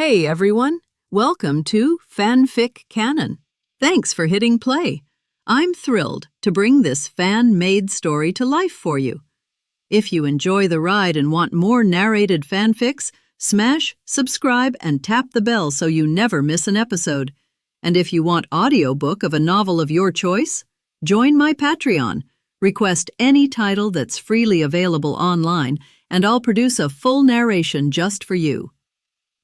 Hey everyone, welcome to FanFic Canon. Thanks for hitting play. I'm thrilled to bring this fan-made story to life for you. If you enjoy the ride and want more narrated fanfics, smash, subscribe, and tap the bell so you never miss an episode. And if you want audiobook of a novel of your choice, join my Patreon. Request any title that's freely available online, and I'll produce a full narration just for you.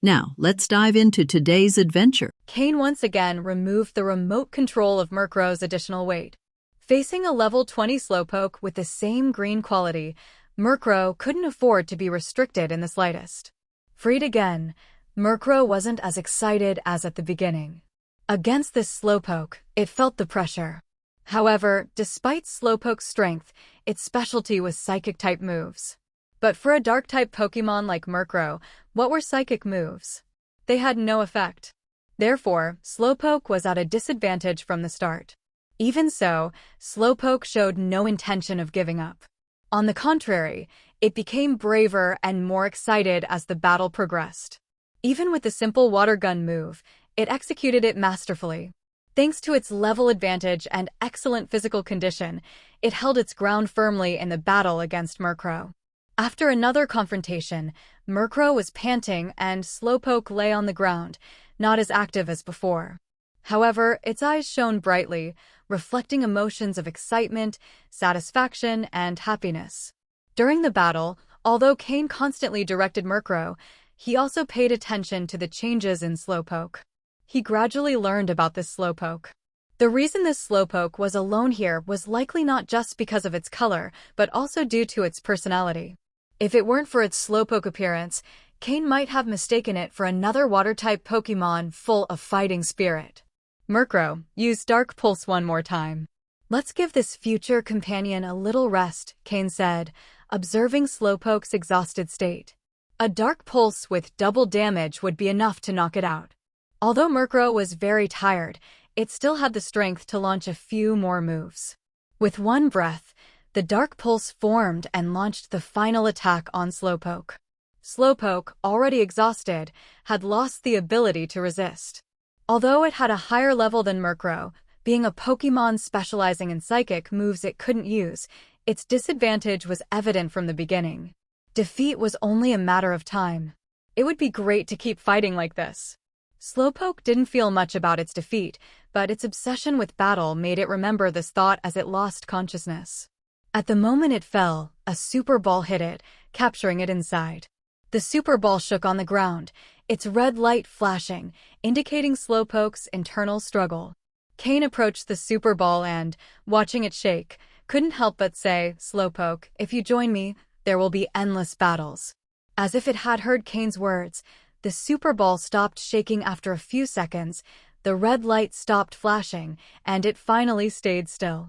Now, let's dive into today's adventure. Cain once again removed the remote control of Murkrow's additional weight. Facing a level 20 slowpoke with the same green quality, Murkrow couldn't afford to be restricted in the slightest. Freed again, Murkrow wasn't as excited as at the beginning. Against this slowpoke, it felt the pressure. However, despite slowpoke's strength, its specialty was psychic-type moves. But for a dark-type Pokemon like Murkrow, what were psychic moves? They had no effect. Therefore, Slowpoke was at a disadvantage from the start. Even so, Slowpoke showed no intention of giving up. On the contrary, it became braver and more excited as the battle progressed. Even with the simple water gun move, it executed it masterfully. Thanks to its level advantage and excellent physical condition, it held its ground firmly in the battle against Murkrow. After another confrontation, Murkrow was panting and Slowpoke lay on the ground, not as active as before. However, its eyes shone brightly, reflecting emotions of excitement, satisfaction, and happiness. During the battle, although Cain constantly directed Murkrow, he also paid attention to the changes in Slowpoke. He gradually learned about this Slowpoke. The reason this Slowpoke was alone here was likely not just because of its color, but also due to its personality. If it weren't for its Slowpoke appearance, Cain might have mistaken it for another water-type Pokemon full of fighting spirit. Murkrow, use Dark Pulse one more time. Let's give this future companion a little rest, Cain said, observing Slowpoke's exhausted state. A Dark Pulse with double damage would be enough to knock it out. Although Murkrow was very tired, it still had the strength to launch a few more moves. With one breath, the Dark Pulse formed and launched the final attack on Slowpoke. Slowpoke, already exhausted, had lost the ability to resist. Although it had a higher level than Murkrow, being a Pokemon specializing in psychic moves it couldn't use, its disadvantage was evident from the beginning. Defeat was only a matter of time. It would be great to keep fighting like this. Slowpoke didn't feel much about its defeat, but its obsession with battle made it remember this thought as it lost consciousness. At the moment it fell, a super ball hit it, capturing it inside. The super ball shook on the ground, its red light flashing, indicating Slowpoke's internal struggle. Cain approached the super ball and, watching it shake, couldn't help but say, "Slowpoke, if you join me, there will be endless battles." As if it had heard Cain's words, the super ball stopped shaking after a few seconds, the red light stopped flashing, and it finally stayed still.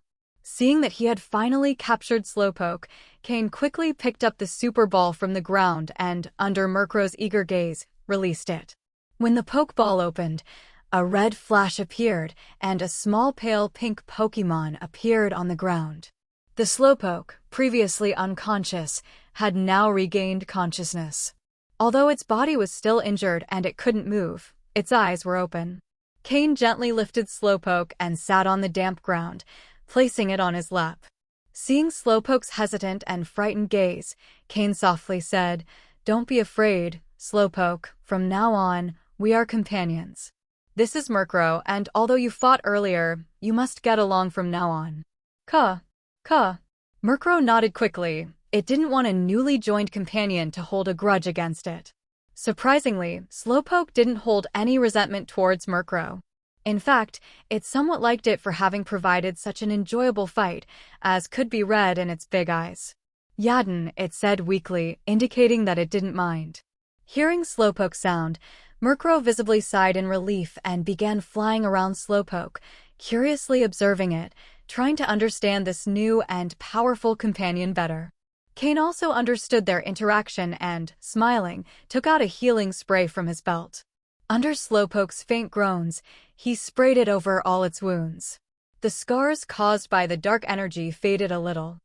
Seeing that he had finally captured Slowpoke, Cain quickly picked up the super ball from the ground and, under Murkrow's eager gaze, released it. When the Pokeball opened, a red flash appeared and a small pale pink Pokemon appeared on the ground. The Slowpoke, previously unconscious, had now regained consciousness. Although its body was still injured and it couldn't move, its eyes were open. Cain gently lifted Slowpoke and sat on the damp ground, placing it on his lap. Seeing Slowpoke's hesitant and frightened gaze, Cain softly said, "Don't be afraid, Slowpoke. From now on, we are companions. This is Murkrow, and although you fought earlier, you must get along from now on." Cuh. Murkrow nodded quickly. It didn't want a newly joined companion to hold a grudge against it. Surprisingly, Slowpoke didn't hold any resentment towards Murkrow. In fact, it somewhat liked it for having provided such an enjoyable fight, as could be read in its big eyes. "Yadin," it said weakly, indicating that it didn't mind. Hearing Slowpoke's sound, Murkrow visibly sighed in relief and began flying around Slowpoke, curiously observing it, trying to understand this new and powerful companion better. Cain also understood their interaction and, smiling, took out a healing spray from his belt. Under Slowpoke's faint groans, he sprayed it over all its wounds. The scars caused by the dark energy faded a little.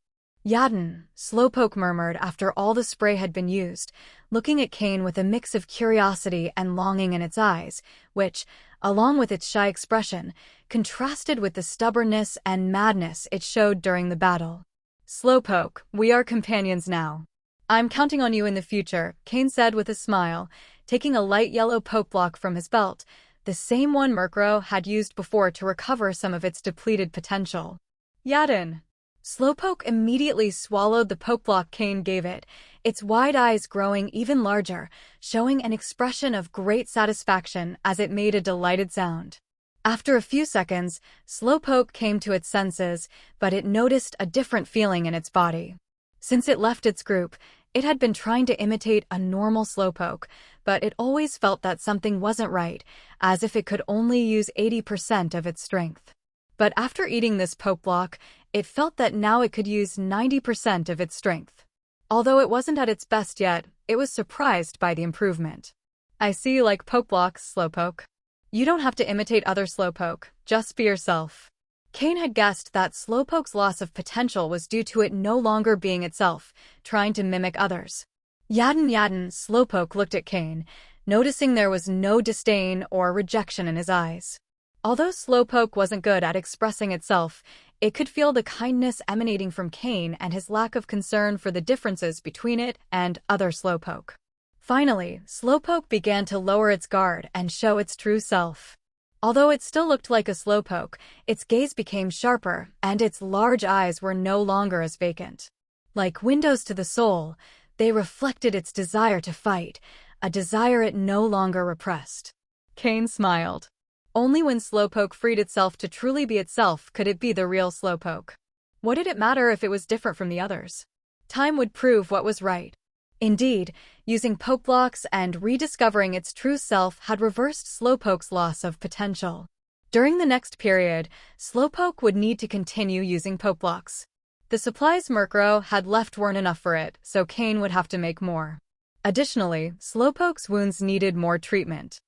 "Yadin," Slowpoke murmured after all the spray had been used, looking at Cain with a mix of curiosity and longing in its eyes, which, along with its shy expression, contrasted with the stubbornness and madness it showed during the battle. "Slowpoke, we are companions now. I'm counting on you in the future," Cain said with a smile, taking a light yellow poke block from his belt, the same one Murkrow had used before to recover some of its depleted potential. "Yadin." Slowpoke immediately swallowed the poke block Cain gave it, its wide eyes growing even larger, showing an expression of great satisfaction as it made a delighted sound. After a few seconds, Slowpoke came to its senses, but it noticed a different feeling in its body. Since it left its group, it had been trying to imitate a normal Slowpoke, but it always felt that something wasn't right, as if it could only use 80% of its strength. But after eating this poke block, it felt that now it could use 90% of its strength. Although it wasn't at its best yet, it was surprised by the improvement. "I see you like poke blocks, Slowpoke. You don't have to imitate other Slowpoke, just be yourself." Cain had guessed that Slowpoke's loss of potential was due to it no longer being itself, trying to mimic others. "Yadin, Yadin," Slowpoke looked at Cain, noticing there was no disdain or rejection in his eyes. Although Slowpoke wasn't good at expressing itself, it could feel the kindness emanating from Cain and his lack of concern for the differences between it and other Slowpoke. Finally, Slowpoke began to lower its guard and show its true self. Although it still looked like a Slowpoke, its gaze became sharper, and its large eyes were no longer as vacant. Like windows to the soul, they reflected its desire to fight, a desire it no longer repressed. Cain smiled. Only when Slowpoke freed itself to truly be itself could it be the real Slowpoke. What did it matter if it was different from the others? Time would prove what was right. Indeed, using poke blocks and rediscovering its true self had reversed Slowpoke's loss of potential. During the next period, Slowpoke would need to continue using poke blocks. The supplies Murkrow had left weren't enough for it, so Cain would have to make more. Additionally, Slowpoke's wounds needed more treatment.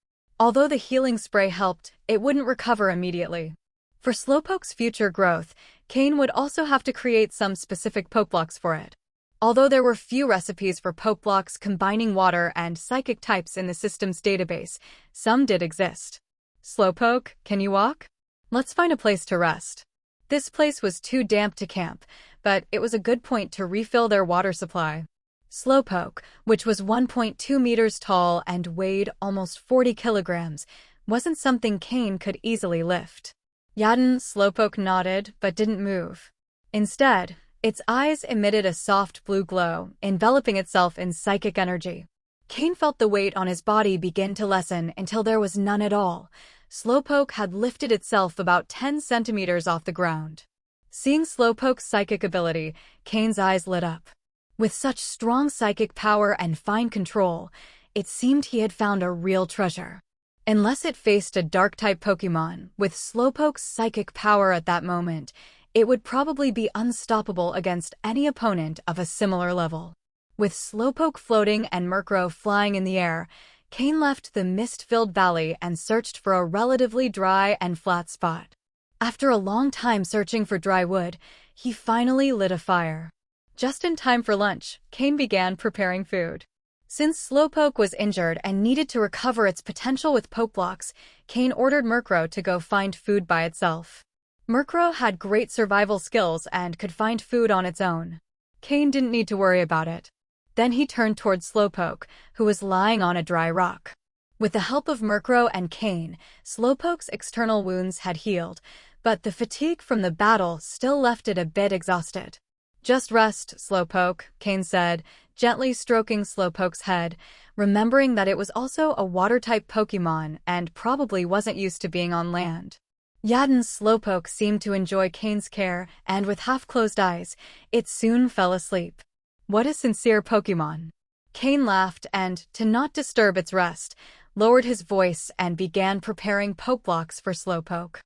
Although the healing spray helped, it wouldn't recover immediately. For Slowpoke's future growth, Cain would also have to create some specific poke blocks for it. Although there were few recipes for poke blocks combining water and psychic types in the system's database, some did exist. "Slowpoke, can you walk? Let's find a place to rest." This place was too damp to camp, but it was a good point to refill their water supply. Slowpoke, which was 1.2 meters tall and weighed almost 40 kilograms, wasn't something Cain could easily lift. Yadin, Slowpoke nodded but didn't move. Instead, its eyes emitted a soft blue glow, enveloping itself in psychic energy. Cain felt the weight on his body begin to lessen until there was none at all. Slowpoke had lifted itself about 10 centimeters off the ground. Seeing Slowpoke's psychic ability, Cain's eyes lit up. With such strong psychic power and fine control, it seemed he had found a real treasure. Unless it faced a Dark-type Pokémon, with Slowpoke's psychic power at that moment, it would probably be unstoppable against any opponent of a similar level. With Slowpoke floating and Murkrow flying in the air, Cain left the mist-filled valley and searched for a relatively dry and flat spot. After a long time searching for dry wood, he finally lit a fire. Just in time for lunch, Cain began preparing food. Since Slowpoke was injured and needed to recover its potential with poke blocks, Cain ordered Murkrow to go find food by itself. Murkrow had great survival skills and could find food on its own. Cain didn't need to worry about it. Then he turned toward Slowpoke, who was lying on a dry rock. With the help of Murkrow and Cain, Slowpoke's external wounds had healed, but the fatigue from the battle still left it a bit exhausted. "Just rest, Slowpoke," Cain said, gently stroking Slowpoke's head, remembering that it was also a water-type Pokémon and probably wasn't used to being on land. Yadin's Slowpoke seemed to enjoy Cain's care, and with half-closed eyes, it soon fell asleep. What a sincere Pokémon. Cain laughed and, to not disturb its rest, lowered his voice and began preparing poke blocks for Slowpoke.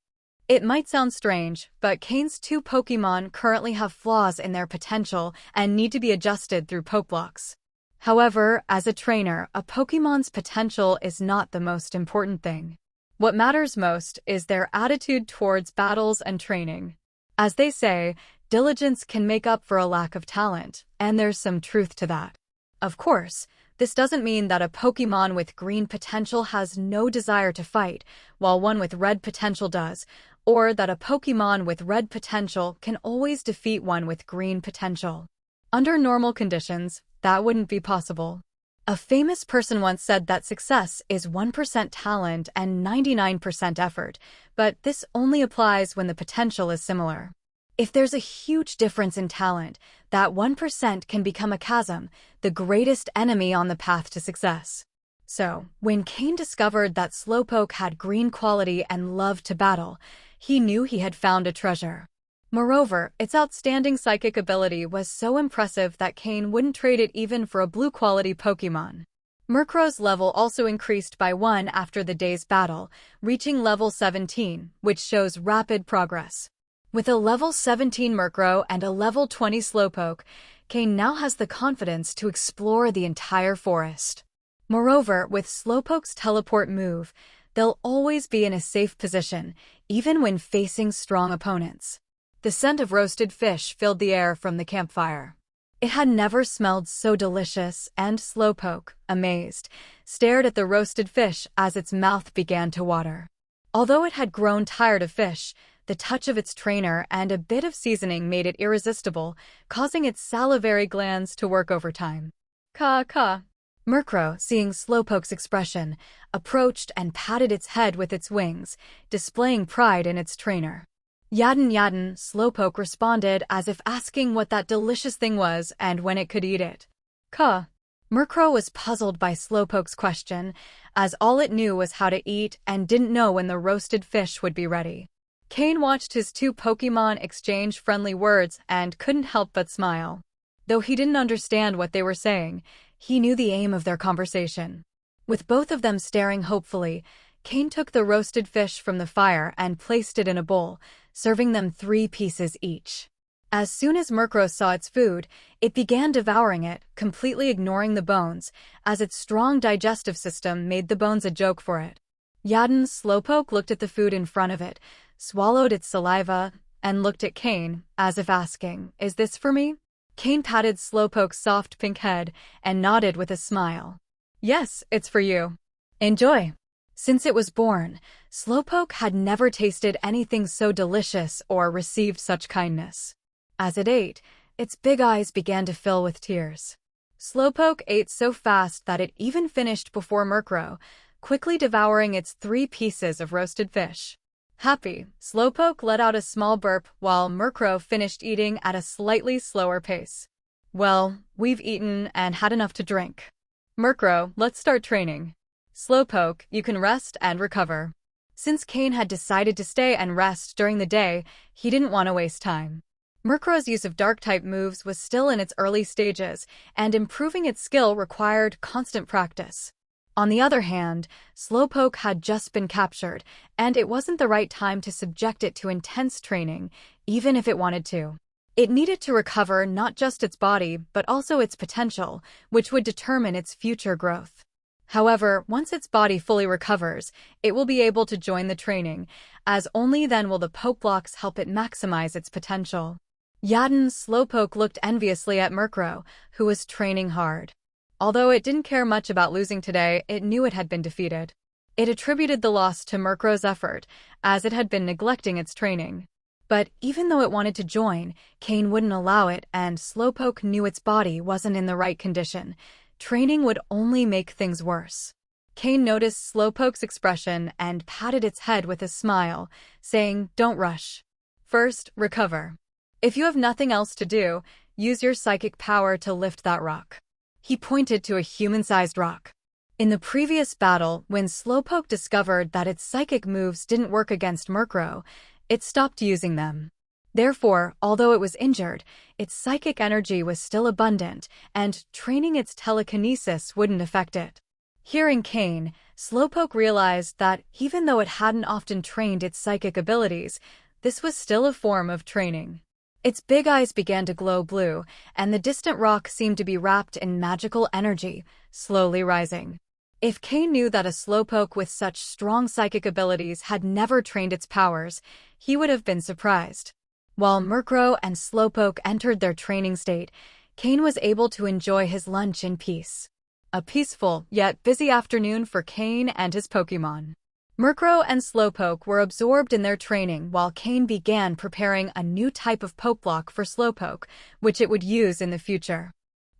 It might sound strange, but Cain's two Pokémon currently have flaws in their potential and need to be adjusted through poke blocks. However, as a trainer, a Pokémon's potential is not the most important thing. What matters most is their attitude towards battles and training. As they say, diligence can make up for a lack of talent, and there's some truth to that. Of course, This doesn't mean that a Pokémon with green potential has no desire to fight, while one with red potential does, or that a Pokémon with red potential can always defeat one with green potential. Under normal conditions, that wouldn't be possible. A famous person once said that success is 1% talent and 99% effort, but this only applies when the potential is similar. If there's a huge difference in talent, that 1% can become a chasm, the greatest enemy on the path to success. So, when Cain discovered that Slowpoke had green quality and loved to battle, he knew he had found a treasure. Moreover, its outstanding psychic ability was so impressive that Cain wouldn't trade it even for a blue-quality Pokémon. Murkrow's level also increased by 1 after the day's battle, reaching level 17, which shows rapid progress. With a level 17 Murkrow and a level 20 Slowpoke, Cain now has the confidence to explore the entire forest. Moreover, with Slowpoke's teleport move, they'll always be in a safe position, even when facing strong opponents. The scent of roasted fish filled the air from the campfire. It had never smelled so delicious, and Slowpoke, amazed, stared at the roasted fish as its mouth began to water. Although it had grown tired of fish, the touch of its trainer and a bit of seasoning made it irresistible, causing its salivary glands to work overtime. Caw. Murkrow, seeing Slowpoke's expression, approached and patted its head with its wings, displaying pride in its trainer. Yadin, Slowpoke responded as if asking what that delicious thing was and when it could eat it. Caw. Murkrow was puzzled by Slowpoke's question, as all it knew was how to eat and didn't know when the roasted fish would be ready. Cain watched his two Pokémon exchange friendly words and couldn't help but smile. Though he didn't understand what they were saying, he knew the aim of their conversation. With both of them staring hopefully, Cain took the roasted fish from the fire and placed it in a bowl, serving them 3 pieces each. As soon as Murkrow saw its food, it began devouring it, completely ignoring the bones, as its strong digestive system made the bones a joke for it. Yadin's Slowpoke looked at the food in front of it, swallowed its saliva, and looked at Cain, as if asking, "Is this for me?" Cain patted Slowpoke's soft pink head and nodded with a smile. "Yes, it's for you. Enjoy." Since it was born, Slowpoke had never tasted anything so delicious or received such kindness. As it ate, its big eyes began to fill with tears. Slowpoke ate so fast that it even finished before Murkrow, quickly devouring its 3 pieces of roasted fish. Happy, Slowpoke let out a small burp while Murkrow finished eating at a slightly slower pace. "Well, we've eaten and had enough to drink. Murkrow, let's start training. Slowpoke, you can rest and recover." Since Cain had decided to stay and rest during the day, he didn't want to waste time. Murkrow's use of Dark-type moves was still in its early stages, and improving its skill required constant practice. On the other hand, Slowpoke had just been captured, and it wasn't the right time to subject it to intense training, even if it wanted to. It needed to recover not just its body, but also its potential, which would determine its future growth. However, once its body fully recovers, it will be able to join the training, as only then will the Poke Blocks help it maximize its potential. Yadin's Slowpoke looked enviously at Murkrow, who was training hard. Although it didn't care much about losing today, it knew it had been defeated. It attributed the loss to Murkrow's effort, as it had been neglecting its training. But even though it wanted to join, Cain wouldn't allow it, and Slowpoke knew its body wasn't in the right condition. Training would only make things worse. Cain noticed Slowpoke's expression and patted its head with a smile, saying, "Don't rush. First, recover. If you have nothing else to do, use your psychic power to lift that rock." He pointed to a human-sized rock. In the previous battle, when Slowpoke discovered that its psychic moves didn't work against Murkrow, it stopped using them. Therefore, although it was injured, its psychic energy was still abundant, and training its telekinesis wouldn't affect it. Hearing Cain, Slowpoke realized that even though it hadn't often trained its psychic abilities, this was still a form of training. Its big eyes began to glow blue, and the distant rock seemed to be wrapped in magical energy, slowly rising. If Cain knew that a Slowpoke with such strong psychic abilities had never trained its powers, he would have been surprised. While Murkrow and Slowpoke entered their training state, Cain was able to enjoy his lunch in peace. A peaceful, yet busy afternoon for Cain and his Pokémon. Murkrow and Slowpoke were absorbed in their training while Cain began preparing a new type of Pokeblock for Slowpoke, which it would use in the future.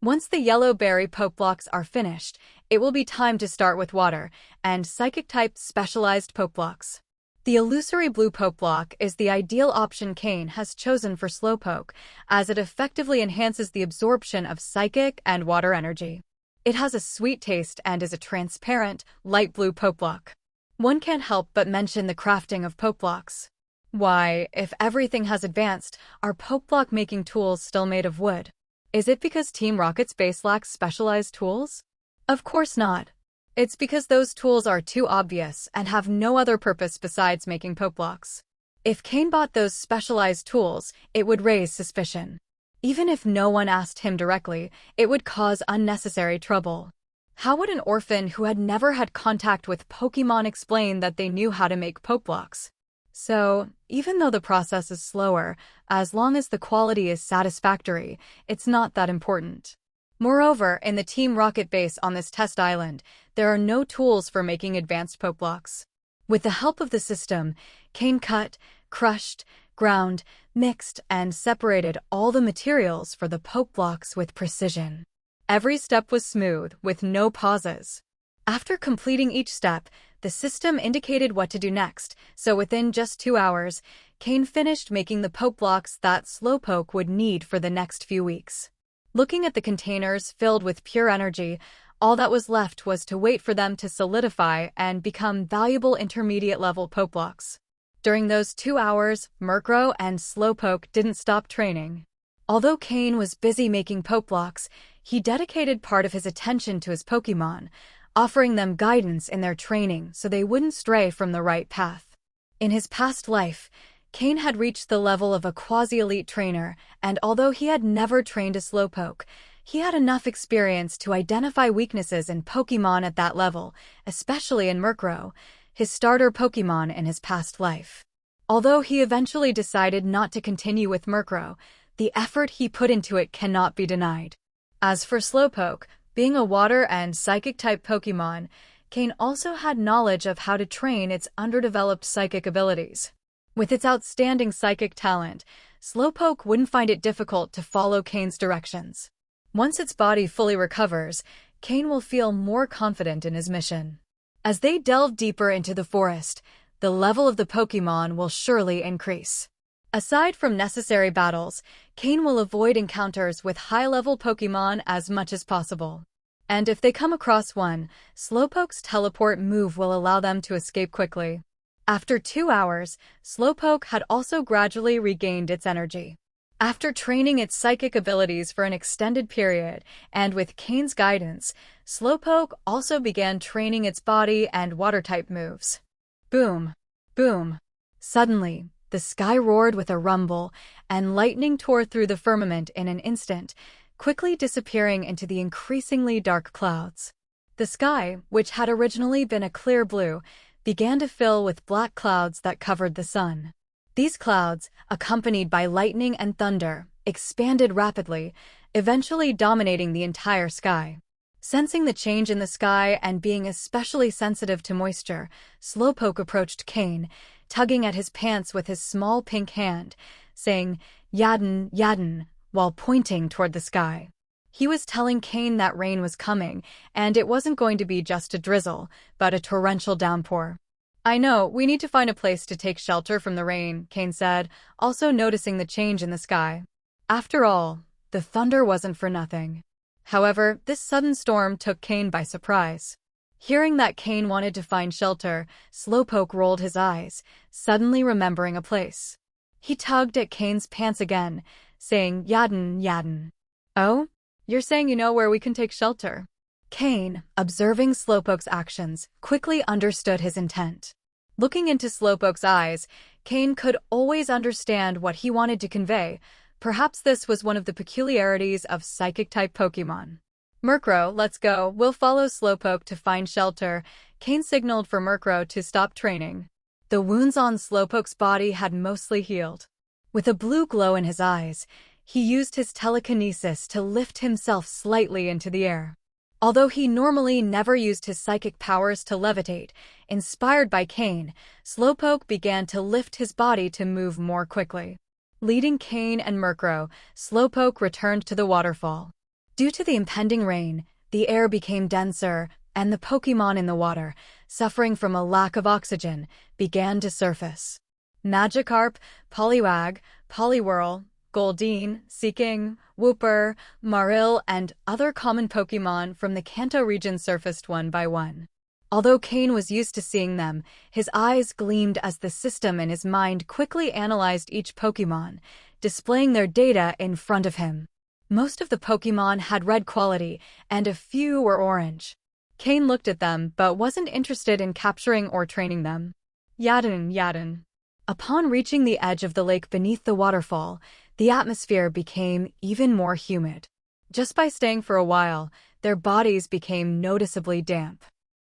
Once the yellow berry Pokeblocks are finished, it will be time to start with water and Psychic-type specialized Pokeblocks. The illusory blue Pokeblock is the ideal option Cain has chosen for Slowpoke, as it effectively enhances the absorption of Psychic and Water energy. It has a sweet taste and is a transparent, light blue Pokeblock. One can't help but mention the crafting of Pokeblocks. Why, if everything has advanced, are Pokeblock making tools still made of wood? Is it because Team Rocket's base lacks specialized tools? Of course not. It's because those tools are too obvious and have no other purpose besides making Pokeblocks. If Cain bought those specialized tools, it would raise suspicion. Even if no one asked him directly, it would cause unnecessary trouble. How would an orphan who had never had contact with Pokémon explain that they knew how to make Pokeblocks? So, even though the process is slower, as long as the quality is satisfactory, it's not that important. Moreover, in the Team Rocket base on this test island, there are no tools for making advanced Pokeblocks. With the help of the system, Cain cut, crushed, ground, mixed, and separated all the materials for the Pokeblocks with precision. Every step was smooth, with no pauses. After completing each step, the system indicated what to do next, so within just 2 hours, Cain finished making the Pokeblocks that Slowpoke would need for the next few weeks. Looking at the containers filled with pure energy, all that was left was to wait for them to solidify and become valuable intermediate-level Pokeblocks. During those 2 hours, Murkrow and Slowpoke didn't stop training. Although Cain was busy making Pokeblocks, he dedicated part of his attention to his Pokémon, offering them guidance in their training so they wouldn't stray from the right path. In his past life, Cain had reached the level of a quasi-elite trainer, and although he had never trained a Slowpoke, he had enough experience to identify weaknesses in Pokémon at that level, especially in Murkrow, his starter Pokémon in his past life. Although he eventually decided not to continue with Murkrow, the effort he put into it cannot be denied. As for Slowpoke, being a water and psychic-type Pokémon, Cain also had knowledge of how to train its underdeveloped psychic abilities. With its outstanding psychic talent, Slowpoke wouldn't find it difficult to follow Cain's directions. Once its body fully recovers, Cain will feel more confident in his mission. As they delve deeper into the forest, the level of the Pokémon will surely increase. Aside from necessary battles, Cain will avoid encounters with high-level Pokémon as much as possible. And if they come across one, Slowpoke's teleport move will allow them to escape quickly. After 2 hours, Slowpoke had also gradually regained its energy. After training its psychic abilities for an extended period, and with Cain's guidance, Slowpoke also began training its body and water-type moves. Boom! Boom! Suddenly, the sky roared with a rumble, and lightning tore through the firmament in an instant, quickly disappearing into the increasingly dark clouds. The sky, which had originally been a clear blue, began to fill with black clouds that covered the sun. These clouds, accompanied by lightning and thunder, expanded rapidly, eventually dominating the entire sky. Sensing the change in the sky and being especially sensitive to moisture, Slowpoke approached Cain, tugging at his pants with his small pink hand, saying, "Yadin, Yadin," while pointing toward the sky. He was telling Cain that rain was coming, and it wasn't going to be just a drizzle, but a torrential downpour. "I know, we need to find a place to take shelter from the rain," Cain said, also noticing the change in the sky. After all, the thunder wasn't for nothing. However, this sudden storm took Cain by surprise. Hearing that Cain wanted to find shelter, Slowpoke rolled his eyes, suddenly remembering a place. He tugged at Cain's pants again, saying, "Yadin, Yadin." "Oh? You're saying you know where we can take shelter?" Cain, observing Slowpoke's actions, quickly understood his intent. Looking into Slowpoke's eyes, Cain could always understand what he wanted to convey. Perhaps this was one of the peculiarities of psychic-type Pokémon. "Murkrow, let's go. We'll follow Slowpoke to find shelter," Cain signaled for Murkrow to stop training. The wounds on Slowpoke's body had mostly healed. With a blue glow in his eyes, he used his telekinesis to lift himself slightly into the air. Although he normally never used his psychic powers to levitate, inspired by Cain, Slowpoke began to lift his body to move more quickly. Leading Cain and Murkrow, Slowpoke returned to the waterfall. Due to the impending rain, the air became denser, and the Pokémon in the water, suffering from a lack of oxygen, began to surface. Magikarp, Poliwag, Poliwhirl, Goldeen, Seaking, Wooper, Marill, and other common Pokémon from the Kanto region surfaced one by one. Although Cain was used to seeing them, his eyes gleamed as the system in his mind quickly analyzed each Pokémon, displaying their data in front of him. Most of the Pokémon had red quality, and a few were orange. Cain looked at them but wasn't interested in capturing or training them. Yadin. Upon reaching the edge of the lake beneath the waterfall, the atmosphere became even more humid. Just by staying for a while, their bodies became noticeably damp.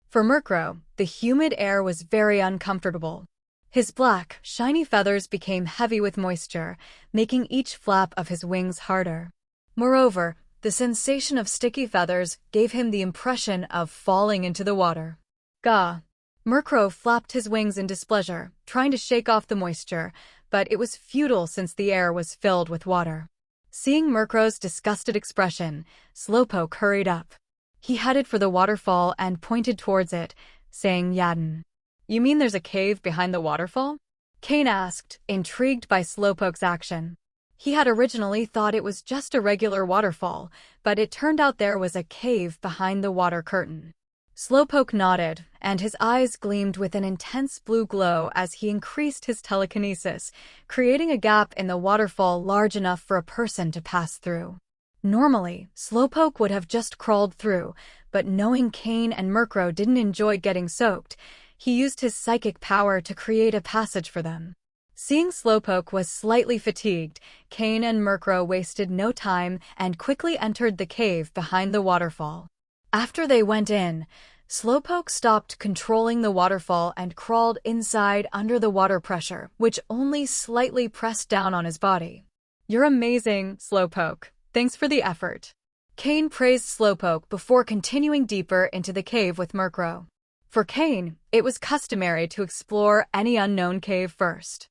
For Murkrow, the humid air was very uncomfortable. His black, shiny feathers became heavy with moisture, making each flap of his wings harder. Moreover, the sensation of sticky feathers gave him the impression of falling into the water. Gah! Murkrow flapped his wings in displeasure, trying to shake off the moisture, but it was futile since the air was filled with water. Seeing Murkrow's disgusted expression, Slowpoke hurried up. He headed for the waterfall and pointed towards it, saying Yadin. You mean there's a cave behind the waterfall? Cain asked, intrigued by Slowpoke's action. He had originally thought it was just a regular waterfall, but it turned out there was a cave behind the water curtain. Slowpoke nodded, and his eyes gleamed with an intense blue glow as he increased his telekinesis, creating a gap in the waterfall large enough for a person to pass through. Normally, Slowpoke would have just crawled through, but knowing Cain and Murkrow didn't enjoy getting soaked, he used his psychic power to create a passage for them. Seeing Slowpoke was slightly fatigued, Cain and Murkrow wasted no time and quickly entered the cave behind the waterfall. After they went in, Slowpoke stopped controlling the waterfall and crawled inside under the water pressure, which only slightly pressed down on his body. You're amazing, Slowpoke. Thanks for the effort. Cain praised Slowpoke before continuing deeper into the cave with Murkrow. For Cain, it was customary to explore any unknown cave first.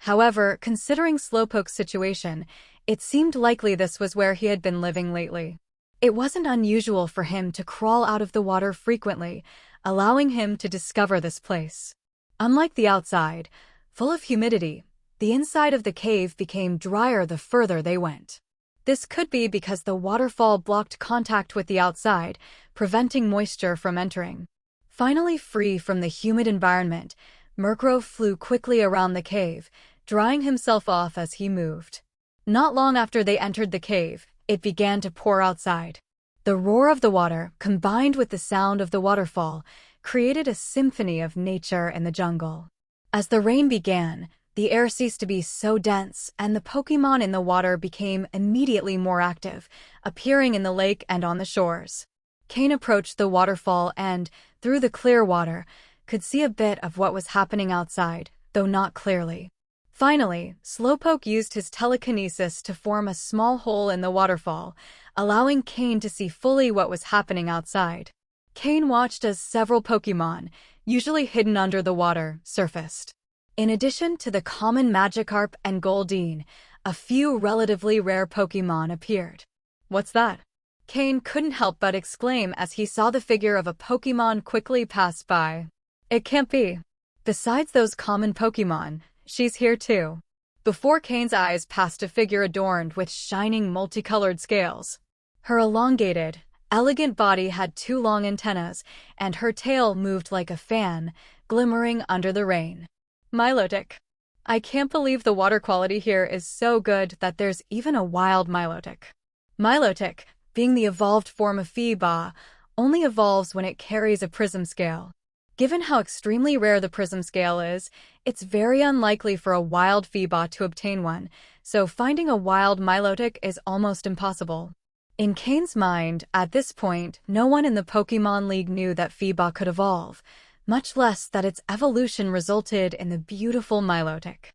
However, considering Slowpoke's situation, it seemed likely this was where he had been living lately. It wasn't unusual for him to crawl out of the water frequently, allowing him to discover this place. Unlike the outside, full of humidity, the inside of the cave became drier the further they went. This could be because the waterfall blocked contact with the outside, preventing moisture from entering. Finally free from the humid environment, Murkrow flew quickly around the cave, drying himself off as he moved. Not long after they entered the cave, it began to pour outside. The roar of the water, combined with the sound of the waterfall, created a symphony of nature in the jungle. As the rain began, the air ceased to be so dense, and the Pokémon in the water became immediately more active, appearing in the lake and on the shores. Cain approached the waterfall and, through the clear water, could see a bit of what was happening outside, though not clearly. Finally, Slowpoke used his telekinesis to form a small hole in the waterfall, allowing Cain to see fully what was happening outside. Cain watched as several Pokémon, usually hidden under the water, surfaced. In addition to the common Magikarp and Goldeen, a few relatively rare Pokémon appeared. What's that? Cain couldn't help but exclaim as he saw the figure of a Pokémon quickly pass by. It can't be. Besides those common Pokémon, she's here too. Before Cain's eyes passed a figure adorned with shining multicolored scales. Her elongated, elegant body had 2 long antennas, and her tail moved like a fan, glimmering under the rain. Milotic. I can't believe the water quality here is so good that there's even a wild Milotic. Milotic, being the evolved form of Feebas, only evolves when it carries a prism scale. Given how extremely rare the prism scale is, it's very unlikely for a wild Feebas to obtain one, so finding a wild Milotic is almost impossible. In Cain's mind, at this point, no one in the Pokémon League knew that Feebas could evolve, much less that its evolution resulted in the beautiful Milotic.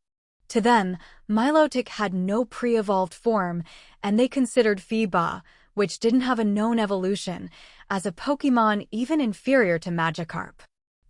To them, Milotic had no pre-evolved form, and they considered Feebas, which didn't have a known evolution, as a Pokémon even inferior to Magikarp.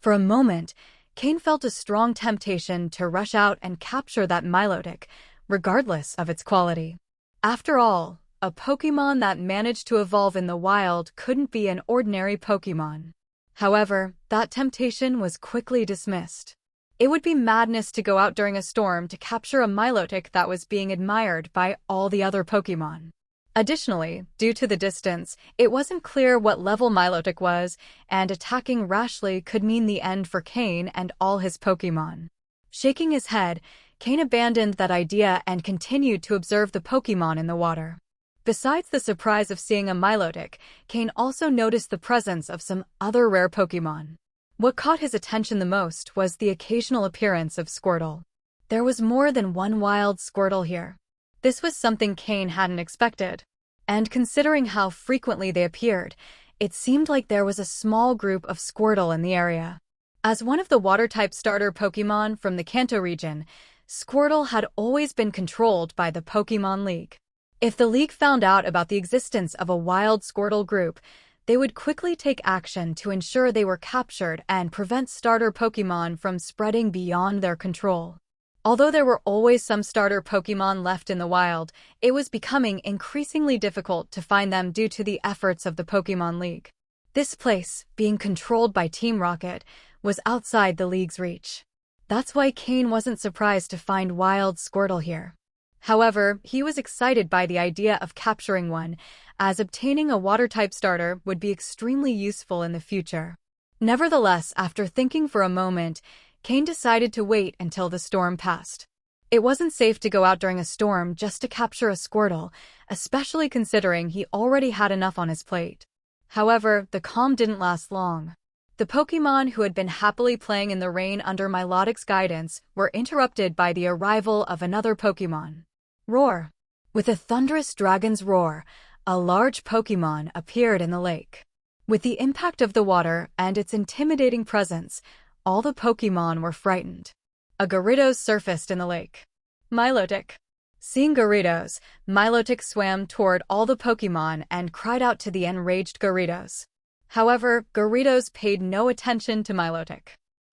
For a moment, Cain felt a strong temptation to rush out and capture that Milotic, regardless of its quality. After all, a Pokémon that managed to evolve in the wild couldn't be an ordinary Pokémon. However, that temptation was quickly dismissed. It would be madness to go out during a storm to capture a Milotic that was being admired by all the other Pokémon. Additionally, due to the distance, it wasn't clear what level Milotic was, and attacking rashly could mean the end for Cain and all his Pokémon. Shaking his head, Cain abandoned that idea and continued to observe the Pokémon in the water. Besides the surprise of seeing a Milotic, Cain also noticed the presence of some other rare Pokémon. What caught his attention the most was the occasional appearance of Squirtle. There was more than one wild Squirtle here. This was something Cain hadn't expected. And considering how frequently they appeared, it seemed like there was a small group of Squirtle in the area. As one of the water-type starter Pokémon from the Kanto region, Squirtle had always been controlled by the Pokémon League. If the League found out about the existence of a wild Squirtle group, they would quickly take action to ensure they were captured and prevent starter Pokémon from spreading beyond their control. Although there were always some starter Pokémon left in the wild, it was becoming increasingly difficult to find them due to the efforts of the Pokémon League. This place, being controlled by Team Rocket, was outside the League's reach. That's why Cain wasn't surprised to find wild Squirtle here. However, he was excited by the idea of capturing one, as obtaining a water-type starter would be extremely useful in the future. Nevertheless, after thinking for a moment, Cain decided to wait until the storm passed. It wasn't safe to go out during a storm just to capture a Squirtle, especially considering he already had enough on his plate. However, the calm didn't last long. The Pokémon who had been happily playing in the rain under Milotic's guidance were interrupted by the arrival of another Pokémon. Roar! With a thunderous dragon's roar, a large Pokémon appeared in the lake. With the impact of the water and its intimidating presence, all the Pokémon were frightened. A Gyarados surfaced in the lake. Milotic. Seeing Gyarados, Milotic swam toward all the Pokémon and cried out to the enraged Gyarados. However, Gyarados paid no attention to Milotic.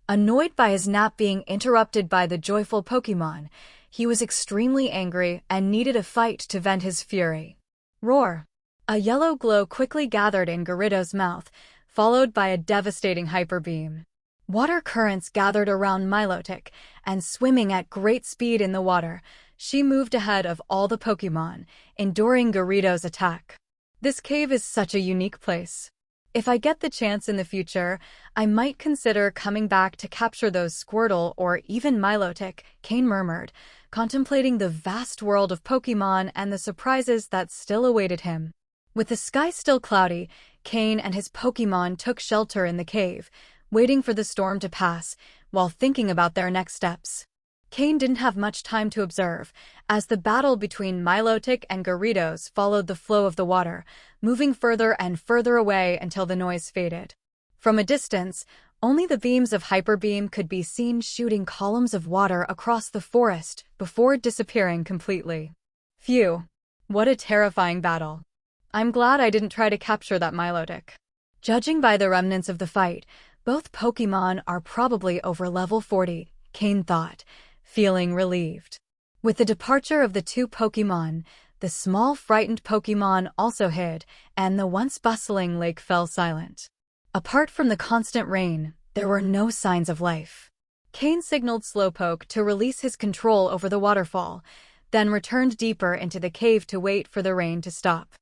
Annoyed by his nap being interrupted by the joyful Pokémon, he was extremely angry and needed a fight to vent his fury. Roar! A yellow glow quickly gathered in Gyarados' mouth, followed by a devastating hyper beam. Water currents gathered around Milotic, and swimming at great speed in the water, she moved ahead of all the Pokémon, enduring Gyarados' attack. This cave is such a unique place. If I get the chance in the future, I might consider coming back to capture those Squirtle or even Milotic, Cain murmured, contemplating the vast world of Pokémon and the surprises that still awaited him. With the sky still cloudy, Cain and his Pokémon took shelter in the cave, waiting for the storm to pass, while thinking about their next steps. Cain didn't have much time to observe, as the battle between Milotic and Gyarados followed the flow of the water, moving further and further away until the noise faded. From a distance, only the beams of Hyper Beam could be seen shooting columns of water across the forest before disappearing completely. Phew! What a terrifying battle. I'm glad I didn't try to capture that Milotic. Judging by the remnants of the fight, both Pokémon are probably over level 40, Cain thought, feeling relieved. With the departure of the two Pokémon, the small frightened Pokémon also hid, and the once bustling lake fell silent. Apart from the constant rain, there were no signs of life. Cain signaled Slowpoke to release his control over the waterfall, then returned deeper into the cave to wait for the rain to stop.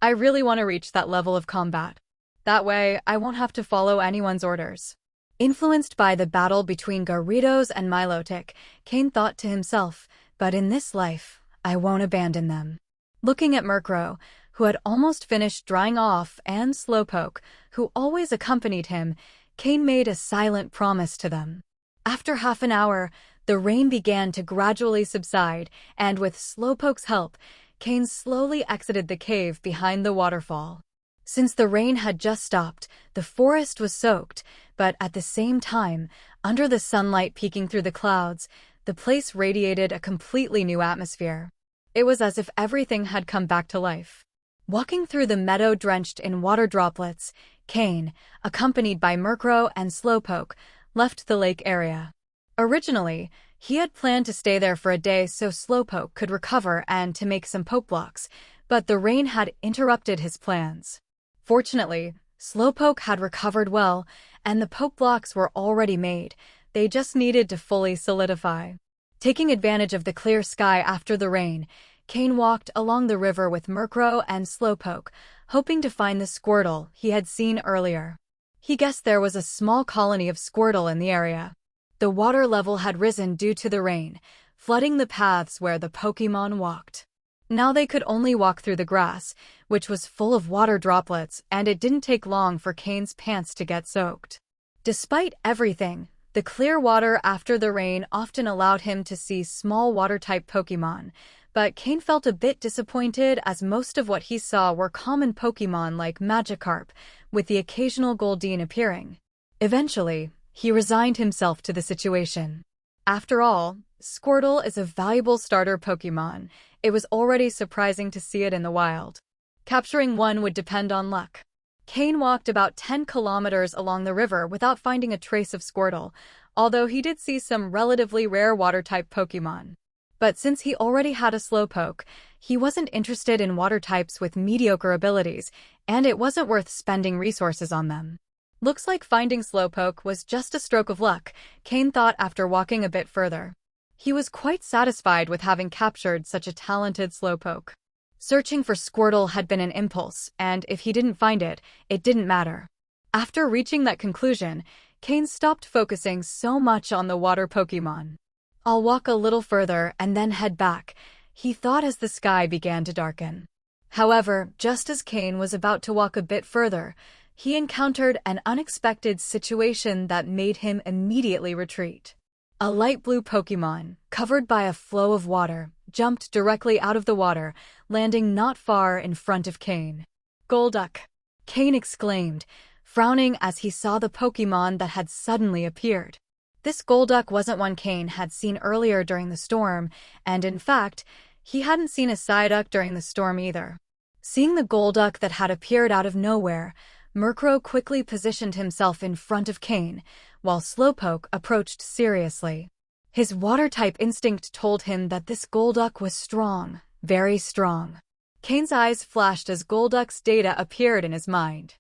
I really want to reach that level of combat. That way, I won't have to follow anyone's orders. Influenced by the battle between Gyarados and Milotic, Cain thought to himself, but in this life, I won't abandon them. Looking at Murkrow, who had almost finished drying off, and Slowpoke, who always accompanied him, Cain made a silent promise to them. After half an hour, the rain began to gradually subside, and with Slowpoke's help, Cain slowly exited the cave behind the waterfall. Since the rain had just stopped, the forest was soaked, but at the same time, under the sunlight peeking through the clouds, the place radiated a completely new atmosphere. It was as if everything had come back to life. Walking through the meadow drenched in water droplets, Cain, accompanied by Murkrow and Slowpoke, left the lake area. Originally, he had planned to stay there for a day so Slowpoke could recover and to make some poke blocks, but the rain had interrupted his plans. Fortunately, Slowpoke had recovered well, and the poke blocks were already made. They just needed to fully solidify. Taking advantage of the clear sky after the rain, Cain walked along the river with Murkrow and Slowpoke, hoping to find the Squirtle he had seen earlier. He guessed there was a small colony of Squirtle in the area. The water level had risen due to the rain, flooding the paths where the Pokémon walked. Now they could only walk through the grass, which was full of water droplets, and it didn't take long for Cain's pants to get soaked. Despite everything, the clear water after the rain often allowed him to see small water-type Pokémon, but Cain felt a bit disappointed as most of what he saw were common Pokémon like Magikarp, with the occasional Goldeen appearing. Eventually, he resigned himself to the situation. After all, Squirtle is a valuable starter Pokémon. It was already surprising to see it in the wild. Capturing one would depend on luck. Cain walked about 10 kilometers along the river without finding a trace of Squirtle, although he did see some relatively rare water-type Pokémon. But since he already had a Slowpoke, he wasn't interested in water types with mediocre abilities, and it wasn't worth spending resources on them. Looks like finding Slowpoke was just a stroke of luck, Cain thought after walking a bit further. He was quite satisfied with having captured such a talented Slowpoke. Searching for Squirtle had been an impulse, and if he didn't find it, it didn't matter. After reaching that conclusion, Cain stopped focusing so much on the water Pokémon. I'll walk a little further and then head back, he thought as the sky began to darken. However, just as Cain was about to walk a bit further, he encountered an unexpected situation that made him immediately retreat. A light blue Pokémon, covered by a flow of water, jumped directly out of the water, landing not far in front of Cain. Golduck! Cain exclaimed, frowning as he saw the Pokémon that had suddenly appeared. This Golduck wasn't one Cain had seen earlier during the storm, and in fact, he hadn't seen a Psyduck during the storm either. Seeing the Golduck that had appeared out of nowhere, Murkrow quickly positioned himself in front of Cain, while Slowpoke approached seriously. His water-type instinct told him that this Golduck was strong, very strong. Cain's eyes flashed as Golduck's data appeared in his mind.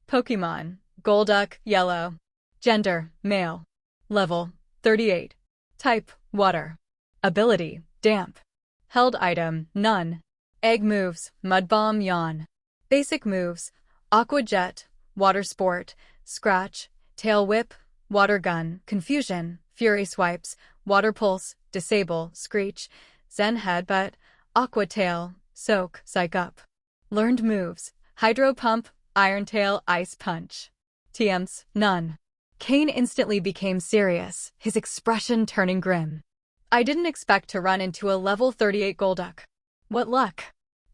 Pokémon, Golduck, yellow. Gender, male. Level, 38. Type, water. Ability, damp. Held item, none. Egg moves, Mud Bomb, Yawn. Basic moves, Aqua Jet, Water Sport, Scratch, Tail Whip, Water Gun, Confusion, Fury Swipes, Water Pulse, Disable, Screech, Zen Headbutt, Aqua Tail, Soak, Psych Up. Learned moves, Hydro Pump, Iron Tail, Ice Punch. TMs, none. Cain instantly became serious, his expression turning grim. I didn't expect to run into a level 38 Golduck. What luck.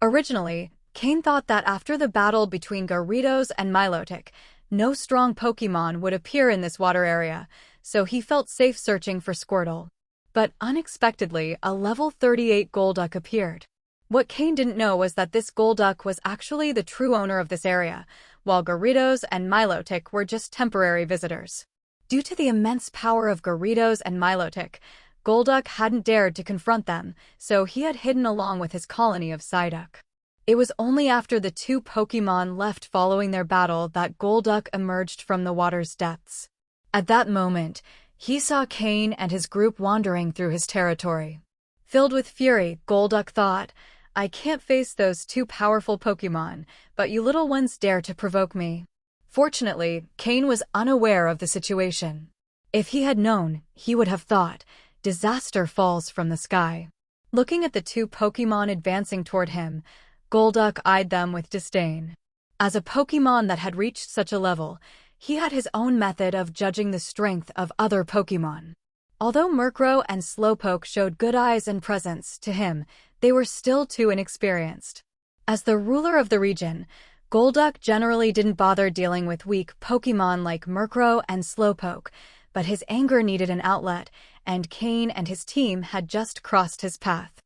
Originally, Cain thought that after the battle between Gyarados and Milotic, no strong Pokémon would appear in this water area, so he felt safe searching for Squirtle. But unexpectedly, a level 38 Golduck appeared. What Cain didn't know was that this Golduck was actually the true owner of this area, while Gyarados and Milotic were just temporary visitors. Due to the immense power of Gyarados and Milotic, Golduck hadn't dared to confront them, so he had hidden along with his colony of Psyduck. It was only after the two Pokémon left following their battle that Golduck emerged from the water's depths. At that moment, he saw Cain and his group wandering through his territory. Filled with fury, Golduck thought, I can't face those two powerful Pokémon, but you little ones dare to provoke me. Fortunately, Cain was unaware of the situation. If he had known, he would have thought, disaster falls from the sky. Looking at the two Pokémon advancing toward him, Golduck eyed them with disdain. As a Pokémon that had reached such a level, he had his own method of judging the strength of other Pokémon. Although Murkrow and Slowpoke showed good eyes and presence, to him, they were still too inexperienced. As the ruler of the region, Golduck generally didn't bother dealing with weak Pokémon like Murkrow and Slowpoke, but his anger needed an outlet, and Cain and his team had just crossed his path.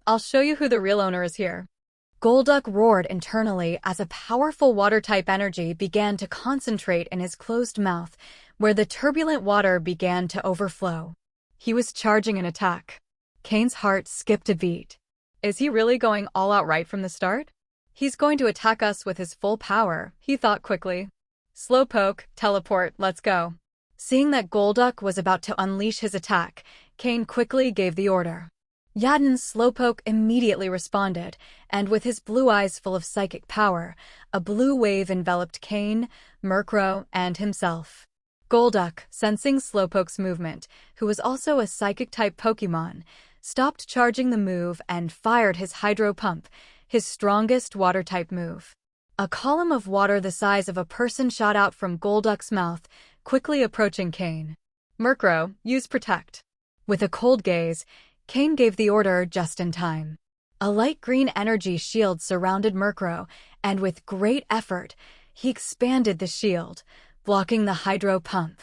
I'll show you who the real owner is here. Golduck roared internally as a powerful water-type energy began to concentrate in his closed mouth, where the turbulent water began to overflow. He was charging an attack. Cain's heart skipped a beat. Is he really going all out right from the start? He's going to attack us with his full power, he thought quickly. Slowpoke, teleport, let's go. Seeing that Golduck was about to unleash his attack, Cain quickly gave the order. Yaden's Slowpoke immediately responded, and with his blue eyes full of psychic power, a blue wave enveloped Cain, Murkrow, and himself. Golduck, sensing Slowpoke's movement, who was also a psychic-type Pokémon, stopped charging the move and fired his Hydro Pump, his strongest water-type move. A column of water the size of a person shot out from Golduck's mouth, quickly approaching Cain. Murkrow, use Protect. With a cold gaze, Cain gave the order just in time. A light green energy shield surrounded Murkrow, and with great effort, he expanded the shield, blocking the Hydro Pump.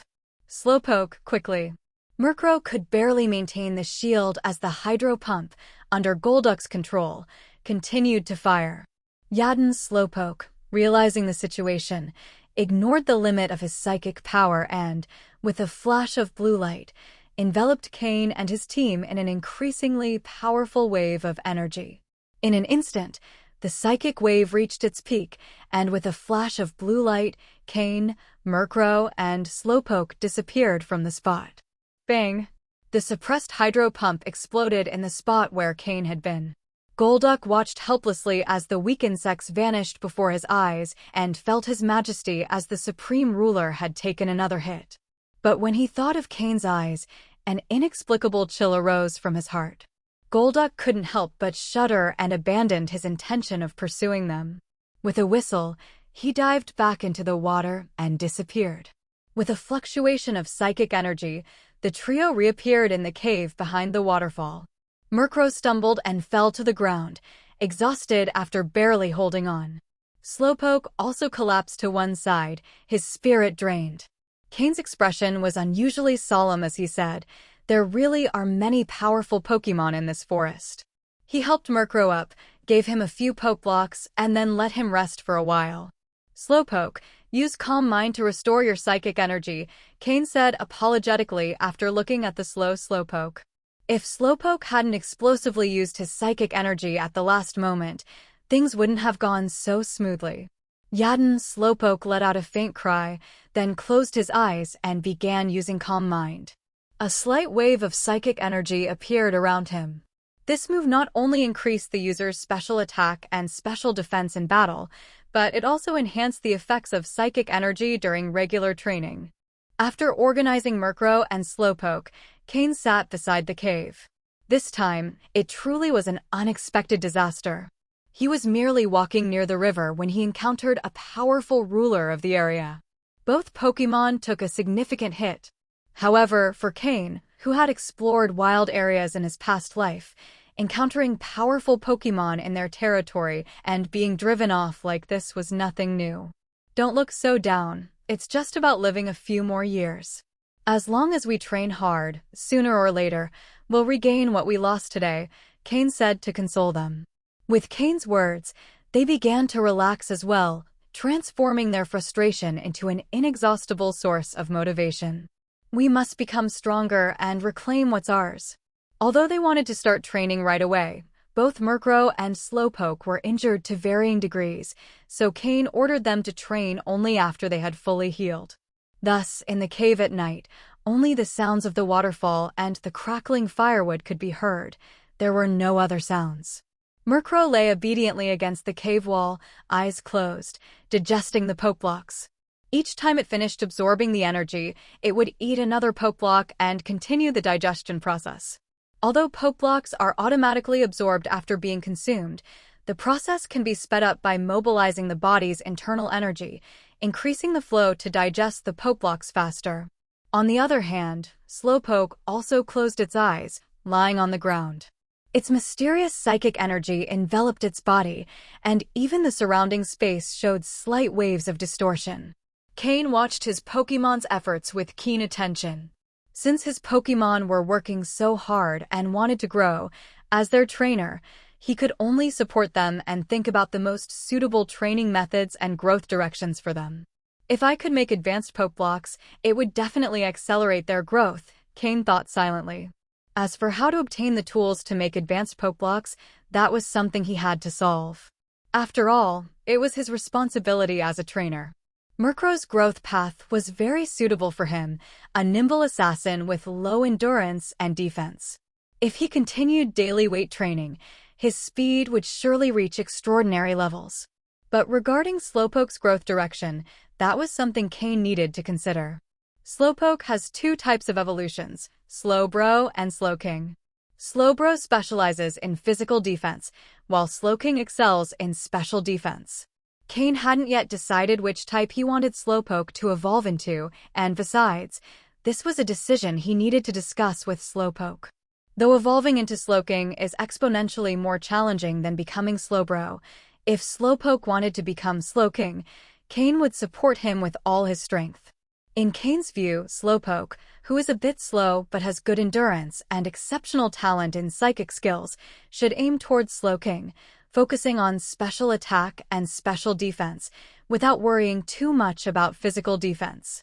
Slowpoke, quickly. Murkrow could barely maintain the shield as the Hydro Pump, under Golduck's control, continued to fire. Yaden's Slowpoke, realizing the situation, ignored the limit of his psychic power and, with a flash of blue light, enveloped Cain and his team in an increasingly powerful wave of energy. In an instant, the psychic wave reached its peak, and with a flash of blue light, Cain, Murkrow, and Slowpoke disappeared from the spot. Bang! The suppressed Hydro Pump exploded in the spot where Cain had been. Golduck watched helplessly as the weak insects vanished before his eyes and felt his majesty as the supreme ruler had taken another hit. But when he thought of Cain's eyes, an inexplicable chill arose from his heart. Golduck couldn't help but shudder and abandoned his intention of pursuing them. With a whistle, he dived back into the water and disappeared. With a fluctuation of psychic energy, the trio reappeared in the cave behind the waterfall. Murkrow stumbled and fell to the ground, exhausted after barely holding on. Slowpoke also collapsed to one side, his spirit drained. Cain's expression was unusually solemn as he said, "There really are many powerful Pokémon in this forest." He helped Murkrow up, gave him a few poke blocks, and then let him rest for a while. Slowpoke, use Calm Mind to restore your psychic energy, Cain said apologetically after looking at the Slowpoke. If Slowpoke hadn't explosively used his psychic energy at the last moment, things wouldn't have gone so smoothly. Yaden's Slowpoke let out a faint cry, then closed his eyes and began using Calm Mind. A slight wave of psychic energy appeared around him. This move not only increased the user's special attack and special defense in battle, but it also enhanced the effects of psychic energy during regular training. After organizing Murkrow and Slowpoke, Cain sat beside the cave. This time, it truly was an unexpected disaster. He was merely walking near the river when he encountered a powerful ruler of the area. Both Pokémon took a significant hit. However, for Cain, who had explored wild areas in his past life, encountering powerful Pokémon in their territory and being driven off like this was nothing new. Don't look so down, it's just about living a few more years. As long as we train hard, sooner or later, we'll regain what we lost today, Cain said to console them. With Cain's words, they began to relax as well, transforming their frustration into an inexhaustible source of motivation. We must become stronger and reclaim what's ours. Although they wanted to start training right away, both Murkrow and Slowpoke were injured to varying degrees, so Cain ordered them to train only after they had fully healed. Thus, in the cave at night, only the sounds of the waterfall and the crackling firewood could be heard. There were no other sounds. Murkrow lay obediently against the cave wall, eyes closed, digesting the poke blocks. Each time it finished absorbing the energy, it would eat another poke block and continue the digestion process. Although poke blocks are automatically absorbed after being consumed, the process can be sped up by mobilizing the body's internal energy, increasing the flow to digest the poke blocks faster. On the other hand, Slowpoke also closed its eyes, lying on the ground. Its mysterious psychic energy enveloped its body, and even the surrounding space showed slight waves of distortion. Cain watched his Pokémon's efforts with keen attention. Since his Pokémon were working so hard and wanted to grow, as their trainer, He could only support them and think about the most suitable training methods and growth directions for them. If I could make advanced poke blocks, it would definitely accelerate their growth, Cain thought silently. As for how to obtain the tools to make advanced poke blocks, that was something he had to solve. After all, it was his responsibility as a trainer. Murkrow's growth path was very suitable for him, a nimble assassin with low endurance and defense. If he continued daily weight training, his speed would surely reach extraordinary levels. But regarding Slowpoke's growth direction, that was something Cain needed to consider. Slowpoke has two types of evolutions, Slowbro and Slowking. Slowbro specializes in physical defense, while Slowking excels in special defense. Cain hadn't yet decided which type he wanted Slowpoke to evolve into, and besides, this was a decision he needed to discuss with Slowpoke. Though evolving into Slowking is exponentially more challenging than becoming Slowbro, if Slowpoke wanted to become Slowking, Cain would support him with all his strength. In Cain's view, Slowpoke, who is a bit slow but has good endurance and exceptional talent in psychic skills, should aim towards Slowking, focusing on special attack and special defense, without worrying too much about physical defense.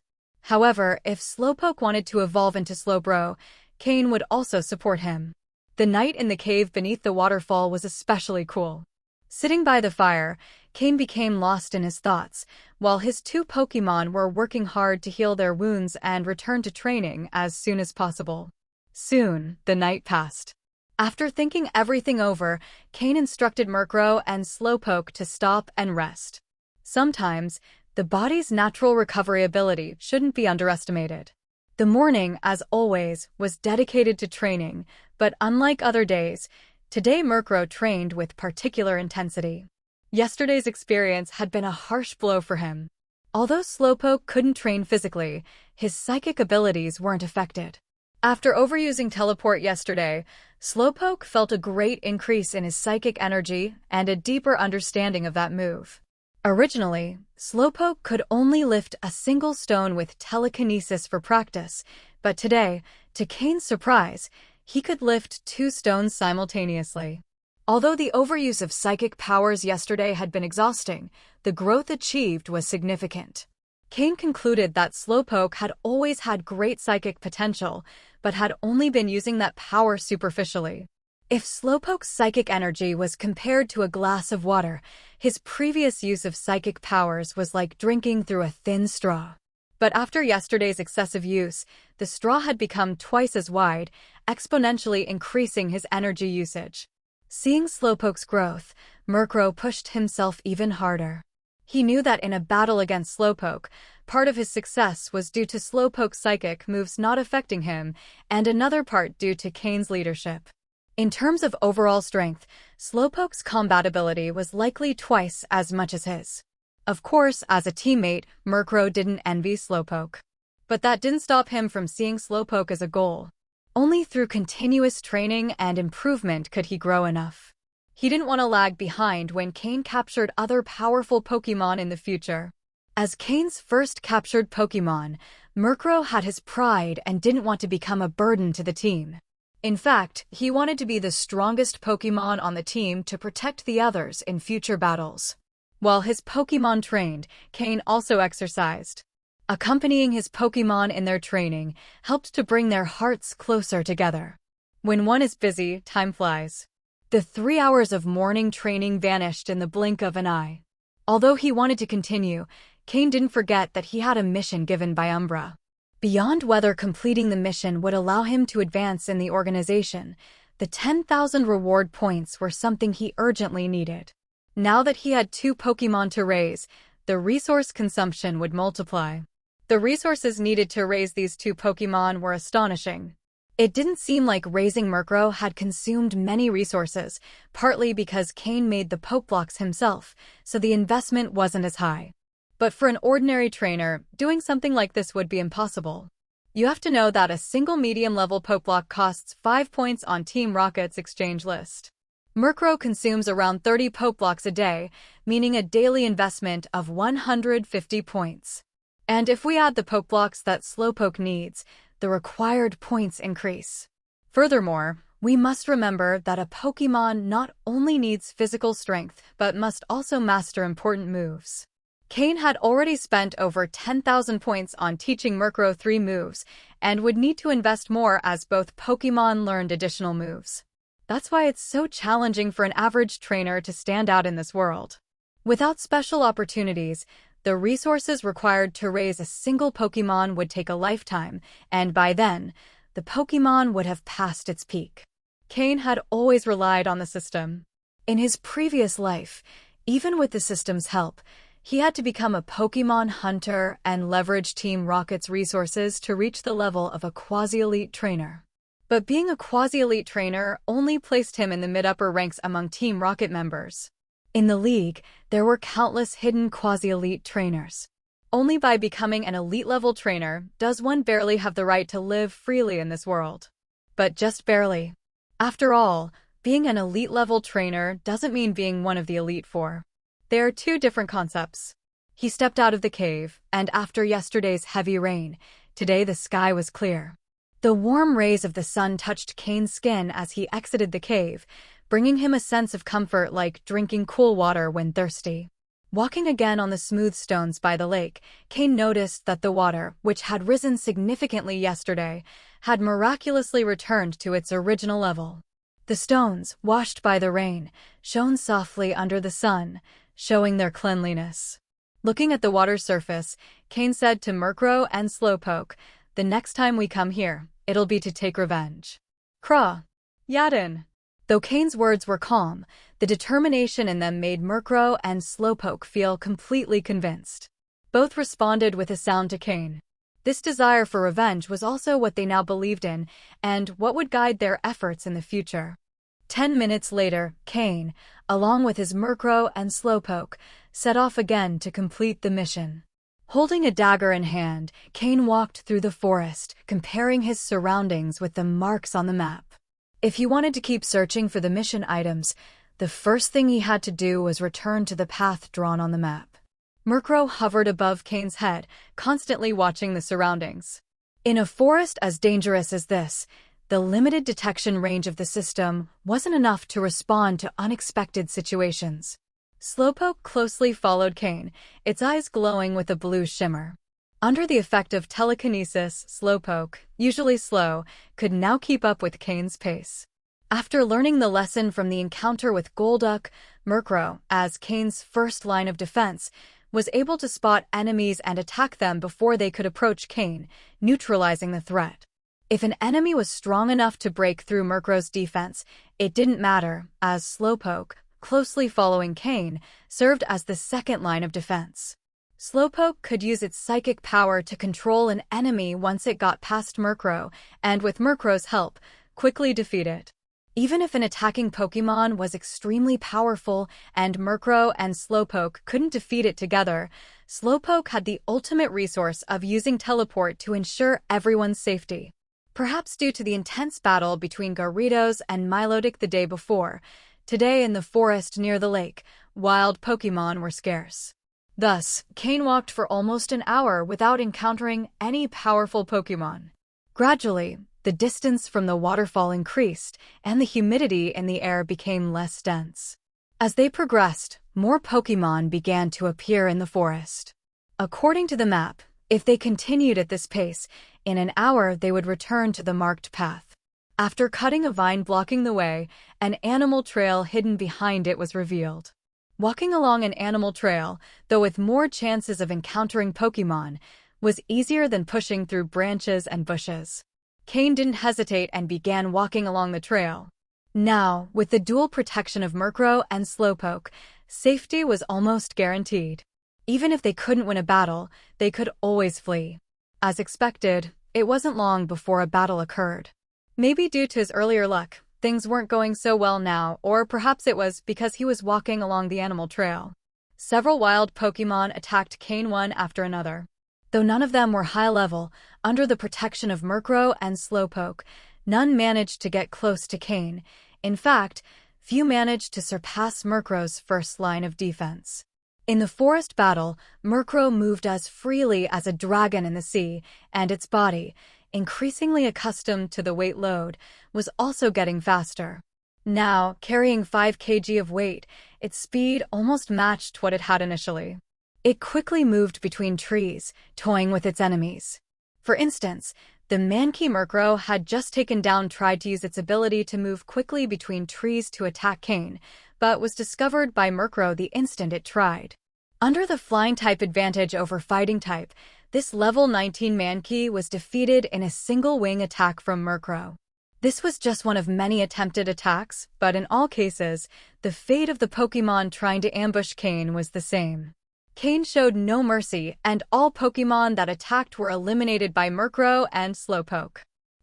However, if Slowpoke wanted to evolve into Slowbro, Cain would also support him. The night in the cave beneath the waterfall was especially cool. Sitting by the fire, Cain became lost in his thoughts, while his two Pokémon were working hard to heal their wounds and return to training as soon as possible. Soon, the night passed. After thinking everything over, Cain instructed Murkrow and Slowpoke to stop and rest. Sometimes, the body's natural recovery ability shouldn't be underestimated. The morning, as always, was dedicated to training, but unlike other days, today Murkrow trained with particular intensity. Yesterday's experience had been a harsh blow for him. Although Slowpoke couldn't train physically, his psychic abilities weren't affected. After overusing Teleport yesterday, Slowpoke felt a great increase in his psychic energy and a deeper understanding of that move. Originally, Slowpoke could only lift a single stone with telekinesis for practice, but today, to Cain's surprise, he could lift 2 stones simultaneously. Although the overuse of psychic powers yesterday had been exhausting, the growth achieved was significant. Cain concluded that Slowpoke had always had great psychic potential, but had only been using that power superficially. If Slowpoke's psychic energy was compared to a glass of water, his previous use of psychic powers was like drinking through a thin straw. But after yesterday's excessive use, the straw had become twice as wide, exponentially increasing his energy usage. Seeing Slowpoke's growth, Murkrow pushed himself even harder. He knew that in a battle against Slowpoke, part of his success was due to Slowpoke's psychic moves not affecting him, and another part due to Cain's leadership. In terms of overall strength, Slowpoke's combat ability was likely twice as much as his. Of course, as a teammate, Murkrow didn't envy Slowpoke. But that didn't stop him from seeing Slowpoke as a goal. Only through continuous training and improvement could he grow enough. He didn't want to lag behind when Cain captured other powerful Pokémon in the future. As Cain's first captured Pokémon, Murkrow had his pride and didn't want to become a burden to the team. In fact, he wanted to be the strongest Pokémon on the team to protect the others in future battles. While his Pokémon trained, Cain also exercised. Accompanying his Pokémon in their training helped to bring their hearts closer together. When one is busy, time flies. The 3 hours of morning training vanished in the blink of an eye. Although he wanted to continue, Cain didn't forget that he had a mission given by Umbra. Beyond whether completing the mission would allow him to advance in the organization, the 10,000 reward points were something he urgently needed. Now that he had 2 Pokémon to raise, the resource consumption would multiply. The resources needed to raise these 2 Pokémon were astonishing. It didn't seem like raising Murkrow had consumed many resources, partly because Cain made the poke blocks himself, so the investment wasn't as high. But for an ordinary trainer, doing something like this would be impossible. You have to know that a single medium-level poke block costs 5 points on Team Rocket's exchange list. Murkrow consumes around 30 poke blocks a day, meaning a daily investment of 150 points. And if we add the poke blocks that Slowpoke needs, the required points increase. Furthermore, We must remember that a Pokémon not only needs physical strength, but must also master important moves. Cain had already spent over 10,000 points on teaching Murkrow 3 moves, and would need to invest more as both Pokémon learned additional moves. That's why it's so challenging for an average trainer to stand out in this world. Without special opportunities, the resources required to raise a single Pokémon would take a lifetime, and by then, the Pokémon would have passed its peak. Cain had always relied on the system. In his previous life, even with the system's help, he had to become a Pokémon hunter and leverage Team Rocket's resources to reach the level of a quasi-elite trainer. But being a quasi-elite trainer only placed him in the mid-upper ranks among Team Rocket members. In the league, there were countless hidden quasi-elite trainers. Only by becoming an elite-level trainer does one barely have the right to live freely in this world. But just barely. After all, being an elite-level trainer doesn't mean being one of the Elite Four. They are two different concepts. He stepped out of the cave, and after yesterday's heavy rain, today the sky was clear. The warm rays of the sun touched Cain's skin as he exited the cave, bringing him a sense of comfort like drinking cool water when thirsty. Walking again on the smooth stones by the lake, Cain noticed that the water, which had risen significantly yesterday, had miraculously returned to its original level. The stones, washed by the rain, shone softly under the sun, showing their cleanliness. Looking at the water's surface, Cain said to Murkrow and Slowpoke, "The next time we come here, it'll be to take revenge." Craw. Yadin. Though Cain's words were calm, the determination in them made Murkrow and Slowpoke feel completely convinced. Both responded with a sound to Cain. This desire for revenge was also what they now believed in, and what would guide their efforts in the future. 10 minutes later, Cain, along with his Murkrow and Slowpoke, set off again to complete the mission. Holding a dagger in hand, Cain walked through the forest, comparing his surroundings with the marks on the map. If he wanted to keep searching for the mission items, the first thing he had to do was return to the path drawn on the map. Murkrow hovered above Cain's head, constantly watching the surroundings. In a forest as dangerous as this, the limited detection range of the system wasn't enough to respond to unexpected situations. Slowpoke closely followed Cain, its eyes glowing with a blue shimmer. Under the effect of telekinesis, Slowpoke, usually slow, could now keep up with Cain's pace. After learning the lesson from the encounter with Golduck, Murkrow, as Cain's first line of defense, was able to spot enemies and attack them before they could approach Cain, neutralizing the threat. If an enemy was strong enough to break through Murkrow's defense, it didn't matter, as Slowpoke, closely following Cain, served as the second line of defense. Slowpoke could use its psychic power to control an enemy once it got past Murkrow, and with Murkrow's help, quickly defeat it. Even if an attacking Pokémon was extremely powerful and Murkrow and Slowpoke couldn't defeat it together, Slowpoke had the ultimate resource of using teleport to ensure everyone's safety. Perhaps due to the intense battle between Gyarados and Milotic the day before, today in the forest near the lake, wild Pokémon were scarce. Thus, Cain walked for almost an hour without encountering any powerful Pokémon. Gradually, the distance from the waterfall increased, and the humidity in the air became less dense. As they progressed, more Pokémon began to appear in the forest. According to the map, if they continued at this pace, in an hour they would return to the marked path. After cutting a vine blocking the way, an animal trail hidden behind it was revealed. Walking along an animal trail, though with more chances of encountering Pokémon, was easier than pushing through branches and bushes. Cain didn't hesitate and began walking along the trail. Now, with the dual protection of Murkrow and Slowpoke, safety was almost guaranteed. Even if they couldn't win a battle, they could always flee. As expected, it wasn't long before a battle occurred. Maybe due to his earlier luck, things weren't going so well now, or perhaps it was because he was walking along the animal trail. Several wild Pokémon attacked Cain one after another. Though none of them were high level, under the protection of Murkrow and Slowpoke, none managed to get close to Cain. In fact, few managed to surpass Murkrow's first line of defense. In the forest battle, Murkrow moved as freely as a dragon in the sea, and its body, increasingly accustomed to the weight load, was also getting faster. Now, carrying 5 kg of weight, its speed almost matched what it had initially. It quickly moved between trees, toying with its enemies. For instance, the manky Murkrow had just tried to use its ability to move quickly between trees to attack Cain, but was discovered by Murkrow the instant it tried. Under the flying type advantage over fighting type, this level 19 Mankey was defeated in a single wing attack from Murkrow. This was just one of many attempted attacks, but in all cases, the fate of the Pokémon trying to ambush Cain was the same. Cain showed no mercy, and all Pokémon that attacked were eliminated by Murkrow and Slowpoke.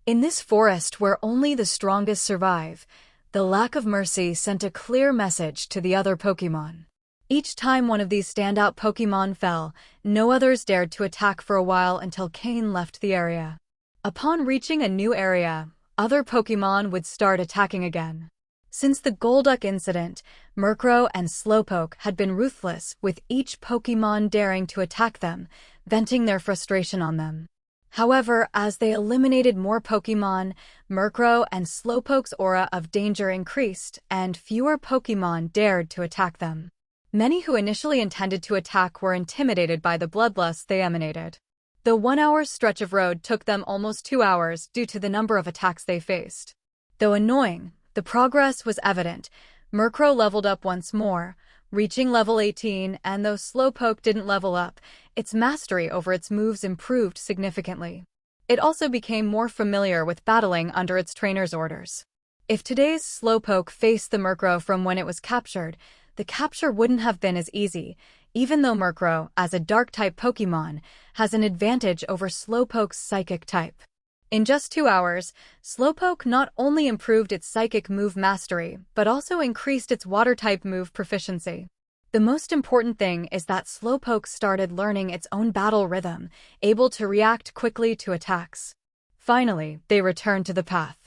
In this forest where only the strongest survive, the lack of mercy sent a clear message to the other Pokémon. Each time one of these standout Pokémon fell, no others dared to attack for a while until Cain left the area. Upon reaching a new area, other Pokémon would start attacking again. Since the Golduck incident, Murkrow and Slowpoke had been ruthless, with each Pokémon daring to attack them, venting their frustration on them. However, as they eliminated more Pokémon, Murkrow and Slowpoke's aura of danger increased, and fewer Pokémon dared to attack them. Many who initially intended to attack were intimidated by the bloodlust they emanated. The 1-hour stretch of road took them almost 2 hours due to the number of attacks they faced. Though annoying, the progress was evident. Murkrow leveled up once more, reaching level 18, and though Slowpoke didn't level up, its mastery over its moves improved significantly. It also became more familiar with battling under its trainer's orders. If today's Slowpoke faced the Murkrow from when it was captured, the capture wouldn't have been as easy, even though Murkrow, as a Dark-type Pokémon, has an advantage over Slowpoke's Psychic type. In just 2 hours, Slowpoke not only improved its Psychic move mastery, but also increased its Water-type move proficiency. The most important thing is that Slowpoke started learning its own battle rhythm, able to react quickly to attacks. Finally, they returned to the path.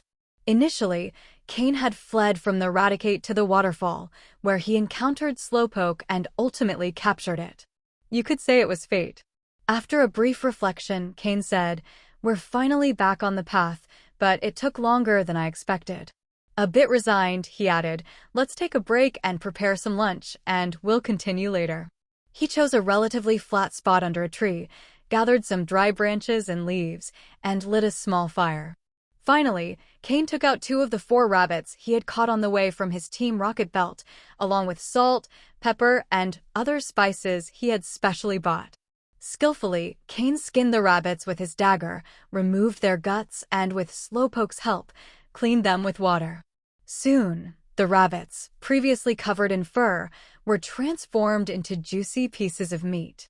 Initially, Cain had fled from the Raticate to the waterfall, where he encountered Slowpoke and ultimately captured it. You could say it was fate. After a brief reflection, Cain said, "We're finally back on the path, but it took longer than I expected." A bit resigned, he added, "Let's take a break and prepare some lunch, and we'll continue later." He chose a relatively flat spot under a tree, gathered some dry branches and leaves, and lit a small fire. Finally, Cain took out 2 of the 4 rabbits he had caught on the way from his Team Rocket belt, along with salt, pepper, and other spices he had specially bought. Skillfully, Cain skinned the rabbits with his dagger, removed their guts, and with Slowpoke's help, cleaned them with water. Soon, the rabbits, previously covered in fur, were transformed into juicy pieces of meat.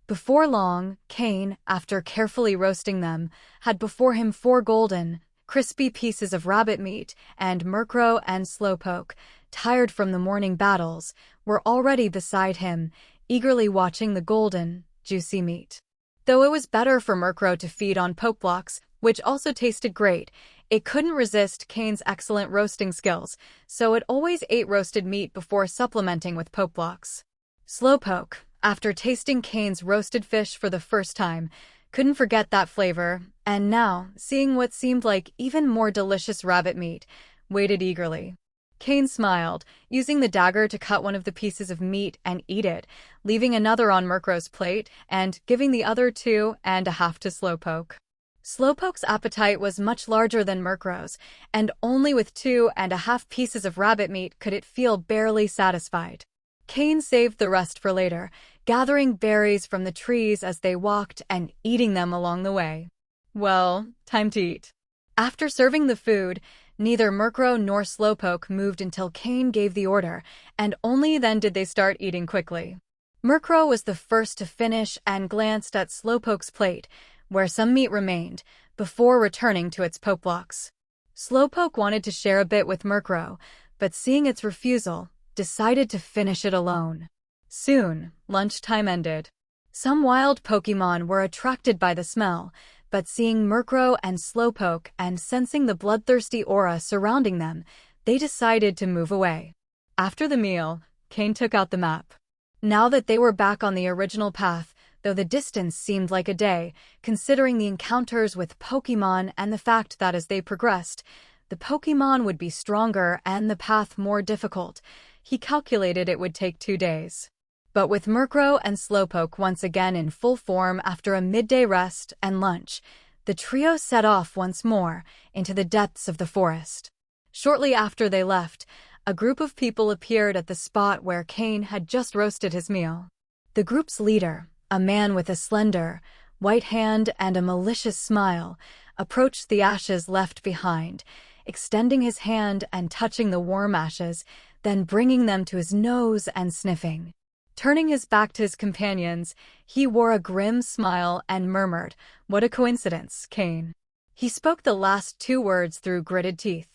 Before long, Cain, after carefully roasting them, had before him 4 golden, crispy pieces of rabbit meat, and Murkrow and Slowpoke, tired from the morning battles, were already beside him, eagerly watching the golden, juicy meat. Though it was better for Murkrow to feed on poke blocks, which also tasted great, it couldn't resist Cain's excellent roasting skills, so it always ate roasted meat before supplementing with poke blocks. Slowpoke, after tasting Cain's roasted fish for the first time, couldn't forget that flavor, and now, seeing what seemed like even more delicious rabbit meat, waited eagerly. Cain smiled, using the dagger to cut one of the pieces of meat and eat it, leaving another on Murkrow's plate and giving the other 2.5 to Slowpoke. Slowpoke's appetite was much larger than Murkrow's, and only with 2.5 pieces of rabbit meat could it feel barely satisfied. Cain saved the rest for later, gathering berries from the trees as they walked and eating them along the way. Well, time to eat. After serving the food, neither Murkrow nor Slowpoke moved until Cain gave the order, and only then did they start eating quickly. Murkrow was the first to finish and glanced at Slowpoke's plate, where some meat remained, before returning to its poke blocks. Slowpoke wanted to share a bit with Murkrow, but seeing its refusal, decided to finish it alone. Soon, lunchtime ended. Some wild Pokémon were attracted by the smell, but seeing Murkrow and Slowpoke and sensing the bloodthirsty aura surrounding them, they decided to move away. After the meal, Cain took out the map. Now that they were back on the original path, though the distance seemed like a day, considering the encounters with Pokémon and the fact that as they progressed, the Pokémon would be stronger and the path more difficult. He calculated it would take 2 days. But with Murkrow and Slowpoke once again in full form after a midday rest and lunch, the trio set off once more into the depths of the forest. Shortly after they left, a group of people appeared at the spot where Cain had just roasted his meal. The group's leader, a man with a slender, white hand and a malicious smile, approached the ashes left behind, extending his hand and touching the warm ashes, then bringing them to his nose and sniffing. Turning his back to his companions, he wore a grim smile and murmured, "What a coincidence, Cain." He spoke the last 2 words through gritted teeth.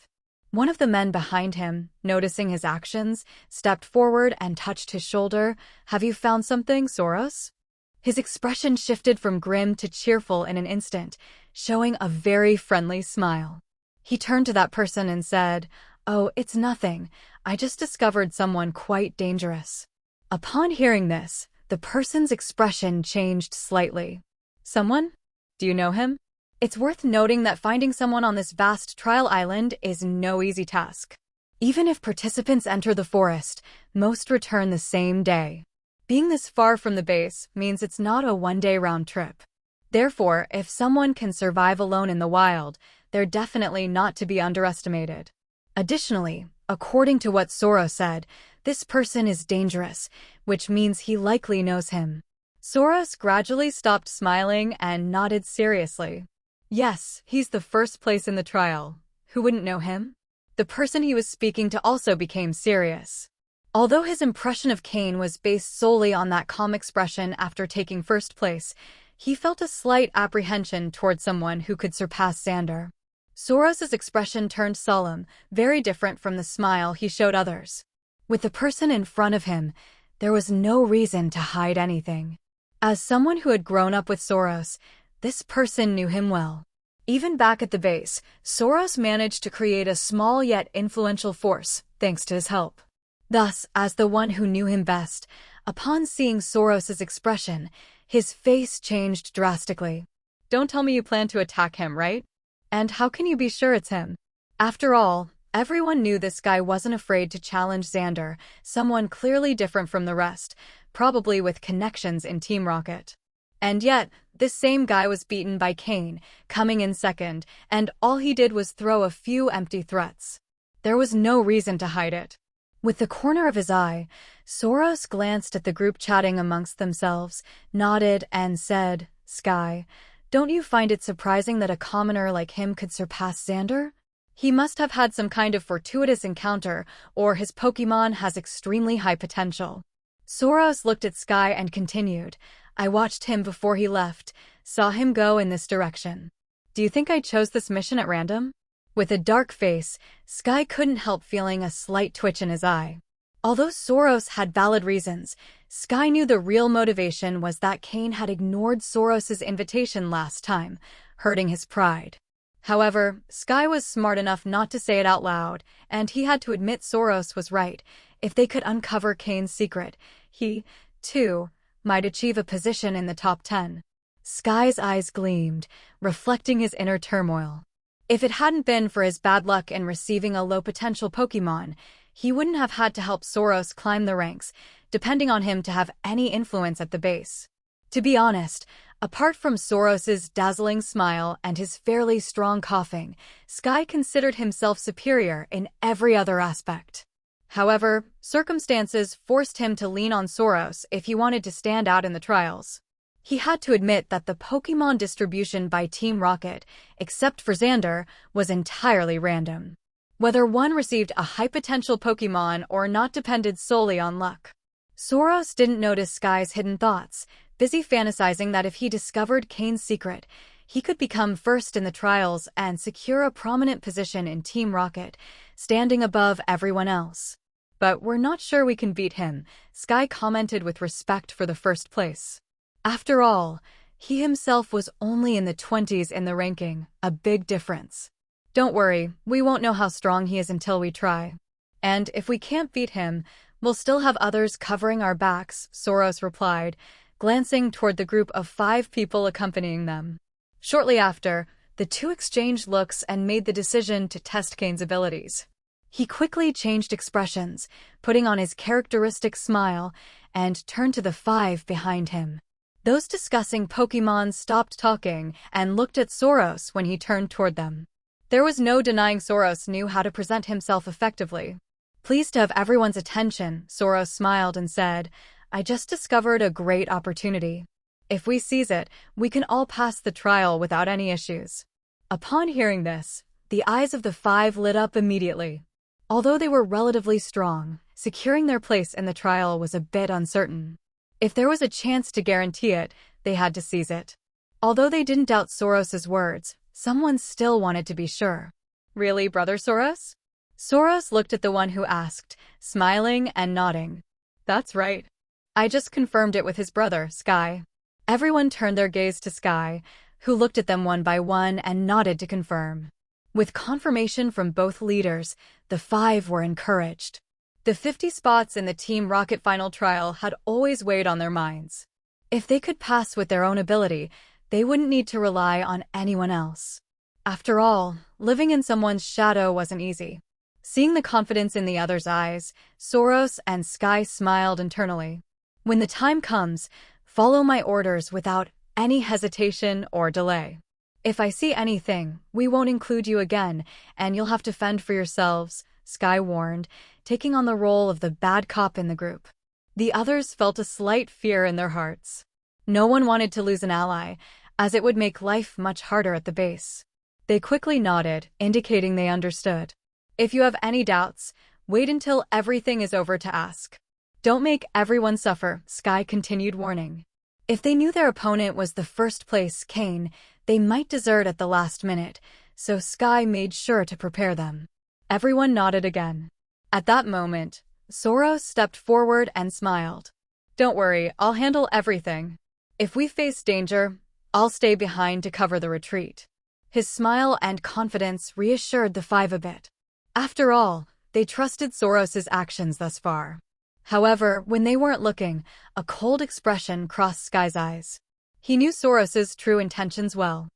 One of the men behind him, noticing his actions, stepped forward and touched his shoulder. "Have you found something, Soros?" His expression shifted from grim to cheerful in an instant, showing a very friendly smile. He turned to that person and said, "Oh, it's nothing. I just discovered someone quite dangerous." Upon hearing this, the person's expression changed slightly. "Someone? Do you know him?" It's worth noting that finding someone on this vast trial island is no easy task. Even if participants enter the forest, most return the same day. Being this far from the base means it's not a one-day round trip. Therefore, if someone can survive alone in the wild, they're definitely not to be underestimated. Additionally, according to what Soros said, this person is dangerous, which means he likely knows him. Soros gradually stopped smiling and nodded seriously. Yes, he's the first place in the trial. Who wouldn't know him? The person he was speaking to also became serious. Although his impression of Cain was based solely on that calm expression after taking first place, he felt a slight apprehension toward someone who could surpass Xander. Soros's expression turned solemn, very different from the smile he showed others. With the person in front of him, there was no reason to hide anything. As someone who had grown up with Soros, this person knew him well. Even back at the base, Soros managed to create a small yet influential force, thanks to his help. Thus, as the one who knew him best, upon seeing Soros's expression, his face changed drastically. "Don't tell me you plan to attack him, right? And how can you be sure it's him?" After all, everyone knew this guy wasn't afraid to challenge Xander, someone clearly different from the rest, probably with connections in Team Rocket. And yet, this same guy was beaten by Cain, coming in second, and all he did was throw a few empty threats. There was no reason to hide it. With the corner of his eye, Soros glanced at the group chatting amongst themselves, nodded, and said, "Sky, don't you find it surprising that a commoner like him could surpass Xander? He must have had some kind of fortuitous encounter, or his Pokémon has extremely high potential." Soros looked at Sky and continued, "I watched him before he left, saw him go in this direction. Do you think I chose this mission at random?" With a dark face, Sky couldn't help feeling a slight twitch in his eye. Although Soros had valid reasons, Sky knew the real motivation was that Cain had ignored Soros's invitation last time, hurting his pride. However, Sky was smart enough not to say it out loud, and he had to admit Soros was right. If they could uncover Cain's secret, he, too, might achieve a position in the top 10. Sky's eyes gleamed, reflecting his inner turmoil. If it hadn't been for his bad luck in receiving a low-potential Pokémon, he wouldn't have had to help Soros climb the ranks, depending on him to have any influence at the base. To be honest, apart from Soros's dazzling smile and his fairly strong coughing, Sky considered himself superior in every other aspect. However, circumstances forced him to lean on Soros if he wanted to stand out in the trials. He had to admit that the Pokémon distribution by Team Rocket, except for Xander, was entirely random. Whether one received a high-potential Pokémon or not depended solely on luck. Soros didn't notice Sky's hidden thoughts, busy fantasizing that if he discovered Cain's secret, he could become first in the trials and secure a prominent position in Team Rocket, standing above everyone else. "But we're not sure we can beat him," Sky commented with respect for the first place. After all, he himself was only in the 20s in the ranking, a big difference. "Don't worry, we won't know how strong he is until we try. And if we can't beat him, we'll still have others covering our backs," Soros replied, glancing toward the group of 5 people accompanying them. Shortly after, the two exchanged looks and made the decision to test Cain's abilities. He quickly changed expressions, putting on his characteristic smile, and turned to the 5 behind him. Those discussing Pokémon stopped talking and looked at Soros when he turned toward them. There was no denying Soros knew how to present himself effectively. Pleased to have everyone's attention, Soros smiled and said, "I just discovered a great opportunity. If we seize it, we can all pass the trial without any issues." Upon hearing this, the eyes of the 5 lit up immediately. Although they were relatively strong, securing their place in the trial was a bit uncertain. If there was a chance to guarantee it, they had to seize it. Although they didn't doubt Soros's words, someone still wanted to be sure. "Really, Brother Soros?" Soros looked at the one who asked, smiling and nodding. "That's right. I just confirmed it with his brother, Sky." Everyone turned their gaze to Sky, who looked at them one by one and nodded to confirm. With confirmation from both leaders, the 5 were encouraged. The 50 spots in the Team Rocket final trial had always weighed on their minds. If they could pass with their own ability, they wouldn't need to rely on anyone else. After all, living in someone's shadow wasn't easy. Seeing the confidence in the other's eyes, Soros and Sky smiled internally. "When the time comes, follow my orders without any hesitation or delay. If I see anything, we won't include you again, and you'll have to fend for yourselves," Sky warned, taking on the role of the bad cop in the group. The others felt a slight fear in their hearts. No one wanted to lose an ally, as it would make life much harder at the base. They quickly nodded, indicating they understood. "If you have any doubts, wait until everything is over to ask. Don't make everyone suffer," Sky continued warning. If they knew their opponent was the first place Cain, they might desert at the last minute, so Sky made sure to prepare them. Everyone nodded again. At that moment, Soros stepped forward and smiled. "Don't worry, I'll handle everything. If we face danger, I'll stay behind to cover the retreat." His smile and confidence reassured the 5 a bit. After all, they trusted Soros's actions thus far. However, when they weren't looking, a cold expression crossed Sky's eyes. He knew Soros's true intentions well.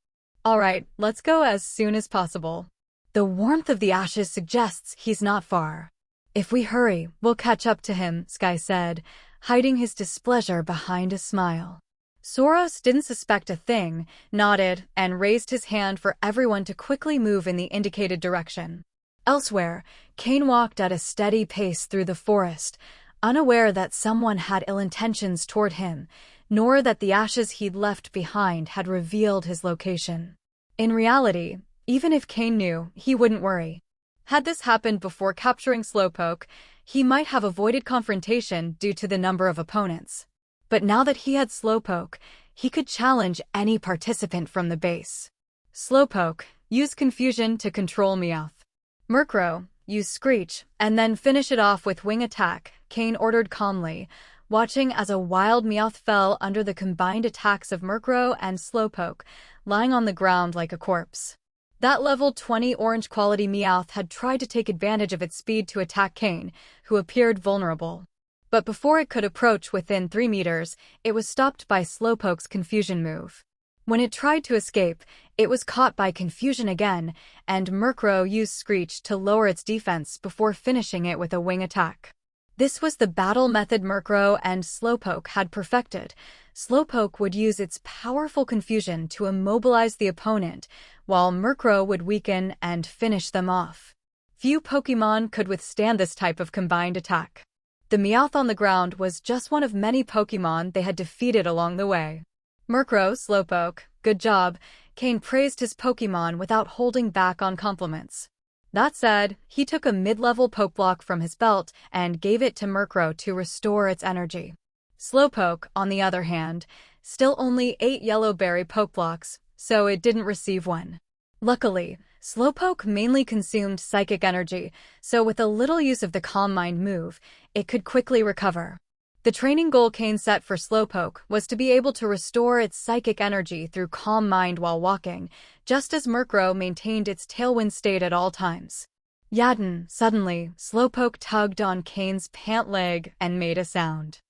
"All right, let's go as soon as possible. The warmth of the ashes suggests he's not far. If we hurry, we'll catch up to him," Sky said, hiding his displeasure behind a smile. Soros didn't suspect a thing, nodded, and raised his hand for everyone to quickly move in the indicated direction. Elsewhere, Cain walked at a steady pace through the forest, unaware that someone had ill intentions toward him, nor that the ashes he'd left behind had revealed his location. In reality, even if Cain knew, he wouldn't worry. Had this happened before capturing Slowpoke, he might have avoided confrontation due to the number of opponents. But now that he had Slowpoke, he could challenge any participant from the base. "Slowpoke, use Confusion to control Meowth. Murkrow, use Screech, and then finish it off with Wing Attack," Cain ordered calmly, watching as a wild Meowth fell under the combined attacks of Murkrow and Slowpoke, lying on the ground like a corpse. That level 20 orange quality Meowth had tried to take advantage of its speed to attack Cain, who appeared vulnerable. But before it could approach within 3 meters, it was stopped by Slowpoke's Confusion move. When it tried to escape, it was caught by Confusion again, and Murkrow used Screech to lower its defense before finishing it with a Wing Attack. This was the battle method Murkrow and Slowpoke had perfected. Slowpoke would use its powerful Confusion to immobilize the opponent, while Murkrow would weaken and finish them off. Few Pokémon could withstand this type of combined attack. The Meowth on the ground was just one of many Pokémon they had defeated along the way. "Murkrow, Slowpoke, good job," Cain praised his Pokémon without holding back on compliments. That said, he took a mid-level Pokeblock from his belt and gave it to Murkrow to restore its energy. Slowpoke, on the other hand, still only 8 yellow berry Pokeblocks, so it didn't receive one. Luckily, Slowpoke mainly consumed psychic energy, so with a little use of the Calm Mind move, it could quickly recover. The training goal Cain set for Slowpoke was to be able to restore its psychic energy through Calm Mind while walking, just as Murkrow maintained its Tailwind state at all times. Suddenly, Slowpoke tugged on Cain's pant leg and made a sound.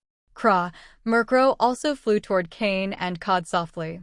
Craw, Murkrow also flew toward Cain and cawed softly.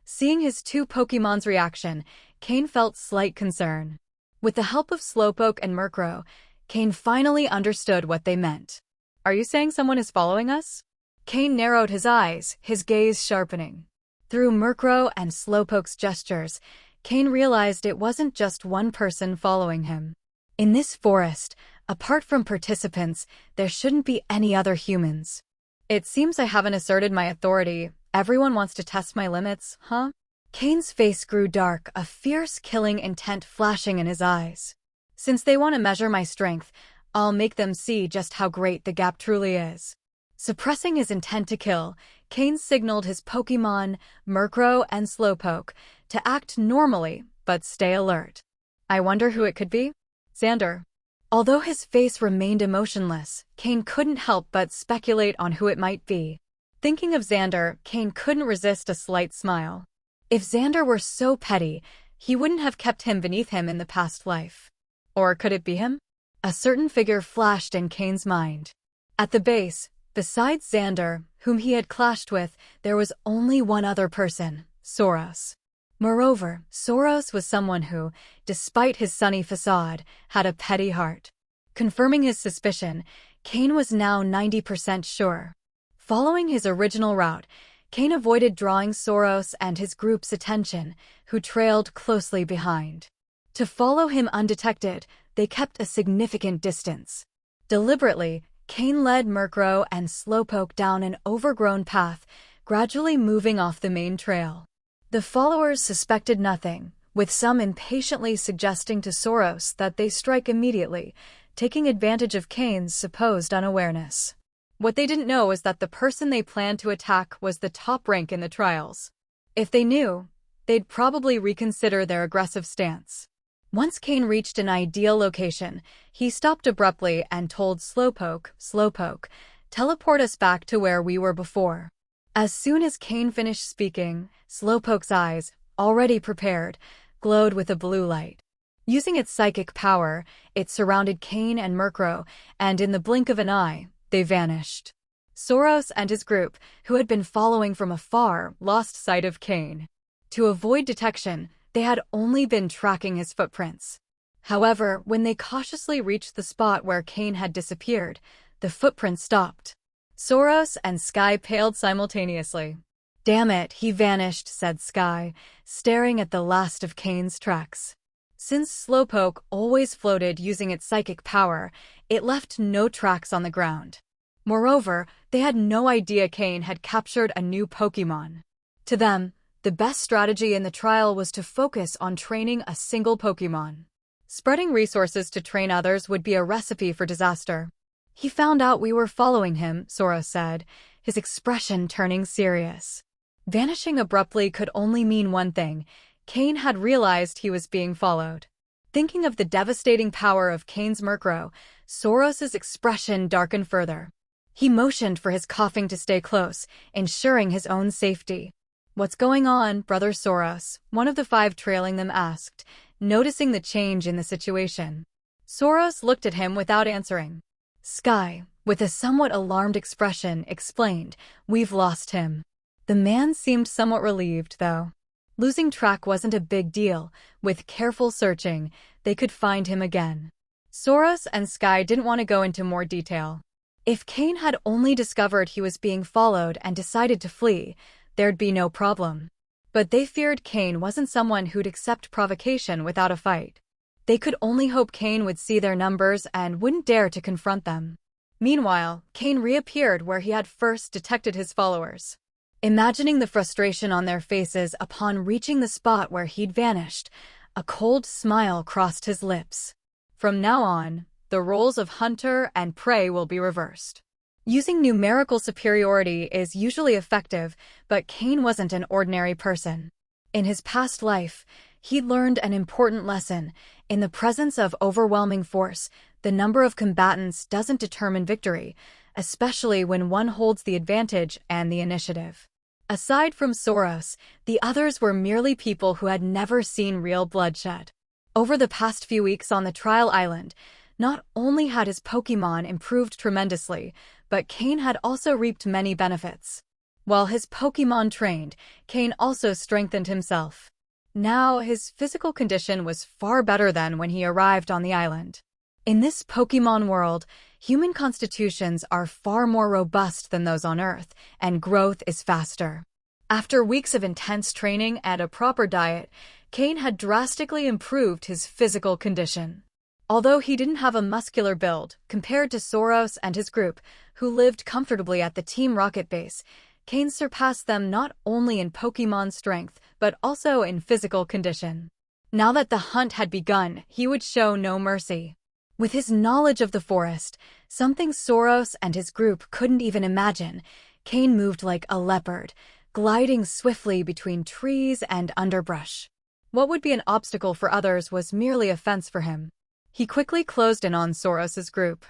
Seeing his two Pokémon's reaction, Cain felt slight concern. With the help of Slowpoke and Murkrow, Cain finally understood what they meant. Are you saying someone is following us? Cain narrowed his eyes, his gaze sharpening. Through Murkrow and Slowpoke's gestures, Cain realized it wasn't just one person following him. In this forest, apart from participants, there shouldn't be any other humans. It seems I haven't asserted my authority. Everyone wants to test my limits, huh? Cain's face grew dark, a fierce killing intent flashing in his eyes. Since they want to measure my strength, I'll make them see just how great the gap truly is. Suppressing his intent to kill, Cain signaled his Pokémon, Murkrow and Slowpoke, to act normally but stay alert. I wonder who it could be? Xander. Although his face remained emotionless, Cain couldn't help but speculate on who it might be. Thinking of Xander, Cain couldn't resist a slight smile. If Xander were so petty, he wouldn't have kept him beneath him in the past life. Or could it be him? A certain figure flashed in Cain's mind. At the base, besides Xander, whom he had clashed with, there was only one other person, Soros. Moreover, Soros was someone who, despite his sunny facade, had a petty heart. Confirming his suspicion, Cain was now 90% sure. Following his original route, Cain avoided drawing Soros and his group's attention, who trailed closely behind. To follow him undetected, they kept a significant distance. Deliberately, Cain led Murkrow and Slowpoke down an overgrown path, gradually moving off the main trail. The followers suspected nothing, with some impatiently suggesting to Soros that they strike immediately, taking advantage of Cain's supposed unawareness. What they didn't know is that the person they planned to attack was the top rank in the trials. If they knew, they'd probably reconsider their aggressive stance. Once Cain reached an ideal location, he stopped abruptly and told Slowpoke, teleport us back to where we were before. As soon as Cain finished speaking, Slowpoke's eyes, already prepared, glowed with a blue light. Using its psychic power, it surrounded Cain and Murkrow, and in the blink of an eye, they vanished. Soros and his group, who had been following from afar, lost sight of Cain. To avoid detection, they had only been tracking his footprints. However, when they cautiously reached the spot where Cain had disappeared, the footprints stopped. Soros and Sky paled simultaneously. "Damn it, he vanished," said Sky, staring at the last of Cain's tracks. Since Slowpoke always floated using its psychic power, it left no tracks on the ground. Moreover, they had no idea Cain had captured a new Pokémon. To them, the best strategy in the trial was to focus on training a single Pokémon. Spreading resources to train others would be a recipe for disaster. "He found out we were following him," Soros said, his expression turning serious. Vanishing abruptly could only mean one thing: Cain had realized he was being followed. Thinking of the devastating power of Cain's Murkrow, Soros's expression darkened further. He motioned for his coughing to stay close, ensuring his own safety. "What's going on, Brother Soros?" one of the five trailing them asked, noticing the change in the situation. Soros looked at him without answering. Sky, with a somewhat alarmed expression, explained, "We've lost him." The man seemed somewhat relieved, though. Losing track wasn't a big deal. With careful searching, they could find him again. Soros and Sky didn't want to go into more detail. If Cain had only discovered he was being followed and decided to flee, there'd be no problem. But they feared Cain wasn't someone who'd accept provocation without a fight. They could only hope Cain would see their numbers and wouldn't dare to confront them. Meanwhile, Cain reappeared where he had first detected his followers. Imagining the frustration on their faces upon reaching the spot where he'd vanished, a cold smile crossed his lips. From now on, the roles of hunter and prey will be reversed. Using numerical superiority is usually effective, but Cain wasn't an ordinary person. In his past life, he'd learned an important lesson. In the presence of overwhelming force, the number of combatants doesn't determine victory, especially when one holds the advantage and the initiative. Aside from Soros, the others were merely people who had never seen real bloodshed. Over the past few weeks on the trial island, not only had his Pokémon improved tremendously, but Cain had also reaped many benefits. While his Pokémon trained, Cain also strengthened himself. Now, his physical condition was far better than when he arrived on the island. In this Pokémon world, human constitutions are far more robust than those on Earth, and growth is faster. After weeks of intense training and a proper diet, Cain had drastically improved his physical condition. Although he didn't have a muscular build compared to Soros and his group, who lived comfortably at the Team Rocket base, Cain surpassed them not only in Pokémon strength, but also in physical condition. Now that the hunt had begun, he would show no mercy. With his knowledge of the forest, something Soros and his group couldn't even imagine, Cain moved like a leopard, gliding swiftly between trees and underbrush. What would be an obstacle for others was merely a fence for him. He quickly closed in on Soros's group.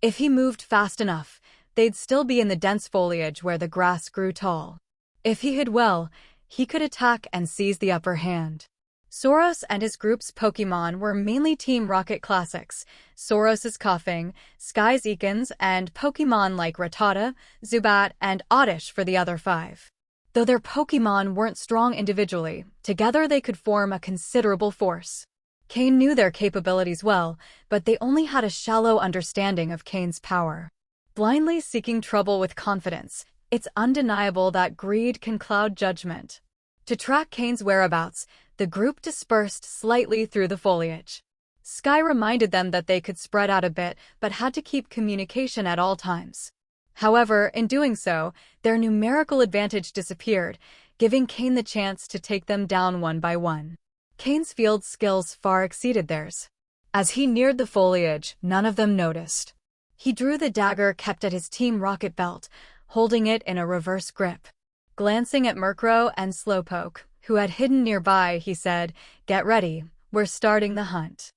If he moved fast enough, they'd still be in the dense foliage where the grass grew tall. If he hid well, he could attack and seize the upper hand. Soros and his group's Pokémon were mainly Team Rocket classics, Soros's Coughing, Sky's Ekans, and Pokémon like Rattata, Zubat, and Oddish for the other 5. Though their Pokémon weren't strong individually, together they could form a considerable force. Cain knew their capabilities well, but they only had a shallow understanding of Cain's power. Blindly seeking trouble with confidence, it's undeniable that greed can cloud judgment. To track Cain's whereabouts, the group dispersed slightly through the foliage. Sky reminded them that they could spread out a bit, but had to keep communication at all times. However, in doing so, their numerical advantage disappeared, giving Cain the chance to take them down one by one. Cain's field skills far exceeded theirs. As he neared the foliage, none of them noticed. He drew the dagger kept at his Team Rocket belt, holding it in a reverse grip. Glancing at Murkrow and Slowpoke, who had hidden nearby, he said, "Get ready, we're starting the hunt."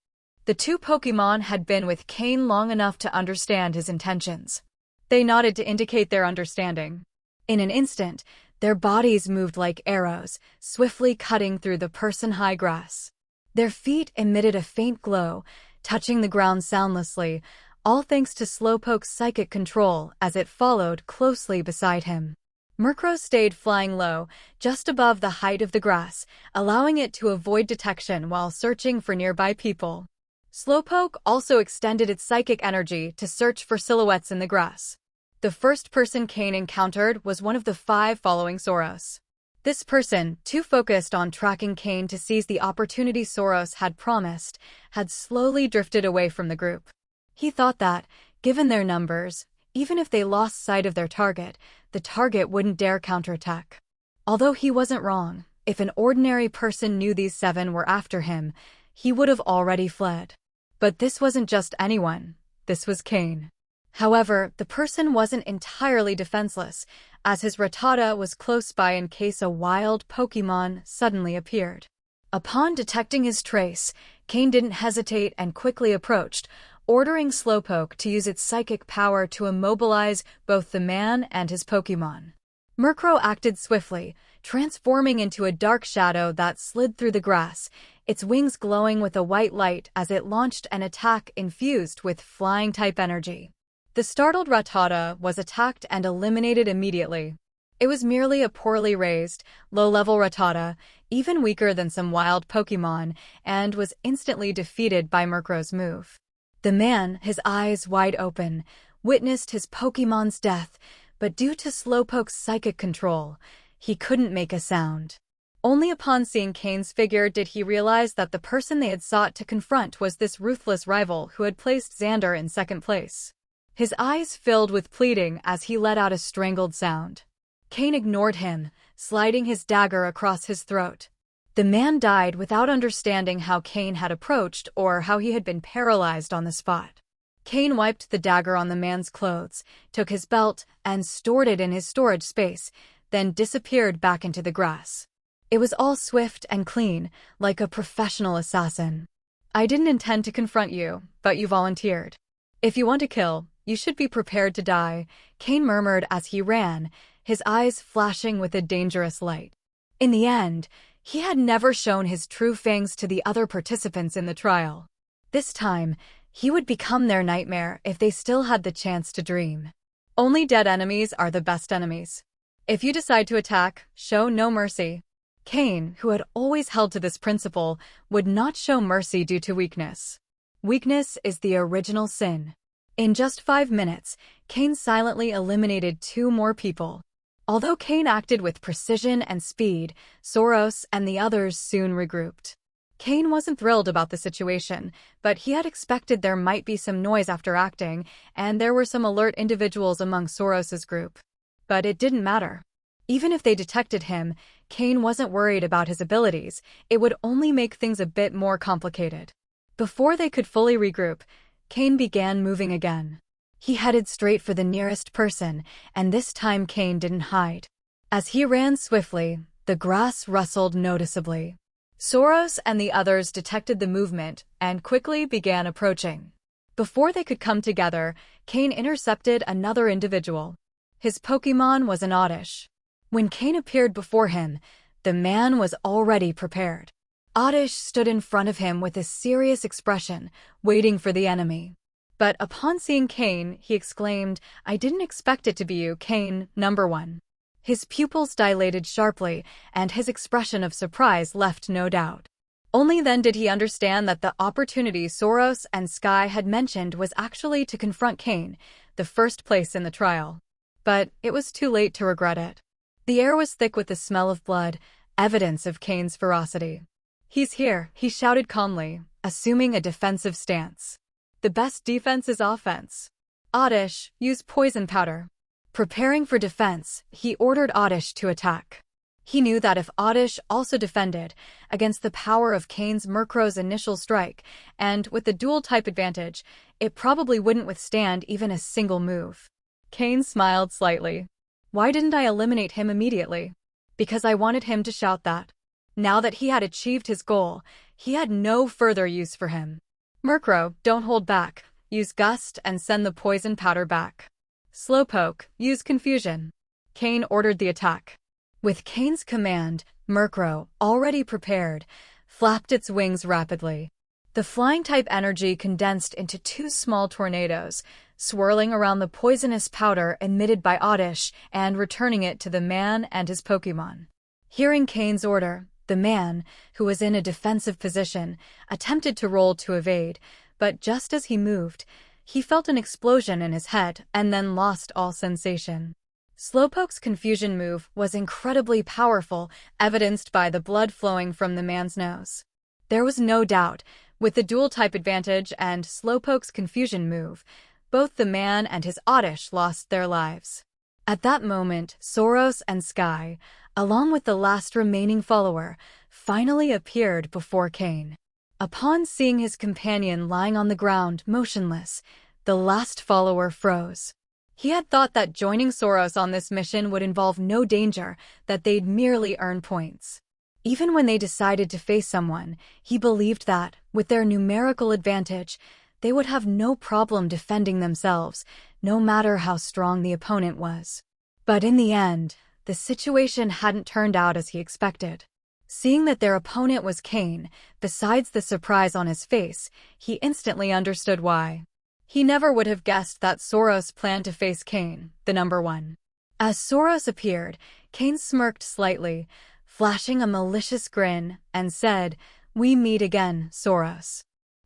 The 2 Pokémon had been with Cain long enough to understand his intentions. They nodded to indicate their understanding. In an instant, their bodies moved like arrows, swiftly cutting through the person-high grass. Their feet emitted a faint glow, touching the ground soundlessly, all thanks to Slowpoke's psychic control as it followed closely beside him. Murkrow stayed flying low, just above the height of the grass, allowing it to avoid detection while searching for nearby people. Slowpoke also extended its psychic energy to search for silhouettes in the grass. The first person Cain encountered was one of the 5 following Soros. This person, too focused on tracking Cain to seize the opportunity Soros had promised, had slowly drifted away from the group. He thought that, given their numbers, even if they lost sight of their target, the target wouldn't dare counterattack. Although he wasn't wrong, if an ordinary person knew these 7 were after him, he would have already fled. But this wasn't just anyone, this was Cain. However, the person wasn't entirely defenseless, as his Rattata was close by in case a wild Pokémon suddenly appeared. Upon detecting his trace, Cain didn't hesitate and quickly approached, ordering Slowpoke to use its psychic power to immobilize both the man and his Pokémon. Murkrow acted swiftly, transforming into a dark shadow that slid through the grass, its wings glowing with a white light as it launched an attack infused with flying-type energy. The startled Rattata was attacked and eliminated immediately. It was merely a poorly raised, low-level Rattata, even weaker than some wild Pokémon, and was instantly defeated by Murkrow's move. The man, his eyes wide open, witnessed his Pokémon's death, but due to Slowpoke's psychic control, he couldn't make a sound. Only upon seeing Cain's figure did he realize that the person they had sought to confront was this ruthless rival who had placed Xander in second place. His eyes filled with pleading as he let out a strangled sound. Cain ignored him, sliding his dagger across his throat. The man died without understanding how Cain had approached or how he had been paralyzed on the spot. Cain wiped the dagger on the man's clothes, took his belt, and stored it in his storage space, then disappeared back into the grass. It was all swift and clean, like a professional assassin. "I didn't intend to confront you, but you volunteered. If you want to kill, you should be prepared to die," Cain murmured as he ran, his eyes flashing with a dangerous light. In the end, he had never shown his true fangs to the other participants in the trial. This time, he would become their nightmare if they still had the chance to dream. Only dead enemies are the best enemies. If you decide to attack, show no mercy. Cain, who had always held to this principle, would not show mercy due to weakness. Weakness is the original sin. In just 5 minutes, Cain silently eliminated 2 more people. Although Cain acted with precision and speed, Soros and the others soon regrouped. Cain wasn't thrilled about the situation, but he had expected there might be some noise after acting, and there were some alert individuals among Soros's group. But it didn't matter. Even if they detected him, Cain wasn't worried about his abilities. It would only make things a bit more complicated. Before they could fully regroup, Cain began moving again. He headed straight for the nearest person, and this time Cain didn't hide. As he ran swiftly, the grass rustled noticeably. Soros and the others detected the movement and quickly began approaching. Before they could come together, Cain intercepted another individual. His Pokémon was an Oddish. When Cain appeared before him, the man was already prepared. Oddish stood in front of him with a serious expression, waiting for the enemy. But upon seeing Cain, he exclaimed, "I didn't expect it to be you, Cain, number 1. His pupils dilated sharply, and his expression of surprise left no doubt. Only then did he understand that the opportunity Soros and Sky had mentioned was actually to confront Cain, the first place in the trial. But it was too late to regret it. The air was thick with the smell of blood, evidence of Cain's ferocity. "He's here," he shouted calmly, assuming a defensive stance. "The best defense is offense. Oddish, use poison powder." Preparing for defense, he ordered Oddish to attack. He knew that if Oddish also defended against the power of Cain's Murkrow's initial strike, and with the dual-type advantage, it probably wouldn't withstand even a single move. Cain smiled slightly. "Why didn't I eliminate him immediately? Because I wanted him to shout that. Now that he had achieved his goal, he had no further use for him. Murkrow, don't hold back. Use Gust and send the poison powder back. Slowpoke, use Confusion." Cain ordered the attack. With Cain's command, Murkrow, already prepared, flapped its wings rapidly. The flying-type energy condensed into 2 small tornadoes, swirling around the poisonous powder emitted by Oddish and returning it to the man and his Pokémon. Hearing Cain's order, the man, who was in a defensive position, attempted to roll to evade, but just as he moved, he felt an explosion in his head and then lost all sensation. Slowpoke's confusion move was incredibly powerful, evidenced by the blood flowing from the man's nose. There was no doubt, with the dual-type advantage and Slowpoke's confusion move, both the man and his Oddish lost their lives. At that moment, Soros and Sky, along with the last remaining follower, finally appeared before Cain. Upon seeing his companion lying on the ground, motionless, the last follower froze. He had thought that joining Soros on this mission would involve no danger, that they'd merely earn points. Even when they decided to face someone, he believed that, with their numerical advantage, they would have no problem defending themselves, no matter how strong the opponent was. But in the end, the situation hadn't turned out as he expected. Seeing that their opponent was Cain, besides the surprise on his face, he instantly understood why. He never would have guessed that Soros planned to face Cain, the number 1. As Soros appeared, Cain smirked slightly, flashing a malicious grin, and said, "We meet again, Soros."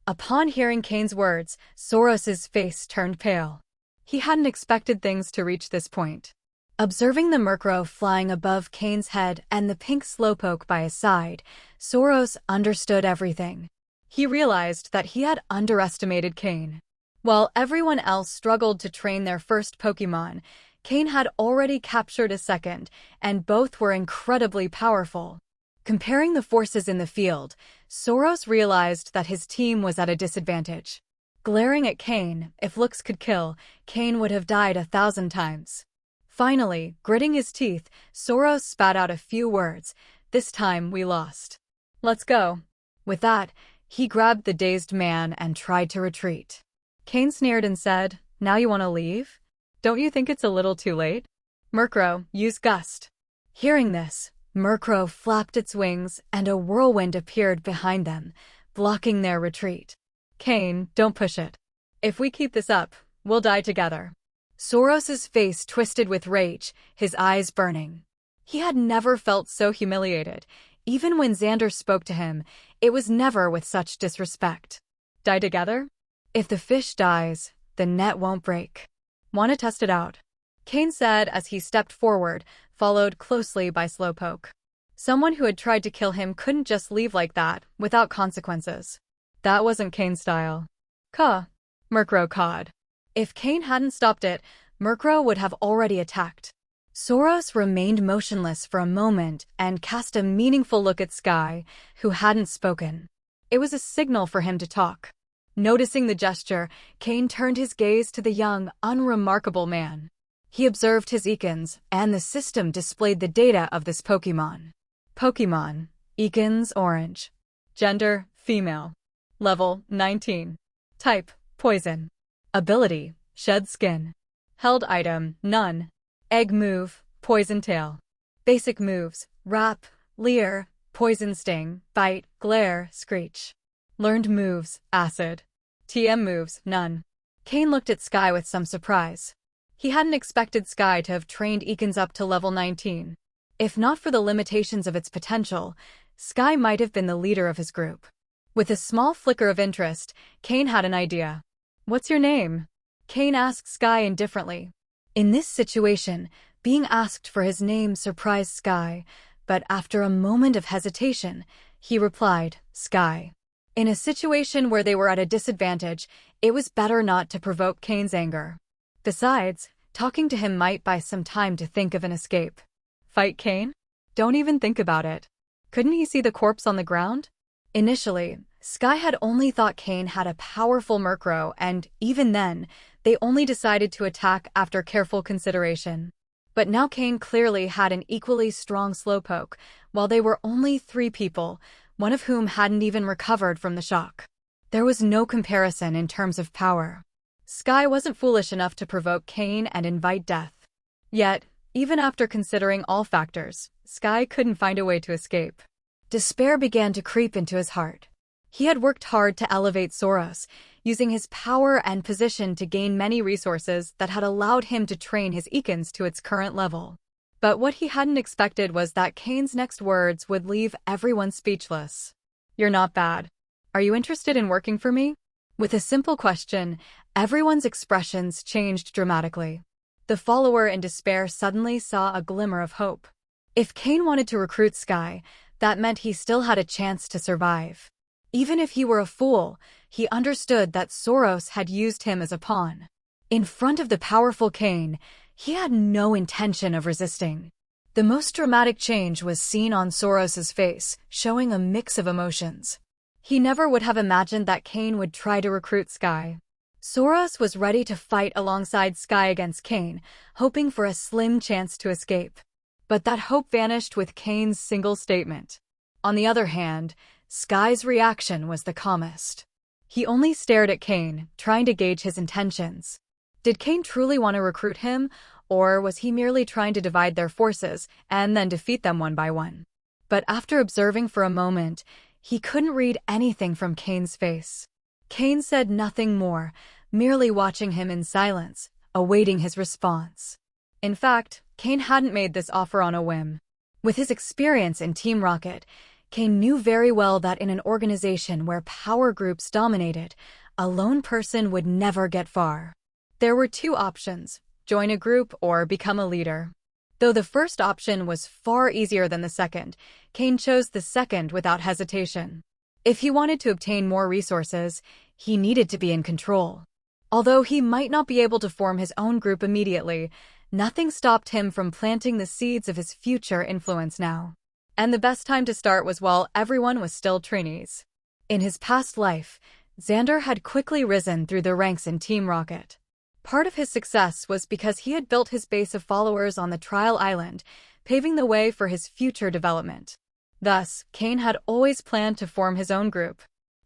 Upon hearing Cain's words, Soros's face turned pale. He hadn't expected things to reach this point. Observing the Murkrow flying above Cain's head and the pink Slowpoke by his side, Soros understood everything. He realized that he had underestimated Cain. While everyone else struggled to train their first Pokémon, Cain had already captured a second, and both were incredibly powerful. Comparing the forces in the field, Soros realized that his team was at a disadvantage. Glaring at Cain, if looks could kill, Cain would have died 1,000 times. Finally, gritting his teeth, Soros spat out a few words. "This time we lost. Let's go." With that, he grabbed the dazed man and tried to retreat. Cain sneered and said, "Now you want to leave? Don't you think it's a little too late? Murkrow, use Gust." Hearing this, Murkrow flapped its wings and a whirlwind appeared behind them, blocking their retreat. "Cain, don't push it. If we keep this up, we'll die together." Soros's face twisted with rage, his eyes burning. He had never felt so humiliated. Even when Xander spoke to him, it was never with such disrespect. Die together? If the fish dies, the net won't break. Want to test it out? Cain said as he stepped forward, followed closely by Slowpoke. Someone who had tried to kill him couldn't just leave like that, without consequences. That wasn't Cain's style. Murkrow cawed. If Cain hadn't stopped it, Murkrow would have already attacked. Soros remained motionless for a moment and cast a meaningful look at Sky, who hadn't spoken. It was a signal for him to talk. Noticing the gesture, Cain turned his gaze to the young, unremarkable man. He observed his Ekans, and the system displayed the data of this Pokémon. Pokémon, Ekans Orange. Gender, female. Level, 19. Type, poison. Ability, shed skin. Held item, none. Egg move, poison tail. Basic moves, wrap, leer, poison sting, bite, glare, screech. Learned moves, acid. TM moves, none. Cain looked at Sky with some surprise. He hadn't expected Sky to have trained Ekans up to level 19. If not for the limitations of its potential, Sky might have been the leader of his group. With a small flicker of interest, Cain had an idea. What's your name? Cain asked Sky indifferently. In this situation, being asked for his name surprised Sky, but after a moment of hesitation, he replied, Sky. In a situation where they were at a disadvantage, it was better not to provoke Cain's anger. Besides, talking to him might buy some time to think of an escape. Fight Cain? Don't even think about it. Couldn't he see the corpse on the ground? Initially, Sky had only thought Cain had a powerful Murkrow, and even then, they only decided to attack after careful consideration. But now Cain clearly had an equally strong Slowpoke, while they were only 3 people, one of whom hadn't even recovered from the shock. There was no comparison in terms of power. Sky wasn't foolish enough to provoke Cain and invite death. Yet, even after considering all factors, Sky couldn't find a way to escape. Despair began to creep into his heart. He had worked hard to elevate Soros, using his power and position to gain many resources that had allowed him to train his Ekans to its current level. But what he hadn't expected was that Cain's next words would leave everyone speechless. You're not bad. Are you interested in working for me? With a simple question, everyone's expressions changed dramatically. The follower in despair suddenly saw a glimmer of hope. If Cain wanted to recruit Sky, that meant he still had a chance to survive. Even if he were a fool, he understood that Soros had used him as a pawn. In front of the powerful Cain, he had no intention of resisting. The most dramatic change was seen on Soros's face, showing a mix of emotions. He never would have imagined that Cain would try to recruit Sky. Soros was ready to fight alongside Sky against Cain, hoping for a slim chance to escape. But that hope vanished with Cain's single statement. On the other hand, Sky's reaction was the calmest. He only stared at Cain, trying to gauge his intentions. Did Cain truly want to recruit him, or was he merely trying to divide their forces and then defeat them one by one? But after observing for a moment, he couldn't read anything from Cain's face. Cain said nothing more, merely watching him in silence, awaiting his response. In fact, Cain hadn't made this offer on a whim. With his experience in Team Rocket, Cain knew very well that in an organization where power groups dominated, a lone person would never get far. There were 2 options: join a group or become a leader. Though the first option was far easier than the second, Cain chose the second without hesitation. If he wanted to obtain more resources, he needed to be in control. Although he might not be able to form his own group immediately, nothing stopped him from planting the seeds of his future influence now. And the best time to start was while everyone was still trainees. In his past life, Xander had quickly risen through the ranks in Team Rocket. Part of his success was because he had built his base of followers on the Trial Island, paving the way for his future development. Thus, Cain had always planned to form his own group.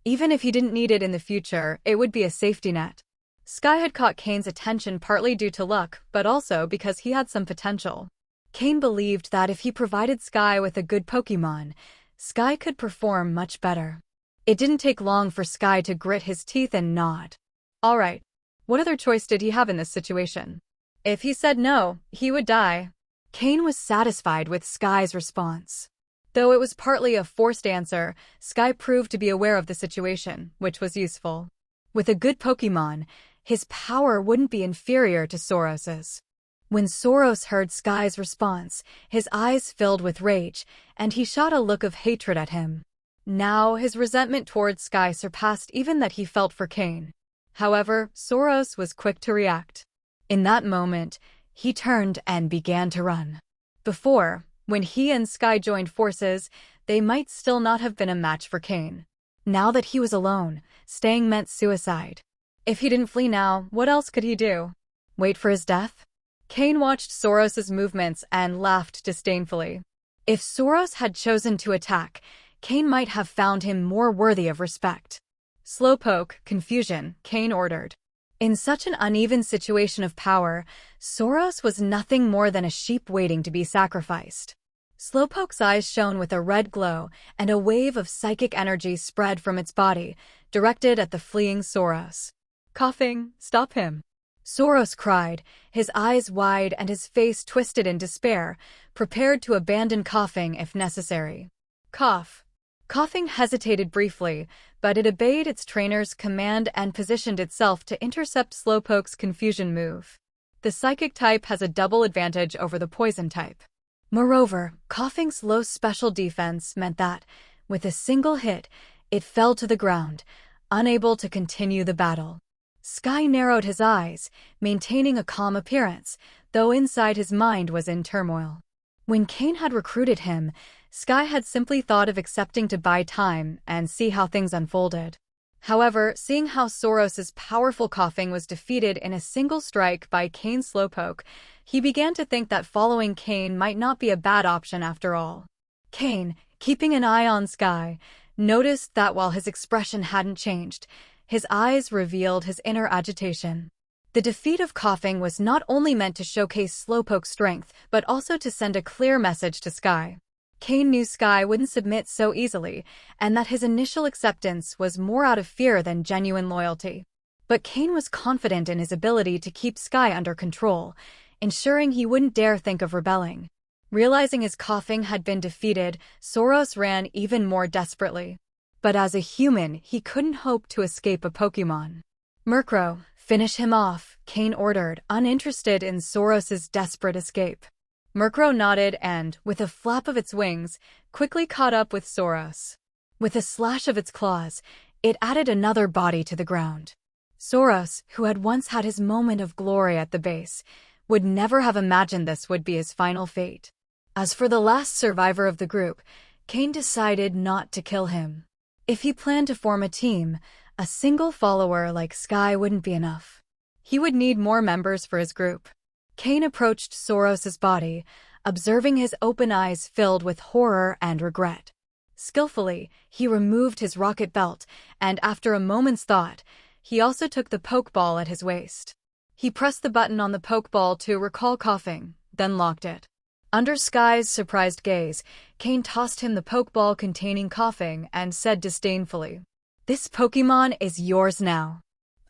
Even if he didn't need it in the future, it would be a safety net. Sky had caught Cain's attention partly due to luck, but also because he had some potential. Cain believed that if he provided Sky with a good Pokémon, Sky could perform much better. It didn't take long for Sky to grit his teeth and nod. Alright, what other choice did he have in this situation? If he said no, he would die. Cain was satisfied with Sky's response. Though it was partly a forced answer, Sky proved to be aware of the situation, which was useful. With a good Pokémon, his power wouldn't be inferior to Soros's. When Soros heard Sky's response, his eyes filled with rage, and he shot a look of hatred at him. Now his resentment towards Sky surpassed even that he felt for Cain. However, Soros was quick to react. In that moment, he turned and began to run. Before, when he and Sky joined forces, they might still not have been a match for Cain. Now that he was alone, staying meant suicide. If he didn't flee now, what else could he do? Wait for his death? Cain watched Soros's movements and laughed disdainfully. If Soros had chosen to attack, Cain might have found him more worthy of respect. Slowpoke, confusion, Cain ordered. In such an uneven situation of power, Soros was nothing more than a sheep waiting to be sacrificed. Slowpoke's eyes shone with a red glow, and a wave of psychic energy spread from its body, directed at the fleeing Soros. Coughing, stop him! Soros cried, his eyes wide and his face twisted in despair, prepared to abandon coughing if necessary. Cough. Coughing hesitated briefly, but it obeyed its trainer's command and positioned itself to intercept Slowpoke's confusion move. The psychic type has a double advantage over the poison type. Moreover, Coughing's low special defense meant that, with a single hit, it fell to the ground, unable to continue the battle. Sky narrowed his eyes, maintaining a calm appearance, though inside his mind was in turmoil. When Cain had recruited him, Sky had simply thought of accepting to buy time and see how things unfolded. However, seeing how Soros's powerful coughing was defeated in a single strike by Cain's Slowpoke, he began to think that following Cain might not be a bad option after all. Cain, keeping an eye on Sky, noticed that while his expression hadn't changed, his eyes revealed his inner agitation. The defeat of Coughing was not only meant to showcase Slowpoke's strength, but also to send a clear message to Sky. Cain knew Sky wouldn't submit so easily, and that his initial acceptance was more out of fear than genuine loyalty. But Cain was confident in his ability to keep Sky under control, ensuring he wouldn't dare think of rebelling. Realizing his Coughing had been defeated, Soros ran even more desperately. But as a human, he couldn't hope to escape a Pokémon. Murkrow, finish him off, Cain ordered, uninterested in Soros's desperate escape. Murkrow nodded and, with a flap of its wings, quickly caught up with Soros. With a slash of its claws, it added another body to the ground. Soros, who had once had his moment of glory at the base, would never have imagined this would be his final fate. As for the last survivor of the group, Cain decided not to kill him. If he planned to form a team, a single follower like Sky wouldn't be enough. He would need more members for his group. Cain approached Soros's body, observing his open eyes filled with horror and regret. Skillfully, he removed his rocket belt, and after a moment's thought, he also took the Pokeball at his waist. He pressed the button on the Pokeball to recall Coughing, then locked it. Under Sky's surprised gaze, Cain tossed him the Pokeball containing Coughing and said disdainfully, "This Pokémon is yours now.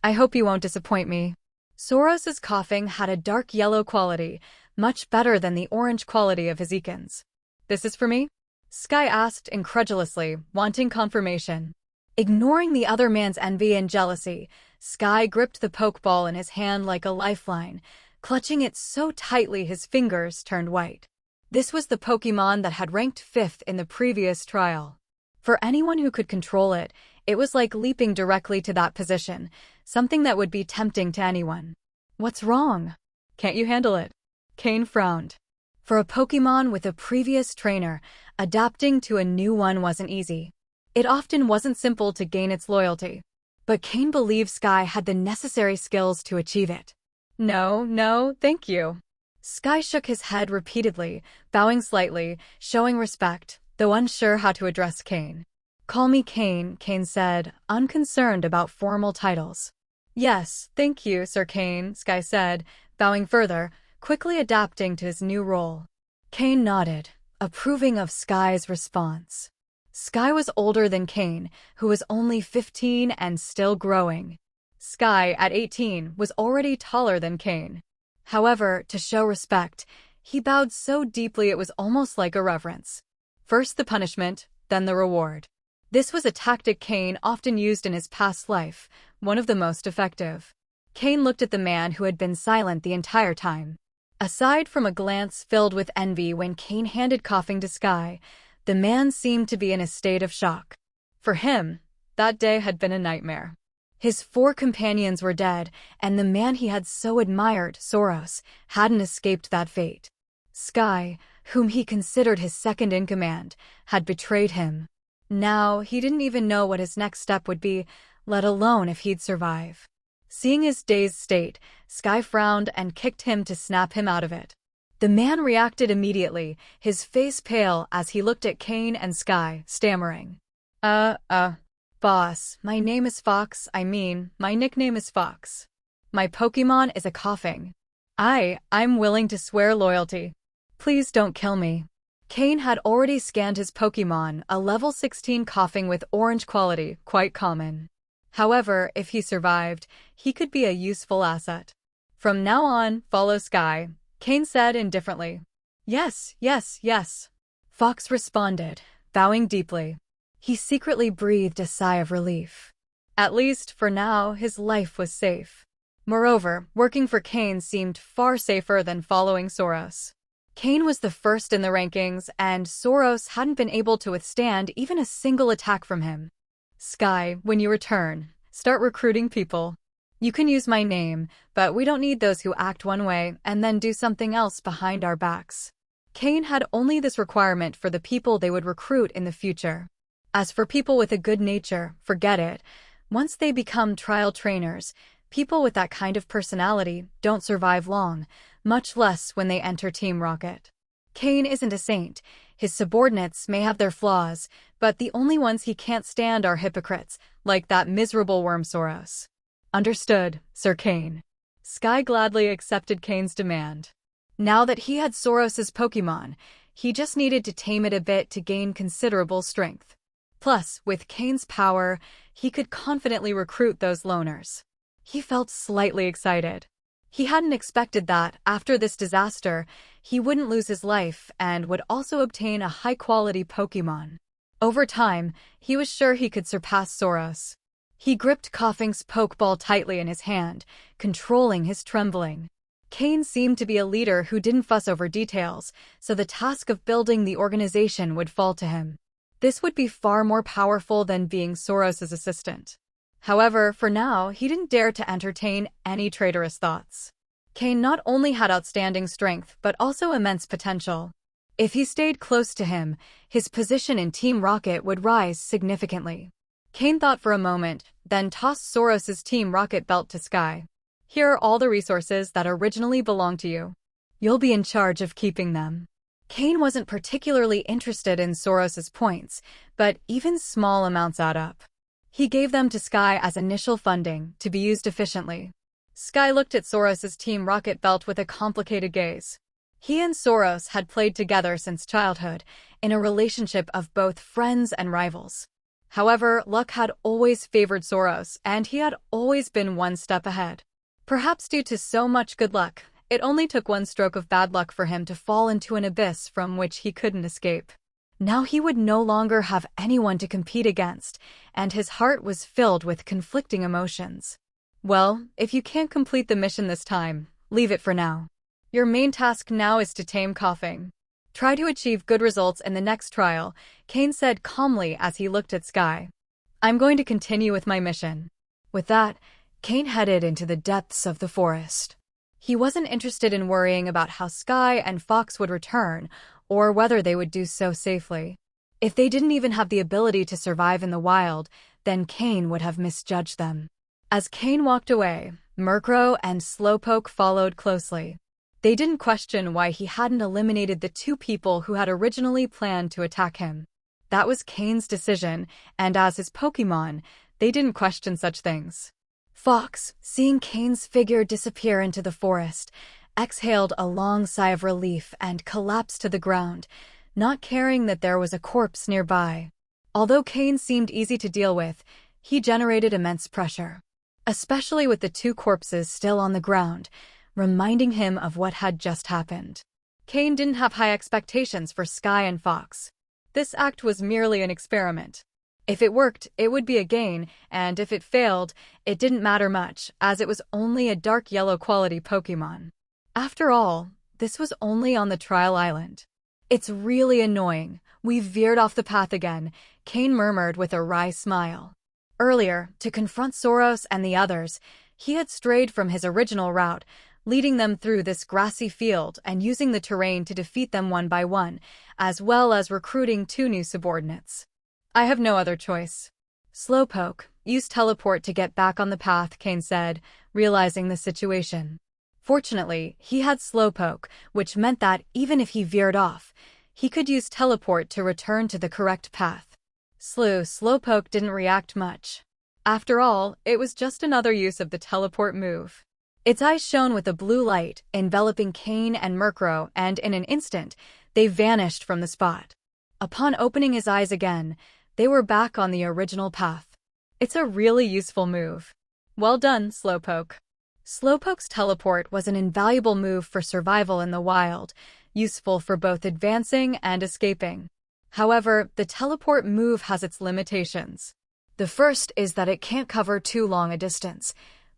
I hope you won't disappoint me." Soros's Coughing had a dark yellow quality, much better than the orange quality of his Eakin's. "This is for me?" Sky asked incredulously, wanting confirmation. Ignoring the other man's envy and jealousy, Sky gripped the Pokeball in his hand like a lifeline, clutching it so tightly his fingers turned white. This was the Pokémon that had ranked 5th in the previous trial. For anyone who could control it, it was like leaping directly to that position, something that would be tempting to anyone. "What's wrong? Can't you handle it?" Cain frowned. For a Pokémon with a previous trainer, adapting to a new one wasn't easy. It often wasn't simple to gain its loyalty. But Cain believed Sky had the necessary skills to achieve it. No, thank you." Sky shook his head repeatedly, bowing slightly, showing respect, though unsure how to address Cain. "Call me Cain," Cain said, unconcerned about formal titles. "Yes, thank you, Sir Cain," Sky said, bowing further, quickly adapting to his new role. Cain nodded, approving of Sky's response. Sky was older than Cain, who was only 15 and still growing. Sky, at 18, was already taller than Cain. However, to show respect, he bowed so deeply it was almost like a reverence. First the punishment, then the reward. This was a tactic Cain often used in his past life, one of the most effective. Cain looked at the man who had been silent the entire time. Aside from a glance filled with envy when Cain handed coughing to Sky, the man seemed to be in a state of shock. For him, that day had been a nightmare. His 4 companions were dead, and the man he had so admired, Soros, hadn't escaped that fate. Sky, whom he considered his second in command, had betrayed him. Now, he didn't even know what his next step would be, let alone if he'd survive. Seeing his dazed state, Sky frowned and kicked him to snap him out of it. The man reacted immediately, his face pale as he looked at Cain and Sky, stammering. Boss, my name is Fox, my nickname is Fox. My Pokémon is a coughing. I'm willing to swear loyalty. Please don't kill me. Cain had already scanned his Pokémon, a level 16 coughing with orange quality, quite common. However, if he survived, he could be a useful asset. From now on, follow Sky, Cain said indifferently. Yes. Fox responded, bowing deeply. He secretly breathed a sigh of relief. At least, for now, his life was safe. Moreover, working for Cain seemed far safer than following Soros. Cain was the first in the rankings, and Soros hadn't been able to withstand even a single attack from him. Sky, when you return, start recruiting people. You can use my name, but we don't need those who act one way and then do something else behind our backs. Cain had only this requirement for the people they would recruit in the future. As for people with a good nature, forget it. Once they become trial trainers, people with that kind of personality don't survive long, much less when they enter Team Rocket. Cain isn't a saint. His subordinates may have their flaws, but the only ones he can't stand are hypocrites, like that miserable worm Soros. Understood, Sir Cain. Sky gladly accepted Cain's demand. Now that he had Soros's Pokémon, he just needed to tame it a bit to gain considerable strength. Plus, with Cain's power, he could confidently recruit those loners. He felt slightly excited. He hadn't expected that, after this disaster, he wouldn't lose his life and would also obtain a high-quality Pokémon. Over time, he was sure he could surpass Soros. He gripped Coughing's Pokeball tightly in his hand, controlling his trembling. Cain seemed to be a leader who didn't fuss over details, so the task of building the organization would fall to him. This would be far more powerful than being Soros's assistant. However, for now, he didn't dare to entertain any traitorous thoughts. Cain not only had outstanding strength, but also immense potential. If he stayed close to him, his position in Team Rocket would rise significantly. Cain thought for a moment, then tossed Soros's Team Rocket belt to Sky. Here are all the resources that originally belonged to you. You'll be in charge of keeping them. Cain wasn't particularly interested in Soros's points, but even small amounts add up. He gave them to Sky as initial funding, to be used efficiently. Sky looked at Soros's Team Rocket belt with a complicated gaze. He and Soros had played together since childhood, in a relationship of both friends and rivals. However, luck had always favored Soros, and he had always been one step ahead. Perhaps due to so much good luck, it only took one stroke of bad luck for him to fall into an abyss from which he couldn't escape. Now he would no longer have anyone to compete against, and his heart was filled with conflicting emotions. Well, if you can't complete the mission this time, leave it for now. Your main task now is to tame Coughing. Try to achieve good results in the next trial, Cain said calmly as he looked at Sky. I'm going to continue with my mission. With that, Cain headed into the depths of the forest. He wasn't interested in worrying about how Sky and Fox would return, or whether they would do so safely. If they didn't even have the ability to survive in the wild, then Cain would have misjudged them. As Cain walked away, Murkrow and Slowpoke followed closely. They didn't question why he hadn't eliminated the 2 people who had originally planned to attack him. That was Cain's decision, and as his Pokémon, they didn't question such things. Fox, seeing Cain's figure disappear into the forest, exhaled a long sigh of relief and collapsed to the ground, not caring that there was a corpse nearby. Although Cain seemed easy to deal with, he generated immense pressure. Especially with the 2 corpses still on the ground, reminding him of what had just happened. Cain didn't have high expectations for Sky and Fox. This act was merely an experiment. If it worked, it would be a gain, and if it failed, it didn't matter much, as it was only a dark yellow quality Pokémon. After all, this was only on the trial island. It's really annoying. We veered off the path again, Cain murmured with a wry smile. Earlier, to confront Soros and the others, he had strayed from his original route, leading them through this grassy field and using the terrain to defeat them one by one, as well as recruiting 2 new subordinates. I have no other choice. Slowpoke, use teleport to get back on the path, Cain said, realizing the situation. Fortunately, he had Slowpoke, which meant that even if he veered off, he could use teleport to return to the correct path. Slowpoke didn't react much. After all, it was just another use of the teleport move. Its eyes shone with a blue light, enveloping Cain and Murkrow, and in an instant, they vanished from the spot. Upon opening his eyes again, they were back on the original path. It's a really useful move. Well done, Slowpoke. Slowpoke's teleport was an invaluable move for survival in the wild, useful for both advancing and escaping. However, the teleport move has its limitations. The first is that it can't cover too long a distance.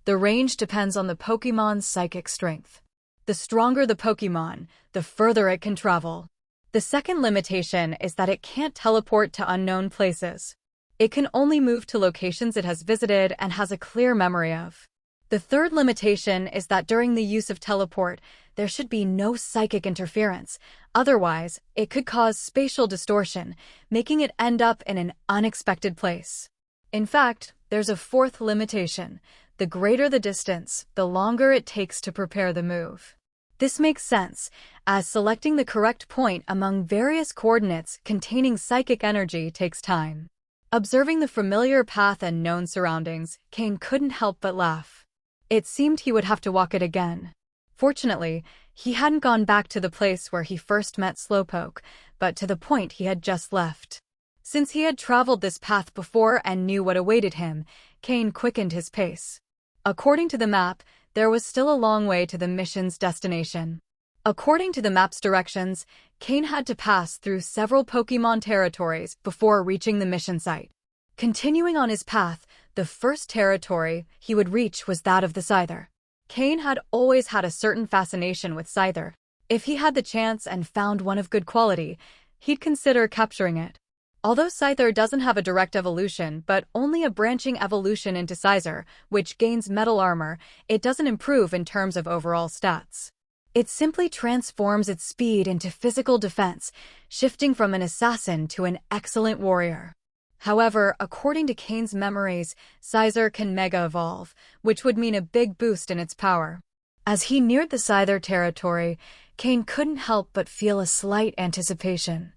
The range depends on the Pokémon's psychic strength. The stronger the Pokémon, the further it can travel. The second limitation is that it can't teleport to unknown places. It can only move to locations it has visited and has a clear memory of. The third limitation is that during the use of teleport, there should be no psychic interference. Otherwise, it could cause spatial distortion, making it end up in an unexpected place. In fact, there's a fourth limitation. The greater the distance, the longer it takes to prepare the move. This makes sense, as selecting the correct point among various coordinates containing psychic energy takes time. Observing the familiar path and known surroundings, Cain couldn't help but laugh. It seemed he would have to walk it again. Fortunately, he hadn't gone back to the place where he first met Slowpoke, but to the point he had just left. Since he had traveled this path before and knew what awaited him, Cain quickened his pace. According to the map, there was still a long way to the mission's destination. According to the map's directions, Cain had to pass through several Pokémon territories before reaching the mission site. Continuing on his path, the first territory he would reach was that of the Scyther. Cain had always had a certain fascination with Scyther. If he had the chance and found one of good quality, he'd consider capturing it. Although Scyther doesn't have a direct evolution, but only a branching evolution into Scyther, which gains metal armor, it doesn't improve in terms of overall stats. It simply transforms its speed into physical defense, shifting from an assassin to an excellent warrior. However, according to Cain's memories, Scyther can Mega Evolve, which would mean a big boost in its power. As he neared the Scyther territory, Cain couldn't help but feel a slight anticipation.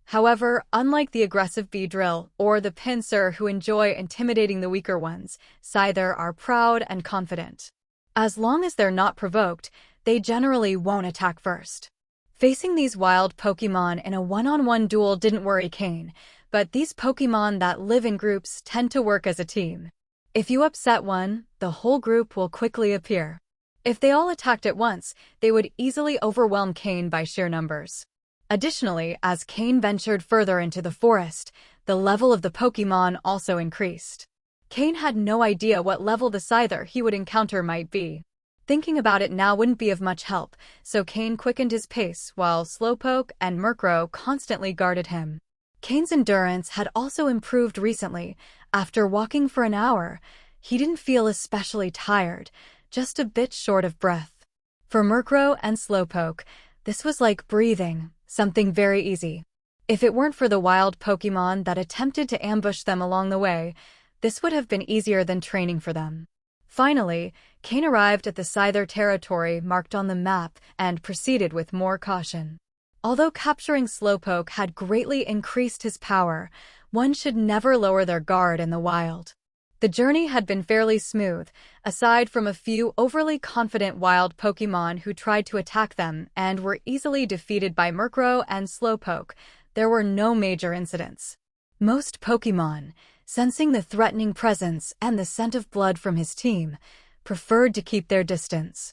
However, unlike the aggressive Beedrill or the Pinsir who enjoy intimidating the weaker ones, Scyther are proud and confident. As long as they're not provoked, they generally won't attack first. Facing these wild Pokémon in a one-on-one duel didn't worry Cain, but these Pokémon that live in groups tend to work as a team. If you upset one, the whole group will quickly appear. If they all attacked at once, they would easily overwhelm Cain by sheer numbers. Additionally, as Cain ventured further into the forest, the level of the Pokémon also increased. Cain had no idea what level the Scyther he would encounter might be. Thinking about it now wouldn't be of much help, so Cain quickened his pace while Slowpoke and Murkrow constantly guarded him. Cain's endurance had also improved recently. After walking for an hour, he didn't feel especially tired, just a bit short of breath. For Murkrow and Slowpoke, this was like breathing, something very easy. If it weren't for the wild Pokémon that attempted to ambush them along the way, this would have been easier than training for them. Finally, Cain arrived at the Scyther territory marked on the map and proceeded with more caution. Although capturing Slowpoke had greatly increased his power, one should never lower their guard in the wild. The journey had been fairly smooth, aside from a few overly confident wild Pokémon who tried to attack them and were easily defeated by Murkrow and Slowpoke. There were no major incidents. Most Pokémon, sensing the threatening presence and the scent of blood from his team, preferred to keep their distance.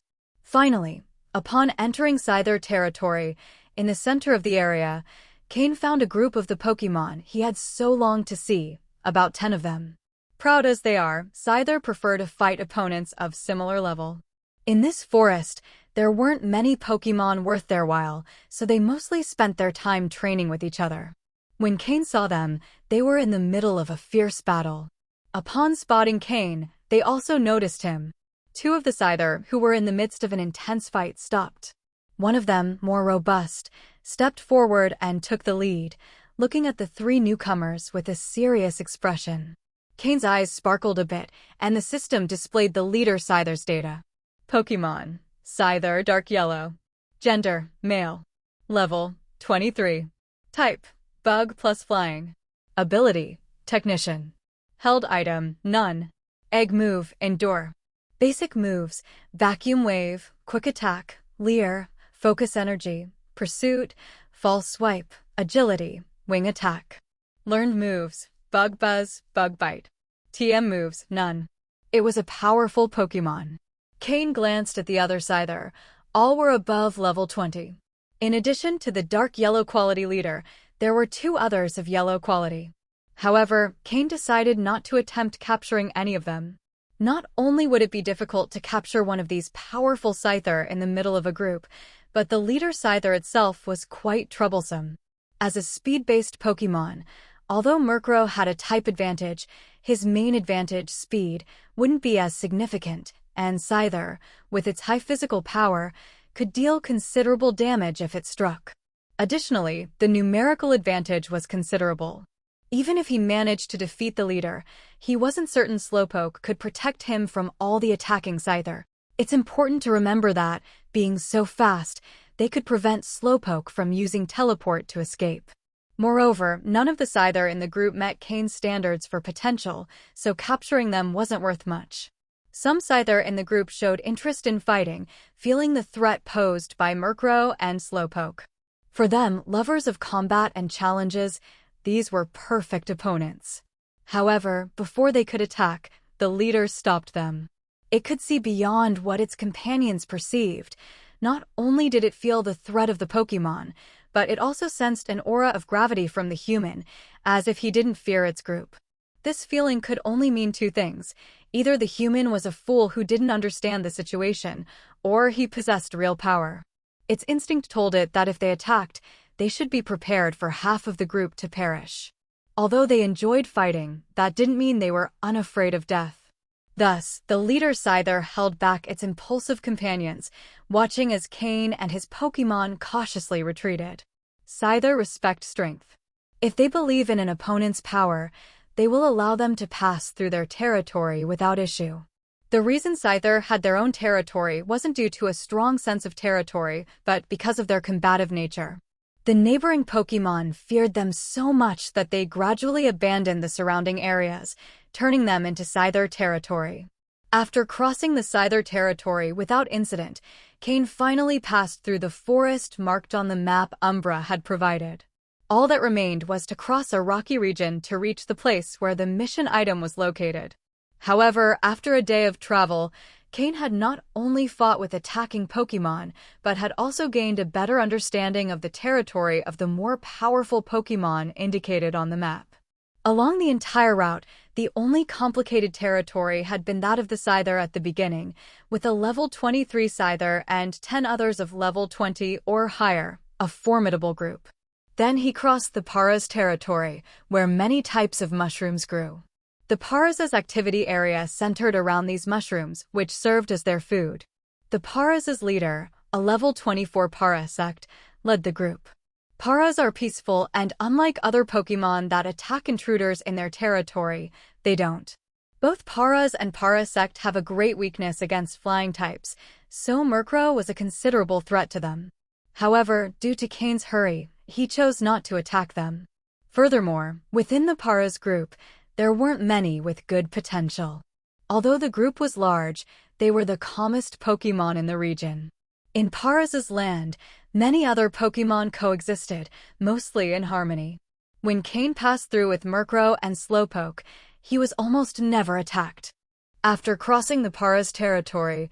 Finally, upon entering Scyther territory, in the center of the area, Cain found a group of the Pokémon he had so longed to see, about 10 of them. Proud as they are, Scyther prefer to fight opponents of similar level. In this forest, there weren't many Pokémon worth their while, so they mostly spent their time training with each other. When Cain saw them, they were in the middle of a fierce battle. Upon spotting Cain, they also noticed him. 2 of the Scyther, who were in the midst of an intense fight, stopped. One of them, more robust, stepped forward and took the lead, looking at the 3 newcomers with a serious expression. Cain's eyes sparkled a bit, and the system displayed the leader Scyther's data. Pokémon: Scyther Dark Yellow. Gender: male. Level: 23. Type: Bug plus Flying. Ability: Technician. Held item: None. Egg move: Endure. Basic moves: Vacuum Wave, Quick Attack, Leer, Focus Energy, Pursuit, False Swipe, Agility, Wing Attack. Learned moves: Bug Buzz, Bug Bite. TM moves: None. It was a powerful Pokémon. Cain glanced at the other Scyther. All were above level 20. In addition to the dark yellow quality leader, there were 2 others of yellow quality. However, Cain decided not to attempt capturing any of them. Not only would it be difficult to capture one of these powerful Scyther in the middle of a group, but the leader Scyther itself was quite troublesome. As a speed-based Pokémon, although Murkrow had a type advantage, his main advantage, speed, wouldn't be as significant, and Scyther, with its high physical power, could deal considerable damage if it struck. Additionally, the numerical advantage was considerable. Even if he managed to defeat the leader, he wasn't certain Slowpoke could protect him from all the attacking Scyther. It's important to remember that, being so fast, they could prevent Slowpoke from using teleport to escape. Moreover, none of the Scyther in the group met Cain's standards for potential, so capturing them wasn't worth much. Some Scyther in the group showed interest in fighting, feeling the threat posed by Murkrow and Slowpoke. For them, lovers of combat and challenges, these were perfect opponents. However, before they could attack, the leader stopped them. It could see beyond what its companions perceived. Not only did it feel the threat of the Pokémon, but it also sensed an aura of gravity from the human, as if he didn't fear its group. This feeling could only mean 2 things. Either the human was a fool who didn't understand the situation, or he possessed real power. Its instinct told it that if they attacked, they should be prepared for half of the group to perish. Although they enjoyed fighting, that didn't mean they were unafraid of death. Thus, the leader Scyther held back its impulsive companions, watching as Cain and his Pokémon cautiously retreated. Scyther respect strength. If they believe in an opponent's power, they will allow them to pass through their territory without issue. The reason Scyther had their own territory wasn't due to a strong sense of territory, but because of their combative nature. The neighboring Pokémon feared them so much that they gradually abandoned the surrounding areas, turning them into Scyther territory. After crossing the Scyther territory without incident, Cain finally passed through the forest marked on the map Umbra had provided. All that remained was to cross a rocky region to reach the place where the mission item was located. However, after a day of travel, Cain had not only fought with attacking Pokémon, but had also gained a better understanding of the territory of the more powerful Pokémon indicated on the map. Along the entire route, the only complicated territory had been that of the Scyther at the beginning, with a level 23 Scyther and 10 others of level 20 or higher, a formidable group. Then he crossed the Paras territory, where many types of mushrooms grew. The Paras' activity area centered around these mushrooms, which served as their food. The Paras' leader, a level 24 Parasect, led the group. Paras are peaceful, and unlike other Pokémon that attack intruders in their territory, they don't. Both Paras and Parasect have a great weakness against flying types, so Murkrow was a considerable threat to them. However, due to Cain's hurry, he chose not to attack them. Furthermore, within the Paras group, there weren't many with good potential. Although the group was large, they were the calmest Pokémon in the region. In Paras' land, many other Pokémon coexisted, mostly in harmony. When Cain passed through with Murkrow and Slowpoke, he was almost never attacked. After crossing the Paras territory,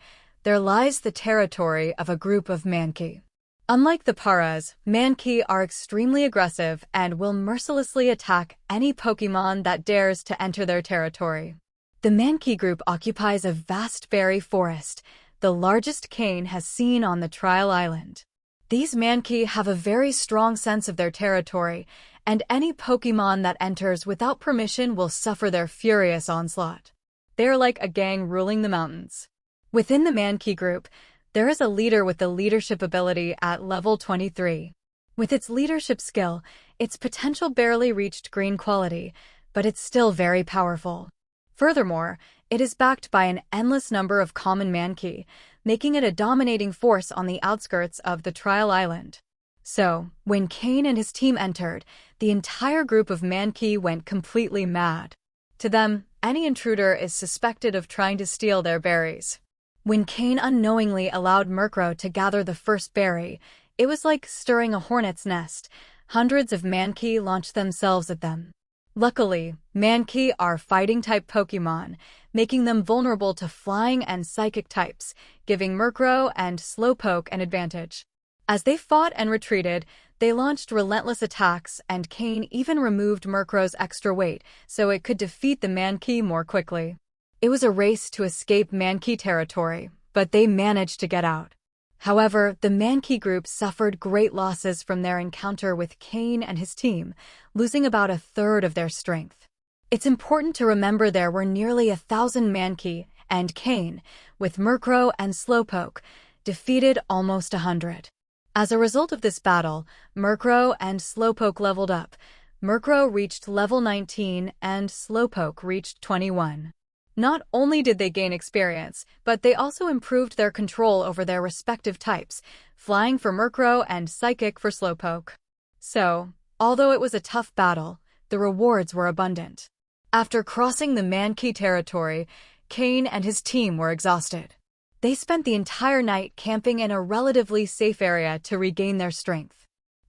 there lies the territory of a group of Mankey. Unlike the Paras, Mankey are extremely aggressive and will mercilessly attack any Pokémon that dares to enter their territory. The Mankey group occupies a vast berry forest, the largest Cain has seen on the Trial Island. These Mankey have a very strong sense of their territory, and any Pokémon that enters without permission will suffer their furious onslaught. They are like a gang ruling the mountains. Within the Mankey group, there is a leader with the leadership ability at level 23. With its leadership skill, its potential barely reached green quality, but it's still very powerful. Furthermore, it is backed by an endless number of common Mankey, making it a dominating force on the outskirts of the Trial Island. So, when Cain and his team entered, the entire group of Mankey went completely mad. To them, any intruder is suspected of trying to steal their berries. When Cain unknowingly allowed Murkrow to gather the first berry, it was like stirring a hornet's nest. Hundreds of Mankey launched themselves at them. Luckily, Mankey are fighting-type Pokémon, making them vulnerable to flying and psychic types, giving Murkrow and Slowpoke an advantage. As they fought and retreated, they launched relentless attacks, and Cain even removed Murkrow's extra weight so it could defeat the Mankey more quickly. It was a race to escape Mankey territory, but they managed to get out. However, the Mankey group suffered great losses from their encounter with Cain and his team, losing about a third of their strength. It's important to remember there were nearly 1,000 Mankey, and Cain, with Murkrow and Slowpoke, defeated almost 100. As a result of this battle, Murkrow and Slowpoke leveled up. Murkrow reached level 19 and Slowpoke reached 21. Not only did they gain experience, but they also improved their control over their respective types, flying for Murkrow and psychic for Slowpoke. So, although it was a tough battle, the rewards were abundant. After crossing the Mankey territory, Cain and his team were exhausted. They spent the entire night camping in a relatively safe area to regain their strength.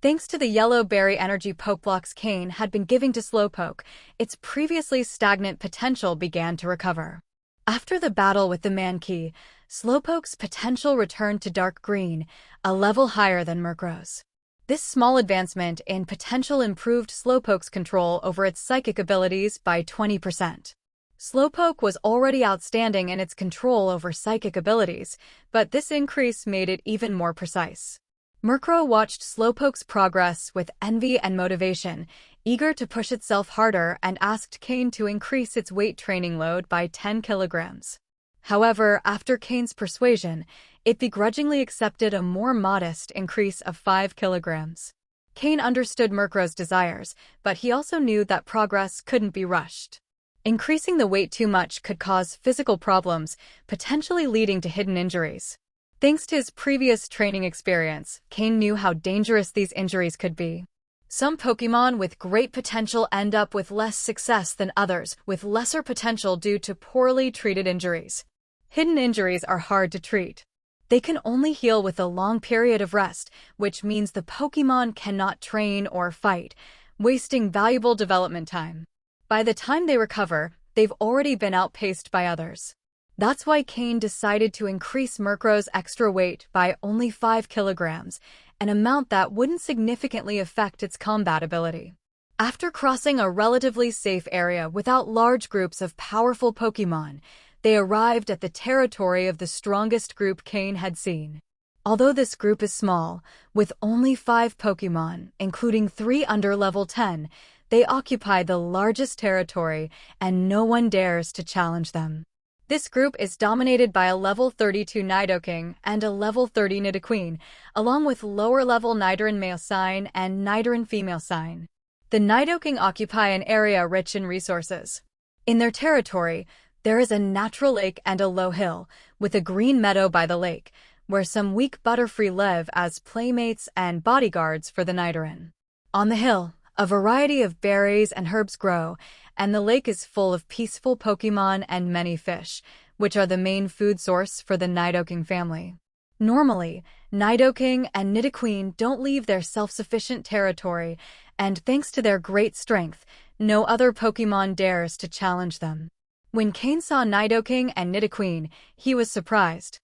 Thanks to the yellow berry energy Pokeblocks Cain had been giving to Slowpoke, its previously stagnant potential began to recover. After the battle with the Mankey, Slowpoke's potential returned to dark green, a level higher than Murkrow's. This small advancement in potential improved Slowpoke's control over its psychic abilities by 20%. Slowpoke was already outstanding in its control over psychic abilities, but this increase made it even more precise. Murkrow watched Slowpoke's progress with envy and motivation, eager to push itself harder, and asked Cain to increase its weight training load by 10 kilograms. However, after Cain's persuasion, it begrudgingly accepted a more modest increase of 5 kilograms. Cain understood Murkrow's desires, but he also knew that progress couldn't be rushed. Increasing the weight too much could cause physical problems, potentially leading to hidden injuries. Thanks to his previous training experience, Cain knew how dangerous these injuries could be. Some Pokémon with great potential end up with less success than others with lesser potential due to poorly treated injuries. Hidden injuries are hard to treat. They can only heal with a long period of rest, which means the Pokémon cannot train or fight, wasting valuable development time. By the time they recover, they've already been outpaced by others. That's why Cain decided to increase Murkrow's extra weight by only 5 kilograms, an amount that wouldn't significantly affect its combat ability. After crossing a relatively safe area without large groups of powerful Pokémon, they arrived at the territory of the strongest group Cain had seen. Although this group is small, with only 5 Pokémon, including 3 under level 10, they occupy the largest territory, and no one dares to challenge them. This group is dominated by a level 32 Nidoking and a level 30 Nidoqueen, along with lower-level Nidoran male sign and Nidoran female sign. The Nidoking occupy an area rich in resources. In their territory, there is a natural lake and a low hill, with a green meadow by the lake, where some weak Butterfree live as playmates and bodyguards for the Nidoran. On the hill, a variety of berries and herbs grow, and the lake is full of peaceful Pokémon and many fish, which are the main food source for the Nidoking family. Normally, Nidoking and Nidoqueen don't leave their self-sufficient territory, and thanks to their great strength, no other Pokémon dares to challenge them. When Cain saw Nidoking and Nidoqueen, he was surprised.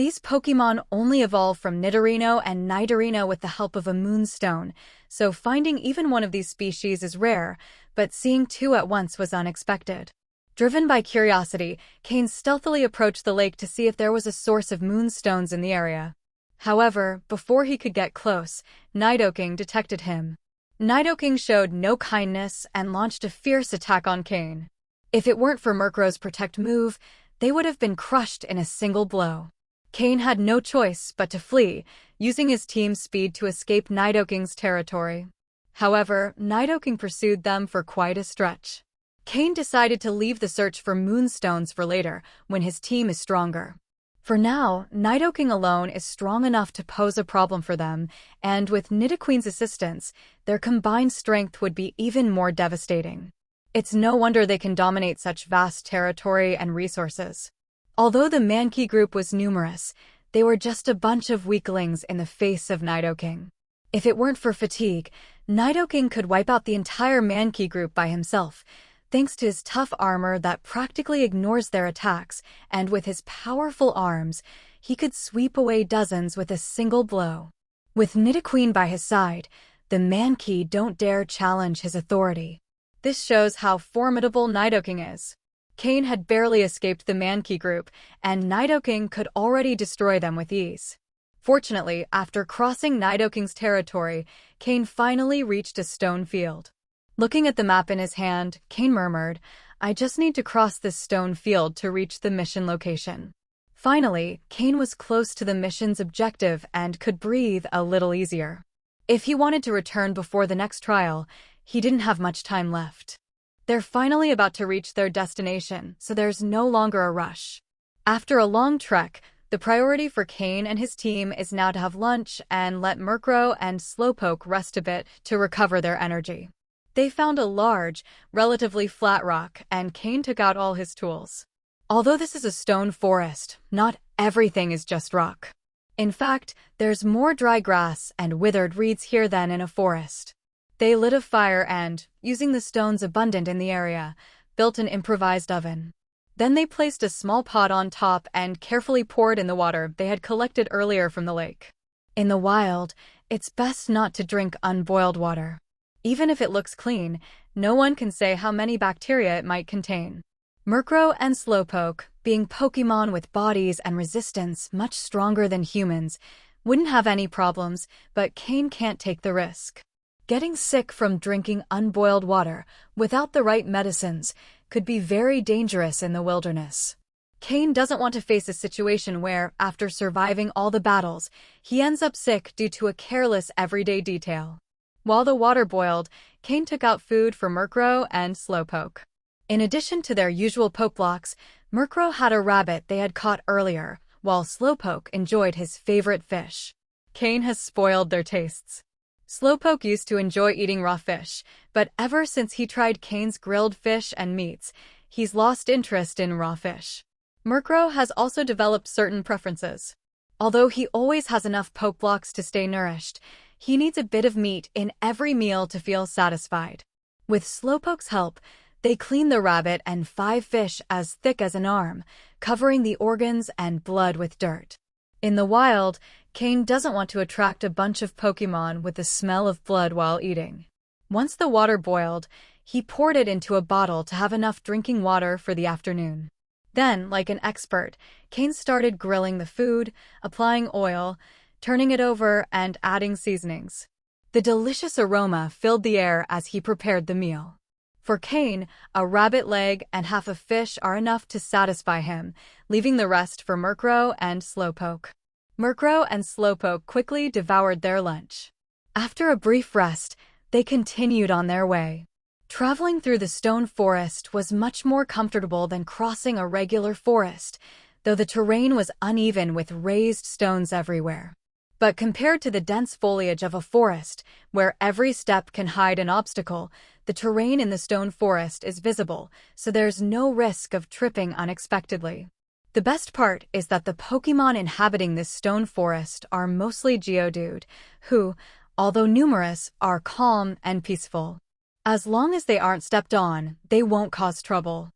These Pokémon only evolve from Nidorino and Nidorino with the help of a moonstone, so finding even one of these species is rare, but seeing two at once was unexpected. Driven by curiosity, Cain stealthily approached the lake to see if there was a source of moonstones in the area. However, before he could get close, Nidoking detected him. Nidoking showed no kindness and launched a fierce attack on Cain. If it weren't for Murkrow's Protect move, they would have been crushed in a single blow. Cain had no choice but to flee, using his team's speed to escape Nidoking's territory. However, Nidoking pursued them for quite a stretch. Cain decided to leave the search for moonstones for later, when his team is stronger. For now, Nidoking alone is strong enough to pose a problem for them, and with Nidoqueen's assistance, their combined strength would be even more devastating. It's no wonder they can dominate such vast territory and resources. Although the Mankey group was numerous, they were just a bunch of weaklings in the face of Nidoking. If it weren't for fatigue, Nidoking could wipe out the entire Mankey group by himself, thanks to his tough armor that practically ignores their attacks, and with his powerful arms, he could sweep away dozens with a single blow. With Nidoqueen by his side, the Mankey don't dare challenge his authority. This shows how formidable Nidoking is. Cain had barely escaped the Mankey group, and Nidoking could already destroy them with ease. Fortunately, after crossing Nidoking's territory, Cain finally reached a stone field. Looking at the map in his hand, Cain murmured, "I just need to cross this stone field to reach the mission location." Finally, Cain was close to the mission's objective and could breathe a little easier. If he wanted to return before the next trial, he didn't have much time left. They're finally about to reach their destination, so there's no longer a rush. After a long trek, the priority for Cain and his team is now to have lunch and let Murkrow and Slowpoke rest a bit to recover their energy. They found a large, relatively flat rock, and Cain took out all his tools. Although this is a stone forest, not everything is just rock. In fact, there's more dry grass and withered reeds here than in a forest. They lit a fire and, using the stones abundant in the area, built an improvised oven. Then they placed a small pot on top and carefully poured in the water they had collected earlier from the lake. In the wild, it's best not to drink unboiled water. Even if it looks clean, no one can say how many bacteria it might contain. Murkrow and Slowpoke, being Pokémon with bodies and resistance much stronger than humans, wouldn't have any problems, but Cain can't take the risk. Getting sick from drinking unboiled water without the right medicines could be very dangerous in the wilderness. Cain doesn't want to face a situation where, after surviving all the battles, he ends up sick due to a careless everyday detail. While the water boiled, Cain took out food for Murkrow and Slowpoke. In addition to their usual poke blocks, Murkrow had a rabbit they had caught earlier, while Slowpoke enjoyed his favorite fish. Cain has spoiled their tastes. Slowpoke used to enjoy eating raw fish, but ever since he tried Cain's grilled fish and meats, he's lost interest in raw fish. Murkrow has also developed certain preferences. Although he always has enough poke blocks to stay nourished, he needs a bit of meat in every meal to feel satisfied. With Slowpoke's help, they clean the rabbit and 5 fish as thick as an arm, covering the organs and blood with dirt. In the wild, Cain doesn't want to attract a bunch of Pokémon with the smell of blood while eating. Once the water boiled, he poured it into a bottle to have enough drinking water for the afternoon. Then, like an expert, Cain started grilling the food, applying oil, turning it over, and adding seasonings. The delicious aroma filled the air as he prepared the meal. For Cain, a rabbit leg and half a fish are enough to satisfy him, leaving the rest for Murkrow and Slowpoke. Murkrow and Slowpoke quickly devoured their lunch. After a brief rest, they continued on their way. Traveling through the stone forest was much more comfortable than crossing a regular forest, though the terrain was uneven with raised stones everywhere. But compared to the dense foliage of a forest, where every step can hide an obstacle, the terrain in the stone forest is visible, so there's no risk of tripping unexpectedly. The best part is that the Pokémon inhabiting this stone forest are mostly Geodude, who, although numerous, are calm and peaceful. As long as they aren't stepped on, they won't cause trouble.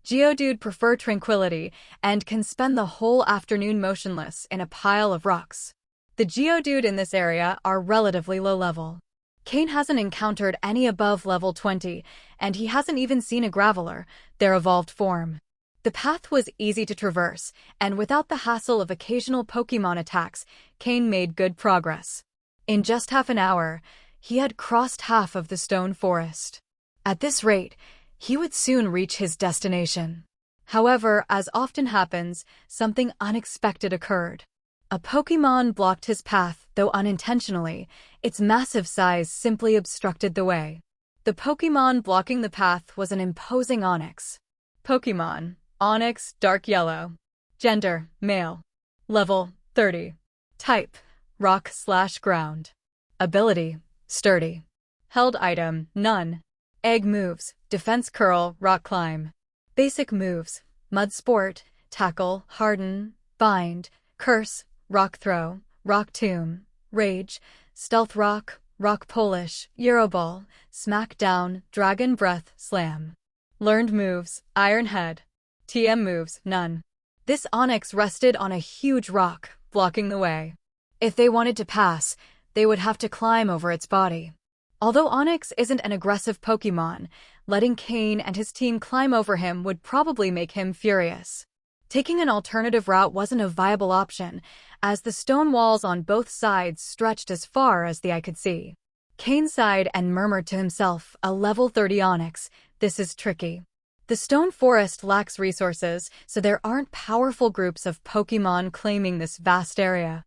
Geodude prefer tranquility and can spend the whole afternoon motionless in a pile of rocks. The Geodude in this area are relatively low level. Cain hasn't encountered any above level 20, and he hasn't even seen a Graveler, their evolved form. The path was easy to traverse, and without the hassle of occasional Pokémon attacks, Cain made good progress. In just half an hour, he had crossed half of the stone forest. At this rate, he would soon reach his destination. However, as often happens, something unexpected occurred. A Pokémon blocked his path, though unintentionally. Its massive size simply obstructed the way. The Pokémon blocking the path was an imposing Onix. Pokémon: Onix, dark yellow. Gender: male. Level: 30. Type: rock/ground. Ability: sturdy. Held item: none. Egg moves: defense curl, rock climb. Basic moves: mud sport, tackle, harden, bind, curse, rock throw, rock tomb, rage, stealth rock, rock polish, Euroball, smackdown, dragon breath, slam. Learned moves: iron head. TM moves: none. This Onix rested on a huge rock, blocking the way. If they wanted to pass, they would have to climb over its body. Although Onix isn't an aggressive Pokémon, letting Cain and his team climb over him would probably make him furious. Taking an alternative route wasn't a viable option, as the stone walls on both sides stretched as far as the eye could see. Cain sighed and murmured to himself, a level 30 Onix, this is tricky. The stone forest lacks resources, so there aren't powerful groups of Pokémon claiming this vast area.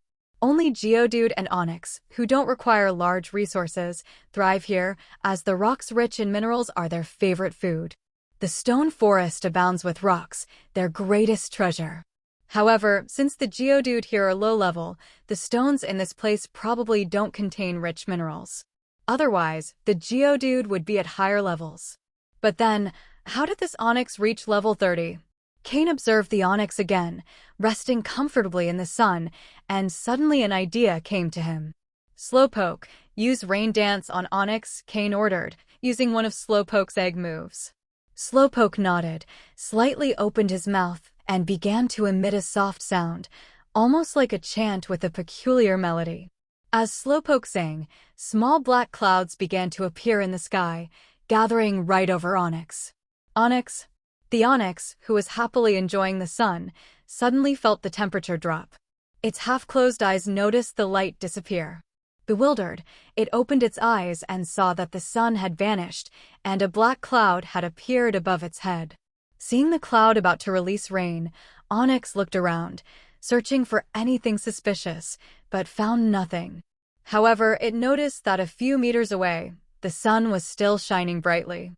Only Geodude and Onix, who don't require large resources, thrive here, as the rocks rich in minerals are their favorite food. The stone forest abounds with rocks, their greatest treasure. However, since the Geodude here are low level, the stones in this place probably don't contain rich minerals. Otherwise, the Geodude would be at higher levels. But then, how did this Onix reach level 30? Cain observed the Onix again, resting comfortably in the sun, and suddenly an idea came to him. Slowpoke, use Rain Dance on Onix, Cain ordered, using one of Slowpoke's egg moves. Slowpoke nodded, slightly opened his mouth, and began to emit a soft sound, almost like a chant with a peculiar melody. As Slowpoke sang, small black clouds began to appear in the sky, gathering right over Onix. Onix. The Onix, who was happily enjoying the sun, suddenly felt the temperature drop. Its half-closed eyes noticed the light disappear. Bewildered, it opened its eyes and saw that the sun had vanished, and a black cloud had appeared above its head. Seeing the cloud about to release rain, Onix looked around, searching for anything suspicious, but found nothing. However, it noticed that a few meters away, the sun was still shining brightly.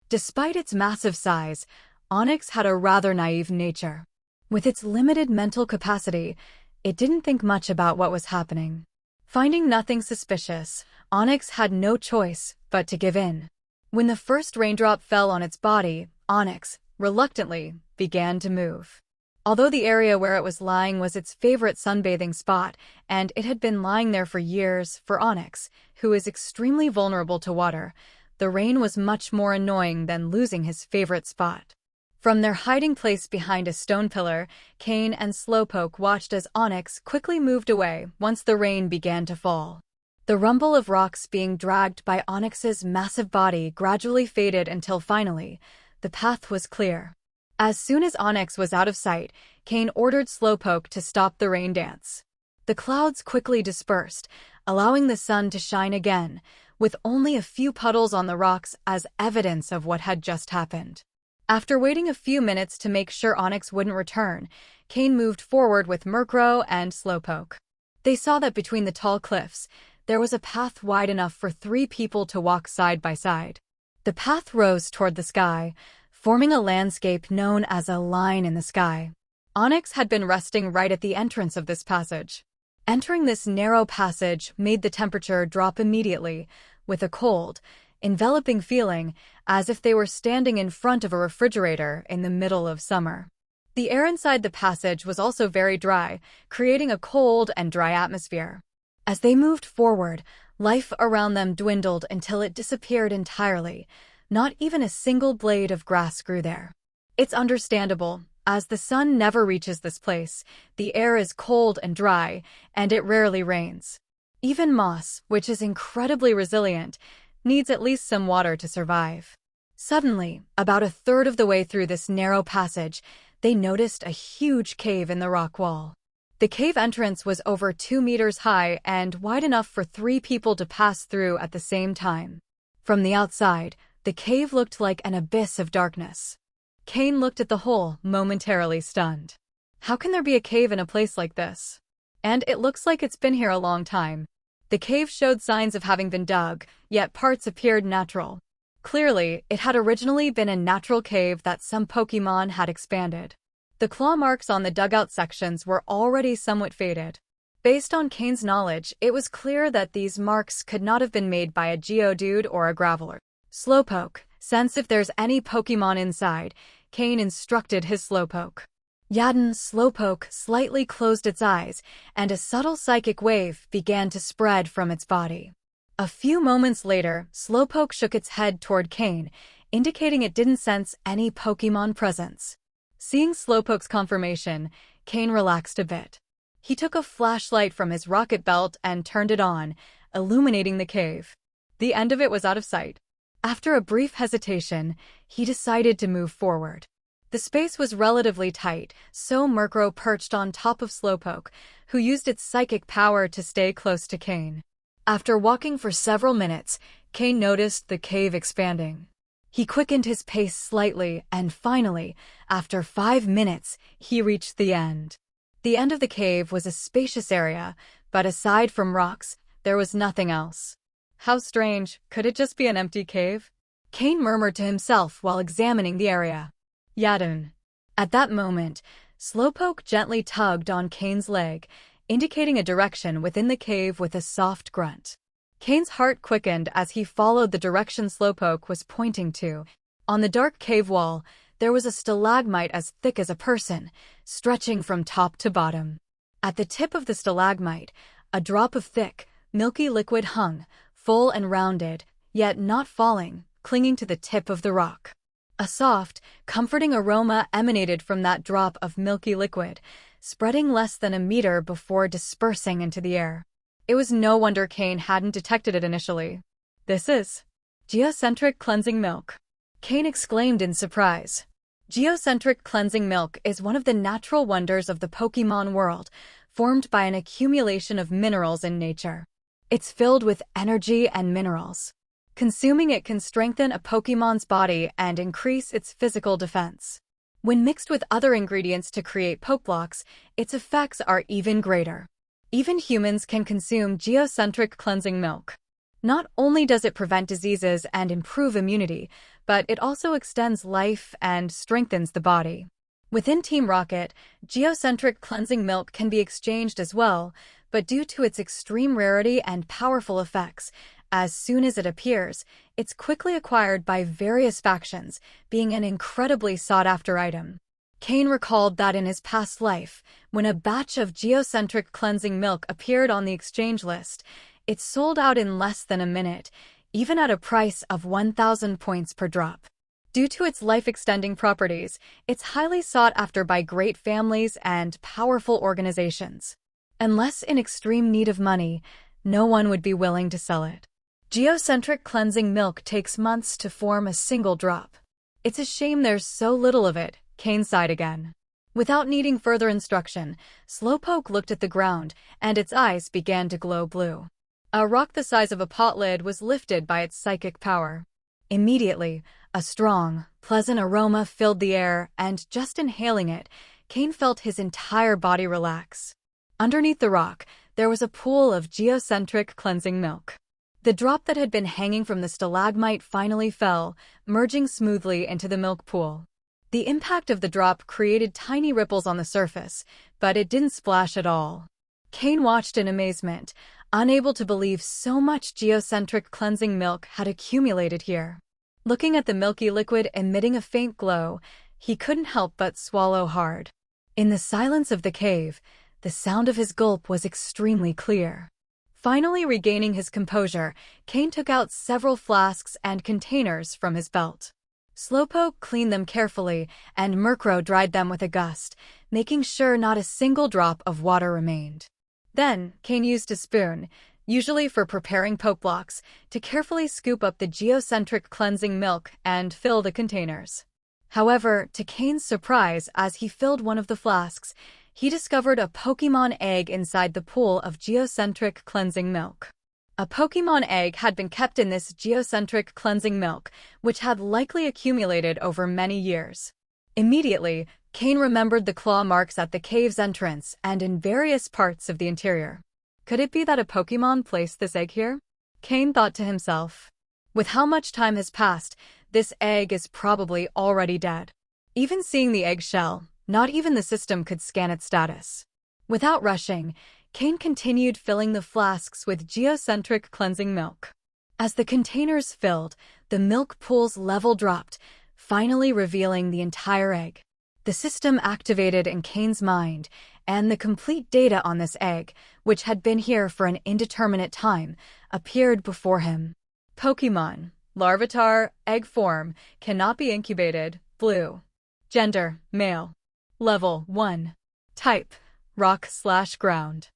Despite its massive size, Onix had a rather naive nature. With its limited mental capacity, it didn't think much about what was happening. Finding nothing suspicious, Onix had no choice but to give in. When the first raindrop fell on its body, Onix, reluctantly, began to move. Although the area where it was lying was its favorite sunbathing spot, and it had been lying there for years, for Onix, who is extremely vulnerable to water, the rain was much more annoying than losing his favorite spot. From their hiding place behind a stone pillar, Cain and Slowpoke watched as Onix quickly moved away once the rain began to fall. The rumble of rocks being dragged by Onix's massive body gradually faded until finally, the path was clear. As soon as Onix was out of sight, Cain ordered Slowpoke to stop the rain dance. The clouds quickly dispersed, allowing the sun to shine again, with only a few puddles on the rocks as evidence of what had just happened. After waiting a few minutes to make sure Onix wouldn't return, Cain moved forward with Murkrow and Slowpoke. They saw that between the tall cliffs, there was a path wide enough for 3 people to walk side by side. The path rose toward the sky, forming a landscape known as a line in the sky. Onix had been resting right at the entrance of this passage. Entering this narrow passage made the temperature drop immediately, with a cold, enveloping feeling, as if they were standing in front of a refrigerator in the middle of summer. The air inside the passage was also very dry, creating a cold and dry atmosphere. As they moved forward, life around them dwindled until it disappeared entirely. Not even a single blade of grass grew there. It's understandable, as the sun never reaches this place, the air is cold and dry, and it rarely rains. Even moss, which is incredibly resilient, needs at least some water to survive. Suddenly, about a third of the way through this narrow passage, they noticed a huge cave in the rock wall. The cave entrance was over 2 meters high and wide enough for 3 people to pass through at the same time. From the outside, the cave looked like an abyss of darkness. Cain looked at the hole, momentarily stunned. How can there be a cave in a place like this? And it looks like it's been here a long time. The cave showed signs of having been dug, yet parts appeared natural. Clearly, it had originally been a natural cave that some Pokémon had expanded. The claw marks on the dugout sections were already somewhat faded. Based on Cain's knowledge, it was clear that these marks could not have been made by a Geodude or a Graveler. Slowpoke, sense if there's any Pokémon inside, Cain instructed his Slowpoke. Slowpoke slightly closed its eyes, and a subtle psychic wave began to spread from its body. A few moments later, Slowpoke shook its head toward Cain, indicating it didn't sense any Pokémon presence. Seeing Slowpoke's confirmation, Cain relaxed a bit. He took a flashlight from his rocket belt and turned it on, illuminating the cave. The end of it was out of sight. After a brief hesitation, he decided to move forward. The space was relatively tight, so Murkrow perched on top of Slowpoke, who used its psychic power to stay close to Cain. After walking for several minutes, Cain noticed the cave expanding. He quickened his pace slightly, and finally, after 5 minutes, he reached the end. The end of the cave was a spacious area, but aside from rocks, there was nothing else. How strange, could it just be an empty cave? Cain murmured to himself while examining the area. Yadun. At that moment, Slowpoke gently tugged on Cain's leg, indicating a direction within the cave with a soft grunt. Cain's heart quickened as he followed the direction Slowpoke was pointing to. On the dark cave wall, there was a stalagmite as thick as a person, stretching from top to bottom. At the tip of the stalagmite, a drop of thick, milky liquid hung, full and rounded, yet not falling, clinging to the tip of the rock. A soft, comforting aroma emanated from that drop of milky liquid, spreading less than a meter before dispersing into the air. It was no wonder Cain hadn't detected it initially. This is geocentric cleansing milk. Cain exclaimed in surprise. Geocentric cleansing milk is one of the natural wonders of the Pokémon world, formed by an accumulation of minerals in nature. It's filled with energy and minerals. Consuming it can strengthen a Pokémon's body and increase its physical defense. When mixed with other ingredients to create Pokeblocks, its effects are even greater. Even humans can consume geocentric cleansing milk. Not only does it prevent diseases and improve immunity, but it also extends life and strengthens the body. Within Team Rocket, geocentric cleansing milk can be exchanged as well, but due to its extreme rarity and powerful effects, as soon as it appears, it's quickly acquired by various factions, being an incredibly sought-after item. Cain recalled that in his past life, when a batch of geocentric cleansing milk appeared on the exchange list, it sold out in less than a minute, even at a price of 1,000 points per drop. Due to its life-extending properties, it's highly sought after by great families and powerful organizations. Unless in extreme need of money, no one would be willing to sell it. Geocentric cleansing milk takes months to form a single drop. It's a shame there's so little of it, Cain sighed again. Without needing further instruction, Slowpoke looked at the ground, and its eyes began to glow blue. A rock the size of a pot lid was lifted by its psychic power. Immediately, a strong, pleasant aroma filled the air, and just inhaling it, Cain felt his entire body relax. Underneath the rock, there was a pool of geocentric cleansing milk. The drop that had been hanging from the stalagmite finally fell, merging smoothly into the milk pool. The impact of the drop created tiny ripples on the surface, but it didn't splash at all. Cain watched in amazement, unable to believe so much geocentric cleansing milk had accumulated here. Looking at the milky liquid emitting a faint glow, he couldn't help but swallow hard. In the silence of the cave, the sound of his gulp was extremely clear. Finally regaining his composure, Cain took out several flasks and containers from his belt. Slowpoke cleaned them carefully, and Murkrow dried them with a gust, making sure not a single drop of water remained. Then, Cain used a spoon, usually for preparing poke blocks, to carefully scoop up the geocentric cleansing milk and fill the containers. However, to Cain's surprise, as he filled one of the flasks, he discovered a Pokémon egg inside the pool of geocentric cleansing milk. A Pokémon egg had been kept in this geocentric cleansing milk, which had likely accumulated over many years. Immediately, Cain remembered the claw marks at the cave's entrance and in various parts of the interior. Could it be that a Pokémon placed this egg here? Cain thought to himself. With how much time has passed, this egg is probably already dead. Even seeing the egg shell, not even the system could scan its status. Without rushing, Cain continued filling the flasks with geocentric cleansing milk. As the containers filled, the milk pool's level dropped, finally revealing the entire egg. The system activated in Cain's mind, and the complete data on this egg, which had been here for an indeterminate time, appeared before him. Pokémon, Larvitar, egg form, cannot be incubated, blue. Gender, male. Level 1. Type, rock/ground.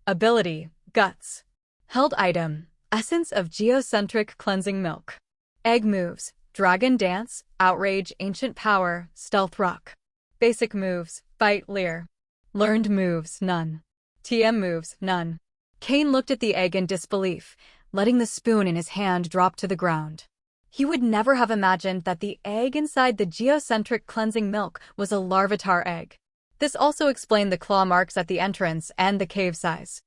Ability, guts. Held item, essence of geocentric cleansing milk. Egg moves, dragon dance, outrage, ancient power, stealth rock. Basic moves, bite, leer. Learned moves, none. TM moves, none. Cain looked at the egg in disbelief, letting the spoon in his hand drop to the ground. He would never have imagined that the egg inside the geocentric cleansing milk was a Larvitar egg. This also explained the claw marks at the entrance and the cave size.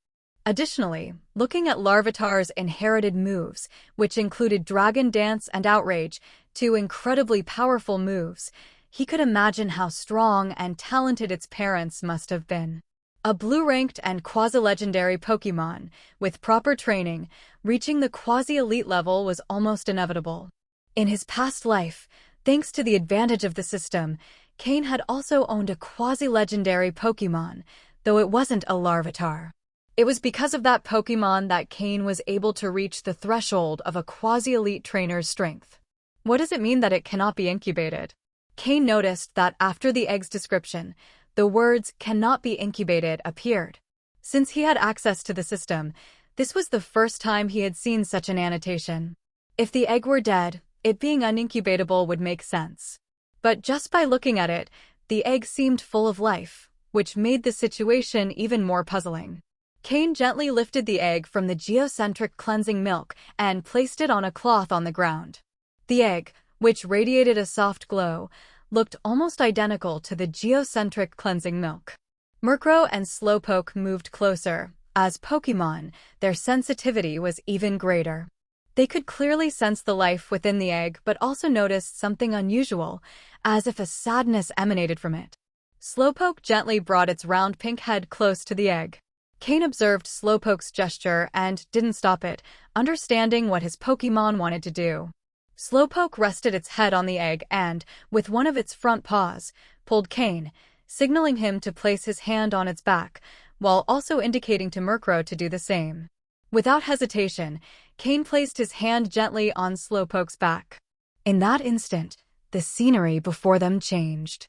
Additionally, looking at Larvitar's inherited moves, which included Dragon Dance and Outrage, two incredibly powerful moves, he could imagine how strong and talented its parents must have been. A blue-ranked and quasi-legendary Pokémon, with proper training, reaching the quasi-elite level was almost inevitable. In his past life, thanks to the advantage of the system, Cain had also owned a quasi-legendary Pokémon, though it wasn't a Larvitar. It was because of that Pokémon that Cain was able to reach the threshold of a quasi-elite trainer's strength. What does it mean that it cannot be incubated? Cain noticed that after the egg's description, the words "cannot be incubated" appeared. Since he had access to the system, this was the first time he had seen such an annotation. If the egg were dead, it being unincubatable would make sense. But just by looking at it, the egg seemed full of life, which made the situation even more puzzling. Cain gently lifted the egg from the geocentric cleansing milk and placed it on a cloth on the ground. The egg, which radiated a soft glow, looked almost identical to the geocentric cleansing milk. Murkrow and Slowpoke moved closer. As Pokémon, their sensitivity was even greater. They could clearly sense the life within the egg but also noticed something unusual, as if a sadness emanated from it. Slowpoke gently brought its round pink head close to the egg. Cain observed Slowpoke's gesture and didn't stop it, understanding what his Pokémon wanted to do. Slowpoke rested its head on the egg and, with one of its front paws, pulled Cain, signaling him to place his hand on its back, while also indicating to Murkrow to do the same. Without hesitation, Cain placed his hand gently on Slowpoke's back. In that instant, the scenery before them changed.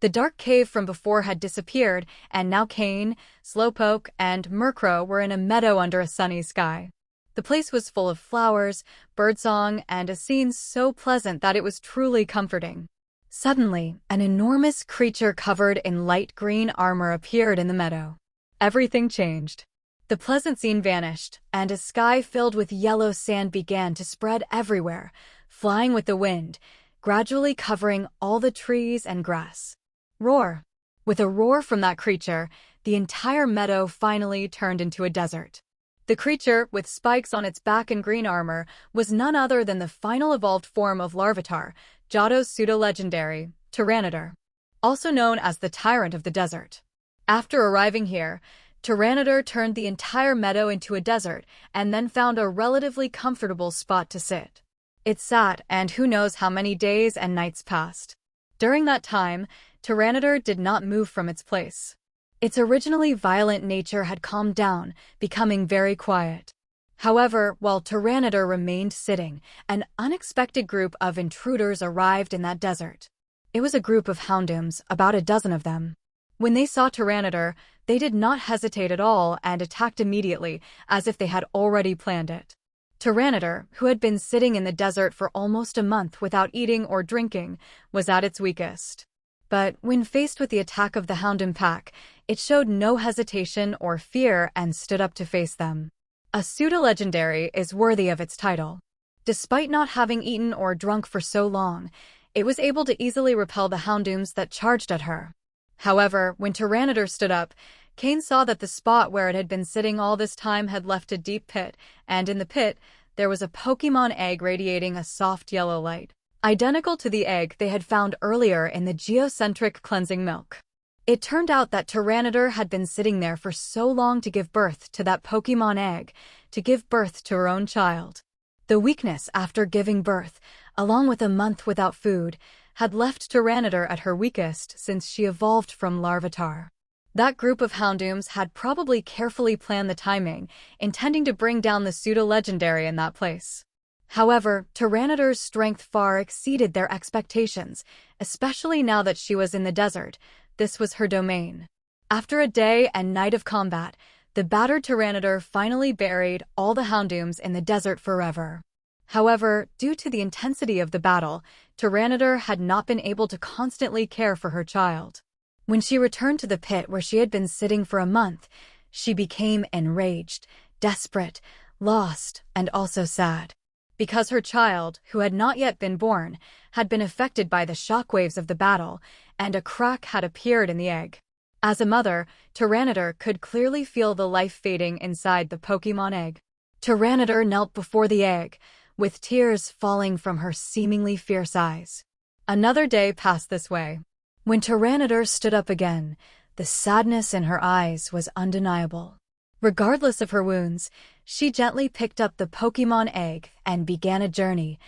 The dark cave from before had disappeared, and now Cain, Slowpoke, and Murkrow were in a meadow under a sunny sky. The place was full of flowers, birdsong, and a scene so pleasant that it was truly comforting. Suddenly, an enormous creature covered in light green armor appeared in the meadow. Everything changed. The pleasant scene vanished, and a sky filled with yellow sand began to spread everywhere, flying with the wind, gradually covering all the trees and grass. Roar! With a roar from that creature, the entire meadow finally turned into a desert. The creature, with spikes on its back and green armor, was none other than the final evolved form of Larvitar, Johto's pseudo-legendary, Tyranitar, also known as the Tyrant of the Desert. After arriving here, Tyranitar turned the entire meadow into a desert and then found a relatively comfortable spot to sit. It sat, and who knows how many days and nights passed. During that time, Tyranitar did not move from its place. Its originally violent nature had calmed down, becoming very quiet. However, while Tyranitar remained sitting, an unexpected group of intruders arrived in that desert. It was a group of houndooms, about a dozen of them. When they saw Tyranitar, they did not hesitate at all and attacked immediately, as if they had already planned it. Tyranitar, who had been sitting in the desert for almost a month without eating or drinking, was at its weakest. But when faced with the attack of the Houndoom pack, it showed no hesitation or fear and stood up to face them. A pseudo-legendary is worthy of its title. Despite not having eaten or drunk for so long, it was able to easily repel the Houndooms that charged at her. However, when Tyranitar stood up, Cain saw that the spot where it had been sitting all this time had left a deep pit, and in the pit, there was a Pokémon egg radiating a soft yellow light, identical to the egg they had found earlier in the geocentric cleansing milk. It turned out that Tyranitar had been sitting there for so long to give birth to that Pokémon egg, to give birth to her own child. The weakness after giving birth, along with a month without food, had left Tyranitar at her weakest since she evolved from Larvitar. That group of Houndooms had probably carefully planned the timing, intending to bring down the pseudo-legendary in that place. However, Tyranitar's strength far exceeded their expectations, especially now that she was in the desert. This was her domain. After a day and night of combat, the battered Tyranitar finally buried all the Houndooms in the desert forever. However, due to the intensity of the battle, Tyranitar had not been able to constantly care for her child. When she returned to the pit where she had been sitting for a month, she became enraged, desperate, lost, and also sad. Because her child, who had not yet been born, had been affected by the shockwaves of the battle, and a crack had appeared in the egg. As a mother, Tyranitar could clearly feel the life fading inside the Pokémon egg. Tyranitar knelt before the egg, with tears falling from her seemingly fierce eyes. Another day passed this way. When Tyranitar stood up again, the sadness in her eyes was undeniable. Regardless of her wounds, she gently picked up the Pokémon egg and began a journey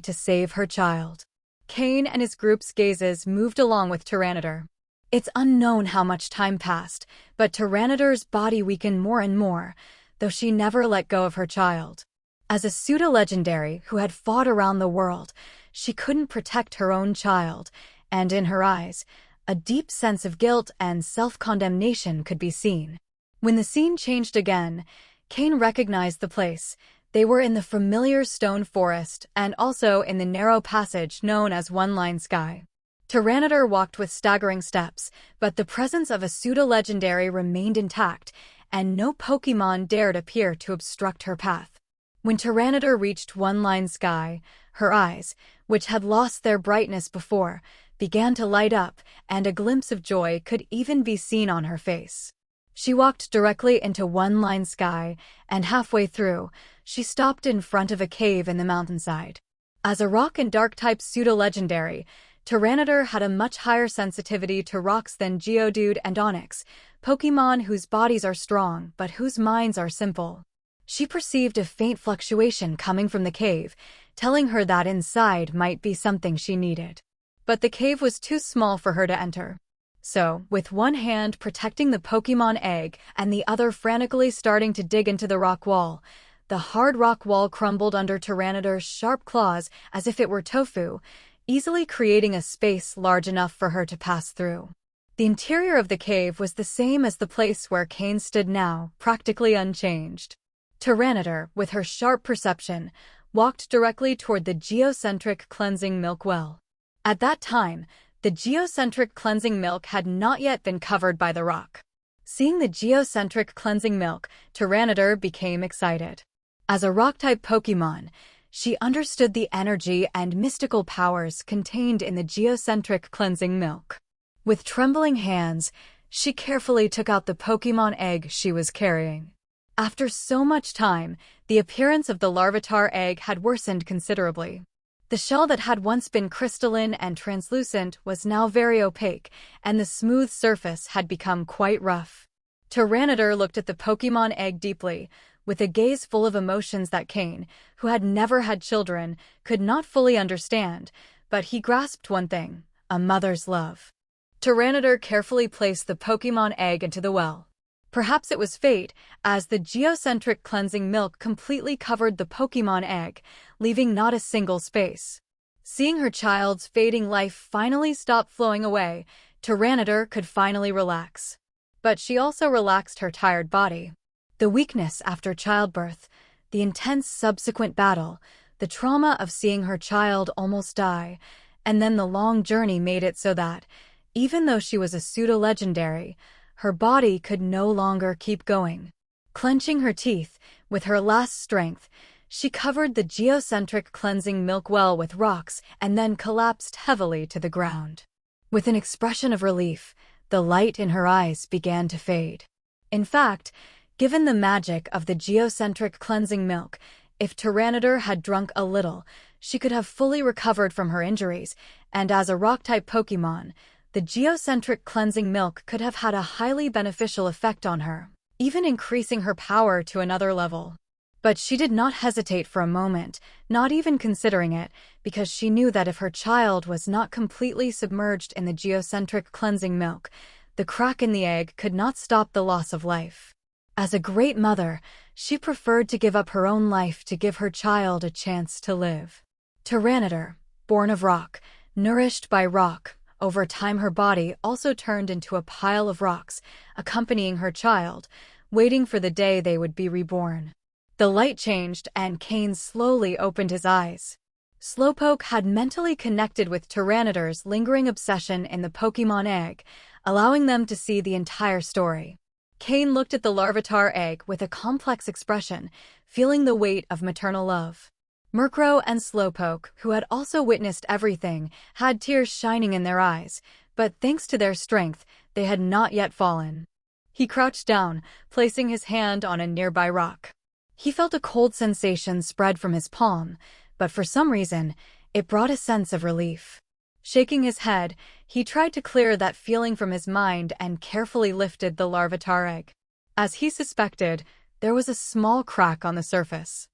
to save her child. Cain and his group's gazes moved along with Tyranitar. It's unknown how much time passed, but Tyranitar's body weakened more and more, though she never let go of her child. As a pseudo-legendary who had fought around the world, she couldn't protect her own child, and in her eyes, a deep sense of guilt and self-condemnation could be seen. When the scene changed again, Cain recognized the place. They were in the familiar stone forest and also in the narrow passage known as One Line Sky. Tyranitar walked with staggering steps, but the presence of a pseudo-legendary remained intact, and no Pokémon dared appear to obstruct her path. When Tyranitar reached One Line Sky, her eyes, which had lost their brightness before, began to light up, and a glimpse of joy could even be seen on her face. She walked directly into One Line Sky, and halfway through, she stopped in front of a cave in the mountainside. As a rock and dark-type pseudo-legendary, Tyranitar had a much higher sensitivity to rocks than Geodude and Onix, Pokémon whose bodies are strong but whose minds are simple. She perceived a faint fluctuation coming from the cave, telling her that inside might be something she needed. But the cave was too small for her to enter. So, with one hand protecting the Pokémon egg and the other frantically starting to dig into the rock wall, the hard rock wall crumbled under Tyranitar's sharp claws as if it were tofu, easily creating a space large enough for her to pass through. The interior of the cave was the same as the place where Cain stood now, practically unchanged. Tyranitar, with her sharp perception, walked directly toward the geocentric cleansing milk well. At that time, the geocentric cleansing milk had not yet been covered by the rock. Seeing the geocentric cleansing milk, Tyranitar became excited. As a rock-type Pokémon, she understood the energy and mystical powers contained in the geocentric cleansing milk. With trembling hands, she carefully took out the Pokémon egg she was carrying. After so much time, the appearance of the Larvitar egg had worsened considerably. The shell that had once been crystalline and translucent was now very opaque, and the smooth surface had become quite rough. Tyranitar looked at the Pokémon egg deeply, with a gaze full of emotions that Cain, who had never had children, could not fully understand, but he grasped one thing: a mother's love. Tyranitar carefully placed the Pokémon egg into the well. Perhaps it was fate, as the geocentric cleansing milk completely covered the Pokémon egg, leaving not a single space. Seeing her child's fading life finally stop flowing away, Tyranitar could finally relax. But she also relaxed her tired body. The weakness after childbirth, the intense subsequent battle, the trauma of seeing her child almost die, and then the long journey made it so that, even though she was a pseudo-legendary, her body could no longer keep going. Clenching her teeth, with her last strength, she covered the geocentric cleansing milk well with rocks and then collapsed heavily to the ground. With an expression of relief, the light in her eyes began to fade. In fact, given the magic of the geocentric cleansing milk, if Tyranitar had drunk a little, she could have fully recovered from her injuries, and as a rock-type Pokémon, the geocentric cleansing milk could have had a highly beneficial effect on her, even increasing her power to another level. But she did not hesitate for a moment, not even considering it, because she knew that if her child was not completely submerged in the geocentric cleansing milk, the crack in the egg could not stop the loss of life. As a great mother, she preferred to give up her own life to give her child a chance to live. Tyranitar, born of rock, nourished by rock, over time her body also turned into a pile of rocks, accompanying her child, waiting for the day they would be reborn. The light changed and Cain slowly opened his eyes. Slowpoke had mentally connected with Tyranitar's lingering obsession in the Pokémon egg, allowing them to see the entire story. Cain looked at the Larvitar egg with a complex expression, feeling the weight of maternal love. Murkrow and Slowpoke, who had also witnessed everything, had tears shining in their eyes, but thanks to their strength, they had not yet fallen. He crouched down, placing his hand on a nearby rock. He felt a cold sensation spread from his palm, but for some reason, it brought a sense of relief. Shaking his head, he tried to clear that feeling from his mind and carefully lifted the Larvitar egg. As he suspected, there was a small crack on the surface.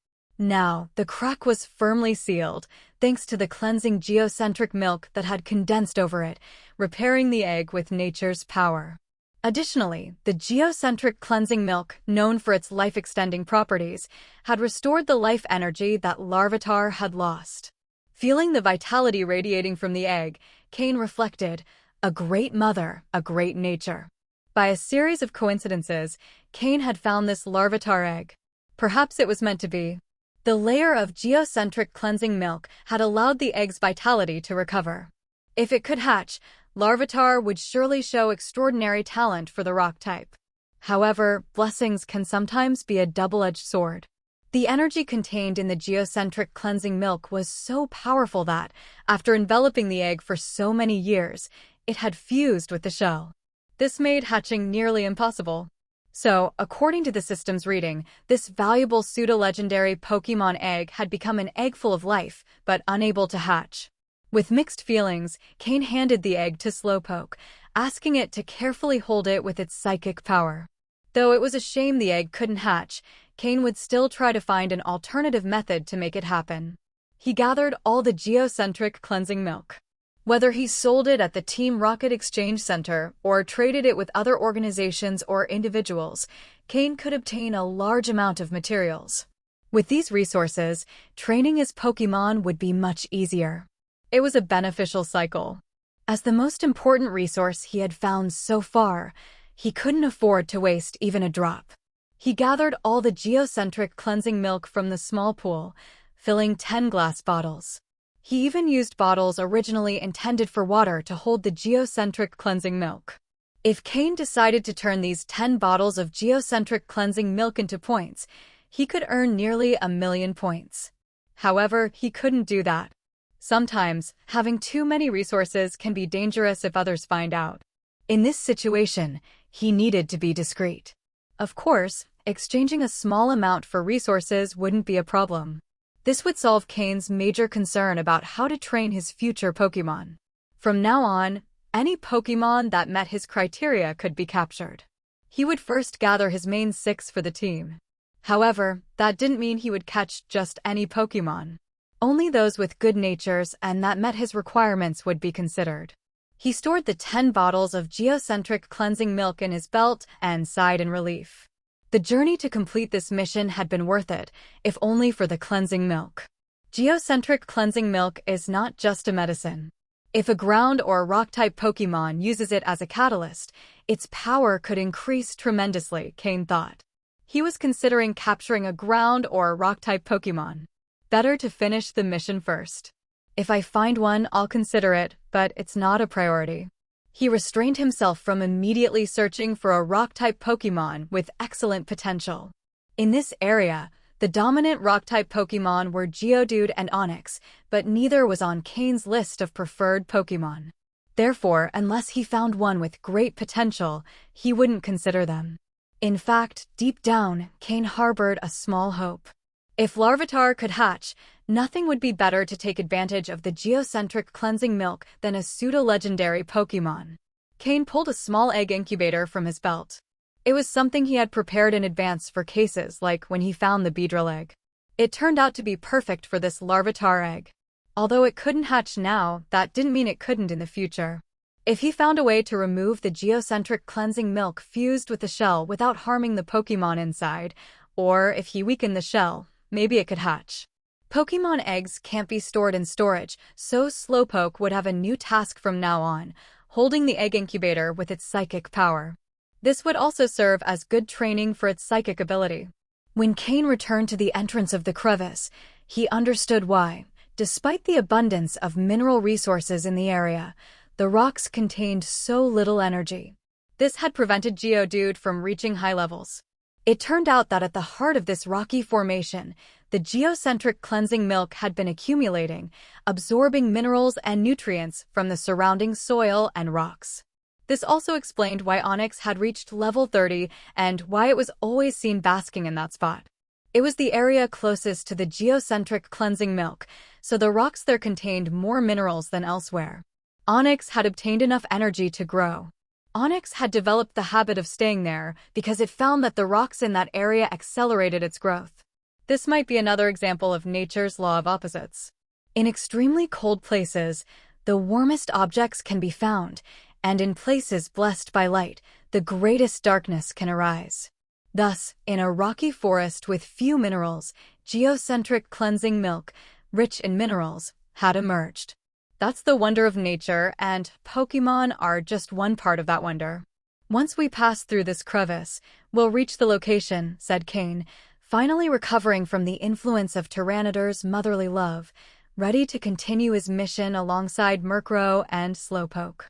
Now, the crack was firmly sealed, thanks to the cleansing geocentric milk that had condensed over it, repairing the egg with nature's power. Additionally, the geocentric cleansing milk, known for its life-extending properties, had restored the life energy that Larvitar had lost. Feeling the vitality radiating from the egg, Cain reflected, "A great mother, a great nature." By a series of coincidences, Cain had found this Larvitar egg. Perhaps it was meant to be. The layer of geocentric cleansing milk had allowed the egg's vitality to recover. If it could hatch, Larvitar would surely show extraordinary talent for the rock type. However, blessings can sometimes be a double-edged sword. The energy contained in the geocentric cleansing milk was so powerful that, after enveloping the egg for so many years, it had fused with the shell. This made hatching nearly impossible. So, according to the system's reading, this valuable pseudo-legendary Pokémon egg had become an egg full of life, but unable to hatch. With mixed feelings, Cain handed the egg to Slowpoke, asking it to carefully hold it with its psychic power. Though it was a shame the egg couldn't hatch, Cain would still try to find an alternative method to make it happen. He gathered all the geocentric cleansing milk. Whether he sold it at the Team Rocket Exchange Center or traded it with other organizations or individuals, Cain could obtain a large amount of materials. With these resources, training his Pokémon would be much easier. It was a beneficial cycle. As the most important resource he had found so far, he couldn't afford to waste even a drop. He gathered all the geocentric cleansing milk from the small pool, filling 10 glass bottles. He even used bottles originally intended for water to hold the geocentric cleansing milk. If Cain decided to turn these 10 bottles of geocentric cleansing milk into points, he could earn nearly 1,000,000 points. However, he couldn't do that. Sometimes, having too many resources can be dangerous if others find out. In this situation, he needed to be discreet. Of course, exchanging a small amount for resources wouldn't be a problem. This would solve Cain's major concern about how to train his future Pokémon. From now on, any Pokémon that met his criteria could be captured. He would first gather his main 6 for the team. However, that didn't mean he would catch just any Pokémon. Only those with good natures and that met his requirements would be considered. He stored the 10 bottles of geocentric cleansing milk in his belt and sighed in relief. The journey to complete this mission had been worth it, if only for the cleansing milk. Geocentric cleansing milk is not just a medicine. If a ground or rock-type Pokémon uses it as a catalyst, its power could increase tremendously, Cain thought. He was considering capturing a ground or rock-type Pokémon. Better to finish the mission first. If I find one, I'll consider it, but it's not a priority. He restrained himself from immediately searching for a rock-type Pokémon with excellent potential. In this area, the dominant rock-type Pokémon were Geodude and Onix, but neither was on Cain's list of preferred Pokémon. Therefore, unless he found one with great potential, he wouldn't consider them. In fact, deep down, Cain harbored a small hope. If Larvitar could hatch, nothing would be better to take advantage of the geocentric cleansing milk than a pseudo-legendary Pokémon. Cain pulled a small egg incubator from his belt. It was something he had prepared in advance for cases like when he found the Beedrill egg. It turned out to be perfect for this Larvitar egg. Although it couldn't hatch now, that didn't mean it couldn't in the future. If he found a way to remove the geocentric cleansing milk fused with the shell without harming the Pokémon inside, or if he weakened the shell, maybe it could hatch. Pokémon eggs can't be stored in storage, so Slowpoke would have a new task from now on, holding the egg incubator with its psychic power. This would also serve as good training for its psychic ability. When Cain returned to the entrance of the crevice, he understood why, despite the abundance of mineral resources in the area, the rocks contained so little energy. This had prevented Geodude from reaching high levels. It turned out that at the heart of this rocky formation, the geocentric cleansing milk had been accumulating, absorbing minerals and nutrients from the surrounding soil and rocks. This also explained why Onix had reached level 30 and why it was always seen basking in that spot. It was the area closest to the geocentric cleansing milk, so the rocks there contained more minerals than elsewhere. Onix had obtained enough energy to grow. Onix had developed the habit of staying there because it found that the rocks in that area accelerated its growth. This might be another example of nature's law of opposites. In extremely cold places, the warmest objects can be found, and in places blessed by light, the greatest darkness can arise. Thus, in a rocky forest with few minerals, geocentric cleansing milk, rich in minerals, had emerged. That's the wonder of nature, and Pokémon are just one part of that wonder. Once we pass through this crevice, we'll reach the location, said Cain, finally recovering from the influence of Tyranidar's motherly love, ready to continue his mission alongside Murkrow and Slowpoke.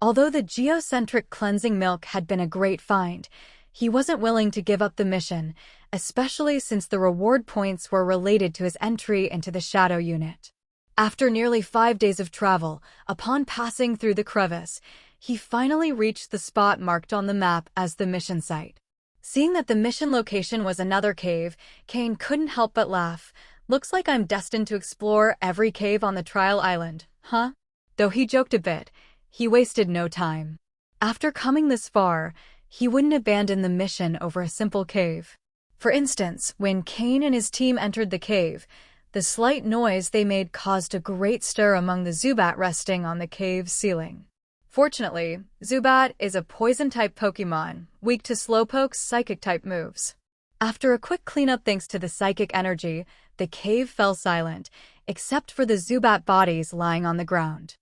Although the geocentric cleansing milk had been a great find, he wasn't willing to give up the mission, especially since the reward points were related to his entry into the Shadow Unit. After nearly 5 days of travel, upon passing through the crevice, he finally reached the spot marked on the map as the mission site. Seeing that the mission location was another cave, Cain couldn't help but laugh. Looks like I'm destined to explore every cave on the trial island, huh? Though he joked a bit, he wasted no time. After coming this far, he wouldn't abandon the mission over a simple cave. For instance, when Cain and his team entered the cave, the slight noise they made caused a great stir among the Zubat resting on the cave's ceiling. Fortunately, Zubat is a poison-type Pokémon, weak to Slowpoke's psychic-type moves. After a quick cleanup thanks to the psychic energy, the cave fell silent, except for the Zubat bodies lying on the ground.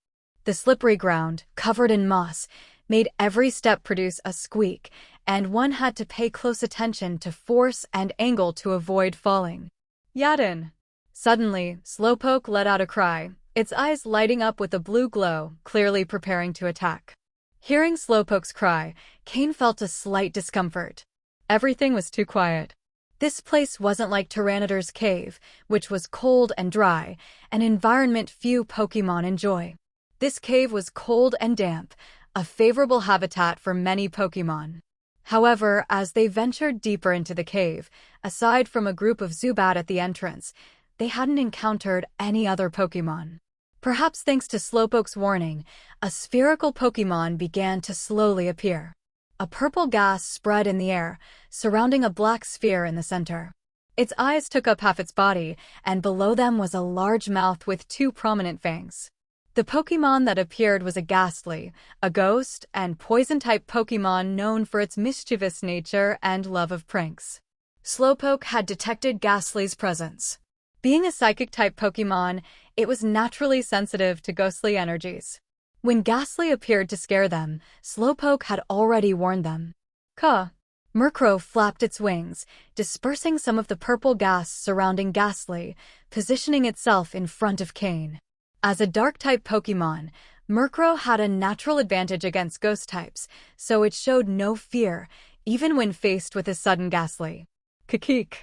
The slippery ground, covered in moss, made every step produce a squeak, and one had to pay close attention to force and angle to avoid falling. Yadin! Suddenly, Slowpoke let out a cry, its eyes lighting up with a blue glow, clearly preparing to attack. Hearing Slowpoke's cry, Cain felt a slight discomfort. Everything was too quiet. This place wasn't like Tyranidar's cave, which was cold and dry, an environment few Pokémon enjoy. This cave was cold and damp, a favorable habitat for many Pokémon. However, as they ventured deeper into the cave, aside from a group of Zubat at the entrance, they hadn't encountered any other Pokémon. Perhaps thanks to Slowpoke's warning, a spherical Pokémon began to slowly appear. A purple gas spread in the air, surrounding a black sphere in the center. Its eyes took up half its body, and below them was a large mouth with 2 prominent fangs. The Pokémon that appeared was a Ghastly, a ghost and poison-type Pokémon known for its mischievous nature and love of pranks. Slowpoke had detected Ghastly's presence. Being a psychic-type Pokémon, it was naturally sensitive to ghostly energies. When Ghastly appeared to scare them, Slowpoke had already warned them. Caw. Murkrow flapped its wings, dispersing some of the purple gas surrounding Ghastly, positioning itself in front of Cain. As a Dark-type Pokémon, Murkrow had a natural advantage against Ghost types, so it showed no fear, even when faced with a sudden Ghastly. Kikik.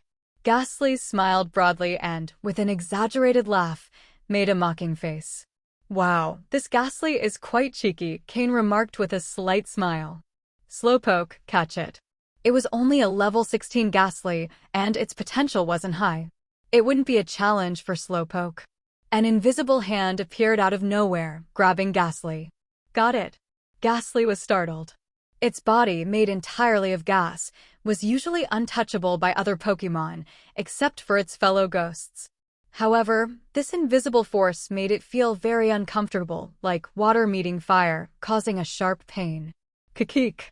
Ghastly smiled broadly and, with an exaggerated laugh, made a mocking face. Wow, this Ghastly is quite cheeky, Cain remarked with a slight smile. Slowpoke, catch it. It was only a level 16 Ghastly, and its potential wasn't high. It wouldn't be a challenge for Slowpoke. An invisible hand appeared out of nowhere, grabbing Ghastly. Got it. Ghastly was startled. Its body, made entirely of gas, was usually untouchable by other Pokémon, except for its fellow ghosts. However, this invisible force made it feel very uncomfortable, like water meeting fire, causing a sharp pain. Kikik.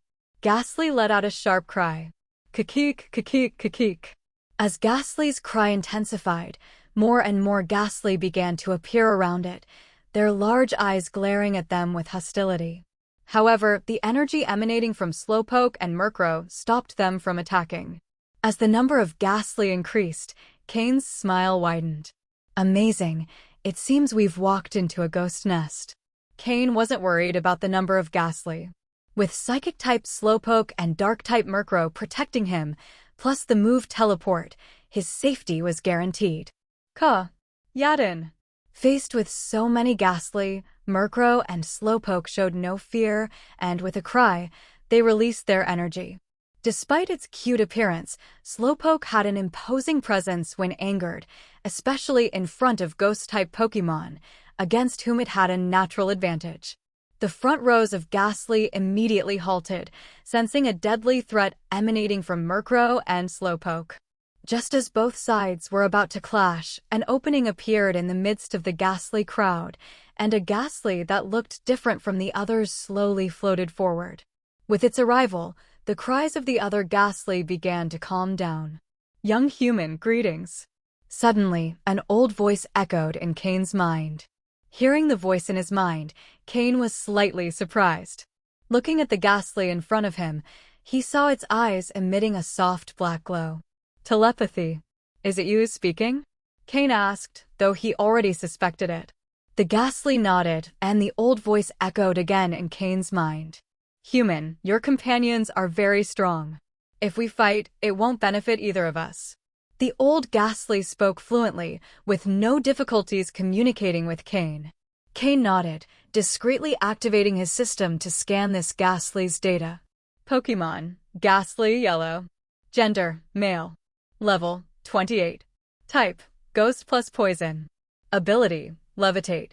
Ghastly let out a sharp cry. Kikik, kikik, kikik. As Ghastly's cry intensified, more and more Ghastly began to appear around it, their large eyes glaring at them with hostility. However, the energy emanating from Slowpoke and Murkrow stopped them from attacking. As the number of Ghastly increased, Cain's smile widened. Amazing, it seems we've walked into a ghost nest. Cain wasn't worried about the number of Ghastly. With Psychic-type Slowpoke and Dark-type Murkrow protecting him, plus the move Teleport, his safety was guaranteed. Caw. Yadin. Faced with so many Ghastly, Murkrow and Slowpoke showed no fear, and with a cry, they released their energy. Despite its cute appearance, Slowpoke had an imposing presence when angered, especially in front of Ghost-type Pokémon, against whom it had a natural advantage. The front rows of Ghastly immediately halted, sensing a deadly threat emanating from Murkrow and Slowpoke. Just as both sides were about to clash, an opening appeared in the midst of the Ghastly crowd, and a Ghastly that looked different from the others slowly floated forward. With its arrival, the cries of the other Ghastly began to calm down. Young human, greetings. Suddenly, an old voice echoed in Cain's mind. Hearing the voice in his mind, Cain was slightly surprised. Looking at the Ghastly in front of him, he saw its eyes emitting a soft black glow. Telepathy. Is it you speaking? Cain asked, though he already suspected it. The Ghastly nodded, and the old voice echoed again in Cain's mind. Human, your companions are very strong. If we fight, it won't benefit either of us. The old Ghastly spoke fluently, with no difficulties communicating with Cain. Cain nodded, discreetly activating his system to scan this Ghastly's data. Pokémon, Ghastly yellow. Gender, male. Level, 28. Type, Ghost plus Poison. Ability, Levitate.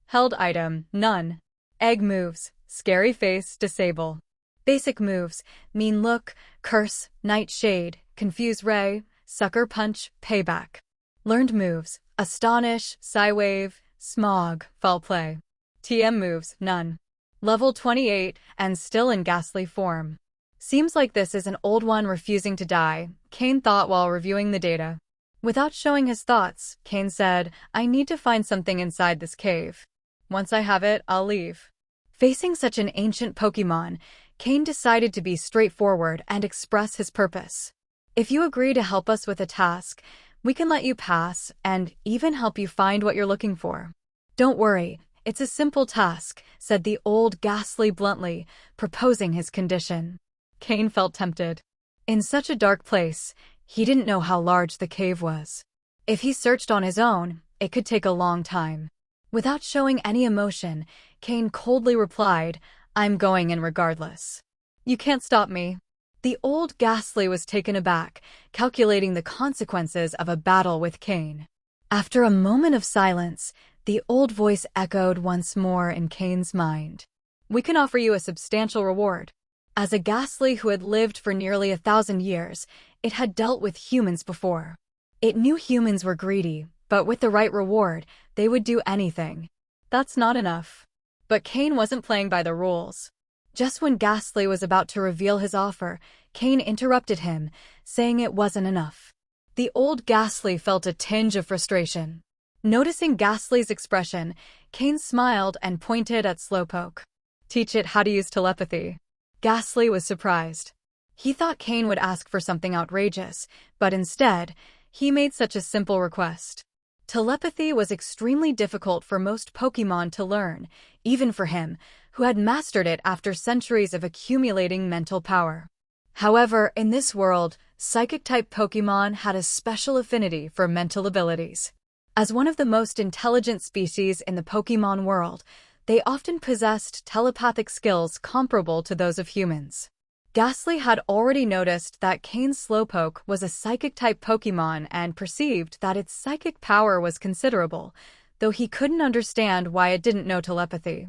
Held item, none. Egg moves, Scary Face, Disable. Basic moves, Mean Look, Curse, Nightshade, Confuse Ray, Sucker Punch, Payback. Learned moves, Astonish, Psywave, Smog, Foul Play. TM moves, none. Level 28, and still in Ghastly form. Seems like this is an old one refusing to die, Cain thought while reviewing the data. Without showing his thoughts, Cain said, I need to find something inside this cave. Once I have it, I'll leave. Facing such an ancient Pokémon, Cain decided to be straightforward and express his purpose. If you agree to help us with a task, we can let you pass and even help you find what you're looking for. Don't worry, it's a simple task, said the old Ghastly bluntly, proposing his condition. Cain felt tempted. In such a dark place, he didn't know how large the cave was. If he searched on his own, it could take a long time. Without showing any emotion, Cain coldly replied, I'm going in regardless. You can't stop me. The old Ghastly was taken aback, calculating the consequences of a battle with Cain. After a moment of silence, the old voice echoed once more in Cain's mind. We can offer you a substantial reward. As a Ghastly who had lived for nearly 1,000 years, it had dealt with humans before. It knew humans were greedy, but with the right reward, they would do anything. That's not enough. But Cain wasn't playing by the rules. Just when Ghastly was about to reveal his offer, Cain interrupted him, saying it wasn't enough. The old Ghastly felt a tinge of frustration. Noticing Ghastly's expression, Cain smiled and pointed at Slowpoke. Teach it how to use telepathy. Ghastly was surprised. He thought Cain would ask for something outrageous, but instead, he made such a simple request. Telepathy was extremely difficult for most Pokémon to learn, even for him, who had mastered it after centuries of accumulating mental power. However, in this world, Psychic-type Pokémon had a special affinity for mental abilities. As one of the most intelligent species in the Pokémon world, they often possessed telepathic skills comparable to those of humans. Ghastly had already noticed that Cain's Slowpoke was a Psychic-type Pokémon and perceived that its psychic power was considerable, though he couldn't understand why it didn't know telepathy.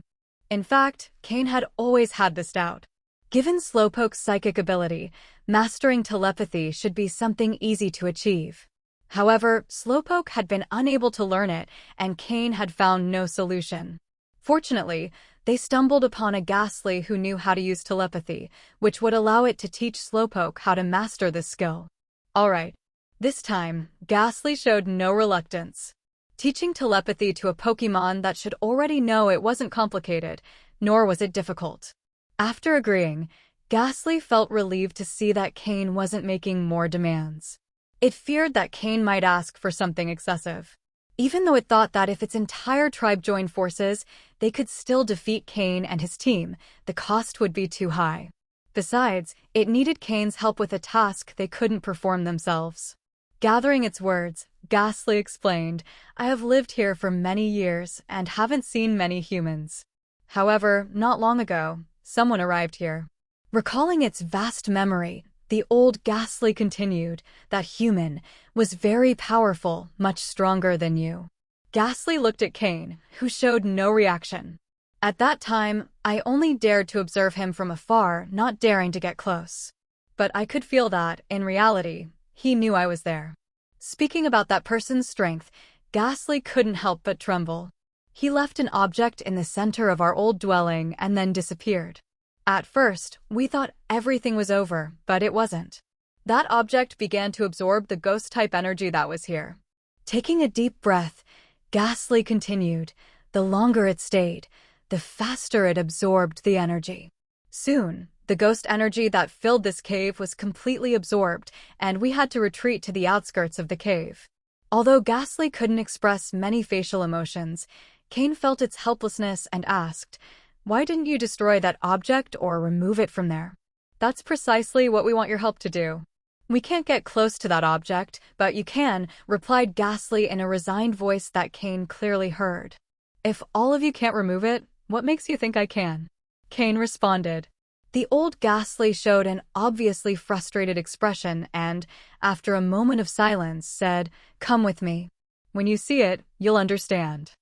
In fact, Cain had always had this doubt. Given Slowpoke's psychic ability, mastering telepathy should be something easy to achieve. However, Slowpoke had been unable to learn it, and Cain had found no solution. Fortunately, they stumbled upon a Ghastly who knew how to use telepathy, which would allow it to teach Slowpoke how to master this skill. Alright. This time, Ghastly showed no reluctance. Teaching telepathy to a Pokémon that should already know it wasn't complicated, nor was it difficult. After agreeing, Ghastly felt relieved to see that Cain wasn't making more demands. It feared that Cain might ask for something excessive. Even though it thought that if its entire tribe joined forces, they could still defeat Cain and his team, the cost would be too high. Besides, it needed Cain's help with a task they couldn't perform themselves. Gathering its words, Ghastly explained, "I have lived here for many years and haven't seen many humans. However, not long ago, someone arrived here." Recalling its vast memory, the old Ghastly continued, "That human was very powerful, much stronger than you." Ghastly looked at Cain, who showed no reaction. At that time, I only dared to observe him from afar, not daring to get close. But I could feel that, in reality, he knew I was there. Speaking about that person's strength, Ghastly couldn't help but tremble. He left an object in the center of our old dwelling and then disappeared. At first, we thought everything was over, but it wasn't. That object began to absorb the ghost-type energy that was here. Taking a deep breath, Ghastly continued, "The longer it stayed, the faster it absorbed the energy. Soon, the ghost energy that filled this cave was completely absorbed, and we had to retreat to the outskirts of the cave." Although Ghastly couldn't express many facial emotions, Cain felt its helplessness and asked, "Why didn't you destroy that object or remove it from there?" "That's precisely what we want your help to do." "We can't get close to that object, but you can," replied Ghastly in a resigned voice that Cain clearly heard. "If all of you can't remove it, what makes you think I can?" Cain responded. The old Ghastly showed an obviously frustrated expression and, after a moment of silence, said, "Come with me. When you see it, you'll understand."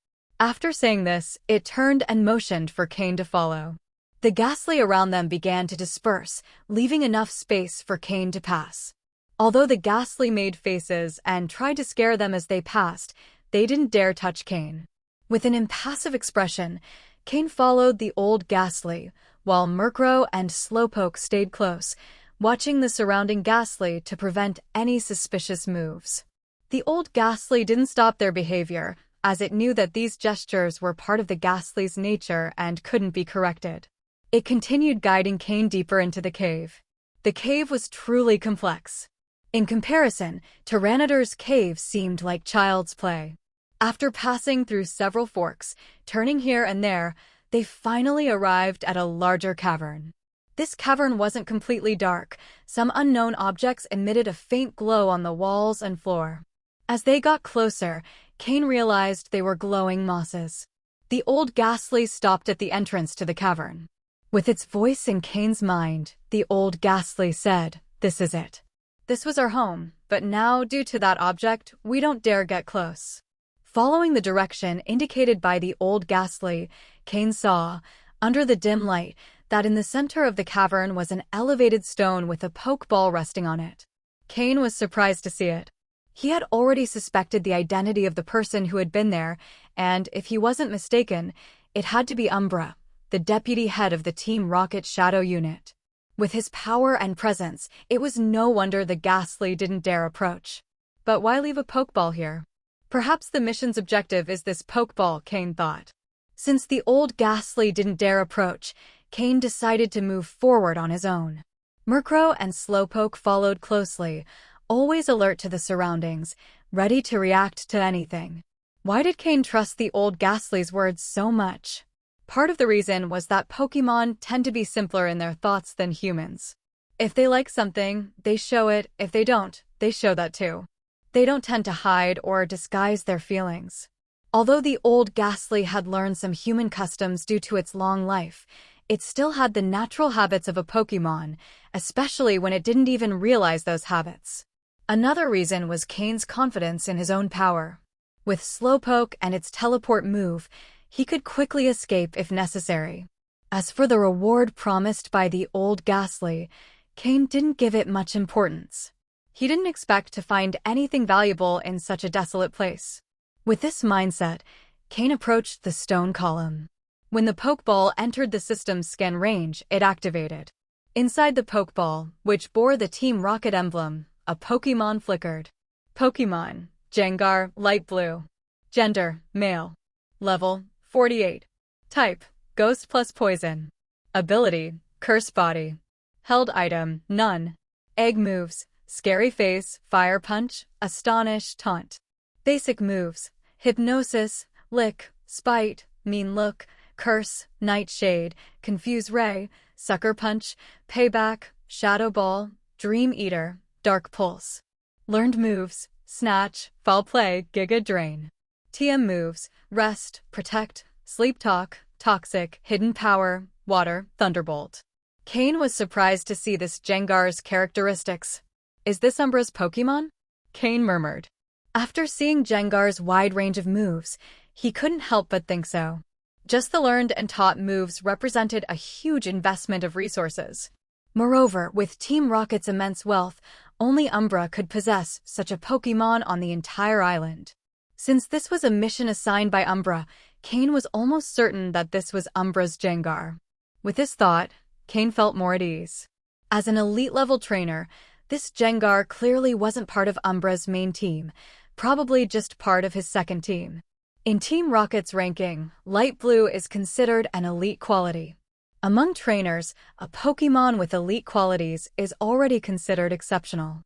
After saying this, it turned and motioned for Cain to follow. The Ghastly around them began to disperse, leaving enough space for Cain to pass. Although the Ghastly made faces and tried to scare them as they passed, they didn't dare touch Cain. With an impassive expression, Cain followed the old Ghastly, while Murkrow and Slowpoke stayed close, watching the surrounding Ghastly to prevent any suspicious moves. The old Ghastly didn't stop their behavior, as it knew that these gestures were part of the Ghastly's nature and couldn't be corrected. It continued guiding Cain deeper into the cave. The cave was truly complex. In comparison, Tyranidar's cave seemed like child's play. After passing through several forks, turning here and there, they finally arrived at a larger cavern. This cavern wasn't completely dark. Some unknown objects emitted a faint glow on the walls and floor. As they got closer, Cain realized they were glowing mosses. The old Ghastly stopped at the entrance to the cavern. With its voice in Cain's mind, the old Ghastly said, "This is it. This was our home, but now, due to that object, we don't dare get close." Following the direction indicated by the old Ghastly, Cain saw, under the dim light, that in the center of the cavern was an elevated stone with a pokeball resting on it. Cain was surprised to see it. He had already suspected the identity of the person who had been there, and if he wasn't mistaken, it had to be Umbra, the deputy head of the Team Rocket Shadow Unit. With his power and presence, it was no wonder the Ghastly didn't dare approach. But why leave a Pokeball here? Perhaps the mission's objective is this Pokeball, Cain thought. Since the old Ghastly didn't dare approach, Cain decided to move forward on his own. Murkrow and Slowpoke followed closely, always alert to the surroundings, ready to react to anything. Why did Cain trust the old Ghastly's words so much? Part of the reason was that Pokémon tend to be simpler in their thoughts than humans. If they like something, they show it. If they don't, they show that too. They don't tend to hide or disguise their feelings. Although the old Ghastly had learned some human customs due to its long life, it still had the natural habits of a Pokémon, especially when it didn't even realize those habits. Another reason was Cain's confidence in his own power. With Slowpoke and its teleport move, he could quickly escape if necessary. As for the reward promised by the old Ghastly, Cain didn't give it much importance. He didn't expect to find anything valuable in such a desolate place. With this mindset, Cain approached the stone column. When the Pokeball entered the system's scan range, it activated. Inside the Pokeball, which bore the Team Rocket emblem, a Pokémon flickered. Pokémon: Gengar, light blue. Gender: male. Level: 48. Type: Ghost plus Poison. Ability: Curse Body. Held item: none. Egg moves: Scary Face, Fire Punch, Astonish, Taunt. Basic moves: Hypnosis, Lick, Spite, Mean Look, Curse, Nightshade, Confuse Ray, Sucker Punch, Payback, Shadow Ball, Dream Eater, Dark Pulse. Learned moves: Snatch, Foul Play, Giga Drain. TM moves: Rest, Protect, Sleep Talk, Toxic, Hidden Power, Water, Thunderbolt. Cain was surprised to see this Gengar's characteristics. Is this Umbra's Pokémon? Cain murmured. After seeing Gengar's wide range of moves, he couldn't help but think so. Just the learned and taught moves represented a huge investment of resources. Moreover, with Team Rocket's immense wealth, only Umbra could possess such a Pokémon on the entire island. Since this was a mission assigned by Umbra, Cain was almost certain that this was Umbra's Gengar. With this thought, Cain felt more at ease. As an elite-level trainer, this Gengar clearly wasn't part of Umbra's main team, probably just part of his second team. In Team Rocket's ranking, light blue is considered an elite quality. Among trainers, a Pokémon with elite qualities is already considered exceptional.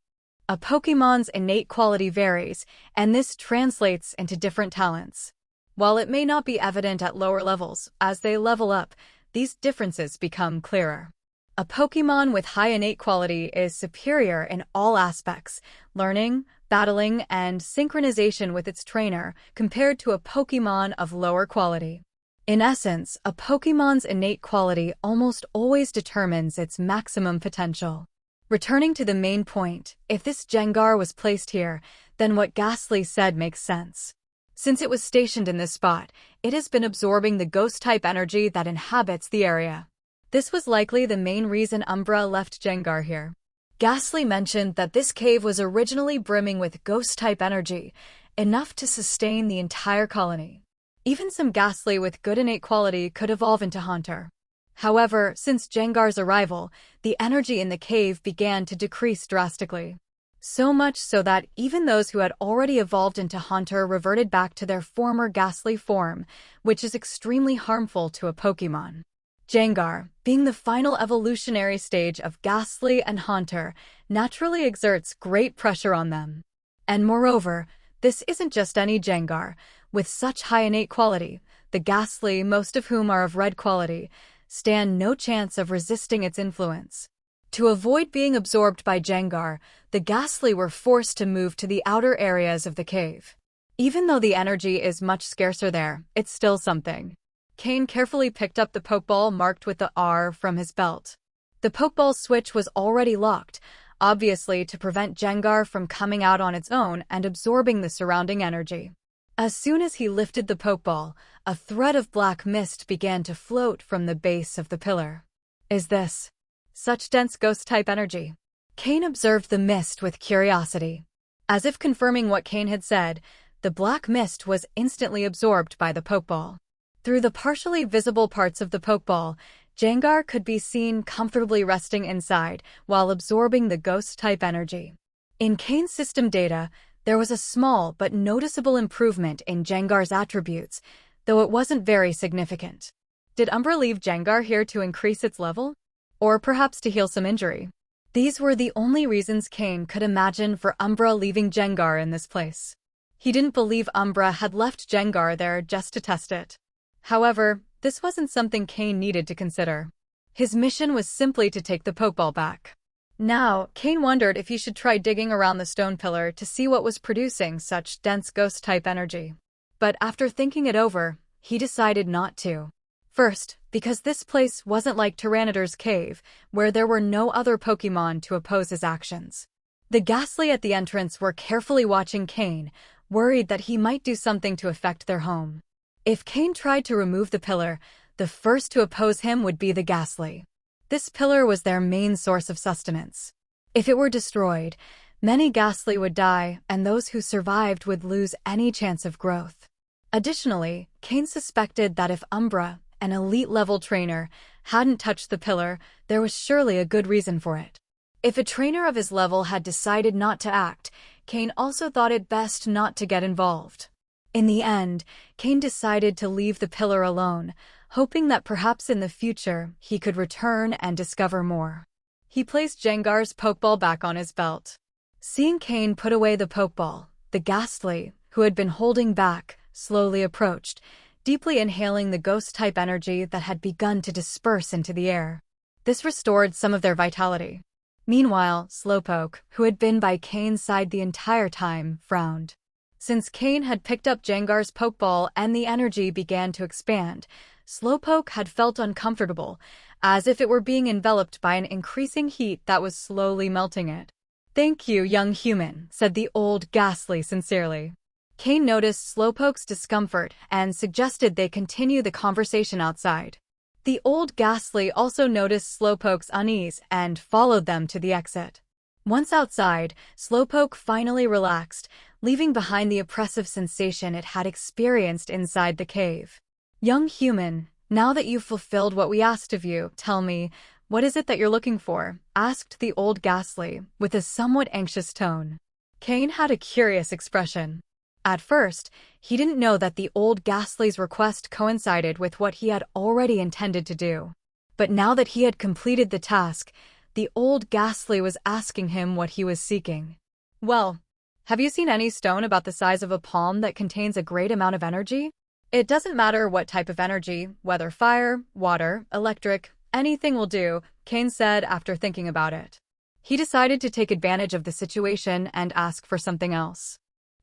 A Pokémon's innate quality varies, and this translates into different talents. While it may not be evident at lower levels, as they level up, these differences become clearer. A Pokémon with high innate quality is superior in all aspects: learning, battling, and synchronization with its trainer, compared to a Pokémon of lower quality. In essence, a Pokémon's innate quality almost always determines its maximum potential. Returning to the main point, if this Gengar was placed here, then what Ghastly said makes sense. Since it was stationed in this spot, it has been absorbing the ghost-type energy that inhabits the area. This was likely the main reason Umbra left Gengar here. Ghastly mentioned that this cave was originally brimming with ghost-type energy, enough to sustain the entire colony. Even some Ghastly with good innate quality could evolve into Haunter. However, since Gengar's arrival, the energy in the cave began to decrease drastically. So much so that even those who had already evolved into Haunter reverted back to their former Ghastly form, which is extremely harmful to a Pokémon. Gengar, being the final evolutionary stage of Ghastly and Haunter, naturally exerts great pressure on them. And moreover, this isn't just any Gengar. With such high innate quality, the Ghastly, most of whom are of red quality, stand no chance of resisting its influence. To avoid being absorbed by Gengar, the Ghastly were forced to move to the outer areas of the cave. Even though the energy is much scarcer there, it's still something. Cain carefully picked up the Pokeball marked with the R from his belt. The Pokeball switch was already locked, obviously to prevent Gengar from coming out on its own and absorbing the surrounding energy. As soon as he lifted the Pokeball, a thread of black mist began to float from the base of the pillar. Is this such dense ghost-type energy? Cain observed the mist with curiosity. As if confirming what Cain had said, the black mist was instantly absorbed by the Pokeball. Through the partially visible parts of the Pokeball, Gengar could be seen comfortably resting inside while absorbing the ghost-type energy. In Cain's system data, there was a small but noticeable improvement in Gengar's attributes, though it wasn't very significant. Did Umbra leave Gengar here to increase its level? Or perhaps to heal some injury? These were the only reasons Cain could imagine for Umbra leaving Gengar in this place. He didn't believe Umbra had left Gengar there just to test it. However, this wasn't something Cain needed to consider. His mission was simply to take the Pokeball back. Now, Cain wondered if he should try digging around the stone pillar to see what was producing such dense ghost-type energy. But after thinking it over, he decided not to. First, because this place wasn't like Tyranidar's cave, where there were no other Pokémon to oppose his actions. The Ghastly at the entrance were carefully watching Cain, worried that he might do something to affect their home. If Cain tried to remove the pillar, the first to oppose him would be the Ghastly. This pillar was their main source of sustenance. If it were destroyed, many Ghastly would die, and those who survived would lose any chance of growth. Additionally, Cain suspected that if Umbra, an elite-level trainer, hadn't touched the pillar, there was surely a good reason for it. If a trainer of his level had decided not to act, Cain also thought it best not to get involved. In the end, Cain decided to leave the pillar alone, hoping that perhaps in the future he could return and discover more. He placed Gengar's Pokeball back on his belt. Seeing Cain put away the Pokeball, the Ghastly, who had been holding back, slowly approached, deeply inhaling the ghost-type energy that had begun to disperse into the air. This restored some of their vitality. Meanwhile, Slowpoke, who had been by Cain's side the entire time, frowned. Since Cain had picked up Gengar's Pokeball and the energy began to expand, Slowpoke had felt uncomfortable, as if it were being enveloped by an increasing heat that was slowly melting it. "Thank you, young human," said the old Ghastly sincerely. Cain noticed Slowpoke's discomfort and suggested they continue the conversation outside. The old Ghastly also noticed Slowpoke's unease and followed them to the exit. Once outside, Slowpoke finally relaxed, leaving behind the oppressive sensation it had experienced inside the cave. "Young human, now that you've fulfilled what we asked of you, tell me, what is it that you're looking for?" asked the old Ghastly, with a somewhat anxious tone. Cain had a curious expression. At first, he didn't know that the old Ghastly's request coincided with what he had already intended to do. But now that he had completed the task, the old Ghastly was asking him what he was seeking. "Well, have you seen any stone about the size of a palm that contains a great amount of energy? It doesn't matter what type of energy, whether fire, water, electric, anything will do," Cain said after thinking about it. He decided to take advantage of the situation and ask for something else.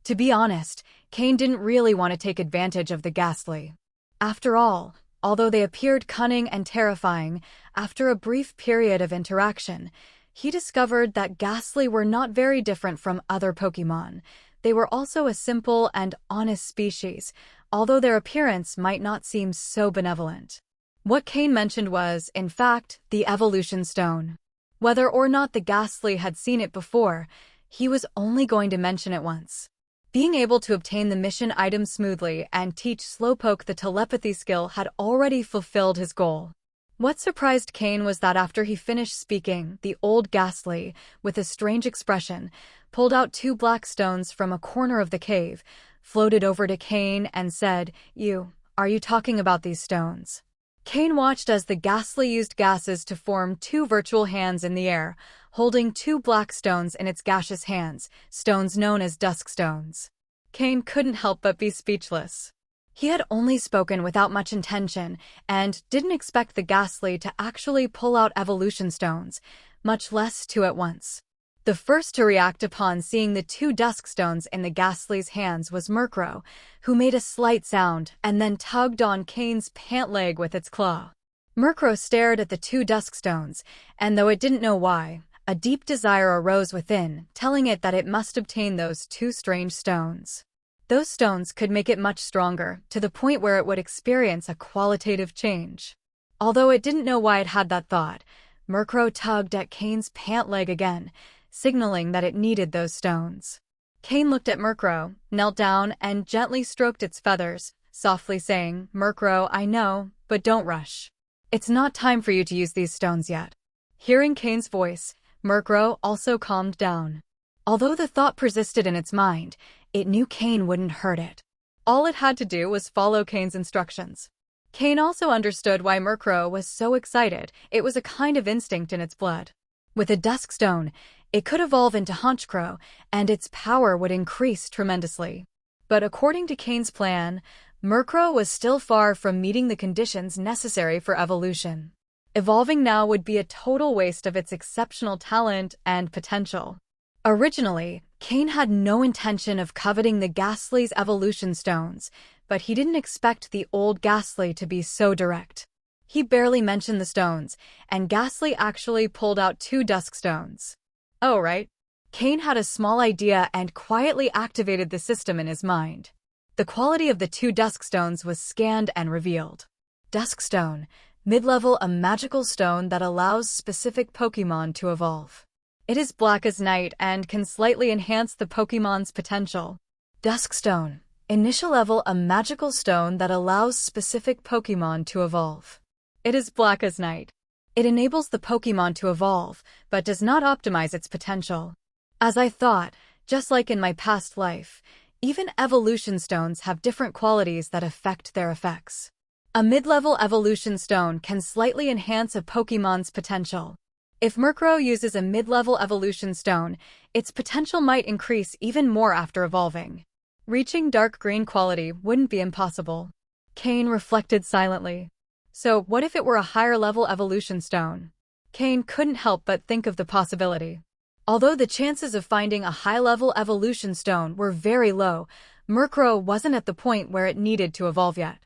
To be honest, Cain didn't really want to take advantage of the Ghastly. After all, although they appeared cunning and terrifying, after a brief period of interaction, he discovered that Ghastly were not very different from other Pokémon. They were also a simple and honest species, although their appearance might not seem so benevolent. What Cain mentioned was, in fact, the Evolution Stone. Whether or not the Ghastly had seen it before, he was only going to mention it once. Being able to obtain the mission item smoothly and teach Slowpoke the telepathy skill had already fulfilled his goal. What surprised Cain was that after he finished speaking, the old Ghastly, with a strange expression, pulled out 2 black stones from a corner of the cave, floated over to Cain and said, Are you talking about these stones?" Cain watched as the Ghastly used gases to form 2 virtual hands in the air, holding 2 black stones in its gaseous hands, stones known as dusk stones. Cain couldn't help but be speechless. He had only spoken without much intention and didn't expect the Ghastly to actually pull out evolution stones, much less 2 at once. The first to react upon seeing the 2 dusk stones in the Ghastly's hands was Murkrow, who made a slight sound and then tugged on Cain's pant leg with its claw. Murkrow stared at the 2 dusk stones, and though it didn't know why, a deep desire arose within, telling it that it must obtain those 2 strange stones. Those stones could make it much stronger, to the point where it would experience a qualitative change. Although it didn't know why it had that thought, Murkrow tugged at Cain's pant leg again, signaling that it needed those stones. Cain looked at Murkrow, knelt down, and gently stroked its feathers, softly saying, "Murkrow, I know, but don't rush. It's not time for you to use these stones yet." Hearing Cain's voice, Murkrow also calmed down. Although the thought persisted in its mind, it knew Cain wouldn't hurt it. All it had to do was follow Cain's instructions. Cain also understood why Murkrow was so excited. It was a kind of instinct in its blood. With a dusk stone, it could evolve into Honchkrow, and its power would increase tremendously. But according to Cain's plan, Murkrow was still far from meeting the conditions necessary for evolution. Evolving now would be a total waste of its exceptional talent and potential. Originally, Cain had no intention of coveting the Ghastly's evolution stones, but he didn't expect the old Ghastly to be so direct. He barely mentioned the stones, and Ghastly actually pulled out 2 dusk stones. Oh, right. Cain had a small idea and quietly activated the system in his mind. The quality of the 2 dusk stones was scanned and revealed. Dusk stone, mid-level, a magical stone that allows specific Pokémon to evolve. It is black as night and can slightly enhance the Pokémon's potential. Dusk stone, initial level, a magical stone that allows specific Pokémon to evolve. It is black as night. It enables the Pokémon to evolve, but does not optimize its potential. As I thought, just like in my past life, even evolution stones have different qualities that affect their effects. A mid-level evolution stone can slightly enhance a Pokémon's potential. If Murkrow uses a mid-level evolution stone, its potential might increase even more after evolving. Reaching dark green quality wouldn't be impossible. Cain reflected silently. So what if it were a higher-level evolution stone? Cain couldn't help but think of the possibility. Although the chances of finding a high-level evolution stone were very low, Murkrow wasn't at the point where it needed to evolve yet.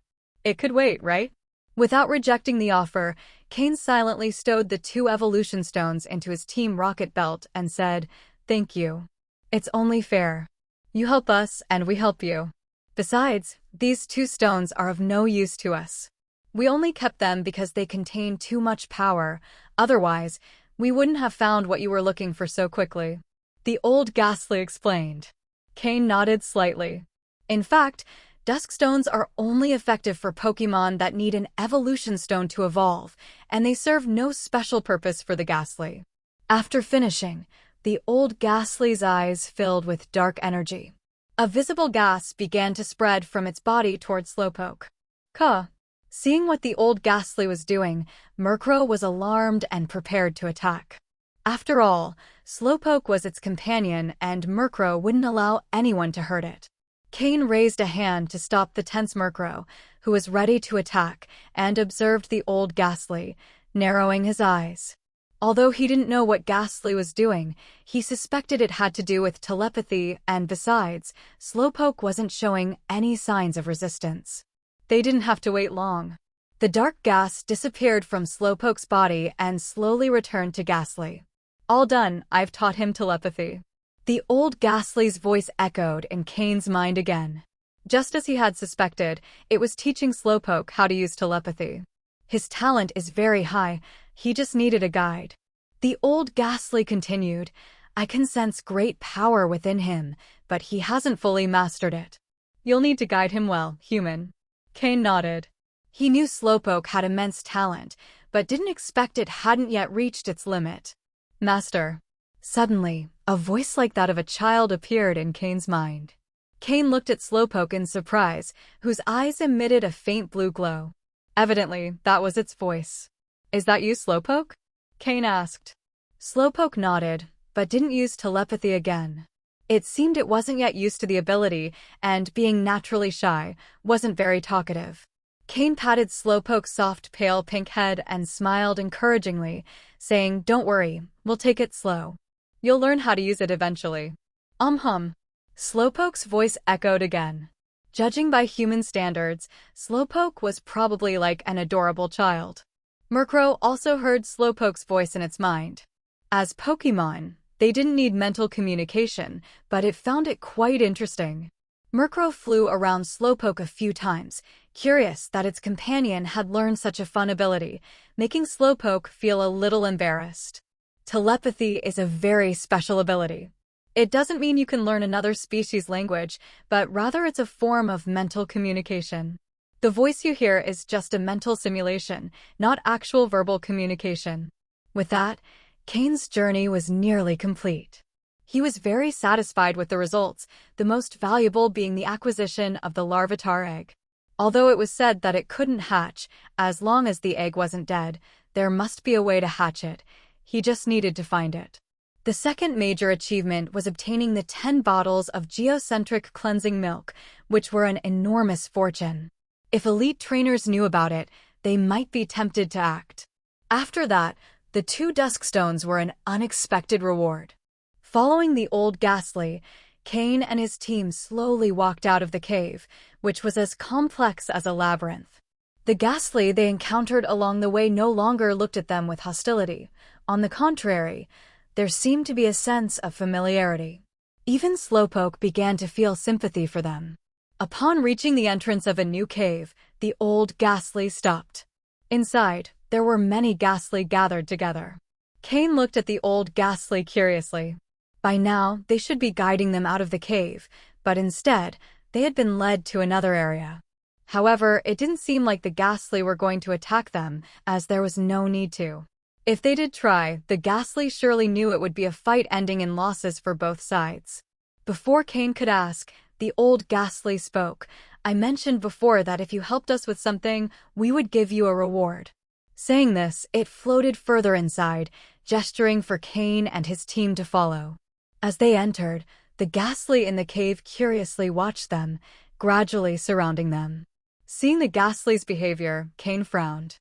It could wait, right? Without rejecting the offer, Cain silently stowed the 2 evolution stones into his Team Rocket belt and said, "Thank you. It's only fair. You help us and we help you. Besides, these 2 stones are of no use to us. We only kept them because they contain too much power. Otherwise, we wouldn't have found what you were looking for so quickly." The old Ghastly explained. Cain nodded slightly. In fact, dusk stones are only effective for Pokémon that need an evolution stone to evolve, and they serve no special purpose for the Ghastly. After finishing, the old Ghastly's eyes filled with dark energy. A visible gas began to spread from its body toward Slowpoke. Caw. Seeing what the old Ghastly was doing, Murkrow was alarmed and prepared to attack. After all, Slowpoke was its companion, and Murkrow wouldn't allow anyone to hurt it. Cain raised a hand to stop the tense Murkrow, who was ready to attack, and observed the old Ghastly, narrowing his eyes. Although he didn't know what Ghastly was doing, he suspected it had to do with telepathy, and besides, Slowpoke wasn't showing any signs of resistance. They didn't have to wait long. The dark gas disappeared from Slowpoke's body and slowly returned to Ghastly. "All done, I've taught him telepathy." The old Ghastly's voice echoed in Cain's mind again. Just as he had suspected, it was teaching Slowpoke how to use telepathy. His talent is very high, he just needed a guide. The old Ghastly continued, "I can sense great power within him, but he hasn't fully mastered it. You'll need to guide him well, human." Cain nodded. He knew Slowpoke had immense talent, but didn't expect it hadn't yet reached its limit. "Master." Suddenly, a voice like that of a child appeared in Cain's mind. Cain looked at Slowpoke in surprise, whose eyes emitted a faint blue glow. Evidently, that was its voice. "Is that you, Slowpoke?" Cain asked. Slowpoke nodded, but didn't use telepathy again. It seemed it wasn't yet used to the ability, and, being naturally shy, wasn't very talkative. Cain patted Slowpoke's soft pale pink head and smiled encouragingly, saying, "Don't worry, we'll take it slow. You'll learn how to use it eventually." Hum. Slowpoke's voice echoed again. Judging by human standards, Slowpoke was probably like an adorable child. Murkrow also heard Slowpoke's voice in its mind. As Pokémon, they didn't need mental communication, but it found it quite interesting. Murkrow flew around Slowpoke a few times, curious that its companion had learned such a fun ability, making Slowpoke feel a little embarrassed. Telepathy is a very special ability. It doesn't mean you can learn another species' language, but rather it's a form of mental communication. The voice you hear is just a mental simulation, not actual verbal communication. With that, Cain's journey was nearly complete. He was very satisfied with the results, the most valuable being the acquisition of the larvitar egg. Although it was said that it couldn't hatch, as long as the egg wasn't dead, there must be a way to hatch it. He just needed to find it. The second major achievement was obtaining the 10 bottles of geocentric cleansing milk, which were an enormous fortune. If elite trainers knew about it, they might be tempted to act. After that, the 2 dusk stones were an unexpected reward. Following the old Ghastly, Cain and his team slowly walked out of the cave, which was as complex as a labyrinth. The Ghastly they encountered along the way no longer looked at them with hostility. On the contrary, there seemed to be a sense of familiarity. Even Slowpoke began to feel sympathy for them. Upon reaching the entrance of a new cave, the old Ghastly stopped. Inside, there were many Ghastly gathered together. Cain looked at the old Ghastly curiously. By now, they should be guiding them out of the cave, but instead, they had been led to another area. However, it didn't seem like the Ghastly were going to attack them, as there was no need to. If they did try, the Ghastly surely knew it would be a fight ending in losses for both sides. Before Cain could ask, the old Ghastly spoke. "I mentioned before that if you helped us with something, we would give you a reward." Saying this, it floated further inside, gesturing for Cain and his team to follow. As they entered, the Ghastly in the cave curiously watched them, gradually surrounding them. Seeing the Ghastly's behavior, Cain frowned.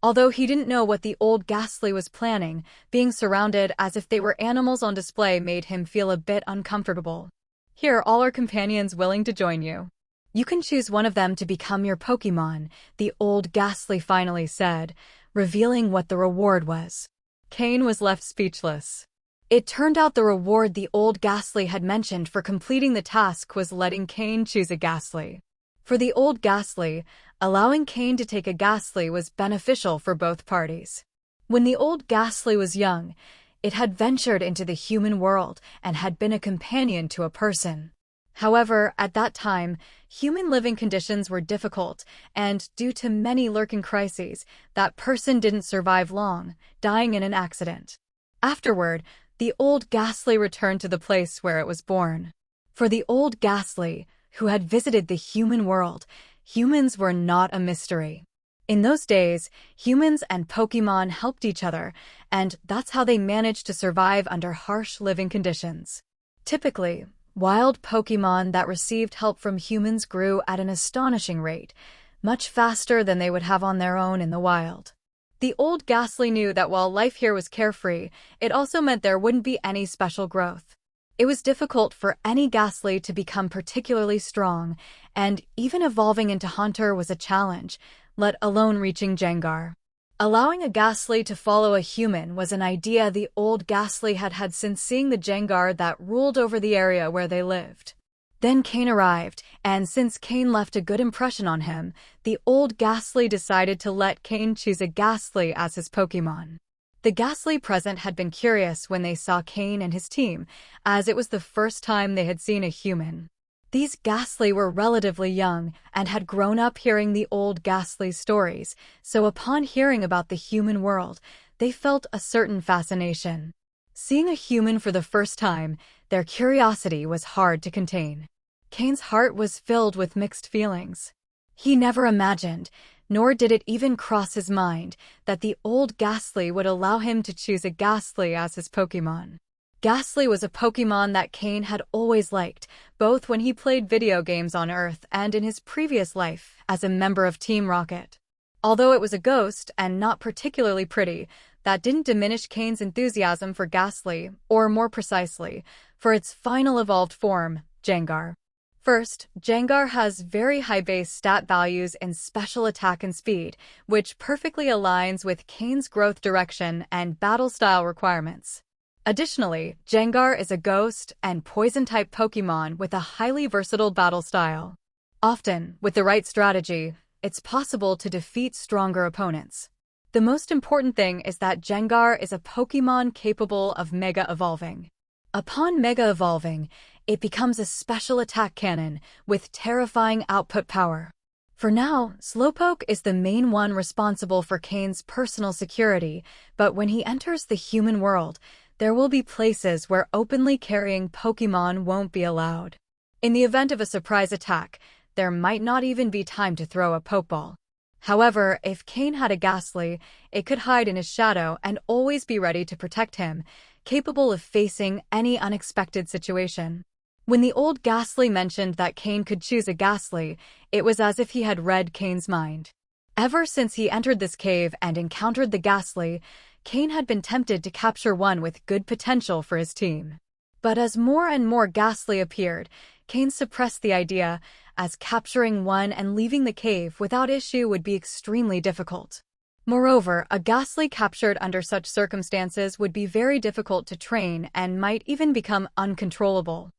Although he didn't know what the old Ghastly was planning, being surrounded as if they were animals on display made him feel a bit uncomfortable. "Here, all our companions willing to join you. You can choose one of them to become your Pokémon," the old Ghastly finally said, revealing what the reward was. Cain was left speechless. It turned out the reward the old Ghastly had mentioned for completing the task was letting Cain choose a Ghastly. For the old Ghastly, allowing Cain to take a Ghastly was beneficial for both parties. When the old Ghastly was young, it had ventured into the human world and had been a companion to a person. However, at that time, human living conditions were difficult, and due to many lurking crises, that person didn't survive long, dying in an accident. Afterward, the old Ghastly returned to the place where it was born. For the old Ghastly, who had visited the human world, humans were not a mystery. In those days, humans and Pokémon helped each other, and that's how they managed to survive under harsh living conditions. Typically, wild Pokémon that received help from humans grew at an astonishing rate, much faster than they would have on their own in the wild. The old Ghastly knew that while life here was carefree, it also meant there wouldn't be any special growth. It was difficult for any Ghastly to become particularly strong, and even evolving into Hunter was a challenge, let alone reaching Gengar. Allowing a Ghastly to follow a human was an idea the old Ghastly had had since seeing the Gengar that ruled over the area where they lived. Then Cain arrived, and since Cain left a good impression on him, the old Ghastly decided to let Cain choose a Ghastly as his Pokémon. The Ghastly present had been curious when they saw Cain and his team, as it was the first time they had seen a human. These Ghastly were relatively young and had grown up hearing the old Ghastly's stories, so upon hearing about the human world, they felt a certain fascination. Seeing a human for the first time, their curiosity was hard to contain. Cain's heart was filled with mixed feelings. He never imagined, nor did it even cross his mind, that the old Ghastly would allow him to choose a Ghastly as his Pokémon. Ghastly was a Pokémon that Cain had always liked, both when he played video games on Earth and in his previous life as a member of Team Rocket. Although it was a ghost and not particularly pretty, that didn't diminish Cain's enthusiasm for Ghastly, or more precisely, for its final evolved form, Gengar. First, Gengar has very high base stat values in special attack and speed, which perfectly aligns with Cain's growth direction and battle style requirements. Additionally, Gengar is a ghost and poison-type Pokémon with a highly versatile battle style. Often, with the right strategy, it's possible to defeat stronger opponents. The most important thing is that Gengar is a Pokémon capable of mega evolving. Upon Mega Evolving, it becomes a special attack cannon with terrifying output power. For now, Slowpoke is the main one responsible for Cain's personal security, but when he enters the human world, there will be places where openly carrying Pokémon won't be allowed. In the event of a surprise attack, there might not even be time to throw a Pokeball. However, if Cain had a Ghastly, it could hide in his shadow and always be ready to protect him, capable of facing any unexpected situation. When the old Ghastly mentioned that Cain could choose a Ghastly, it was as if he had read Cain's mind. Ever since he entered this cave and encountered the Ghastly, Cain had been tempted to capture one with good potential for his team. But as more and more Ghastly appeared, Cain suppressed the idea, as capturing one and leaving the cave without issue would be extremely difficult. Moreover, a Ghastly captured under such circumstances would be very difficult to train and might even become uncontrollable.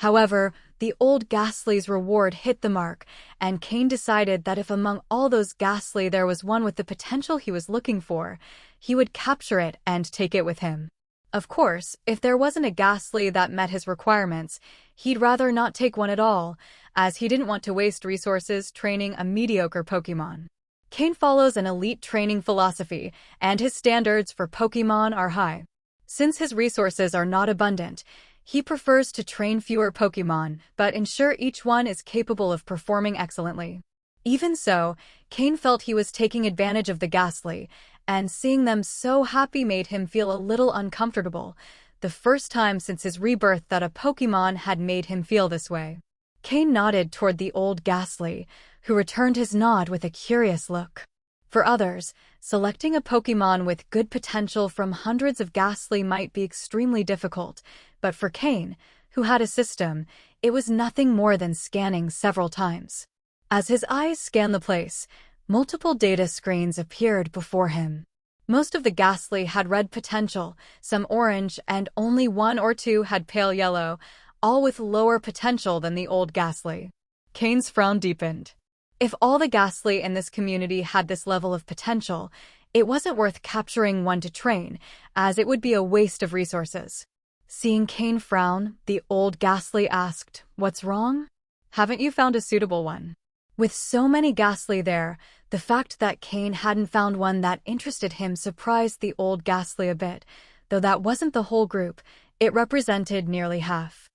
However, the old Ghastly's reward hit the mark, and Cain decided that if among all those Ghastly there was one with the potential he was looking for, he would capture it and take it with him. Of course, if there wasn't a Ghastly that met his requirements, he'd rather not take one at all, as he didn't want to waste resources training a mediocre Pokémon. Cain follows an elite training philosophy, and his standards for Pokémon are high. Since his resources are not abundant, he prefers to train fewer Pokémon, but ensure each one is capable of performing excellently. Even so, Cain felt he was taking advantage of the Ghastly, and seeing them so happy made him feel a little uncomfortable, the first time since his rebirth that a Pokémon had made him feel this way. Cain nodded toward the old Ghastly, who returned his nod with a curious look. For others, selecting a Pokémon with good potential from hundreds of Ghastly might be extremely difficult, but for Cain, who had a system, it was nothing more than scanning several times. As his eyes scanned the place, multiple data screens appeared before him. Most of the Ghastly had red potential, some orange, and only one or two had pale yellow, all with lower potential than the old Ghastly. Cain's frown deepened. If all the Ghastly in this community had this level of potential, it wasn't worth capturing one to train, as it would be a waste of resources. Seeing Cain frown, the old Ghastly asked, "What's wrong? Haven't you found a suitable one?" With so many Ghastly there, the fact that Cain hadn't found one that interested him surprised the old Ghastly a bit, though that wasn't the whole group, it represented nearly half.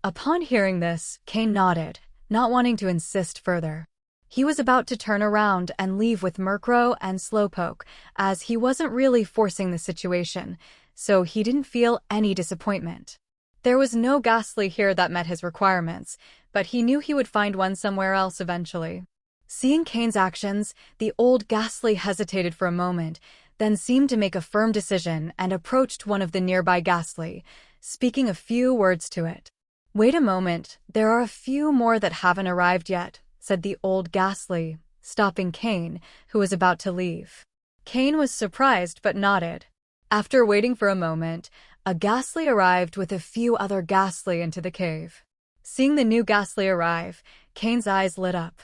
Upon hearing this, Cain nodded, not wanting to insist further. He was about to turn around and leave with Murkrow and Slowpoke, as he wasn't really forcing the situation, so he didn't feel any disappointment. There was no Ghastly here that met his requirements, but he knew he would find one somewhere else eventually. Seeing Cain's actions, the old Ghastly hesitated for a moment, then seemed to make a firm decision and approached one of the nearby Ghastly, speaking a few words to it. "Wait a moment, there are a few more that haven't arrived yet," said the old Ghastly, stopping Cain, who was about to leave. Cain was surprised but nodded. After waiting for a moment, a Ghastly arrived with a few other Ghastly into the cave. Seeing the new Ghastly arrive, Cain's eyes lit up.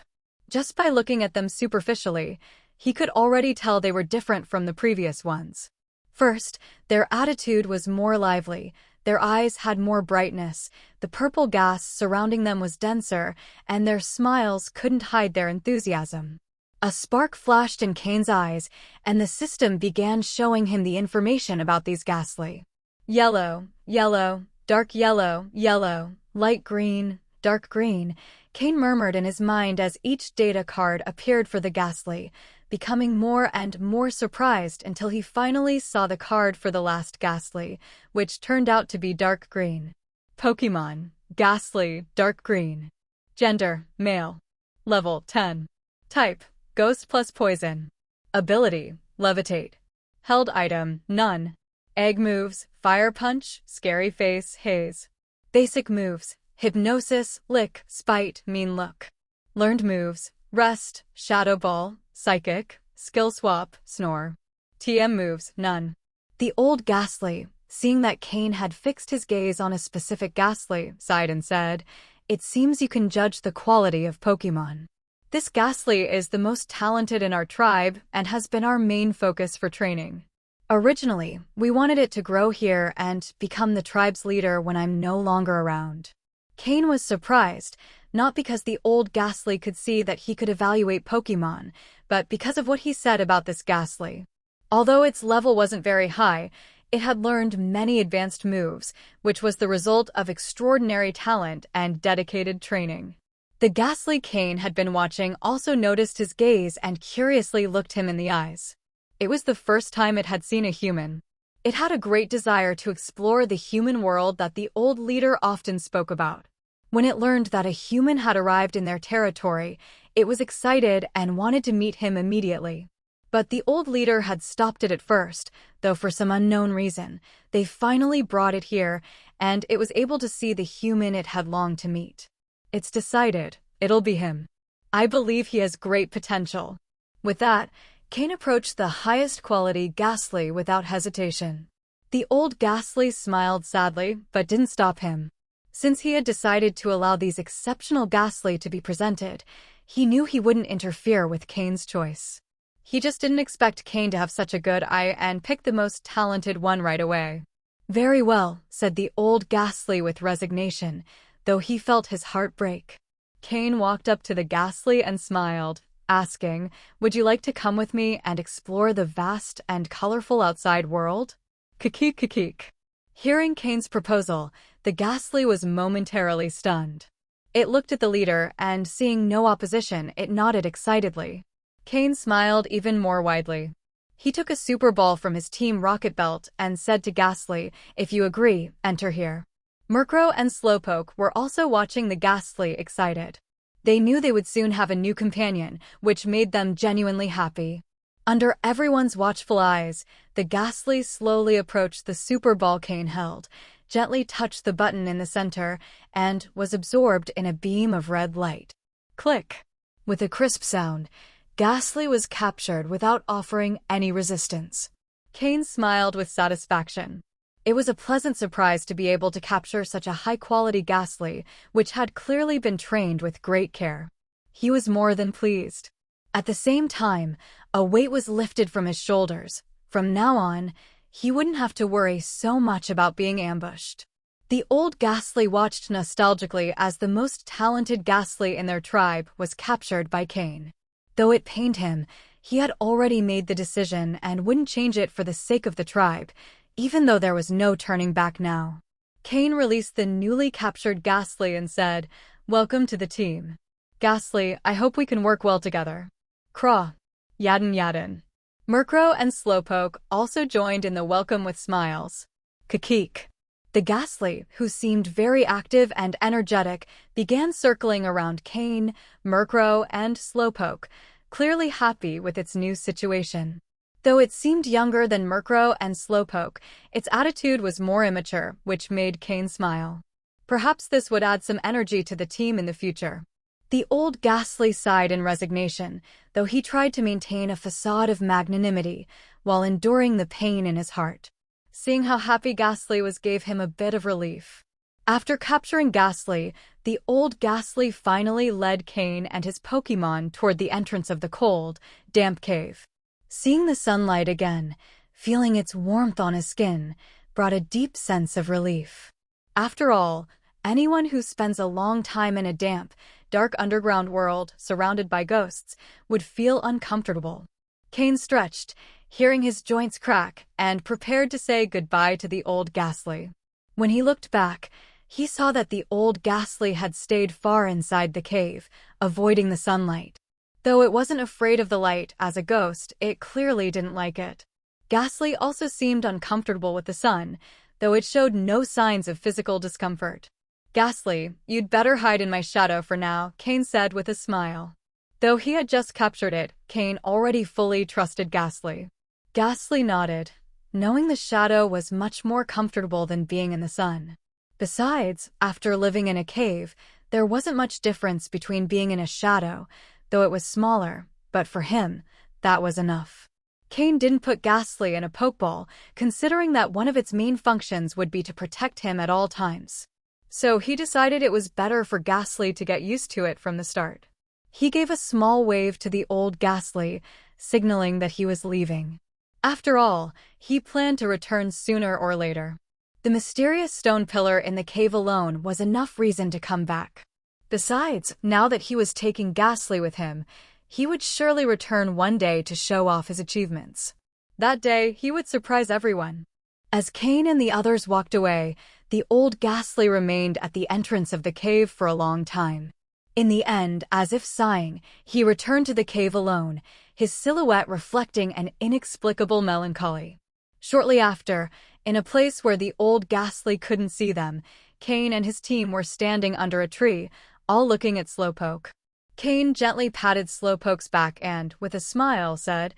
Just by looking at them superficially, he could already tell they were different from the previous ones. First, their attitude was more lively. Their eyes had more brightness, the purple gas surrounding them was denser, and their smiles couldn't hide their enthusiasm. A spark flashed in Cain's eyes, and the system began showing him the information about these Ghastly. Yellow, yellow, dark yellow, yellow, light green, dark green, Cain murmured in his mind as each data card appeared for the Ghastly, becoming more and more surprised until he finally saw the card for the last Ghastly, which turned out to be dark green. Pokémon, Ghastly, dark green. Gender, male. Level, 10. Type, Ghost plus Poison. Ability, Levitate. Held item, none. Egg moves, Fire Punch, Scary Face, Haze. Basic moves, Hypnosis, Lick, Spite, Mean Look. Learned moves, Rest, Shadow Ball, Psychic, Skill Swap, Snore. TM moves, none. The old Ghastly, seeing that Cain had fixed his gaze on a specific Ghastly, sighed and said, "It seems you can judge the quality of Pokémon. This Ghastly is the most talented in our tribe and has been our main focus for training." Originally, we wanted it to grow here and become the tribe's leader when I'm no longer around. Cain was surprised, not because the old Ghastly could see that he could evaluate Pokémon, but because of what he said about this Ghastly. Although its level wasn't very high, it had learned many advanced moves, which was the result of extraordinary talent and dedicated training. The Ghastly Cain had been watching also noticed his gaze and curiously looked him in the eyes. It was the first time it had seen a human. It had a great desire to explore the human world that the old leader often spoke about. When it learned that a human had arrived in their territory, it was excited and wanted to meet him immediately. But the old leader had stopped it at first, though for some unknown reason. They finally brought it here, and it was able to see the human it had longed to meet. It's decided, it'll be him. I believe he has great potential. With that, Cain approached the highest quality Ghastly without hesitation. The old Ghastly smiled sadly, but didn't stop him. Since he had decided to allow these exceptional Ghastly to be presented, he knew he wouldn't interfere with Cain's choice. He just didn't expect Cain to have such a good eye and pick the most talented one right away. Very well, said the old Ghastly with resignation, though he felt his heart break. Cain walked up to the Ghastly and smiled, asking, "Would you like to come with me and explore the vast and colorful outside world?" Kikik. Hearing Cain's proposal, the Ghastly was momentarily stunned. It looked at the leader and, seeing no opposition, it nodded excitedly. Cain smiled even more widely. He took a super ball from his team rocket belt and said to Ghastly, "If you agree, enter here." Murkrow and Slowpoke were also watching the Ghastly excited. They knew they would soon have a new companion, which made them genuinely happy. Under everyone's watchful eyes, the Ghastly slowly approached the super ball Cain held, gently touched the button in the center, and was absorbed in a beam of red light. Click! With a crisp sound, Ghastly was captured without offering any resistance. Cain smiled with satisfaction. It was a pleasant surprise to be able to capture such a high-quality Ghastly, which had clearly been trained with great care. He was more than pleased. At the same time, a weight was lifted from his shoulders. From now on, he wouldn't have to worry so much about being ambushed. The old Ghastly watched nostalgically as the most talented Ghastly in their tribe was captured by Cain. Though it pained him, he had already made the decision and wouldn't change it for the sake of the tribe, even though there was no turning back now. Cain released the newly captured Ghastly and said, "Welcome to the team. Ghastly, I hope we can work well together." Craw. Yadin. Murkrow and Slowpoke also joined in the welcome with smiles. Kikik. The Ghastly, who seemed very active and energetic, began circling around Cain, Murkrow, and Slowpoke, clearly happy with its new situation. Though it seemed younger than Murkrow and Slowpoke, its attitude was more immature, which made Cain smile. Perhaps this would add some energy to the team in the future. The old Ghastly sighed in resignation, though he tried to maintain a facade of magnanimity while enduring the pain in his heart. Seeing how happy Ghastly was gave him a bit of relief. After capturing Ghastly, the old Ghastly finally led Cain and his Pokémon toward the entrance of the cold, damp cave. Seeing the sunlight again, feeling its warmth on his skin, brought a deep sense of relief. After all, anyone who spends a long time in a damp, dark underground world surrounded by ghosts would feel uncomfortable. Cain stretched, hearing his joints crack, and prepared to say goodbye to the old Ghastly. When he looked back, he saw that the old Ghastly had stayed far inside the cave, avoiding the sunlight. Though it wasn't afraid of the light as a ghost, it clearly didn't like it. Ghastly also seemed uncomfortable with the sun, though it showed no signs of physical discomfort. "Ghastly, you'd better hide in my shadow for now," Cain said with a smile. Though he had just captured it, Cain already fully trusted Ghastly. Ghastly nodded, knowing the shadow was much more comfortable than being in the sun. Besides, after living in a cave, there wasn't much difference between being in a shadow, though it was smaller, but for him, that was enough. Cain didn't put Ghastly in a Pokeball, considering that one of its main functions would be to protect him at all times. So he decided it was better for Ghastly to get used to it from the start. He gave a small wave to the old Ghastly, signaling that he was leaving. After all, he planned to return sooner or later. The mysterious stone pillar in the cave alone was enough reason to come back. Besides, now that he was taking Ghastly with him, he would surely return one day to show off his achievements. That day, he would surprise everyone. As Cain and the others walked away, the old Ghastly remained at the entrance of the cave for a long time. In the end, as if sighing, he returned to the cave alone, his silhouette reflecting an inexplicable melancholy. Shortly after, in a place where the old Ghastly couldn't see them, Cain and his team were standing under a tree, all looking at Slowpoke. Cain gently patted Slowpoke's back and, with a smile, said,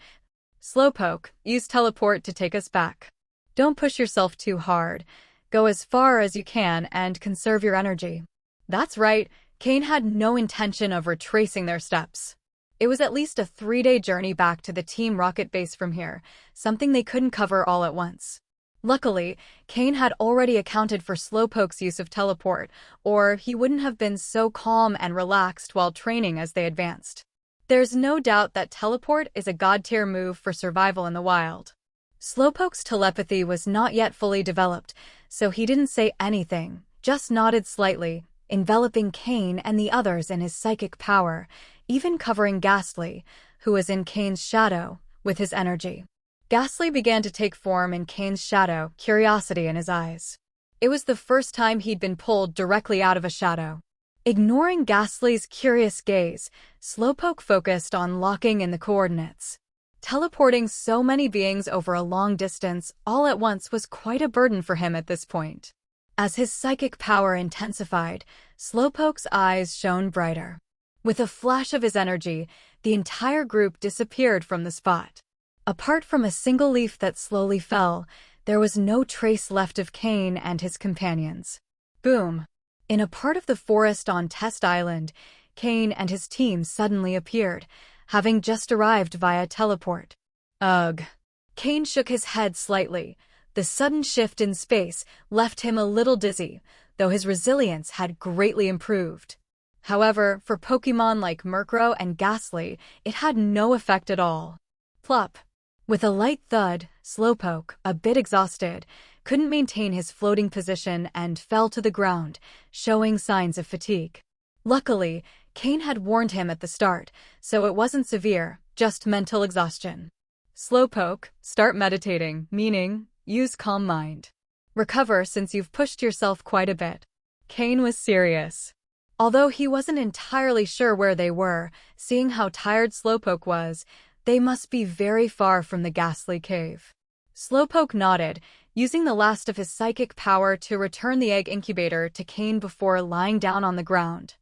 "Slowpoke, use teleport to take us back. Don't push yourself too hard. Go as far as you can and conserve your energy." That's right, Cain had no intention of retracing their steps. It was at least a 3-day journey back to the Team Rocket base from here, something they couldn't cover all at once. Luckily, Cain had already accounted for Slowpoke's use of teleport, or he wouldn't have been so calm and relaxed while training as they advanced. There's no doubt that teleport is a god-tier move for survival in the wild. Slowpoke's telepathy was not yet fully developed, so he didn't say anything, just nodded slightly, enveloping Cain and the others in his psychic power, even covering Ghastly, who was in Cain's shadow, with his energy. Ghastly began to take form in Cain's shadow, curiosity in his eyes. It was the first time he'd been pulled directly out of a shadow. Ignoring Ghastly's curious gaze, Slowpoke focused on locking in the coordinates. Teleporting so many beings over a long distance all at once was quite a burden for him at this point. As his psychic power intensified, Slowpoke's eyes shone brighter. With a flash of his energy, the entire group disappeared from the spot. Apart from a single leaf that slowly fell, there was no trace left of Cain and his companions. Boom! In a part of the forest on Test Island, Cain and his team suddenly appeared, having just arrived via teleport. Ugh! Cain shook his head slightly. The sudden shift in space left him a little dizzy, though his resilience had greatly improved. However, for Pokémon like Murkrow and Ghastly, it had no effect at all. Plop! With a light thud, Slowpoke, a bit exhausted, couldn't maintain his floating position and fell to the ground, showing signs of fatigue. Luckily, Cain had warned him at the start, so it wasn't severe, just mental exhaustion. Slowpoke, start meditating, meaning, use calm mind. Recover since you've pushed yourself quite a bit. Cain was serious. Although he wasn't entirely sure where they were, seeing how tired Slowpoke was, they must be very far from the Ghastly cave. Slowpoke nodded, using the last of his psychic power to return the egg incubator to Cain before lying down on the ground.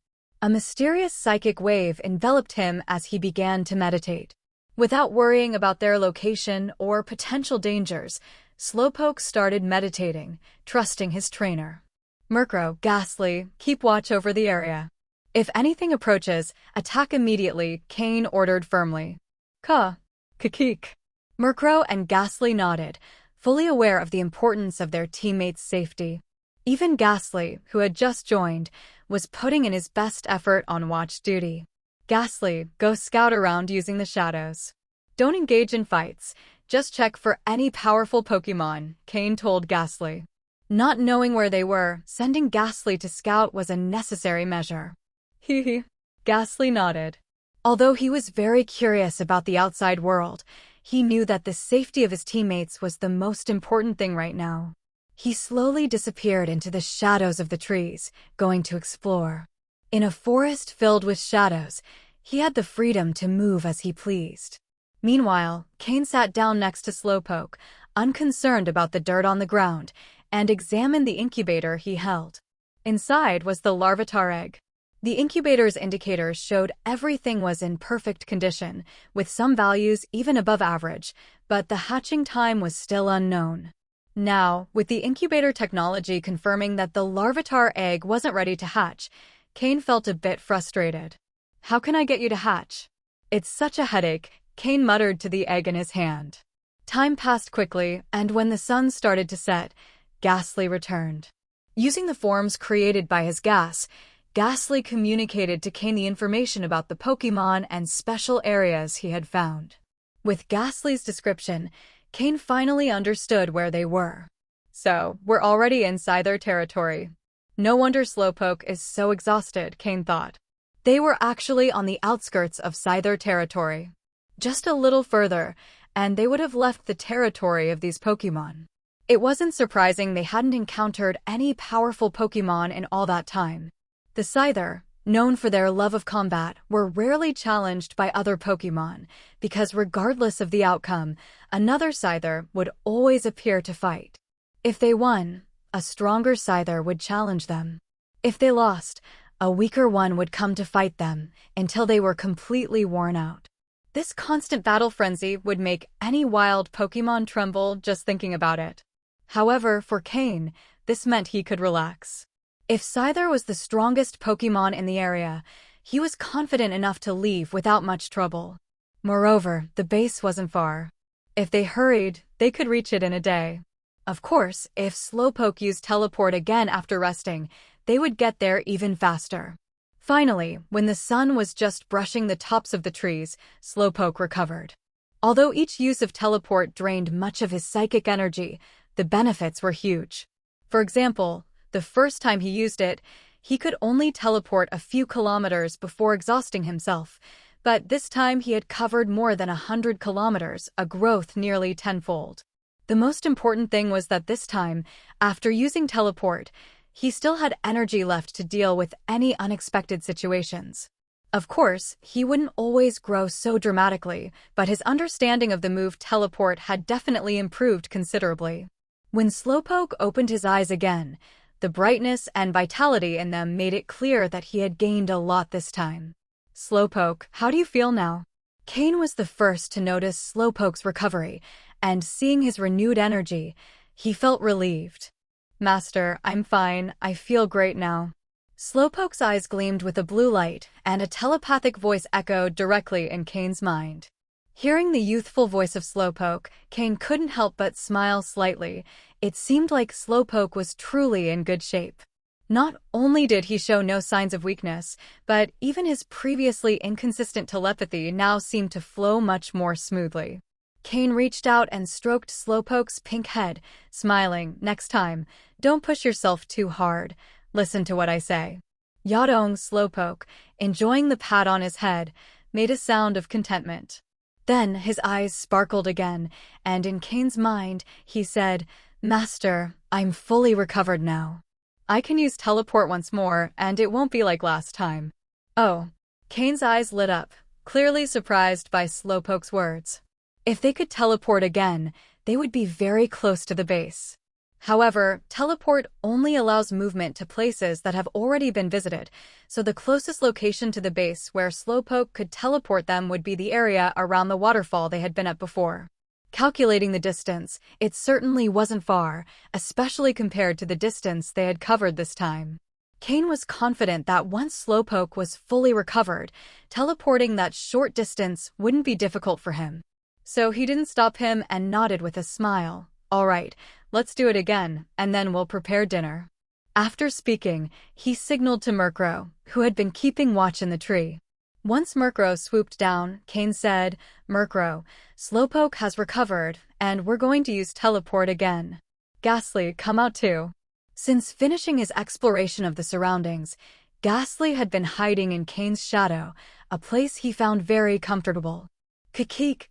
A mysterious psychic wave enveloped him as he began to meditate. Without worrying about their location or potential dangers, Slowpoke started meditating, trusting his trainer. Murkrow, Ghastly, keep watch over the area. If anything approaches, attack immediately, Cain ordered firmly. Kakik. Murkrow and Ghastly nodded, fully aware of the importance of their teammates' safety. Even Ghastly, who had just joined, was putting in his best effort on watch duty. Ghastly, go scout around using the shadows. Don't engage in fights, just check for any powerful Pokémon, Cain told Ghastly. Not knowing where they were, sending Ghastly to scout was a necessary measure. Hee. Ghastly nodded. Although he was very curious about the outside world, he knew that the safety of his teammates was the most important thing right now. He slowly disappeared into the shadows of the trees, going to explore. In a forest filled with shadows, he had the freedom to move as he pleased. Meanwhile, Cain sat down next to Slowpoke, unconcerned about the dirt on the ground, and examined the incubator he held. Inside was the Larvitar egg. The incubator's indicators showed everything was in perfect condition, with some values even above average, but the hatching time was still unknown. Now, with the incubator technology confirming that the Larvitar egg wasn't ready to hatch, Cain felt a bit frustrated. How can I get you to hatch? It's such a headache, Cain muttered to the egg in his hand. Time passed quickly, and when the sun started to set, Ghastly returned. Using the forms created by his gas, Ghastly communicated to Cain the information about the Pokémon and special areas he had found. With Ghastly's description, Cain finally understood where they were. So, we're already inside their territory. No wonder Slowpoke is so exhausted, Cain thought. They were actually on the outskirts of Scyther territory. Just a little further, and they would have left the territory of these Pokémon. It wasn't surprising they hadn't encountered any powerful Pokémon in all that time. The Scyther, known for their love of combat, were rarely challenged by other Pokémon, because regardless of the outcome, another Scyther would always appear to fight. If they won, a stronger Scyther would challenge them. If they lost, a weaker one would come to fight them until they were completely worn out. This constant battle frenzy would make any wild Pokémon tremble just thinking about it. However, for Cain, this meant he could relax. If Scyther was the strongest Pokémon in the area, he was confident enough to leave without much trouble. Moreover, the base wasn't far. If they hurried, they could reach it in a day. Of course, if Slowpoke used teleport again after resting, they would get there even faster. Finally, when the sun was just brushing the tops of the trees, Slowpoke recovered. Although each use of teleport drained much of his psychic energy, the benefits were huge. For example, the first time he used it, he could only teleport a few kilometers before exhausting himself, but this time he had covered more than 100 kilometers, a growth nearly tenfold. The most important thing was that this time, after using teleport, he still had energy left to deal with any unexpected situations. Of course, he wouldn't always grow so dramatically, but his understanding of the move teleport had definitely improved considerably. When Slowpoke opened his eyes again, the brightness and vitality in them made it clear that he had gained a lot this time. Slowpoke, how do you feel now? Cain was the first to notice Slowpoke's recovery, and seeing his renewed energy, he felt relieved. Master, I'm fine, I feel great now. Slowpoke's eyes gleamed with a blue light, and a telepathic voice echoed directly in Cain's mind. Hearing the youthful voice of Slowpoke, Cain couldn't help but smile slightly. It seemed like Slowpoke was truly in good shape. Not only did he show no signs of weakness, but even his previously inconsistent telepathy now seemed to flow much more smoothly. Cain reached out and stroked Slowpoke's pink head, smiling, "Next time, don't push yourself too hard. Listen to what I say." Yadong Slowpoke, enjoying the pat on his head, made a sound of contentment. Then his eyes sparkled again, and in Cain's mind, he said, "Master, I'm fully recovered now. I can use teleport once more, and it won't be like last time." Oh. Cain's eyes lit up, clearly surprised by Slowpoke's words. If they could teleport again, they would be very close to the base. However, teleport only allows movement to places that have already been visited, so the closest location to the base where Slowpoke could teleport them would be the area around the waterfall they had been at before. Calculating the distance, it certainly wasn't far, especially compared to the distance they had covered this time. Cain was confident that once Slowpoke was fully recovered, teleporting that short distance wouldn't be difficult for him. So he didn't stop him and nodded with a smile. "All right, let's do it again, and then we'll prepare dinner." After speaking, he signaled to Murkrow, who had been keeping watch in the tree. Once Murkrow swooped down, Cain said, "Murkrow, Slowpoke has recovered, and we're going to use teleport again. Ghastly, come out too." Since finishing his exploration of the surroundings, Ghastly had been hiding in Cain's shadow, a place he found very comfortable.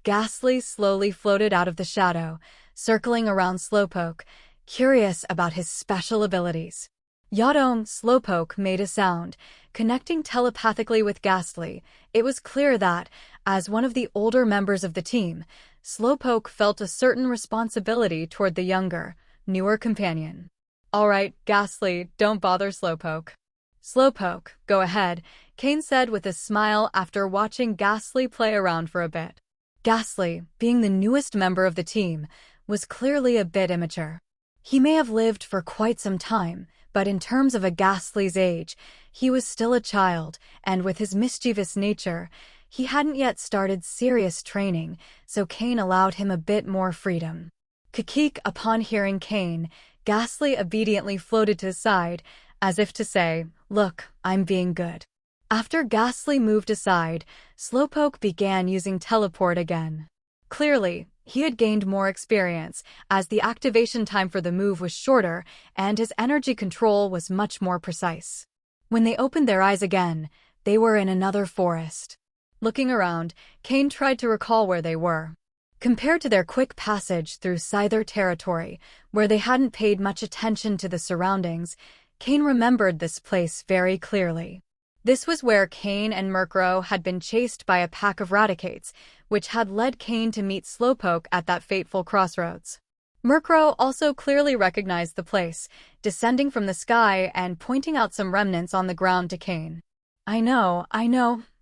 Ghastly slowly floated out of the shadow, circling around Slowpoke, curious about his special abilities. Yadong Slowpoke made a sound, connecting telepathically with Ghastly. It was clear that, as one of the older members of the team, Slowpoke felt a certain responsibility toward the younger, newer companion. "All right, Ghastly, don't bother Slowpoke." "Slowpoke, go ahead," Cain said with a smile after watching Ghastly play around for a bit. Ghastly, being the newest member of the team, was clearly a bit immature. He may have lived for quite some time, but in terms of a Ghastly's age, he was still a child, and with his mischievous nature, he hadn't yet started serious training, so Cain allowed him a bit more freedom. Upon hearing Cain, Ghastly obediently floated to his side, as if to say, "Look, I'm being good." After Ghastly moved aside, Slowpoke began using teleport again. Clearly, He had gained more experience, as the activation time for the move was shorter and his energy control was much more precise. When they opened their eyes again, they were in another forest. Looking around, Cain tried to recall where they were. Compared to their quick passage through Scyther territory, where they hadn't paid much attention to the surroundings, Cain remembered this place very clearly. This was where Cain and Murkrow had been chased by a pack of Raticates, which had led Cain to meet Slowpoke at that fateful crossroads. Murkrow also clearly recognized the place, descending from the sky and pointing out some remnants on the ground to Cain. I know.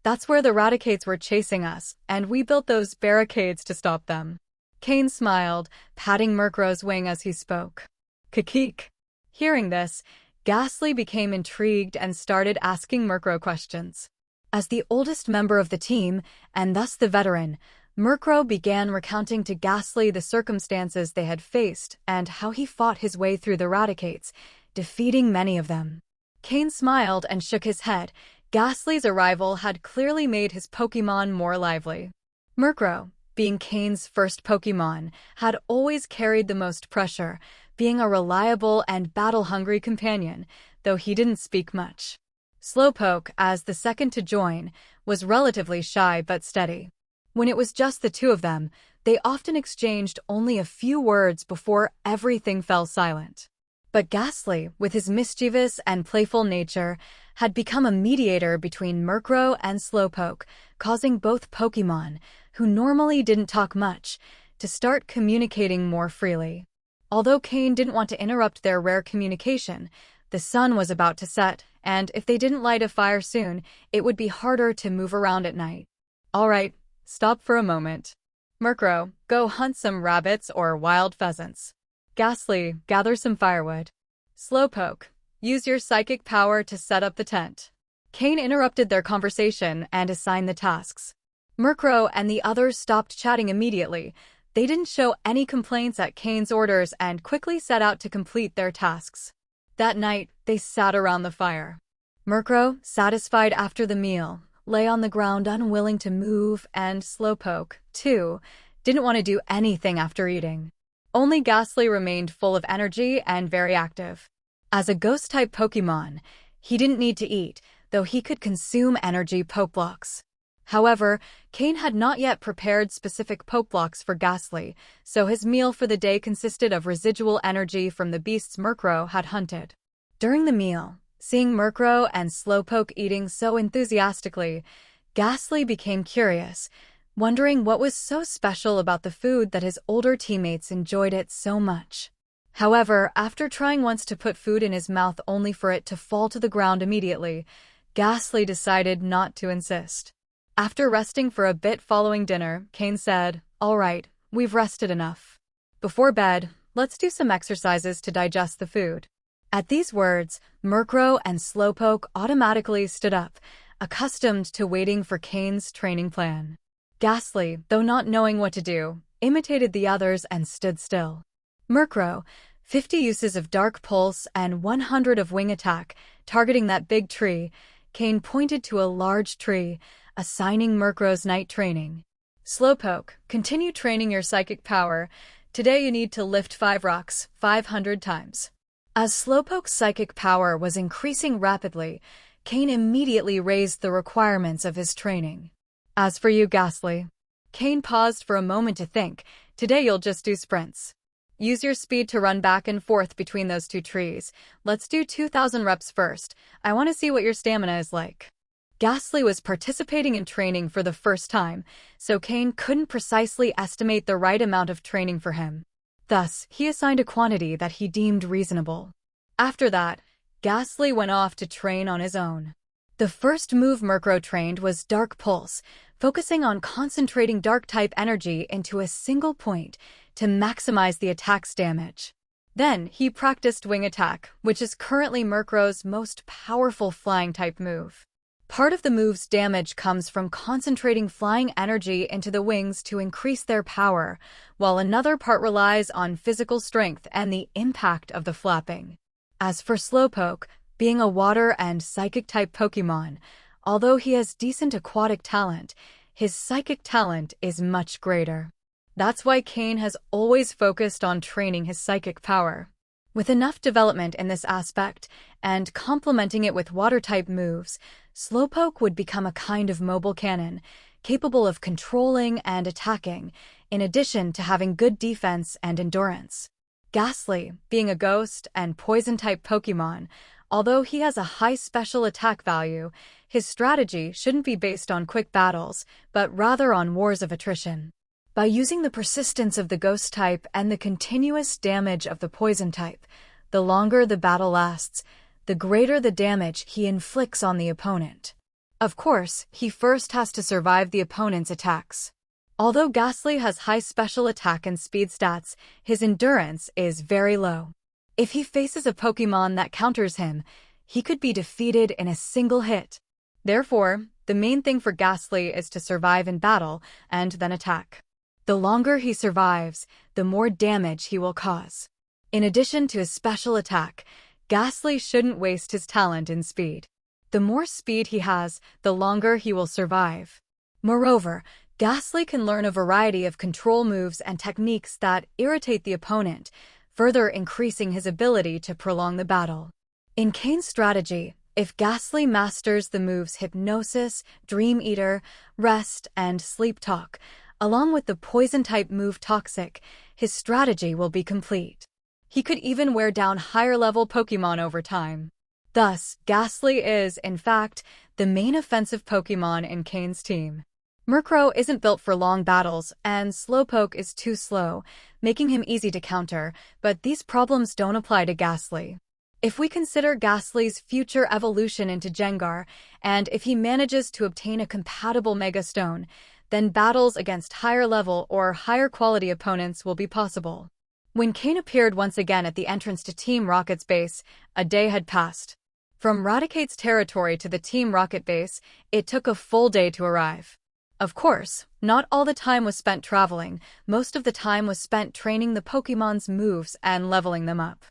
That's where the Raticates were chasing us, and we built those barricades to stop them." Cain smiled, patting Murkrow's wing as he spoke. "Kikik." Hearing this, Ghastly became intrigued and started asking Murkrow questions. As the oldest member of the team, and thus the veteran, Murkrow began recounting to Ghastly the circumstances they had faced and how he fought his way through the Raticates, defeating many of them. Cain smiled and shook his head. Ghastly's arrival had clearly made his Pokémon more lively. Murkrow, being Cain's first Pokémon, had always carried the most pressure, being a reliable and battle-hungry companion, though he didn't speak much. Slowpoke, as the second to join, was relatively shy but steady. When it was just the two of them, they often exchanged only a few words before everything fell silent. But Ghastly, with his mischievous and playful nature, had become a mediator between Murkrow and Slowpoke, causing both Pokémon, who normally didn't talk much, to start communicating more freely. Although Cain didn't want to interrupt their rare communication, the sun was about to set, and if they didn't light a fire soon, it would be harder to move around at night. "All right, stop for a moment. Murkrow, go hunt some rabbits or wild pheasants. Ghastly, gather some firewood. Slowpoke, use your psychic power to set up the tent." Cain interrupted their conversation and assigned the tasks. Murkrow and the others stopped chatting immediately. They didn't show any complaints at Cain's orders and quickly set out to complete their tasks. That night, they sat around the fire. Murkrow, satisfied after the meal, lay on the ground unwilling to move, and Slowpoke, too, didn't want to do anything after eating. Only Ghastly remained full of energy and very active. As a ghost-type Pokémon, he didn't need to eat, though he could consume energy Pokeblocks. However, Cain had not yet prepared specific Pokeblocks for Ghastly, so his meal for the day consisted of residual energy from the beasts Murkrow had hunted. During the meal, seeing Murkrow and Slowpoke eating so enthusiastically, Ghastly became curious, wondering what was so special about the food that his older teammates enjoyed it so much. However, after trying once to put food in his mouth only for it to fall to the ground immediately, Ghastly decided not to insist. After resting for a bit following dinner, Cain said, "All right, we've rested enough. Before bed, let's do some exercises to digest the food." At these words, Murkrow and Slowpoke automatically stood up, accustomed to waiting for Cain's training plan. Ghastly, though not knowing what to do, imitated the others and stood still. Murkrow, 50 uses of Dark Pulse and 100 of Wing Attack, targeting that big tree. Cain pointed to a large tree, assigning Murkrow's night training. Slowpoke, continue training your psychic power. Today you need to lift 5 rocks, 500 times. As Slowpoke's psychic power was increasing rapidly, Cain immediately raised the requirements of his training. "As for you, Ghastly." Cain paused for a moment to think. "Today you'll just do sprints. Use your speed to run back and forth between those two trees. Let's do 2,000 reps first. I want to see what your stamina is like." Ghastly was participating in training for the first time, so Cain couldn't precisely estimate the right amount of training for him. Thus, he assigned a quantity that he deemed reasonable. After that, Ghastly went off to train on his own. The first move Murkrow trained was Dark Pulse, focusing on concentrating Dark-type energy into a single point to maximize the attack's damage. Then, he practiced Wing Attack, which is currently Murkrow's most powerful flying-type move. Part of the move's damage comes from concentrating flying energy into the wings to increase their power, while another part relies on physical strength and the impact of the flapping. As for Slowpoke, being a water and psychic-type Pokémon, although he has decent aquatic talent, his psychic talent is much greater. That's why Cain has always focused on training his psychic power. With enough development in this aspect, and complementing it with water-type moves, Slowpoke would become a kind of mobile cannon, capable of controlling and attacking, in addition to having good defense and endurance. Ghastly, being a ghost and poison-type Pokémon, although he has a high special attack value, his strategy shouldn't be based on quick battles, but rather on wars of attrition. By using the persistence of the ghost type and the continuous damage of the poison type, the longer the battle lasts, the greater the damage he inflicts on the opponent. Of course, he first has to survive the opponent's attacks. Although Ghastly has high special attack and speed stats, his endurance is very low. If he faces a Pokémon that counters him, he could be defeated in a single hit. Therefore, the main thing for Ghastly is to survive in battle and then attack. The longer he survives, the more damage he will cause. In addition to his special attack, Ghastly shouldn't waste his talent in speed. The more speed he has, the longer he will survive. Moreover, Ghastly can learn a variety of control moves and techniques that irritate the opponent, further increasing his ability to prolong the battle. In Cain's strategy, if Ghastly masters the moves Hypnosis, Dream Eater, Rest, and Sleep Talk, along with the poison-type move Toxic, his strategy will be complete. He could even wear down higher-level Pokémon over time. Thus, Ghastly is, in fact, the main offensive Pokémon in Cain's team. Murkrow isn't built for long battles, and Slowpoke is too slow, making him easy to counter, but these problems don't apply to Ghastly. If we consider Ghastly's future evolution into Gengar, and if he manages to obtain a compatible Mega Stone, then battles against higher-level or higher-quality opponents will be possible. When Cain appeared once again at the entrance to Team Rocket's base, a day had passed. From Raticate's territory to the Team Rocket base, it took a full day to arrive. Of course, not all the time was spent traveling, most of the time was spent training the Pokémon's moves and leveling them up.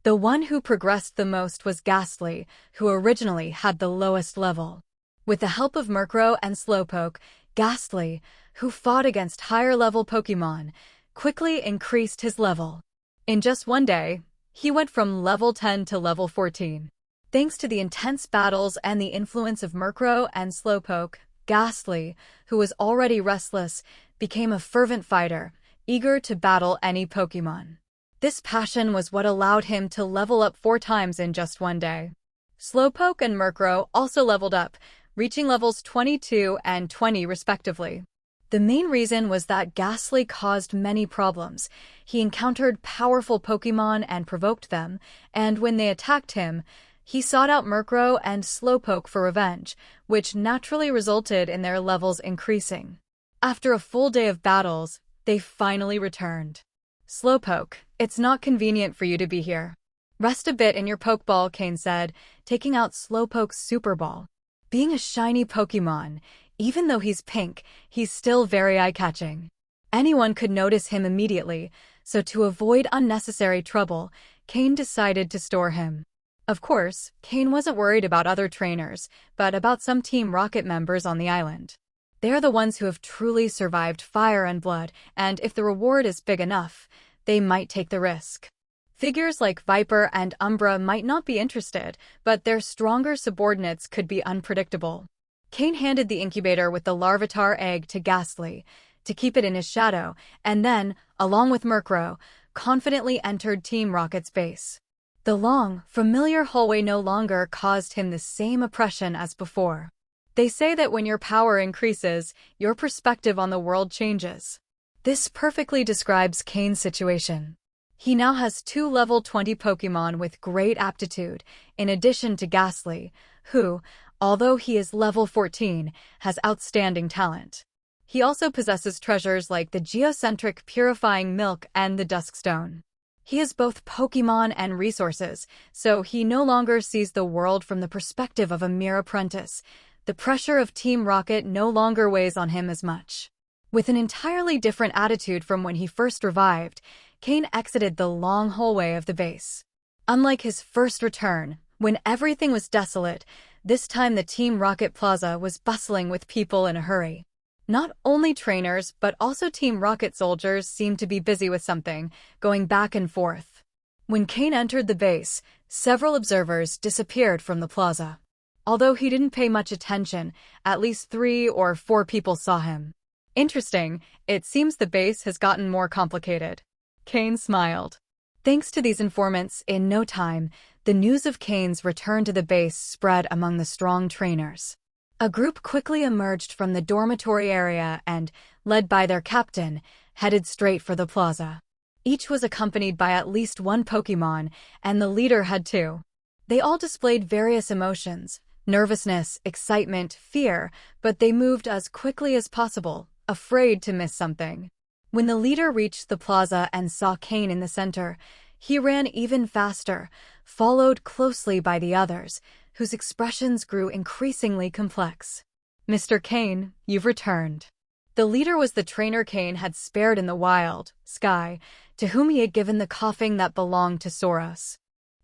The one who progressed the most was Ghastly, who originally had the lowest level. With the help of Murkrow and Slowpoke, Ghastly, who fought against higher-level Pokémon, quickly increased his level. In just one day, he went from level 10 to level 14. Thanks to the intense battles and the influence of Murkrow and Slowpoke, Ghastly, who was already restless, became a fervent fighter, eager to battle any Pokémon. This passion was what allowed him to level up 4 times in just one day. Slowpoke and Murkrow also leveled up, reaching levels 22 and 20 respectively. The main reason was that Ghastly caused many problems. He encountered powerful Pokémon and provoked them, and when they attacked him, he sought out Murkrow and Slowpoke for revenge, which naturally resulted in their levels increasing. After a full day of battles, they finally returned. Slowpoke, it's not convenient for you to be here. Rest a bit in your Pokeball, Cain said, taking out Slowpoke's Super Ball. Being a shiny Pokémon, even though he's pink, he's still very eye-catching. Anyone could notice him immediately, so to avoid unnecessary trouble, Cain decided to store him. Of course, Cain wasn't worried about other trainers, but about some Team Rocket members on the island. They are the ones who have truly survived fire and blood, and if the reward is big enough, they might take the risk. Figures like Viper and Umbra might not be interested, but their stronger subordinates could be unpredictable. Cain handed the incubator with the Larvitar egg to Ghastly, to keep it in his shadow, and then, along with Murkrow, confidently entered Team Rocket's base. The long, familiar hallway no longer caused him the same oppression as before. They say that when your power increases, your perspective on the world changes. This perfectly describes Cain's situation. He now has 2 level 20 Pokémon with great aptitude, in addition to Ghastly, who, although he is level 14, has outstanding talent. He also possesses treasures like the geocentric purifying milk and the Dusk Stone. He has both Pokémon and resources, so he no longer sees the world from the perspective of a mere apprentice. The pressure of Team Rocket no longer weighs on him as much. With an entirely different attitude from when he first revived, Cain exited the long hallway of the base. Unlike his first return, when everything was desolate, this time the Team Rocket Plaza was bustling with people in a hurry. Not only trainers, but also Team Rocket soldiers seemed to be busy with something, going back and forth. When Cain entered the base, several observers disappeared from the plaza. Although he didn't pay much attention, at least 3 or 4 people saw him. Interesting, it seems the base has gotten more complicated. Cain smiled. Thanks to these informants, in no time, the news of Cain's return to the base spread among the strong trainers. A group quickly emerged from the dormitory area and, led by their captain, headed straight for the plaza. Each was accompanied by at least one Pokémon, and the leader had 2. They all displayed various emotions, nervousness, excitement, fear, but they moved as quickly as possible, afraid to miss something. When the leader reached the plaza and saw Cain in the center, he ran even faster, followed closely by the others, whose expressions grew increasingly complex. "Mr. Cain, you've returned." The leader was the trainer Cain had spared in the wild, Sky, to whom he had given the coughing that belonged to Soros.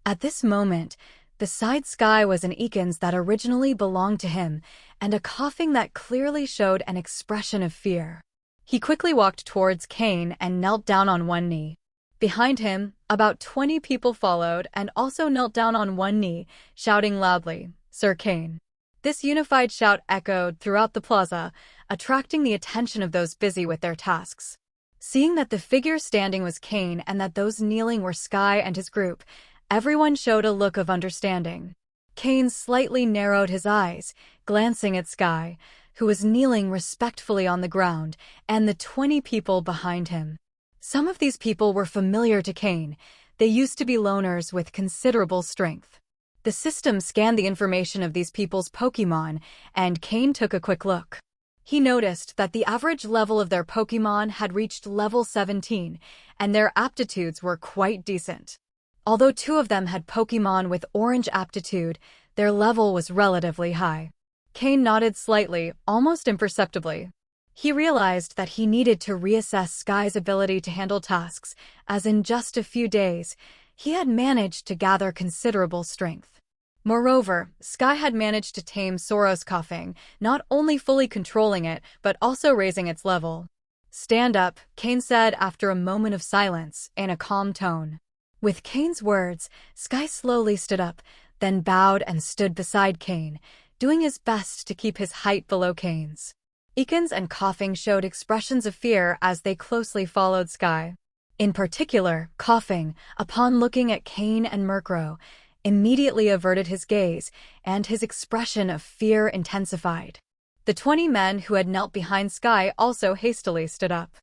At this moment, beside Sky was an Ekans that originally belonged to him, and a coughing that clearly showed an expression of fear. He quickly walked towards Cain and knelt down on one knee. Behind him, about 20 people followed and also knelt down on one knee, shouting loudly, "Sir Cain." This unified shout echoed throughout the plaza, attracting the attention of those busy with their tasks. Seeing that the figure standing was Cain and that those kneeling were Sky and his group, everyone showed a look of understanding. Cain slightly narrowed his eyes, glancing at Sky, who was kneeling respectfully on the ground, and the 20 people behind him. Some of these people were familiar to Cain. They used to be loners with considerable strength. The system scanned the information of these people's Pokémon, and Cain took a quick look. He noticed that the average level of their Pokémon had reached level 17, and their aptitudes were quite decent. Although 2 of them had Pokémon with orange aptitude, their level was relatively high. Cain nodded slightly, almost imperceptibly. He realized that he needed to reassess Sky's ability to handle tasks, as in just a few days, he had managed to gather considerable strength. Moreover, Sky had managed to tame Soros' coughing, not only fully controlling it, but also raising its level. "Stand up," Cain said after a moment of silence, in a calm tone. With Cain's words, Sky slowly stood up, then bowed and stood beside Cain, doing his best to keep his height below Cain's. Ekans and coughing showed expressions of fear as they closely followed Sky. In particular, coughing, upon looking at Cain and Murkrow, immediately averted his gaze, and his expression of fear intensified. The 20 men who had knelt behind Sky also hastily stood up.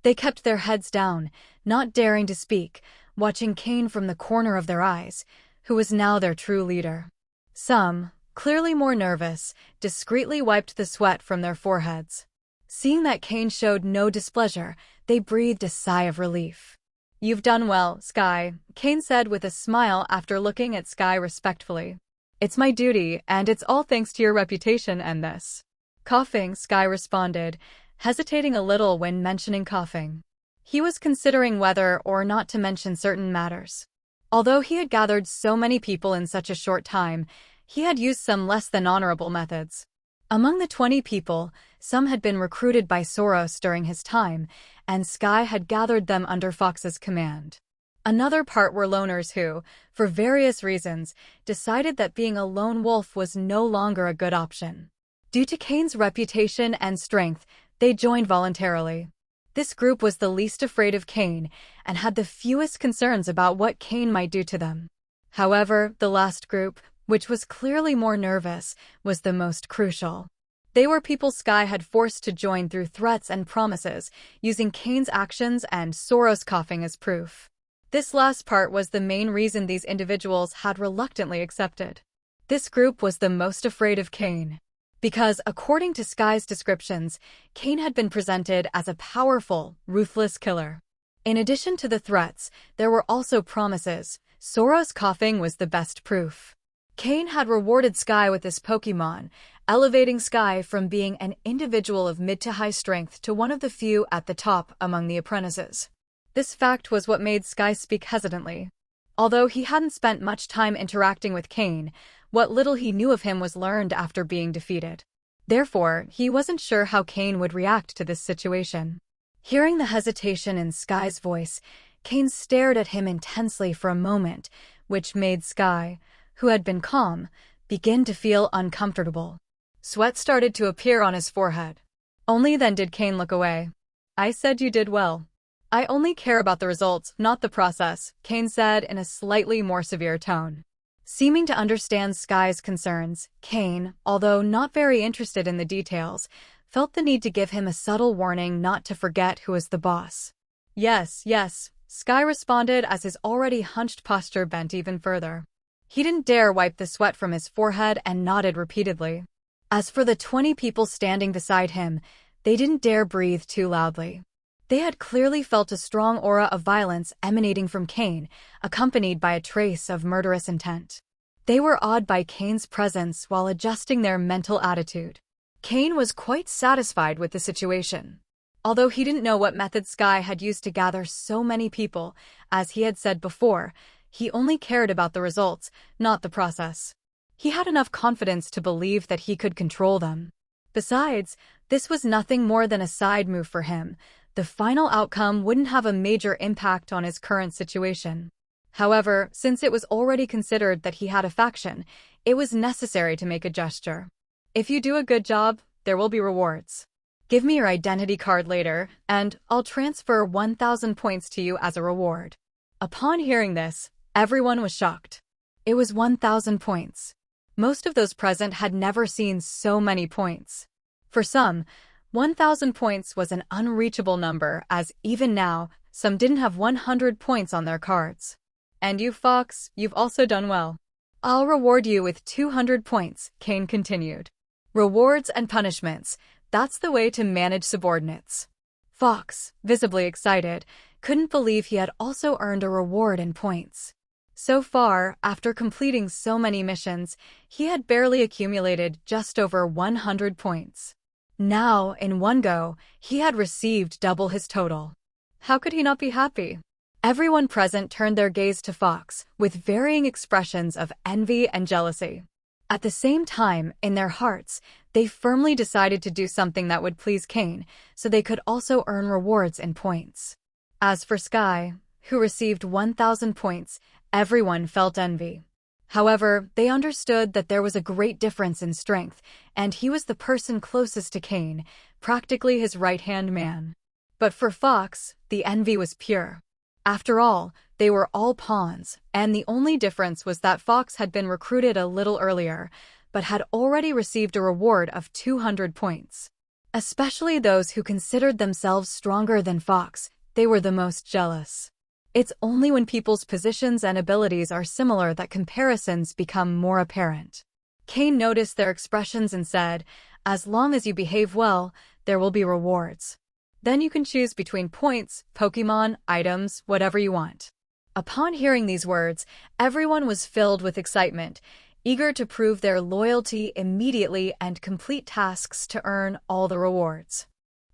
They kept their heads down, not daring to speak, watching Cain from the corner of their eyes, who was now their true leader. Some, clearly more nervous, discreetly wiped the sweat from their foreheads. Seeing that Cain showed no displeasure, they breathed a sigh of relief. "You've done well, Sky," Cain said with a smile after looking at Sky respectfully. "It's my duty, and it's all thanks to your reputation and this." Coughing, Sky responded, hesitating a little when mentioning coughing. He was considering whether or not to mention certain matters. Although he had gathered so many people in such a short time, he had used some less than honorable methods. Among the 20 people, some had been recruited by Soros during his time, and Sky had gathered them under Fox's command. Another part were loners who, for various reasons, decided that being a lone wolf was no longer a good option. Due to Cain's reputation and strength, they joined voluntarily. This group was the least afraid of Cain and had the fewest concerns about what Cain might do to them. However, the last group, which was clearly more nervous, was the most crucial. They were people Sky had forced to join through threats and promises, using Cain's actions and Soros coughing as proof. This last part was the main reason these individuals had reluctantly accepted. This group was the most afraid of Cain. Because, according to Sky's descriptions, Cain had been presented as a powerful, ruthless killer. In addition to the threats, there were also promises. Soros coughing was the best proof. Cain had rewarded Sky with this Pokémon, elevating Sky from being an individual of mid to high strength to one of the few at the top among the apprentices. This fact was what made Sky speak hesitantly. Although he hadn't spent much time interacting with Cain, what little he knew of him was learned after being defeated. Therefore, he wasn't sure how Cain would react to this situation. Hearing the hesitation in Sky's voice, Cain stared at him intensely for a moment, which made Sky, who had been calm, begin to feel uncomfortable. Sweat started to appear on his forehead. Only then did Cain look away. "I said you did well. I only care about the results, not the process," Cain said in a slightly more severe tone. Seeming to understand Sky's concerns, Cain, although not very interested in the details, felt the need to give him a subtle warning not to forget who was the boss. "Yes, yes," Sky responded as his already hunched posture bent even further. He didn't dare wipe the sweat from his forehead and nodded repeatedly. As for the 20 people standing beside him, they didn't dare breathe too loudly. They had clearly felt a strong aura of violence emanating from Cain, accompanied by a trace of murderous intent. They were awed by Cain's presence while adjusting their mental attitude. Cain was quite satisfied with the situation. Although he didn't know what method Sky had used to gather so many people, as he had said before, he only cared about the results, not the process. He had enough confidence to believe that he could control them. Besides, this was nothing more than a side move for him. The final outcome wouldn't have a major impact on his current situation. However, since it was already considered that he had a faction, it was necessary to make a gesture. "If you do a good job, there will be rewards. Give me your identity card later, and I'll transfer 1,000 points to you as a reward." Upon hearing this, everyone was shocked. It was 1,000 points. Most of those present had never seen so many points. For some, 1,000 points was an unreachable number, as even now, some didn't have 100 points on their cards. "And you, Fox, you've also done well. I'll reward you with 200 points, Cain continued. Rewards and punishments, that's the way to manage subordinates. Fox, visibly excited, couldn't believe he had also earned a reward in points. So far, after completing so many missions, he had barely accumulated just over 100 points. Now, in one go, he had received double his total. How could he not be happy? Everyone present turned their gaze to Fox, with varying expressions of envy and jealousy. At the same time, in their hearts, they firmly decided to do something that would please Cain, so they could also earn rewards in points. As for Sky, who received 1,000 points, everyone felt envy. However, they understood that there was a great difference in strength, and he was the person closest to Cain, practically his right-hand man. But for Fox, the envy was pure. After all, they were all pawns, and the only difference was that Fox had been recruited a little earlier, but had already received a reward of 200 points. Especially those who considered themselves stronger than Fox, they were the most jealous. It's only when people's positions and abilities are similar that comparisons become more apparent. Cain noticed their expressions and said, "As long as you behave well, there will be rewards. Then you can choose between points, Pokémon, items, whatever you want." Upon hearing these words, everyone was filled with excitement, eager to prove their loyalty immediately and complete tasks to earn all the rewards.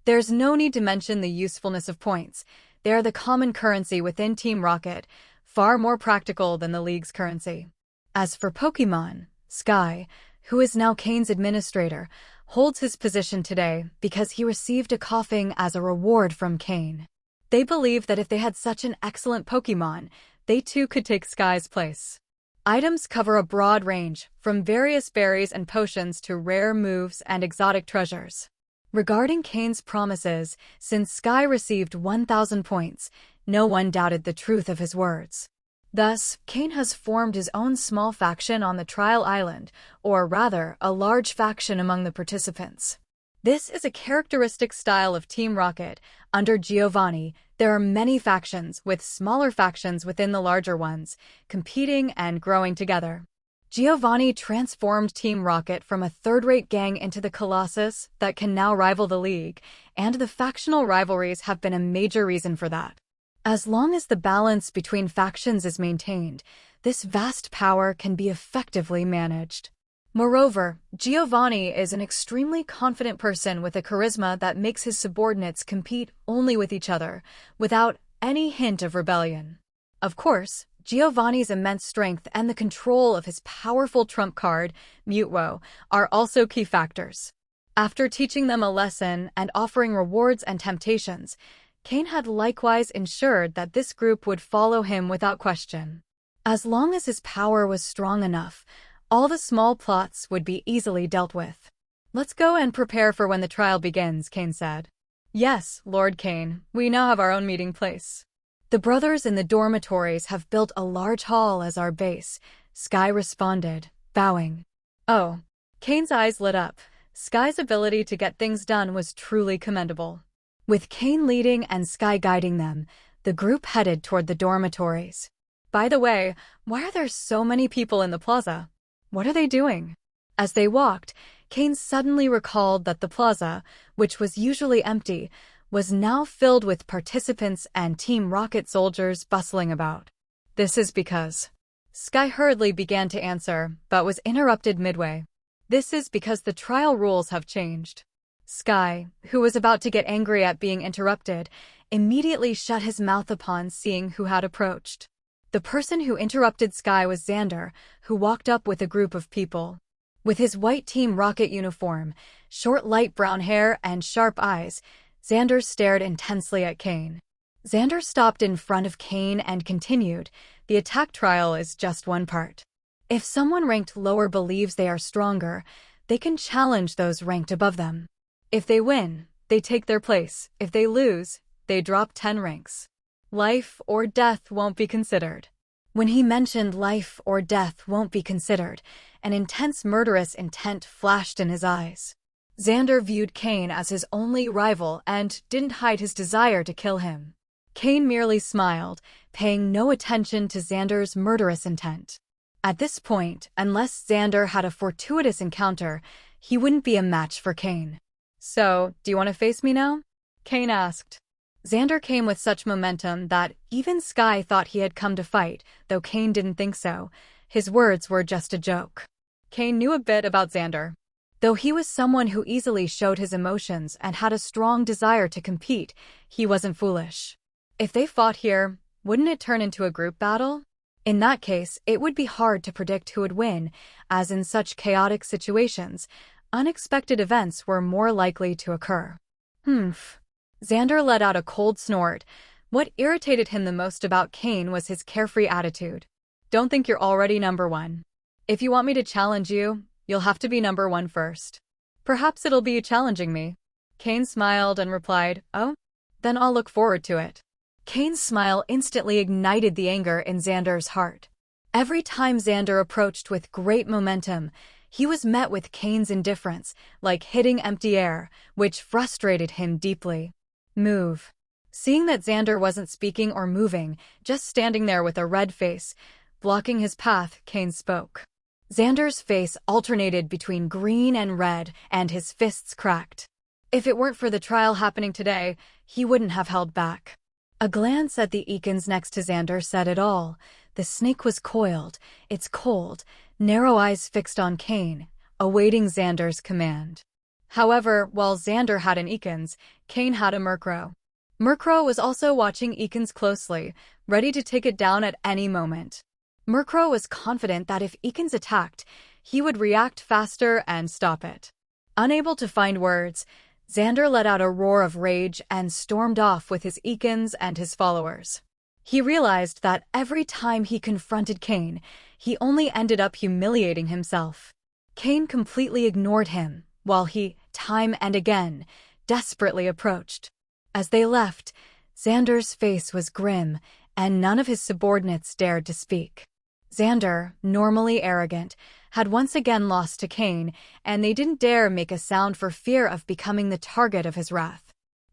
There's no need to mention the usefulness of points. They are the common currency within Team Rocket, far more practical than the League's currency. As for Pokémon, Sky, who is now Cain's administrator, holds his position today because he received a coughing as a reward from Cain. They believe that if they had such an excellent Pokémon, they too could take Sky's place. Items cover a broad range, from various berries and potions to rare moves and exotic treasures. Regarding Cain's promises, since Sky received 1,000 points, no one doubted the truth of his words. Thus, Cain has formed his own small faction on the Trial Island, or rather, a large faction among the participants. This is a characteristic style of Team Rocket. Under Giovanni, there are many factions, with smaller factions within the larger ones, competing and growing together. Giovanni transformed Team Rocket from a third-rate gang into the Colossus that can now rival the League, and the factional rivalries have been a major reason for that. As long as the balance between factions is maintained, this vast power can be effectively managed. Moreover, Giovanni is an extremely confident person with a charisma that makes his subordinates compete only with each other, without any hint of rebellion. Of course, Giovanni's immense strength and the control of his powerful trump card, Mute Woe, are also key factors. After teaching them a lesson and offering rewards and temptations, Cain had likewise ensured that this group would follow him without question. As long as his power was strong enough, all the small plots would be easily dealt with. "Let's go and prepare for when the trial begins," Cain said. "Yes, Lord Cain, we now have our own meeting place. The brothers in the dormitories have built a large hall as our base," Sky responded, bowing. Oh. Cain's eyes lit up. Sky's ability to get things done was truly commendable. With Cain leading and Sky guiding them, the group headed toward the dormitories. "By the way, why are there so many people in the plaza? What are they doing?" As they walked, Cain suddenly recalled that the plaza, which was usually empty, was now filled with participants and Team Rocket soldiers bustling about. "This is because..." Sky hurriedly began to answer, but was interrupted midway. "This is because the trial rules have changed." Sky, who was about to get angry at being interrupted, immediately shut his mouth upon seeing who had approached. The person who interrupted Sky was Xander, who walked up with a group of people. With his white Team Rocket uniform, short light brown hair, and sharp eyes, Xander stared intensely at Cain. Xander stopped in front of Cain and continued, "The attack trial is just one part. If someone ranked lower believes they are stronger, they can challenge those ranked above them. If they win, they take their place. If they lose, they drop 10 ranks. Life or death won't be considered." When he mentioned life or death won't be considered, an intense murderous intent flashed in his eyes. Xander viewed Cain as his only rival and didn't hide his desire to kill him. Cain merely smiled, paying no attention to Xander's murderous intent. At this point, unless Xander had a fortuitous encounter, he wouldn't be a match for Cain. "So, do you want to face me now?" Cain asked. Xander came with such momentum that even Sky thought he had come to fight, though Cain didn't think so. His words were just a joke. Cain knew a bit about Xander. Though he was someone who easily showed his emotions and had a strong desire to compete, he wasn't foolish. If they fought here, wouldn't it turn into a group battle? In that case, it would be hard to predict who would win, as in such chaotic situations, unexpected events were more likely to occur. Xander let out a cold snort. What irritated him the most about Cain was his carefree attitude. "Don't think you're already number one. If you want me to challenge you, you'll have to be number one first. Perhaps it'll be you challenging me." Cain smiled and replied, "Oh? Then I'll look forward to it." Cain's smile instantly ignited the anger in Xander's heart. Every time Xander approached with great momentum, he was met with Cain's indifference, like hitting empty air, which frustrated him deeply. "Move." Seeing that Xander wasn't speaking or moving, just standing there with a red face, blocking his path, Cain spoke. Xander's face alternated between green and red, and his fists cracked. If it weren't for the trial happening today, he wouldn't have held back. A glance at the Eakins next to Xander said it all. The snake was coiled, its cold, narrow eyes fixed on Cain, awaiting Xander's command. However, while Xander had an Eakins, Cain had a Murkrow. Murkrow was also watching Eakins closely, ready to take it down at any moment. Murkrow was confident that if Eakins attacked, he would react faster and stop it. Unable to find words, Xander let out a roar of rage and stormed off with his Eakins and his followers. He realized that every time he confronted Cain, he only ended up humiliating himself. Cain completely ignored him, while he, time and again, desperately approached. As they left, Xander's face was grim, and none of his subordinates dared to speak. Xander, normally arrogant, had once again lost to Cain, and they didn't dare make a sound for fear of becoming the target of his wrath.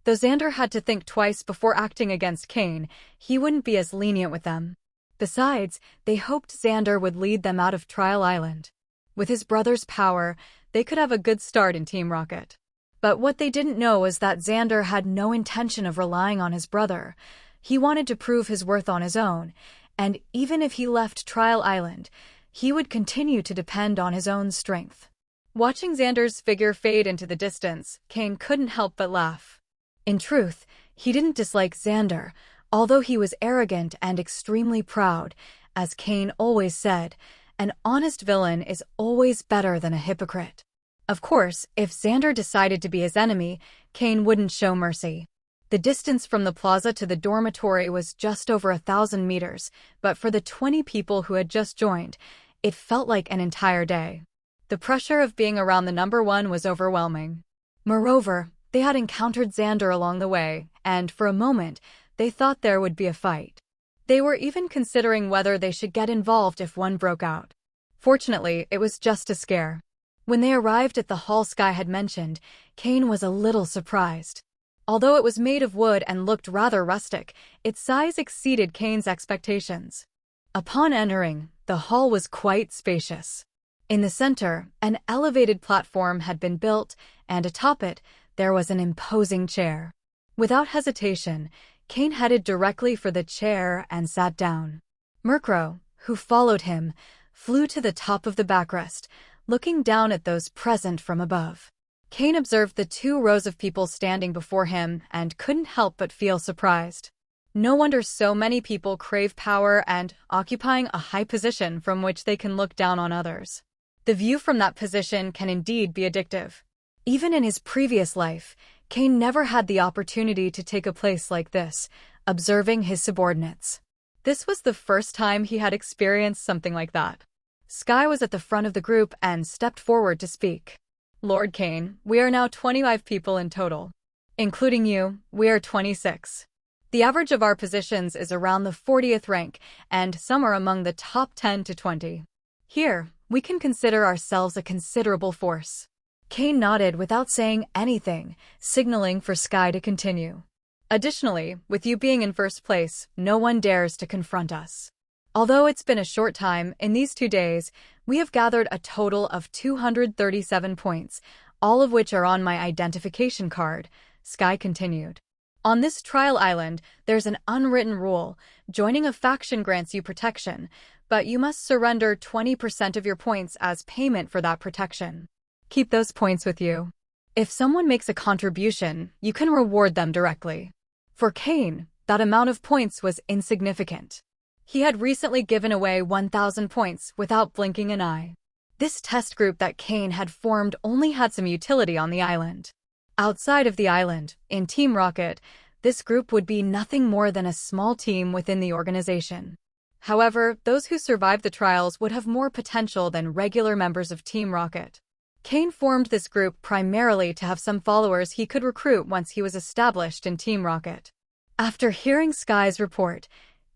Though Xander had to think twice before acting against Cain, he wouldn't be as lenient with them. Besides, they hoped Xander would lead them out of Trial Island. With his brother's power, they could have a good start in Team Rocket. But what they didn't know was that Xander had no intention of relying on his brother. He wanted to prove his worth on his own, and even if he left Trial Island, he would continue to depend on his own strength. Watching Xander's figure fade into the distance, Cain couldn't help but laugh. In truth, he didn't dislike Xander, although he was arrogant and extremely proud. As Cain always said, an honest villain is always better than a hypocrite. Of course, if Xander decided to be his enemy, Cain wouldn't show mercy. The distance from the plaza to the dormitory was just over 1,000 meters, but for the 20 people who had just joined, it felt like an entire day. The pressure of being around the number one was overwhelming. Moreover, they had encountered Xander along the way, and for a moment, they thought there would be a fight. They were even considering whether they should get involved if one broke out. Fortunately, it was just a scare. When they arrived at the hall Sky had mentioned, Cain was a little surprised. Although it was made of wood and looked rather rustic, its size exceeded Cain's expectations. Upon entering, the hall was quite spacious. In the center, an elevated platform had been built, and atop it, there was an imposing chair. Without hesitation, Cain headed directly for the chair and sat down. Murkrow, who followed him, flew to the top of the backrest, looking down at those present from above. Cain observed the 2 rows of people standing before him and couldn't help but feel surprised. No wonder so many people crave power and occupying a high position from which they can look down on others. The view from that position can indeed be addictive. Even in his previous life, Cain never had the opportunity to take a place like this, observing his subordinates. This was the first time he had experienced something like that. Sky was at the front of the group and stepped forward to speak. Lord Cain, we are now 25 people in total. Including you, we are 26. The average of our positions is around the 40th rank, and some are among the top 10 to 20. Here, we can consider ourselves a considerable force. Cain nodded without saying anything, signaling for Sky to continue. Additionally, with you being in first place, no one dares to confront us. Although it's been a short time, in these 2 days, we have gathered a total of 237 points, all of which are on my identification card, Sky continued. On this trial island, there's an unwritten rule. Joining a faction grants you protection, but you must surrender 20% of your points as payment for that protection. Keep those points with you. If someone makes a contribution, you can reward them directly. For Cain, that amount of points was insignificant. He had recently given away 1,000 points without blinking an eye. This test group that Cain had formed only had some utility on the island. Outside of the island, in Team Rocket, this group would be nothing more than a small team within the organization. However, those who survived the trials would have more potential than regular members of Team Rocket. Cain formed this group primarily to have some followers he could recruit once he was established in Team Rocket. After hearing Sky's report,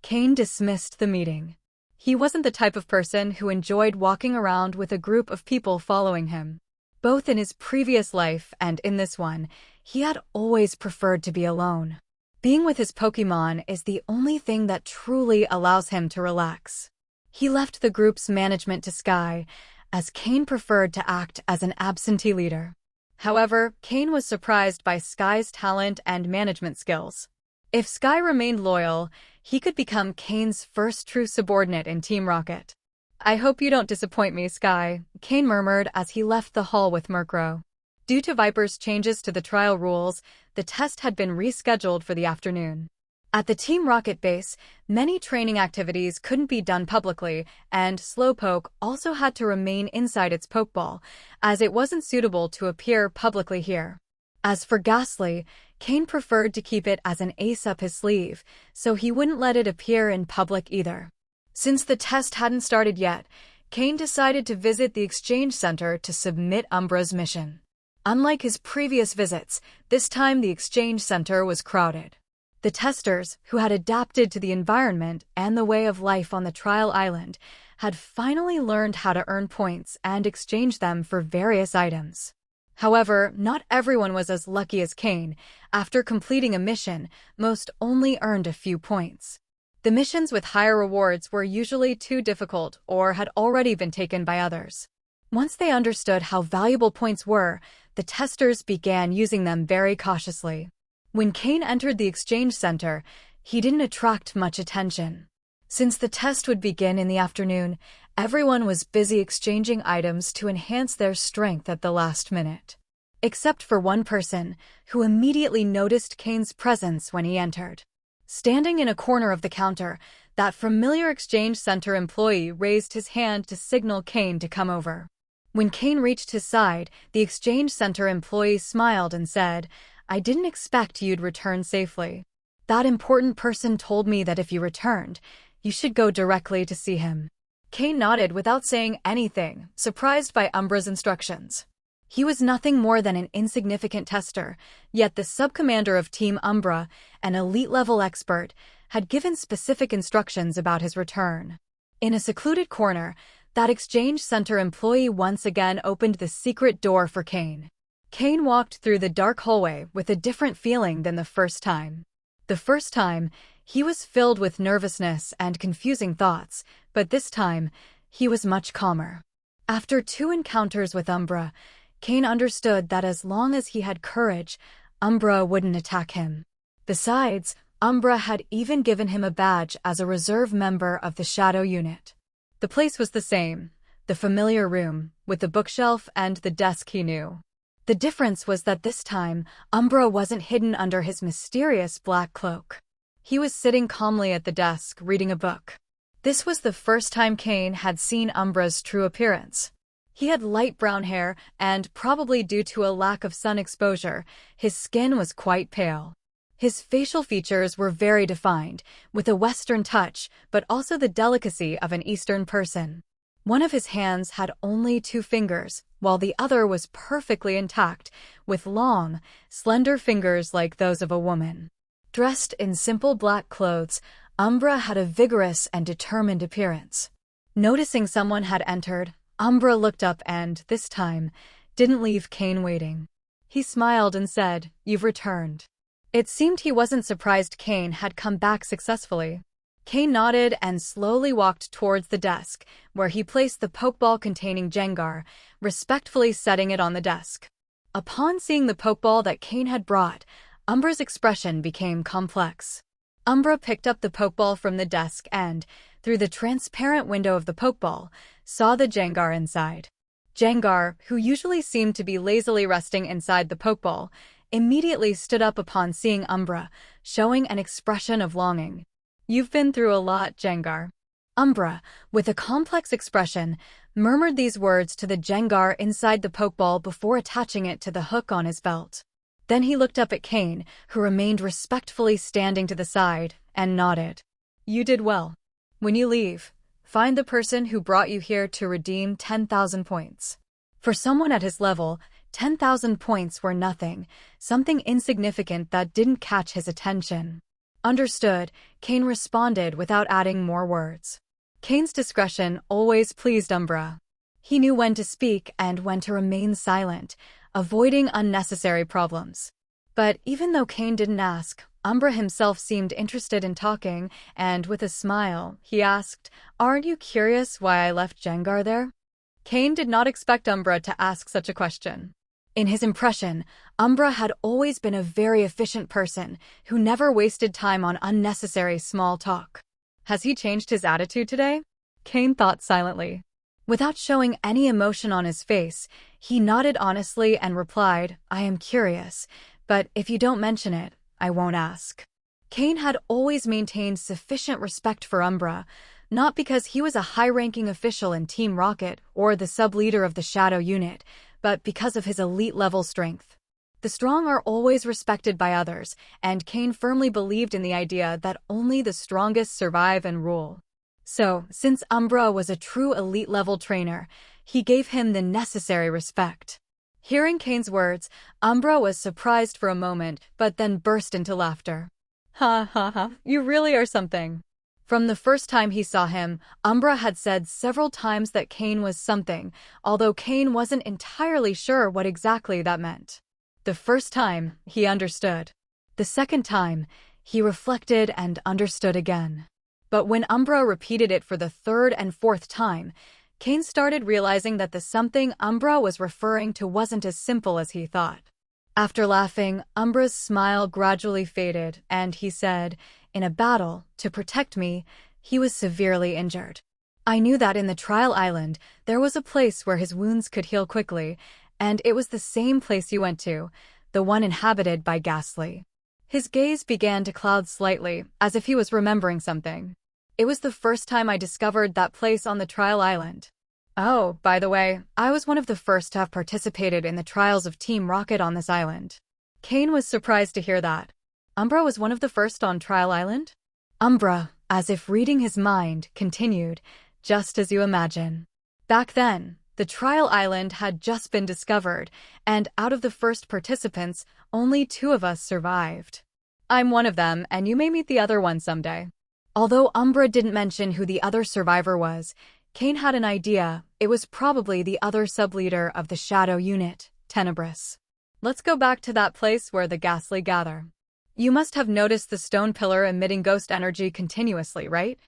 Cain dismissed the meeting. He wasn't the type of person who enjoyed walking around with a group of people following him. Both in his previous life and in this one, he had always preferred to be alone. Being with his Pokémon is the only thing that truly allows him to relax. He left the group's management to Sky, as Cain preferred to act as an absentee leader. However, Cain was surprised by Sky's talent and management skills. If Sky remained loyal, he could become Cain's first true subordinate in Team Rocket. I hope you don't disappoint me, Sky, Cain murmured as he left the hall with Murkrow. Due to Viper's changes to the trial rules, the test had been rescheduled for the afternoon. At the Team Rocket base, many training activities couldn't be done publicly, and Slowpoke also had to remain inside its Pokeball, as it wasn't suitable to appear publicly here. As for Ghastly, Cain preferred to keep it as an ace up his sleeve, so he wouldn't let it appear in public either. Since the test hadn't started yet, Cain decided to visit the Exchange Center to submit Umbra's mission. Unlike his previous visits, this time the Exchange Center was crowded. The testers, who had adapted to the environment and the way of life on the trial island, had finally learned how to earn points and exchange them for various items. However, not everyone was as lucky as Cain. After completing a mission, most only earned a few points. The missions with higher rewards were usually too difficult or had already been taken by others. Once they understood how valuable points were, the testers began using them very cautiously. When Cain entered the Exchange Center, he didn't attract much attention. Since the test would begin in the afternoon, everyone was busy exchanging items to enhance their strength at the last minute. Except for one person, who immediately noticed Cain's presence when he entered. Standing in a corner of the counter, that familiar Exchange Center employee raised his hand to signal Cain to come over. When Cain reached his side, the exchange center employee smiled and said, "I didn't expect you'd return safely. That important person told me that if you returned, you should go directly to see him." Cain nodded without saying anything, surprised by Umbra's instructions. He was nothing more than an insignificant tester, yet the subcommander of Team Umbra, an elite-level expert, had given specific instructions about his return. In a secluded corner, that exchange center employee once again opened the secret door for Cain. Cain walked through the dark hallway with a different feeling than the first time. The first time, he was filled with nervousness and confusing thoughts, but this time, he was much calmer. After 2 encounters with Umbra, Cain understood that as long as he had courage, Umbra wouldn't attack him. Besides, Umbra had even given him a badge as a reserve member of the Shadow Unit. The place was the same, the familiar room, with the bookshelf and the desk he knew. The difference was that this time, Umbra wasn't hidden under his mysterious black cloak. He was sitting calmly at the desk, reading a book. This was the first time Cain had seen Umbra's true appearance. He had light brown hair, and probably due to a lack of sun exposure, his skin was quite pale. His facial features were very defined, with a Western touch, but also the delicacy of an Eastern person. One of his hands had only 2 fingers, while the other was perfectly intact, with long, slender fingers like those of a woman. Dressed in simple black clothes, Umbra had a vigorous and determined appearance. Noticing someone had entered, Umbra looked up and, this time, didn't leave Cain waiting. He smiled and said, "You've returned." It seemed he wasn't surprised Cain had come back successfully. Cain nodded and slowly walked towards the desk, where he placed the Pokeball containing Jengar, respectfully setting it on the desk. Upon seeing the Pokeball that Cain had brought, Umbra's expression became complex. Umbra picked up the Pokeball from the desk and, through the transparent window of the Pokeball, saw the Jengar inside. Jengar, who usually seemed to be lazily resting inside the Pokeball, immediately stood up upon seeing Umbra, showing an expression of longing. "You've been through a lot, Jengar." Umbra, with a complex expression, murmured these words to the Jengar inside the Pokeball before attaching it to the hook on his belt. Then he looked up at Cain, who remained respectfully standing to the side, and nodded. "You did well. When you leave, find the person who brought you here to redeem 10,000 points." For someone at his level, 10,000 points were nothing, something insignificant that didn't catch his attention. Understood, Cain responded without adding more words. Cain's discretion always pleased Umbra. He knew when to speak and when to remain silent, avoiding unnecessary problems. But even though Cain didn't ask, Umbra himself seemed interested in talking, and with a smile, he asked, "Aren't you curious why I left Jengar there?" Cain did not expect Umbra to ask such a question. In his impression, Umbra had always been a very efficient person who never wasted time on unnecessary small talk. Has he changed his attitude today? Cain thought silently. Without showing any emotion on his face, he nodded honestly and replied, "I am curious, but if you don't mention it, I won't ask." Cain had always maintained sufficient respect for Umbra, not because he was a high-ranking official in Team Rocket or the sub-leader of the Shadow Unit, but because of his elite-level strength. The strong are always respected by others, and Cain firmly believed in the idea that only the strongest survive and rule. So, since Umbra was a true elite-level trainer, he gave him the necessary respect. Hearing Cain's words, Umbra was surprised for a moment, but then burst into laughter. "Ha ha ha, you really are something." From the first time he saw him, Umbra had said several times that Cain was something, although Cain wasn't entirely sure what exactly that meant. The first time, he understood. The second time, he reflected and understood again. But when Umbra repeated it for the third and fourth time, Cain started realizing that the something Umbra was referring to wasn't as simple as he thought. After laughing, Umbra's smile gradually faded, and he said, "In a battle, to protect me, he was severely injured. I knew that in the trial island, there was a place where his wounds could heal quickly, and it was the same place you went to, the one inhabited by Ghastly." His gaze began to cloud slightly, as if he was remembering something. "It was the first time I discovered that place on the trial island." Oh, by the way, I was one of the first to have participated in the trials of Team Rocket on this island. Cain was surprised to hear that. Umbra was one of the first on Trial Island? Umbra, as if reading his mind, continued, just as you imagine. Back then, the Trial Island had just been discovered, and out of the first participants, only 2 of us survived. I'm one of them, and you may meet the other one someday. Although Umbra didn't mention who the other survivor was, Cain had an idea. It was probably the other sub-leader of the Shadow Unit, Tenebrous. Let's go back to that place where the ghastly gather. You must have noticed the stone pillar emitting ghost energy continuously, right?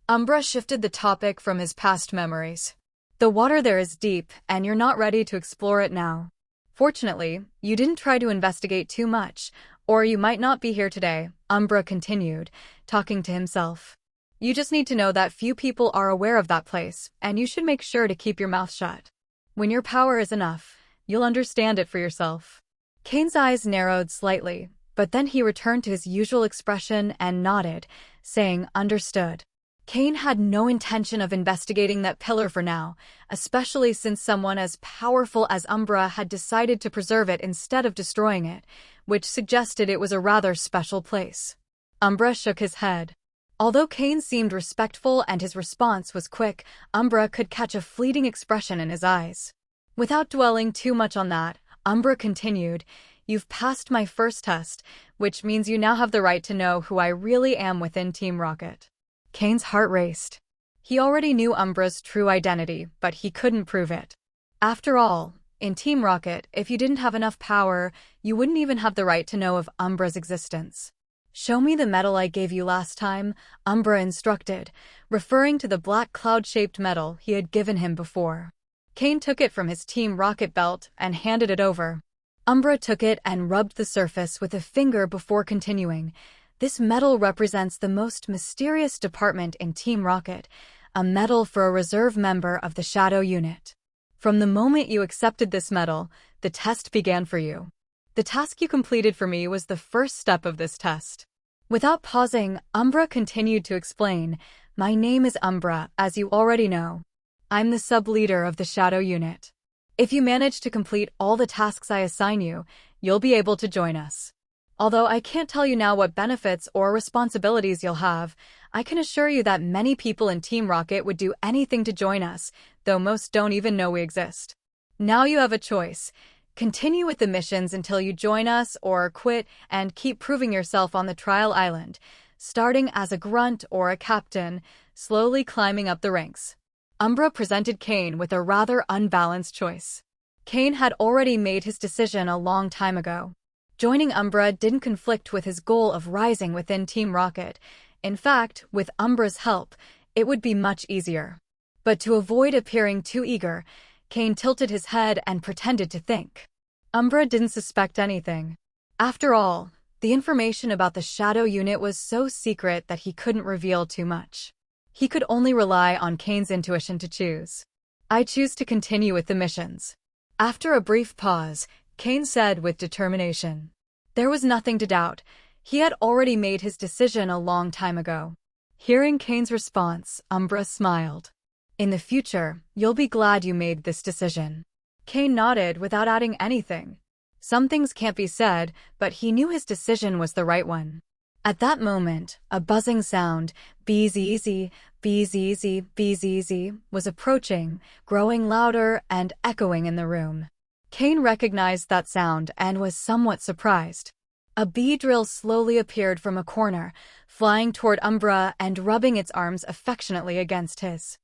Umbra shifted the topic from his past memories. The water there is deep, and you're not ready to explore it now. Fortunately, you didn't try to investigate too much, or you might not be here today, Umbra continued, talking to himself. You just need to know that few people are aware of that place, and you should make sure to keep your mouth shut. When your power is enough, you'll understand it for yourself. Cain's eyes narrowed slightly, but then he returned to his usual expression and nodded, saying, understood. Cain had no intention of investigating that pillar for now, especially since someone as powerful as Umbra had decided to preserve it instead of destroying it, which suggested it was a rather special place. Umbra shook his head. Although Cain seemed respectful and his response was quick, Umbra could catch a fleeting expression in his eyes. Without dwelling too much on that, Umbra continued, you've passed my first test, which means you now have the right to know who I really am within Team Rocket. Cain's heart raced. He already knew Umbra's true identity, but he couldn't prove it. After all, in Team Rocket, if you didn't have enough power, you wouldn't even have the right to know of Umbra's existence. Show me the medal I gave you last time, Umbra instructed, referring to the black cloud-shaped medal he had given him before. Cain took it from his Team Rocket belt and handed it over. Umbra took it and rubbed the surface with a finger before continuing. This medal represents the most mysterious department in Team Rocket, a medal for a reserve member of the Shadow Unit. From the moment you accepted this medal, the test began for you. The task you completed for me was the first step of this test. Without pausing, Umbra continued to explain, my name is Umbra, as you already know. I'm the sub-leader of the Shadow Unit. If you manage to complete all the tasks I assign you, you'll be able to join us. Although I can't tell you now what benefits or responsibilities you'll have, I can assure you that many people in Team Rocket would do anything to join us, though most don't even know we exist. Now you have a choice. Continue with the missions until you join us or quit and keep proving yourself on the trial island, starting as a grunt or a captain, slowly climbing up the ranks. Umbra presented Cain with a rather unbalanced choice. Cain had already made his decision a long time ago. Joining Umbra didn't conflict with his goal of rising within Team Rocket. In fact, with Umbra's help, it would be much easier. But to avoid appearing too eager, Cain tilted his head and pretended to think. Umbra didn't suspect anything. After all, the information about the Shadow Unit was so secret that he couldn't reveal too much. He could only rely on Cain's intuition to choose. I choose to continue with the missions. After a brief pause, Cain said with determination. There was nothing to doubt. He had already made his decision a long time ago. Hearing Cain's response, Umbra smiled. In the future, you'll be glad you made this decision. Cain nodded without adding anything. Some things can't be said, but he knew his decision was the right one. At that moment, a buzzing sound, bzz, bzz, bzz, was approaching, growing louder and echoing in the room. Cain recognized that sound and was somewhat surprised. A bee drill slowly appeared from a corner, flying toward Umbra and rubbing its arms affectionately against his.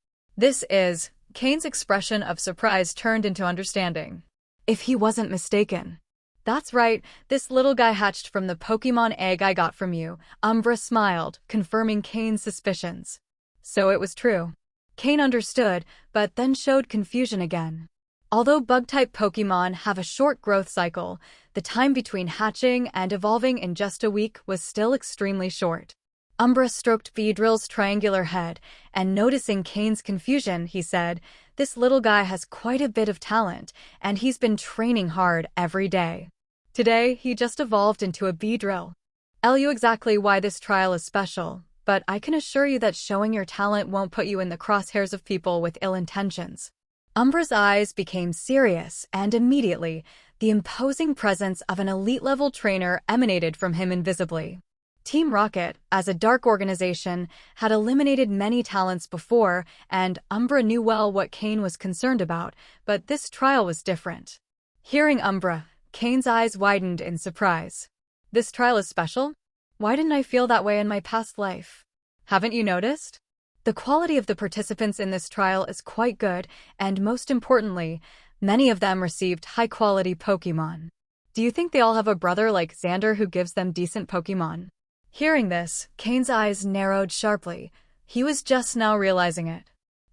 Cain's expression of surprise turned into understanding. If he wasn't mistaken. That's right, this little guy hatched from the Pokémon egg I got from you, Umbra smiled, confirming Cain's suspicions. So it was true. Cain understood, but then showed confusion again. Although bug-type Pokémon have a short growth cycle, the time between hatching and evolving in just a week was still extremely short. Umbra stroked Beedrill's triangular head, and noticing Cain's confusion, he said, this little guy has quite a bit of talent, and he's been training hard every day. Today, he just evolved into a Beedrill. I'll tell you exactly why this trial is special, but I can assure you that showing your talent won't put you in the crosshairs of people with ill intentions. Umbra's eyes became serious, and immediately, the imposing presence of an elite-level trainer emanated from him invisibly. Team Rocket, as a dark organization, had eliminated many talents before, and Umbra knew well what Cain was concerned about, but this trial was different. Hearing Umbra, Cain's eyes widened in surprise. This trial is special? Why didn't I feel that way in my past life? Haven't you noticed? The quality of the participants in this trial is quite good, and most importantly, many of them received high-quality Pokémon. Do you think they all have a brother like Xander who gives them decent Pokémon? Hearing this, Cain's eyes narrowed sharply. He was just now realizing it.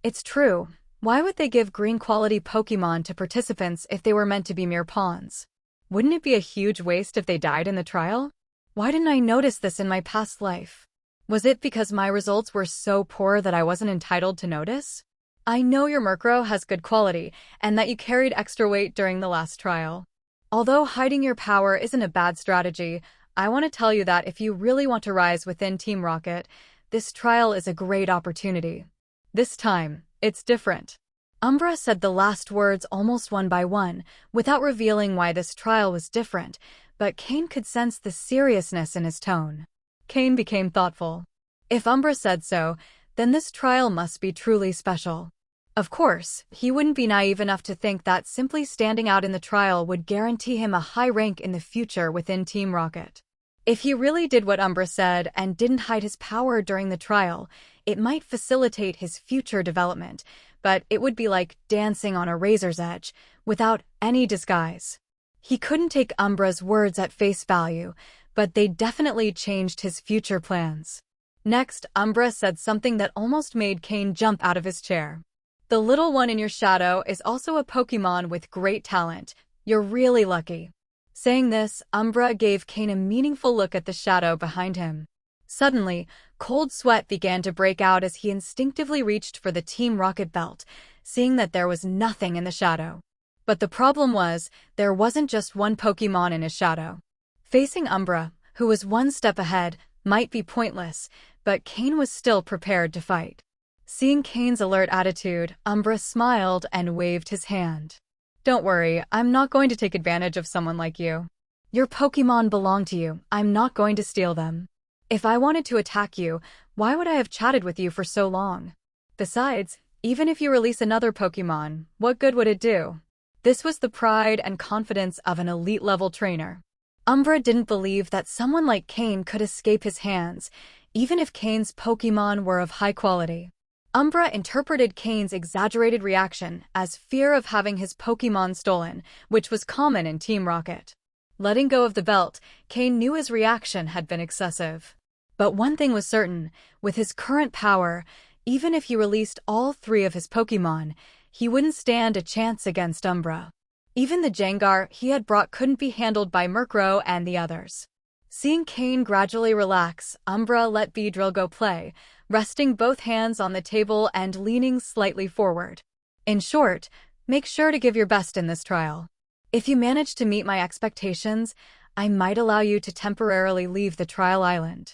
It's true. Why would they give green-quality Pokémon to participants if they were meant to be mere pawns? Wouldn't it be a huge waste if they died in the trial? Why didn't I notice this in my past life? Was it because my results were so poor that I wasn't entitled to notice? I know your Murkrow has good quality, and that you carried extra weight during the last trial. Although hiding your power isn't a bad strategy, I want to tell you that if you really want to rise within Team Rocket, this trial is a great opportunity. This time, it's different. Umbra said the last words almost one by one, without revealing why this trial was different, but Cain could sense the seriousness in his tone. Cain became thoughtful. If Umbra said so, then this trial must be truly special. Of course, he wouldn't be naive enough to think that simply standing out in the trial would guarantee him a high rank in the future within Team Rocket. If he really did what Umbra said and didn't hide his power during the trial, it might facilitate his future development, but it would be like dancing on a razor's edge, without any disguise. He couldn't take Umbra's words at face value, but they definitely changed his future plans. Next, Umbra said something that almost made Cain jump out of his chair. The little one in your shadow is also a Pokémon with great talent. You're really lucky. Saying this, Umbra gave Cain a meaningful look at the shadow behind him. Suddenly, cold sweat began to break out as he instinctively reached for the Team Rocket belt, seeing that there was nothing in the shadow. But the problem was, there wasn't just one Pokémon in his shadow. Facing Umbra, who was one step ahead, might be pointless, but Cain was still prepared to fight. Seeing Cain's alert attitude, Umbra smiled and waved his hand. Don't worry, I'm not going to take advantage of someone like you. Your Pokémon belong to you, I'm not going to steal them. If I wanted to attack you, why would I have chatted with you for so long? Besides, even if you release another Pokémon, what good would it do? This was the pride and confidence of an elite-level trainer. Umbra didn't believe that someone like Cain could escape his hands, even if Cain's Pokémon were of high quality. Umbra interpreted Cain's exaggerated reaction as fear of having his Pokémon stolen, which was common in Team Rocket. Letting go of the belt, Cain knew his reaction had been excessive. But one thing was certain, with his current power, even if he released all 3 of his Pokémon, he wouldn't stand a chance against Umbra. Even the Jengar he had brought couldn't be handled by Murkrow and the others. Seeing Cain gradually relax, Umbra let Beedrill go play, resting both hands on the table and leaning slightly forward. In short, make sure to give your best in this trial. If you manage to meet my expectations, I might allow you to temporarily leave the trial island.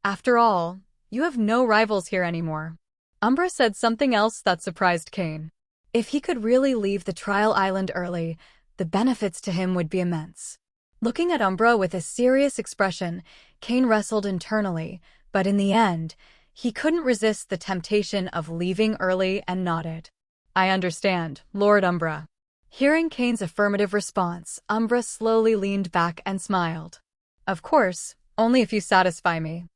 After all, you have no rivals here anymore. Umbra said something else that surprised Cain. If he could really leave the trial island early, the benefits to him would be immense. Looking at Umbra with a serious expression, Cain wrestled internally, but in the end, he couldn't resist the temptation of leaving early and nodded. I understand, Lord Umbra. Hearing Cain's affirmative response, Umbra slowly leaned back and smiled. Of course, only if you satisfy me.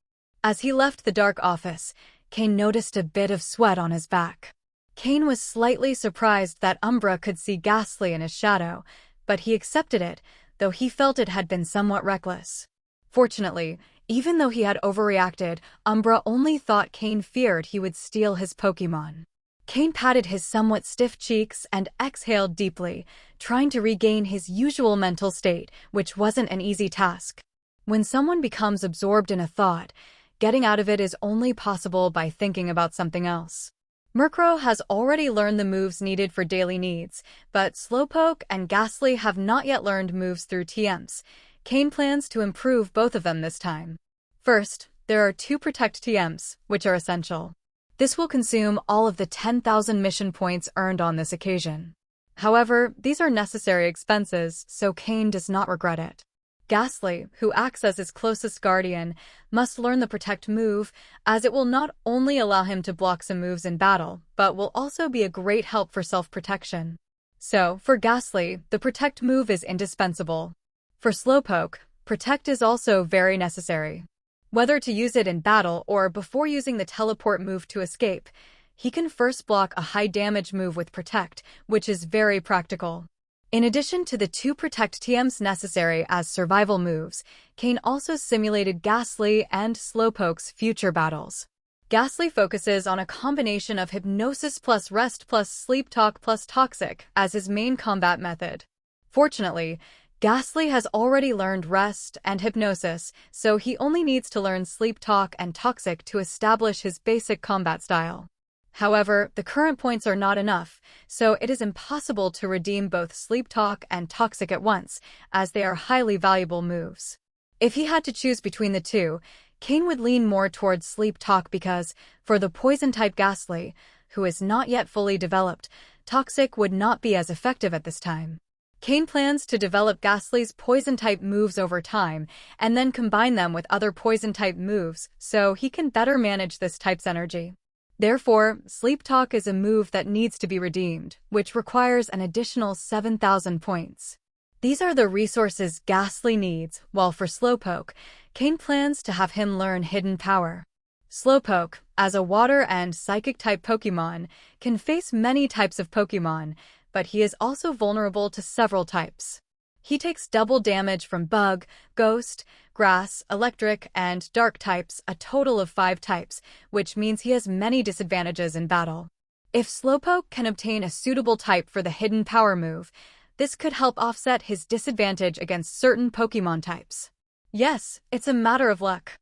As he left the dark office, Cain noticed a bit of sweat on his back. Cain was slightly surprised that Umbra could see Ghastly in his shadow, but he accepted it, though he felt it had been somewhat reckless. Fortunately, even though he had overreacted, Umbra only thought Cain feared he would steal his Pokémon. Cain patted his somewhat stiff cheeks and exhaled deeply, trying to regain his usual mental state, which wasn't an easy task. When someone becomes absorbed in a thought, getting out of it is only possible by thinking about something else. Murkrow has already learned the moves needed for daily needs, but Slowpoke and Ghastly have not yet learned moves through TMs. Cain plans to improve both of them this time. First, there are 2 Protect TMs, which are essential. This will consume all of the 10,000 mission points earned on this occasion. However, these are necessary expenses, so Cain does not regret it. Ghastly, who acts as his closest guardian, must learn the Protect move, as it will not only allow him to block some moves in battle, but will also be a great help for self-protection. So, for Ghastly, the Protect move is indispensable. For Slowpoke, Protect is also very necessary. Whether to use it in battle or before using the teleport move to escape, he can first block a high-damage move with Protect, which is very practical. In addition to the 2 Protect TMs necessary as survival moves, Cain also simulated Ghastly and Slowpoke's future battles. Ghastly focuses on a combination of Hypnosis plus Rest plus Sleep Talk plus Toxic as his main combat method. Fortunately, Ghastly has already learned Rest and Hypnosis, so he only needs to learn Sleep Talk and Toxic to establish his basic combat style. However, the current points are not enough, so it is impossible to redeem both Sleep Talk and Toxic at once, as they are highly valuable moves. If he had to choose between the two, Cain would lean more towards Sleep Talk because, for the Poison-type Ghastly, who is not yet fully developed, Toxic would not be as effective at this time. Cain plans to develop Ghastly's Poison-type moves over time, and then combine them with other Poison-type moves so he can better manage this type's energy. Therefore, Sleep Talk is a move that needs to be redeemed, which requires an additional 7,000 points. These are the resources Ghastly needs, while for Slowpoke, Cain plans to have him learn Hidden Power. Slowpoke, as a Water and Psychic-type Pokémon, can face many types of Pokémon, but he is also vulnerable to several types. He takes double damage from Bug, Ghost, Grass, Electric, and Dark types, a total of 5 types, which means he has many disadvantages in battle. If Slowpoke can obtain a suitable type for the Hidden Power move, this could help offset his disadvantage against certain Pokémon types. Yes, it's a matter of luck.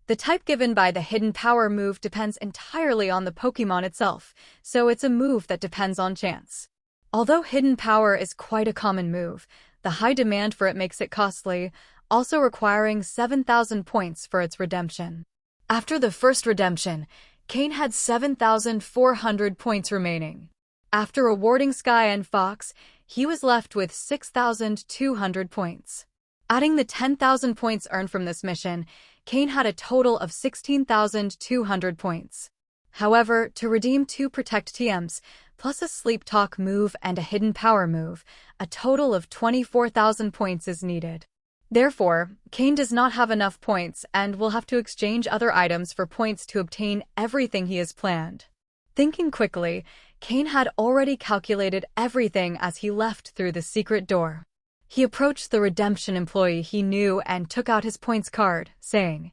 The type given by the Hidden Power move depends entirely on the Pokémon itself, so it's a move that depends on chance. Although Hidden Power is quite a common move, the high demand for it makes it costly, also requiring 7,000 points for its redemption. After the first redemption, Cain had 7,400 points remaining. After rewarding Sky and Fox, he was left with 6,200 points. Adding the 10,000 points earned from this mission, Cain had a total of 16,200 points. However, to redeem 2 Protect TMs, plus a Sleep Talk move and a Hidden Power move, a total of 24,000 points is needed. Therefore, Cain does not have enough points and will have to exchange other items for points to obtain everything he has planned. Thinking quickly, Cain had already calculated everything as he left through the secret door. He approached the redemption employee he knew and took out his points card, saying,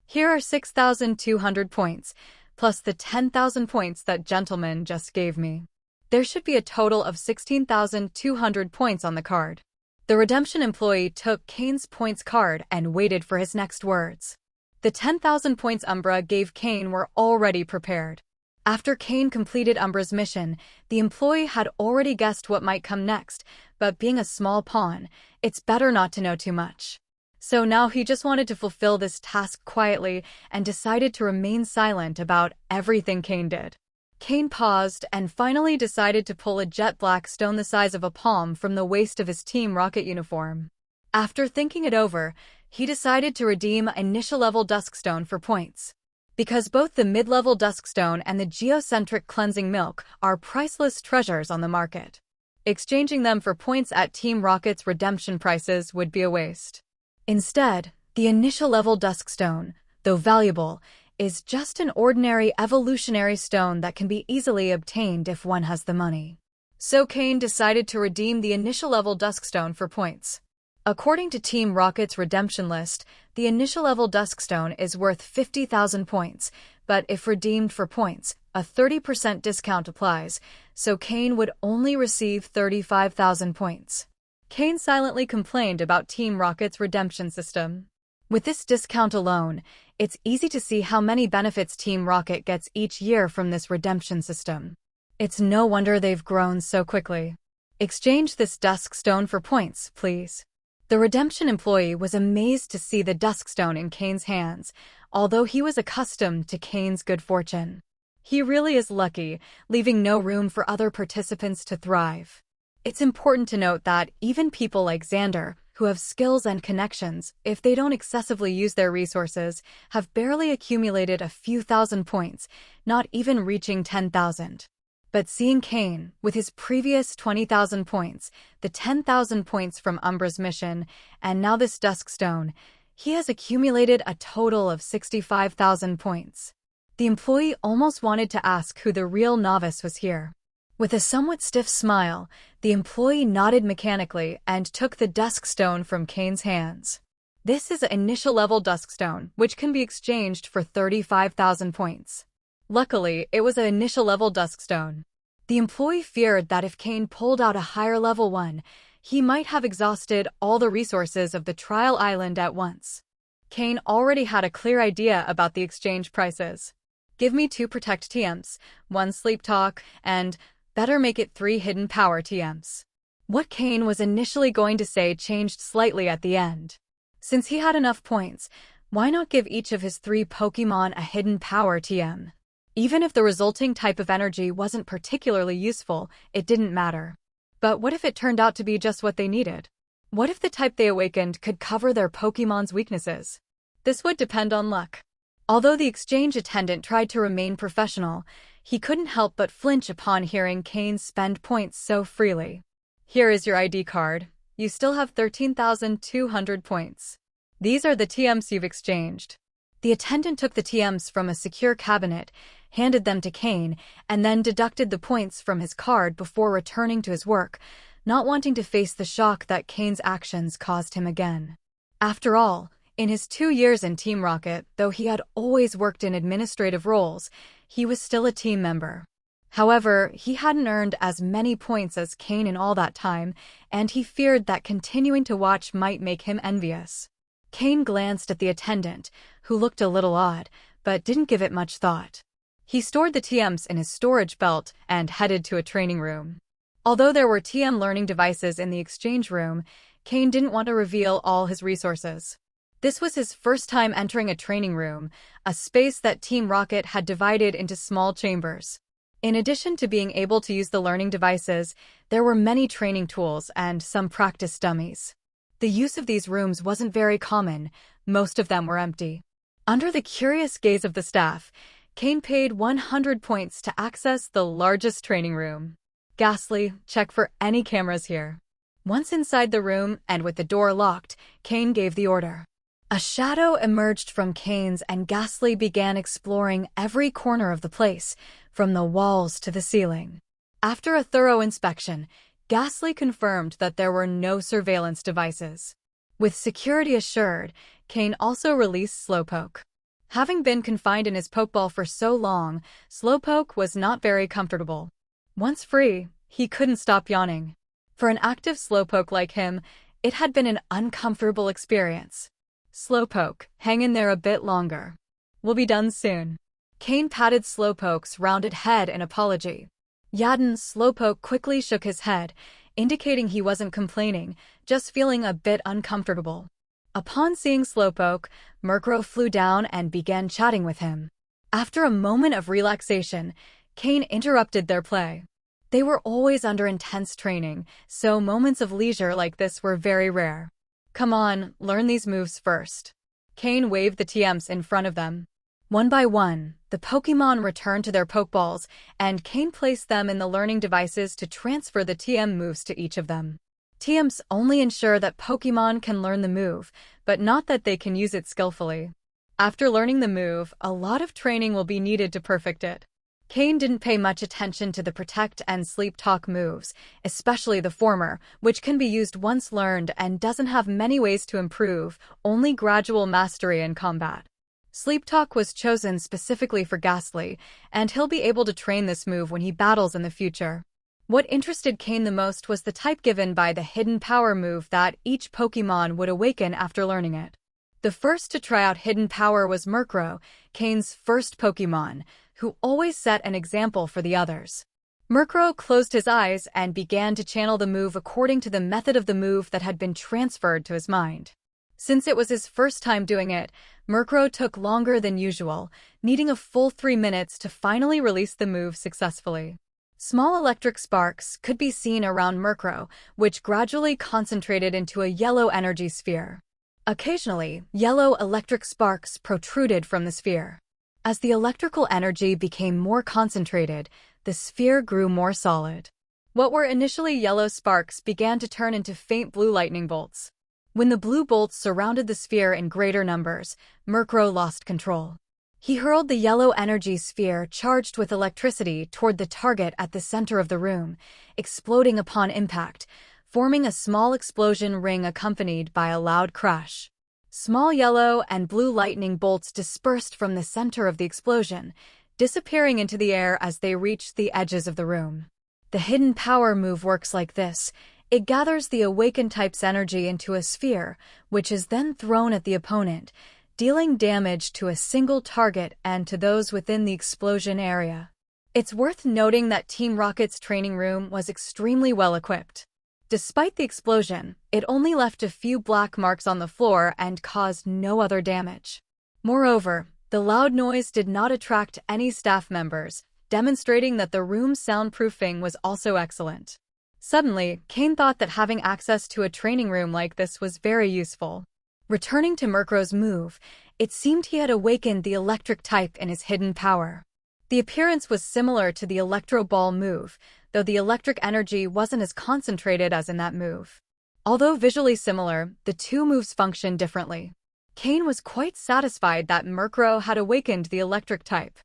"Here are 6,200 points, plus the 10,000 points that gentleman just gave me. There should be a total of 16,200 points on the card." The redemption employee took Cain's points card and waited for his next words. The 10,000 points Umbra gave Cain were already prepared. After Cain completed Umbra's mission, the employee had already guessed what might come next, but being a small pawn, it's better not to know too much. So now he just wanted to fulfill this task quietly and decided to remain silent about everything Cain did. Cain paused and finally decided to pull a jet black stone the size of a palm from the waist of his Team Rocket uniform. After thinking it over, he decided to redeem Initial Level Duskstone for points. Because both the Mid-Level Duskstone and the Geocentric Cleansing Milk are priceless treasures on the market. Exchanging them for points at Team Rocket's redemption prices would be a waste. Instead, the Initial Level Duskstone, though valuable, is just an ordinary evolutionary stone that can be easily obtained if one has the money. So Cain decided to redeem the Initial Level Duskstone for points. According to Team Rocket's redemption list, the Initial Level Duskstone is worth 50,000 points, but if redeemed for points, a 30% discount applies, so Cain would only receive 35,000 points. Cain silently complained about Team Rocket's redemption system. With this discount alone, it's easy to see how many benefits Team Rocket gets each year from this redemption system. It's no wonder they've grown so quickly. Exchange this Duskstone for points, please. The redemption employee was amazed to see the Duskstone in Cain's hands, although he was accustomed to Cain's good fortune. He really is lucky, leaving no room for other participants to thrive. It's important to note that even people like Xander, who have skills and connections, if they don't excessively use their resources, have barely accumulated a few thousand points, not even reaching 10,000. But seeing Cain, with his previous 20,000 points, the 10,000 points from Umbra's mission, and now this Duskstone, he has accumulated a total of 65,000 points. The employee almost wanted to ask who the real novice was here. With a somewhat stiff smile, the employee nodded mechanically and took the Duskstone from Cain's hands. This is an initial level Duskstone, which can be exchanged for 35,000 points. Luckily, it was an initial level Duskstone. The employee feared that if Cain pulled out a higher level one, he might have exhausted all the resources of the trial island at once. Cain already had a clear idea about the exchange prices. Give me 2 protect TMs, 1 sleep talk, and better make it 3 hidden power TMs. What Cain was initially going to say changed slightly at the end. Since he had enough points, why not give each of his 3 Pokémon a hidden power TM? Even if the resulting type of energy wasn't particularly useful, it didn't matter. But what if it turned out to be just what they needed? What if the type they awakened could cover their Pokémon's weaknesses? This would depend on luck. Although the exchange attendant tried to remain professional, he couldn't help but flinch upon hearing Cain spend points so freely. Here is your ID card. You still have 13,200 points. These are the TMs you've exchanged. The attendant took the TMs from a secure cabinet, handed them to Cain, and then deducted the points from his card before returning to his work, not wanting to face the shock that Cain's actions caused him again. After all, in his 2 years in Team Rocket, though he had always worked in administrative roles, he was still a team member. However, he hadn't earned as many points as Cain in all that time, and he feared that continuing to watch might make him envious. Cain glanced at the attendant, who looked a little odd, but didn't give it much thought. He stored the TMs in his storage belt and headed to a training room. Although there were TM learning devices in the exchange room, Cain didn't want to reveal all his resources. This was his first time entering a training room, a space that Team Rocket had divided into small chambers. In addition to being able to use the learning devices, there were many training tools and some practice dummies. The use of these rooms wasn't very common, most of them were empty. Under the curious gaze of the staff, Cain paid 100 points to access the largest training room. Ghastly, check for any cameras here. Once inside the room and with the door locked, Cain gave the order. A shadow emerged from Cain's and Ghastly began exploring every corner of the place, from the walls to the ceiling. After a thorough inspection, Ghastly confirmed that there were no surveillance devices. With security assured, Cain also released Slowpoke. Having been confined in his Pokeball for so long, Slowpoke was not very comfortable. Once free, he couldn't stop yawning. For an active Slowpoke like him, it had been an uncomfortable experience. Slowpoke, hang in there a bit longer. We'll be done soon. Cain patted Slowpoke's rounded head in apology. Slowpoke quickly shook his head, indicating he wasn't complaining, just feeling a bit uncomfortable. Upon seeing Slowpoke, Murkrow flew down and began chatting with him. After a moment of relaxation, Cain interrupted their play. They were always under intense training, so moments of leisure like this were very rare. Come on, learn these moves first. Cain waved the TMs in front of them. One by one, the Pokémon returned to their Pokeballs, and Cain placed them in the learning devices to transfer the TM moves to each of them. TMs only ensure that Pokémon can learn the move, but not that they can use it skillfully. After learning the move, a lot of training will be needed to perfect it. Cain didn't pay much attention to the Protect and Sleep Talk moves, especially the former, which can be used once learned and doesn't have many ways to improve, only gradual mastery in combat. Sleep Talk was chosen specifically for Ghastly, and he'll be able to train this move when he battles in the future. What interested Cain the most was the type given by the hidden power move that each Pokémon would awaken after learning it. The first to try out hidden power was Murkrow, Cain's first Pokémon, who always set an example for the others. Murkrow closed his eyes and began to channel the move according to the method of the move that had been transferred to his mind. Since it was his first time doing it, Murkrow took longer than usual, needing a full 3 minutes to finally release the move successfully. Small electric sparks could be seen around Murkrow, which gradually concentrated into a yellow energy sphere. Occasionally, yellow electric sparks protruded from the sphere. As the electrical energy became more concentrated, the sphere grew more solid. What were initially yellow sparks began to turn into faint blue lightning bolts. When the blue bolts surrounded the sphere in greater numbers, Murkrow lost control. He hurled the yellow energy sphere charged with electricity toward the target at the center of the room, exploding upon impact, forming a small explosion ring accompanied by a loud crash. Small yellow and blue lightning bolts dispersed from the center of the explosion, disappearing into the air as they reached the edges of the room. The hidden power move works like this. It gathers the awakened type's energy into a sphere, which is then thrown at the opponent, dealing damage to a single target and to those within the explosion area. It's worth noting that Team Rocket's training room was extremely well equipped. Despite the explosion, it only left a few black marks on the floor and caused no other damage. Moreover, the loud noise did not attract any staff members, demonstrating that the room's soundproofing was also excellent. Suddenly, Cain thought that having access to a training room like this was very useful. Returning to Murkrow's move, it seemed he had awakened the electric type in his hidden power. The appearance was similar to the Electro Ball move, though the electric energy wasn't as concentrated as in that move. Although visually similar, the two moves functioned differently. Cain was quite satisfied that Murkrow had awakened the electric type.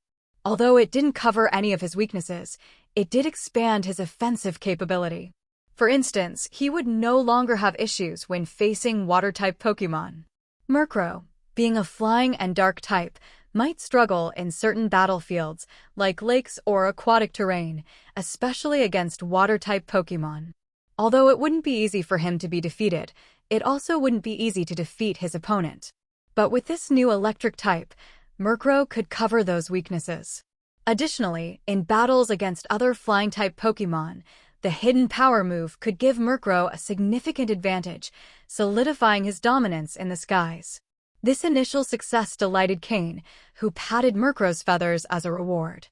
Although it didn't cover any of his weaknesses, it did expand his offensive capability. For instance, he would no longer have issues when facing water-type Pokémon. Murkrow, being a flying and dark type, might struggle in certain battlefields, like lakes or aquatic terrain, especially against water-type Pokémon. Although it wouldn't be easy for him to be defeated, it also wouldn't be easy to defeat his opponent. But with this new electric type, Murkrow could cover those weaknesses. Additionally, in battles against other flying-type Pokémon, the hidden power move could give Murkrow a significant advantage, solidifying his dominance in the skies. This initial success delighted Cain, who patted Murkrow's feathers as a reward.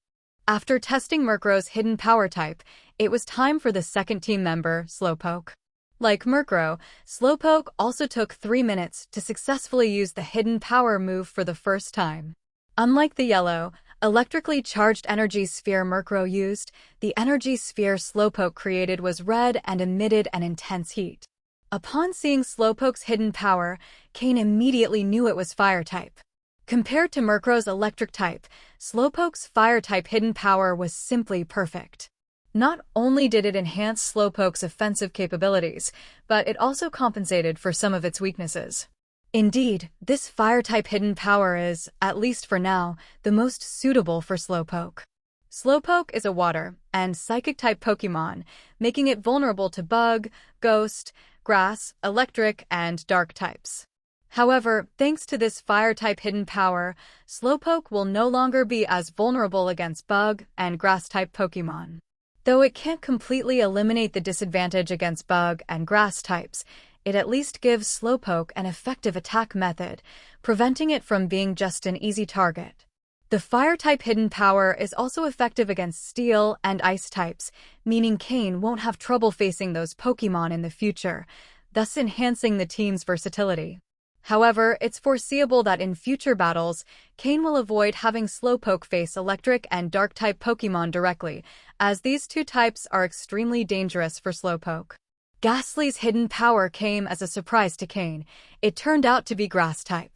After testing Murkrow's hidden power type, it was time for the second team member, Slowpoke. Like Murkrow, Slowpoke also took 3 minutes to successfully use the hidden power move for the first time. Unlike the yellow, electrically charged energy sphere Murkrow used, the energy sphere Slowpoke created was red and emitted an intense heat. Upon seeing Slowpoke's hidden power, Cain immediately knew it was fire-type. Compared to Murkrow's electric type, Slowpoke's fire-type hidden power was simply perfect. Not only did it enhance Slowpoke's offensive capabilities, but it also compensated for some of its weaknesses. Indeed, this fire-type hidden power is, at least for now, the most suitable for Slowpoke. Slowpoke is a water and psychic-type Pokémon, making it vulnerable to bug, ghost, grass, electric, and dark types. However, thanks to this fire-type hidden power, Slowpoke will no longer be as vulnerable against bug and grass-type Pokémon. Though it can't completely eliminate the disadvantage against bug and grass types, it at least gives Slowpoke an effective attack method, preventing it from being just an easy target. The fire-type hidden power is also effective against steel and ice types, meaning Cain won't have trouble facing those Pokémon in the future, thus enhancing the team's versatility. However, it's foreseeable that in future battles, Cain will avoid having Slowpoke face electric and dark-type Pokémon directly, as these two types are extremely dangerous for Slowpoke. Ghastly's hidden power came as a surprise to Cain. It turned out to be grass-type.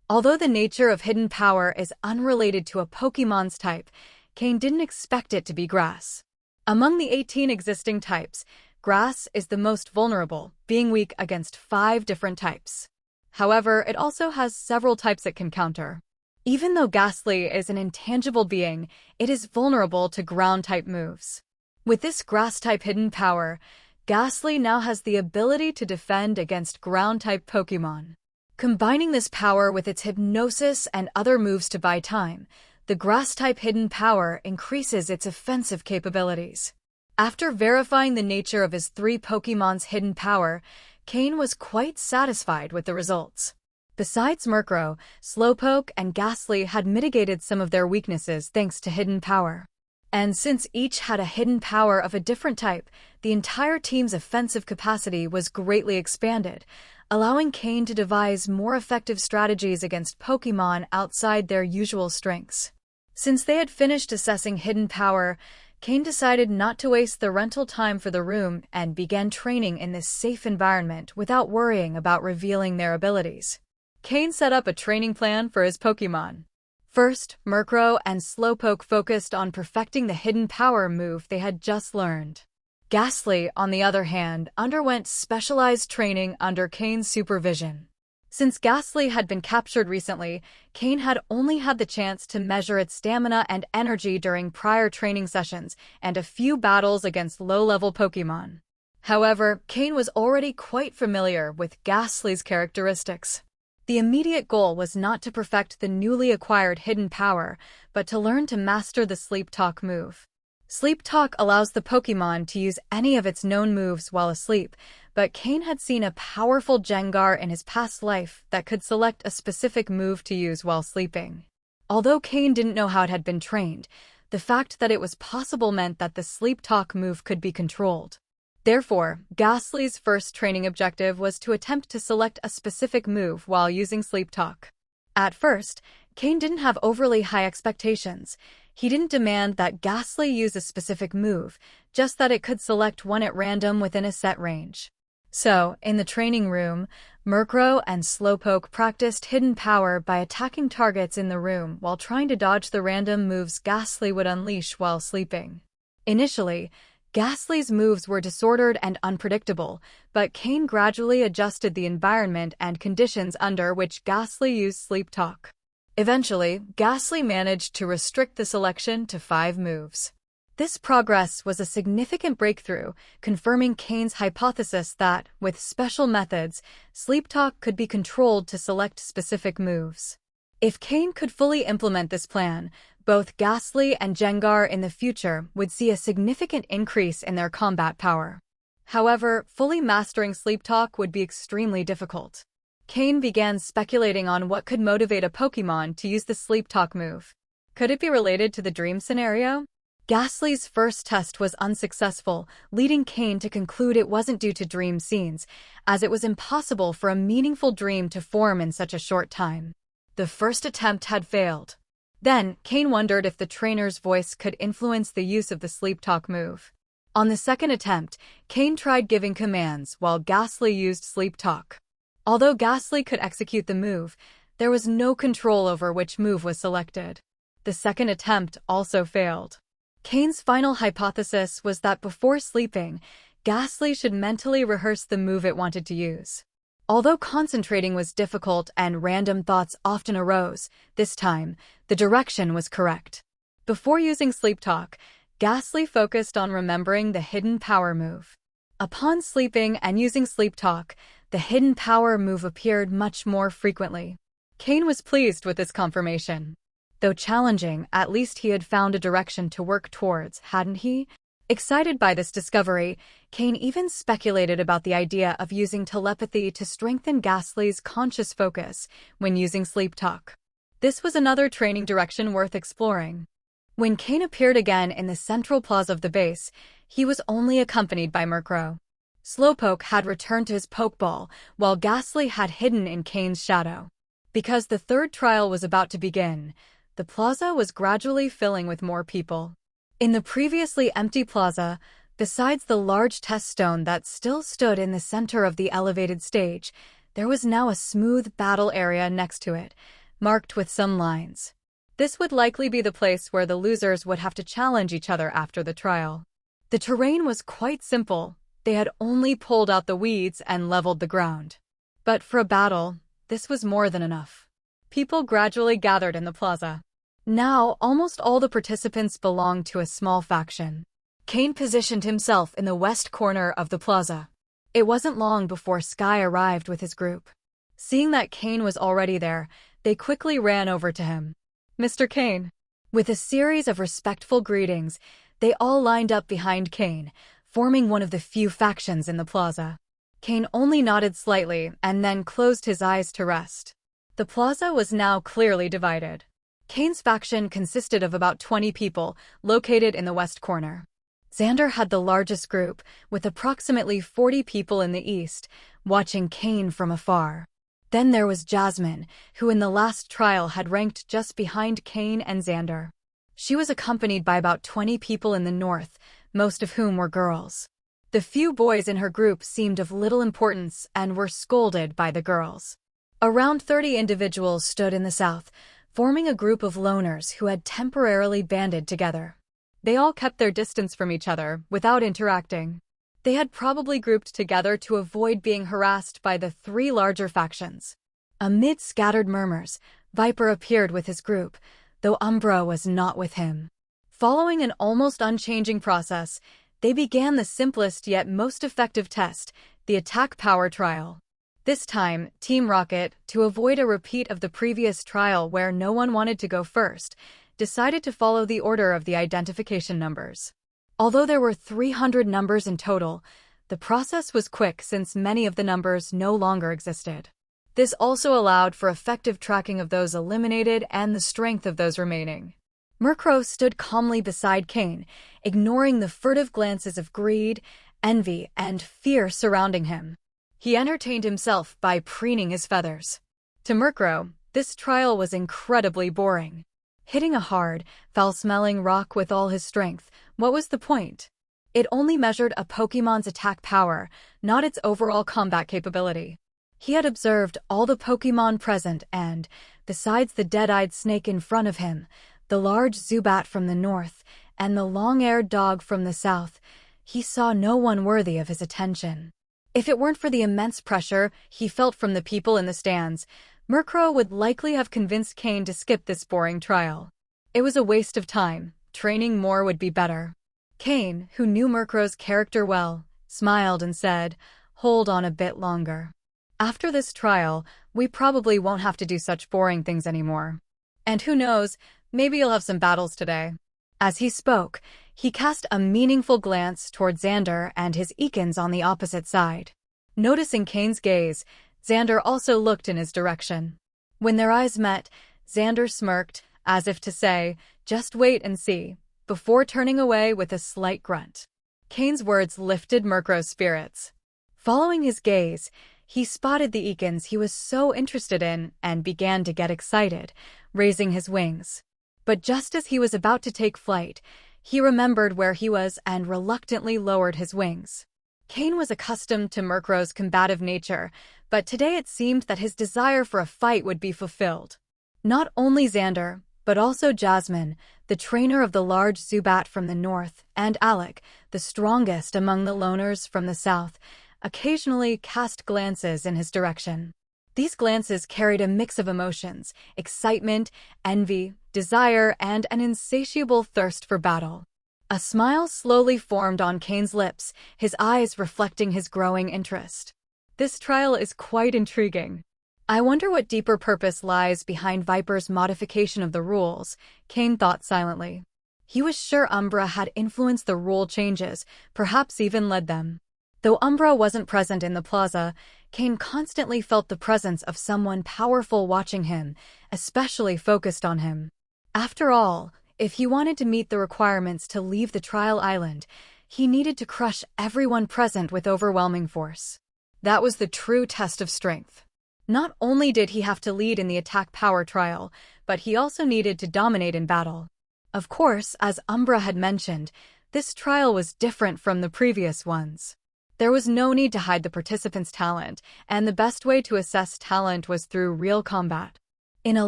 Although the nature of hidden power is unrelated to a Pokémon's type, Cain didn't expect it to be grass. Among the 18 existing types, grass is the most vulnerable, being weak against 5 different types. However, it also has several types it can counter. Even though Ghastly is an intangible being, it is vulnerable to ground-type moves. With this grass-type hidden power, Ghastly now has the ability to defend against ground-type Pokémon. Combining this power with its hypnosis and other moves to buy time, the grass-type hidden power increases its offensive capabilities. After verifying the nature of his 3 Pokémon's hidden power, Cain was quite satisfied with the results. Besides Murkrow, Slowpoke and Ghastly had mitigated some of their weaknesses thanks to hidden power. And since each had a hidden power of a different type, the entire team's offensive capacity was greatly expanded, allowing Cain to devise more effective strategies against Pokémon outside their usual strengths. Since they had finished assessing hidden power, Cain decided not to waste the rental time for the room and began training in this safe environment without worrying about revealing their abilities. Cain set up a training plan for his Pokémon. First, Murkrow and Slowpoke focused on perfecting the hidden power move they had just learned. Ghastly, on the other hand, underwent specialized training under Cain's supervision. Since Ghastly had been captured recently, Cain had only had the chance to measure its stamina and energy during prior training sessions and a few battles against low-level Pokémon. However, Cain was already quite familiar with Ghastly's characteristics. The immediate goal was not to perfect the newly acquired hidden power, but to learn to master the Sleep Talk move. Sleep Talk allows the Pokémon to use any of its known moves while asleep, but Cain had seen a powerful Gengar in his past life that could select a specific move to use while sleeping. Although Cain didn't know how it had been trained, the fact that it was possible meant that the Sleep Talk move could be controlled. Therefore, Ghastly's first training objective was to attempt to select a specific move while using Sleep Talk. At first, Cain didn't have overly high expectations. He didn't demand that Ghastly use a specific move, just that it could select one at random within a set range. So, in the training room, Murkrow and Slowpoke practiced hidden power by attacking targets in the room while trying to dodge the random moves Ghastly would unleash while sleeping. Initially, Ghastly's moves were disordered and unpredictable, but Cain gradually adjusted the environment and conditions under which Ghastly used Sleep Talk. Eventually, Ghastly managed to restrict the selection to 5 moves. This progress was a significant breakthrough, confirming Cain's hypothesis that, with special methods, Sleep Talk could be controlled to select specific moves. If Cain could fully implement this plan, both Ghastly and Gengar in the future would see a significant increase in their combat power. However, fully mastering Sleep Talk would be extremely difficult. Cain began speculating on what could motivate a Pokémon to use the Sleep Talk move. Could it be related to the dream scenario? Ghastly's first test was unsuccessful, leading Cain to conclude it wasn't due to dream scenes, as it was impossible for a meaningful dream to form in such a short time. The first attempt had failed. Then, Cain wondered if the trainer's voice could influence the use of the Sleep Talk move. On the second attempt, Cain tried giving commands while Ghastly used Sleep Talk. Although Ghastly could execute the move, there was no control over which move was selected. The second attempt also failed. Cain's final hypothesis was that before sleeping, Ghastly should mentally rehearse the move it wanted to use. Although concentrating was difficult and random thoughts often arose, this time, the direction was correct. Before using Sleep Talk, Ghastly focused on remembering the hidden power move. Upon sleeping and using Sleep Talk, the hidden power move appeared much more frequently. Cain was pleased with this confirmation. Though challenging, at least he had found a direction to work towards, hadn't he? Excited by this discovery, Cain even speculated about the idea of using telepathy to strengthen Ghastly's conscious focus when using Sleep Talk. This was another training direction worth exploring. When Cain appeared again in the central plaza of the base, he was only accompanied by Murkrow. Slowpoke had returned to his Pokeball, while Ghastly had hidden in Cain's shadow. Because the third trial was about to begin, the plaza was gradually filling with more people. In the previously empty plaza, besides the large test stone that still stood in the center of the elevated stage, there was now a smooth battle area next to it, marked with some lines. This would likely be the place where the losers would have to challenge each other after the trial. The terrain was quite simple. They had only pulled out the weeds and leveled the ground. But for a battle, this was more than enough. People gradually gathered in the plaza. Now, almost all the participants belonged to a small faction. Cain positioned himself in the west corner of the plaza. It wasn't long before Sky arrived with his group. Seeing that Cain was already there, they quickly ran over to him. "Mr. Cain." With a series of respectful greetings, they all lined up behind Cain, forming one of the few factions in the plaza. Cain only nodded slightly and then closed his eyes to rest. The plaza was now clearly divided. Cain's faction consisted of about 20 people, located in the west corner. Xander had the largest group, with approximately 40 people in the east, watching Cain from afar. Then there was Jasmine, who in the last trial had ranked just behind Cain and Xander. She was accompanied by about 20 people in the north, most of whom were girls. The few boys in her group seemed of little importance and were scolded by the girls. Around 30 individuals stood in the south, forming a group of loners who had temporarily banded together. They all kept their distance from each other, without interacting. They had probably grouped together to avoid being harassed by the 3 larger factions. Amid scattered murmurs, Viper appeared with his group, though Umbra was not with him. Following an almost unchanging process, they began the simplest yet most effective test, the attack power trial. This time, Team Rocket, to avoid a repeat of the previous trial where no one wanted to go first, decided to follow the order of the identification numbers. Although there were 300 numbers in total, the process was quick since many of the numbers no longer existed. This also allowed for effective tracking of those eliminated and the strength of those remaining. Murkrow stood calmly beside Cain, ignoring the furtive glances of greed, envy, and fear surrounding him. He entertained himself by preening his feathers. To Murkrow, this trial was incredibly boring. Hitting a hard, foul-smelling rock with all his strength, what was the point? It only measured a Pokémon's attack power, not its overall combat capability. He had observed all the Pokémon present and, besides the dead-eyed snake in front of him, the large Zubat from the north, and the long-haired dog from the south, he saw no one worthy of his attention. If it weren't for the immense pressure he felt from the people in the stands, Murkrow would likely have convinced Cain to skip this boring trial. It was a waste of time. Training more would be better. Cain, who knew Murkrow's character well, smiled and said, "Hold on a bit longer. After this trial, we probably won't have to do such boring things anymore. And who knows, maybe you'll have some battles today." As he spoke, he cast a meaningful glance toward Xander and his Ekans on the opposite side. Noticing Cain's gaze, Xander also looked in his direction. When their eyes met, Xander smirked, as if to say, "Just wait and see," before turning away with a slight grunt. Cain's words lifted Murkrow's spirits. Following his gaze, he spotted the Ekans he was so interested in and began to get excited, raising his wings. But just as he was about to take flight, he remembered where he was and reluctantly lowered his wings. Cain was accustomed to Murkrow's combative nature, but today it seemed that his desire for a fight would be fulfilled. Not only Xander, but also Jasmine, the trainer of the large Zubat from the north, and Alec, the strongest among the loners from the south, occasionally cast glances in his direction. These glances carried a mix of emotions: excitement, envy, desire, and an insatiable thirst for battle. A smile slowly formed on Cain's lips, his eyes reflecting his growing interest. This trial is quite intriguing. I wonder what deeper purpose lies behind Viper's modification of the rules, Cain thought silently. He was sure Umbra had influenced the rule changes, perhaps even led them. Though Umbra wasn't present in the plaza, Cain constantly felt the presence of someone powerful watching him, especially focused on him. After all, if he wanted to meet the requirements to leave the trial island, he needed to crush everyone present with overwhelming force. That was the true test of strength. Not only did he have to lead in the attack power trial, but he also needed to dominate in battle. Of course, as Umbra had mentioned, this trial was different from the previous ones. There was no need to hide the participants' talent, and the best way to assess talent was through real combat. In a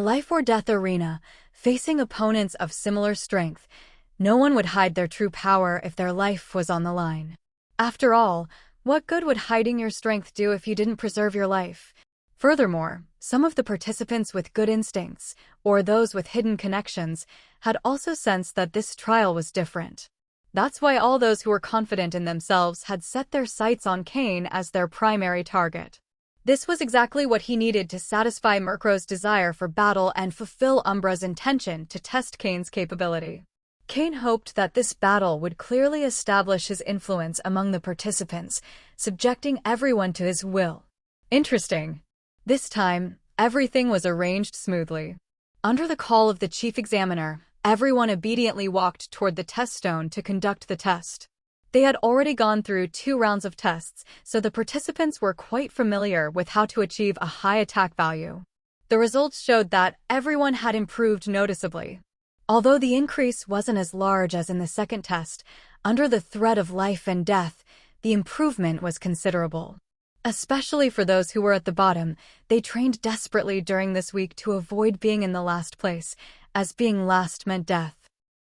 life-or-death arena, facing opponents of similar strength, no one would hide their true power if their life was on the line. After all, what good would hiding your strength do if you didn't preserve your life? Furthermore, some of the participants with good instincts, or those with hidden connections, had also sensed that this trial was different. That's why all those who were confident in themselves had set their sights on Cain as their primary target. This was exactly what he needed to satisfy Murkrow's desire for battle and fulfill Umbra's intention to test Cain's capability. Cain hoped that this battle would clearly establish his influence among the participants, subjecting everyone to his will. Interesting. This time, Everything was arranged smoothly. Under the call of the chief examiner, everyone obediently walked toward the test stone to conduct the test. They had already gone through 2 rounds of tests, so the participants were quite familiar with how to achieve a high attack value. The results showed that everyone had improved noticeably. Although the increase wasn't as large as in the second test, under the threat of life and death, the improvement was considerable. Especially for those who were at the bottom, they trained desperately during this week to avoid being in the last place, as being last meant death.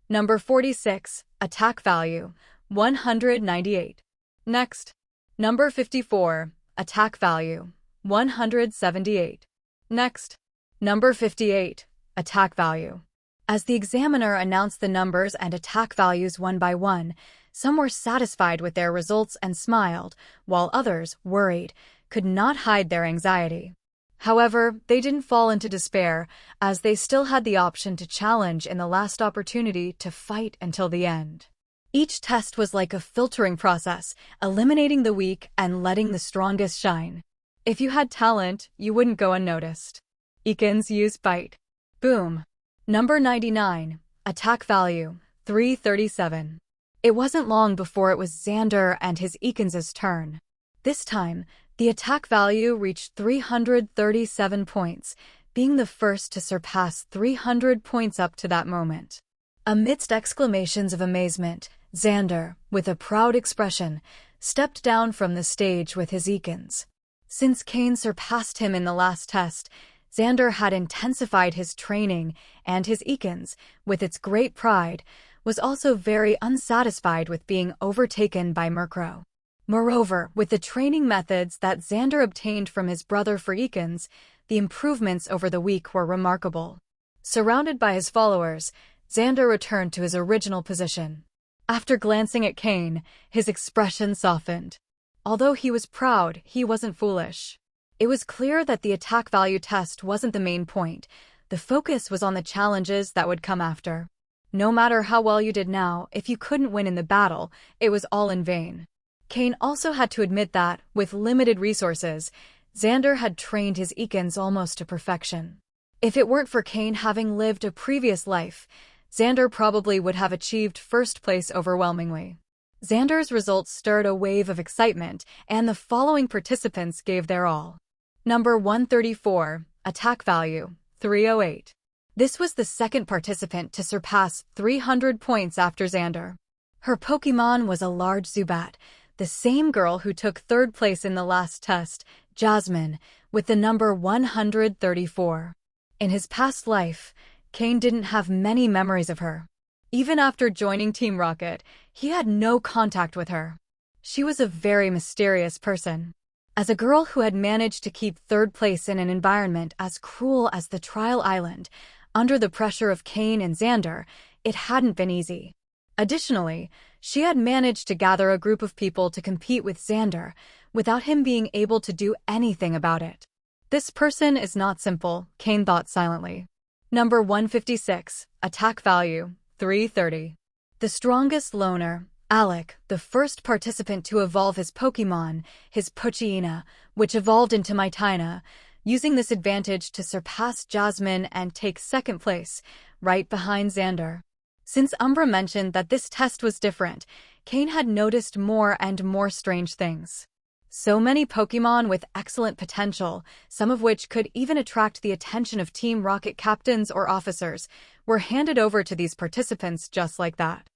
Number 46, attack value, 198. Next. Number 54, attack value, 178. Next. Number 58, attack value. As the examiner announced the numbers and attack values one by one, some were satisfied with their results and smiled, while others, worried, could not hide their anxiety. However, they didn't fall into despair, as they still had the option to challenge in the last opportunity to fight until the end. Each test was like a filtering process, eliminating the weak and letting the strongest shine. If you had talent, you wouldn't go unnoticed. Eakins used bite. Boom. Number 99, attack value, 337. It wasn't long before it was Xander and his Eakins' turn. This time, the attack value reached 337 points, being the first to surpass 300 points up to that moment. Amidst exclamations of amazement, Xander, with a proud expression, stepped down from the stage with his Eakins. Since Cain surpassed him in the last test, Xander had intensified his training, and his Eakins, with its great pride, was also very unsatisfied with being overtaken by Murkrow. Moreover, with the training methods that Xander obtained from his brother for Eakins, the improvements over the week were remarkable. Surrounded by his followers, Xander returned to his original position. After glancing at Cain, his expression softened. Although he was proud, he wasn't foolish. It was clear that the attack value test wasn't the main point. The focus was on the challenges that would come after. No matter how well you did now, if you couldn't win in the battle, it was all in vain. Cain also had to admit that, with limited resources, Xander had trained his Eakins almost to perfection. If it weren't for Cain having lived a previous life, Xander probably would have achieved first place overwhelmingly. Xander's results stirred a wave of excitement, and the following participants gave their all. Number 134, attack value, 308. This was the second participant to surpass 300 points after Xander. Her Pokémon was a large Zubat, the same girl who took third place in the last test, Jasmine, with the number 134. In his past life, Cain didn't have many memories of her. Even after joining Team Rocket, he had no contact with her. She was a very mysterious person. As a girl who had managed to keep third place in an environment as cruel as the Trial Island, under the pressure of Cain and Xander, it hadn't been easy. Additionally, she had managed to gather a group of people to compete with Xander, without him being able to do anything about it. This person is not simple, Cain thought silently. Number 156, attack value, 330. The strongest loner, Alec, the first participant to evolve his Pokémon, his Poochyena, which evolved into Mitina, using this advantage to surpass Jasmine and take second place, right behind Xander. Since Umbra mentioned that this test was different, Cain had noticed more and more strange things. So many Pokémon with excellent potential, some of which could even attract the attention of Team Rocket captains or officers, were handed over to these participants just like that.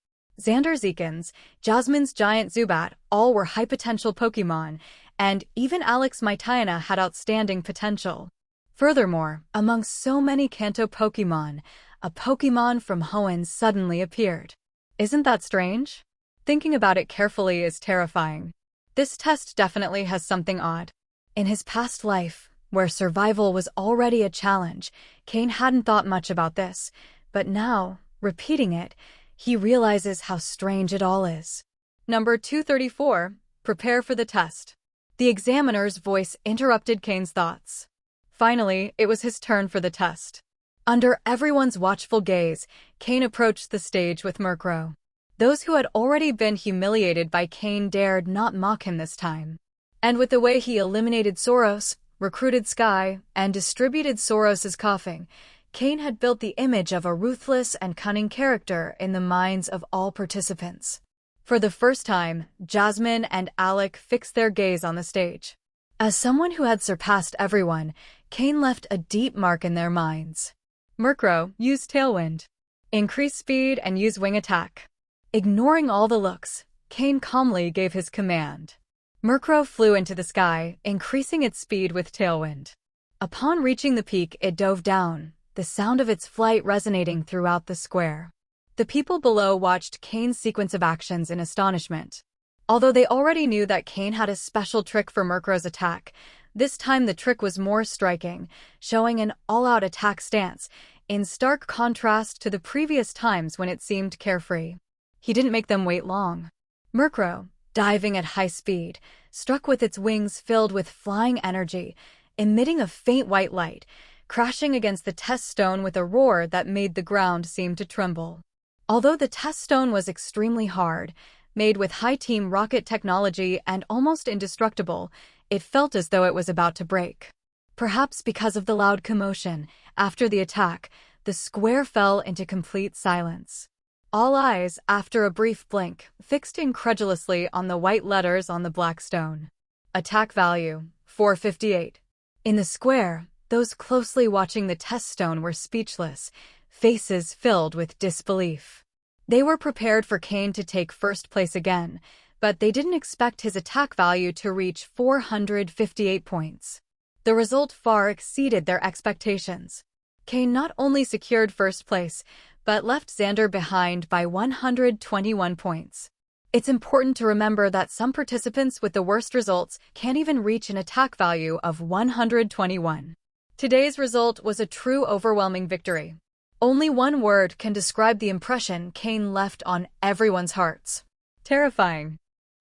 Xander's Eakins, Jasmine's giant Zubat, all were high-potential Pokémon, and even Alec's Mitina had outstanding potential. Furthermore, among so many Kanto Pokémon, a Pokémon from Hoenn suddenly appeared. Isn't that strange? Thinking about it carefully is terrifying. This test definitely has something odd. In his past life, where survival was already a challenge, Cain hadn't thought much about this, but now, repeating it, he realizes how strange it all is. Number 234, prepare for the test. The examiner's voice interrupted Cain's thoughts. Finally, it was his turn for the test. Under everyone's watchful gaze, Cain approached the stage with Murkrow. Those who had already been humiliated by Cain dared not mock him this time. And with the way he eliminated Soros, recruited Sky, and distributed Soros's coughing, Cain had built the image of a ruthless and cunning character in the minds of all participants. For the first time, Jasmine and Alec fixed their gaze on the stage. As someone who had surpassed everyone, Cain left a deep mark in their minds. Murkrow, use Tailwind. Increase speed and use Wing Attack. Ignoring all the looks, Cain calmly gave his command. Murkrow flew into the sky, increasing its speed with Tailwind. Upon reaching the peak, it dove down, the sound of its flight resonating throughout the square. The people below watched Cain's sequence of actions in astonishment. Although they already knew that Cain had a special trick for Murkrow's attack, this time the trick was more striking, showing an all-out attack stance, in stark contrast to the previous times when it seemed carefree. He didn't make them wait long. Murkrow, diving at high speed, struck with its wings filled with flying energy, emitting a faint white light, crashing against the test stone with a roar that made the ground seem to tremble. Although the test stone was extremely hard, made with high-team rocket technology and almost indestructible, it felt as though it was about to break. Perhaps because of the loud commotion, after the attack, the square fell into complete silence. All eyes, after a brief blink, fixed incredulously on the white letters on the black stone. Attack value, 458. In the square, those closely watching the test stone were speechless, faces filled with disbelief. They were prepared for Cain to take first place again, but they didn't expect his attack value to reach 458 points. The result far exceeded their expectations. Cain not only secured first place, but left Xander behind by 121 points. It's important to remember that some participants with the worst results can't even reach an attack value of 121. Today's result was a true overwhelming victory. Only one word can describe the impression Cain left on everyone's hearts. Terrifying.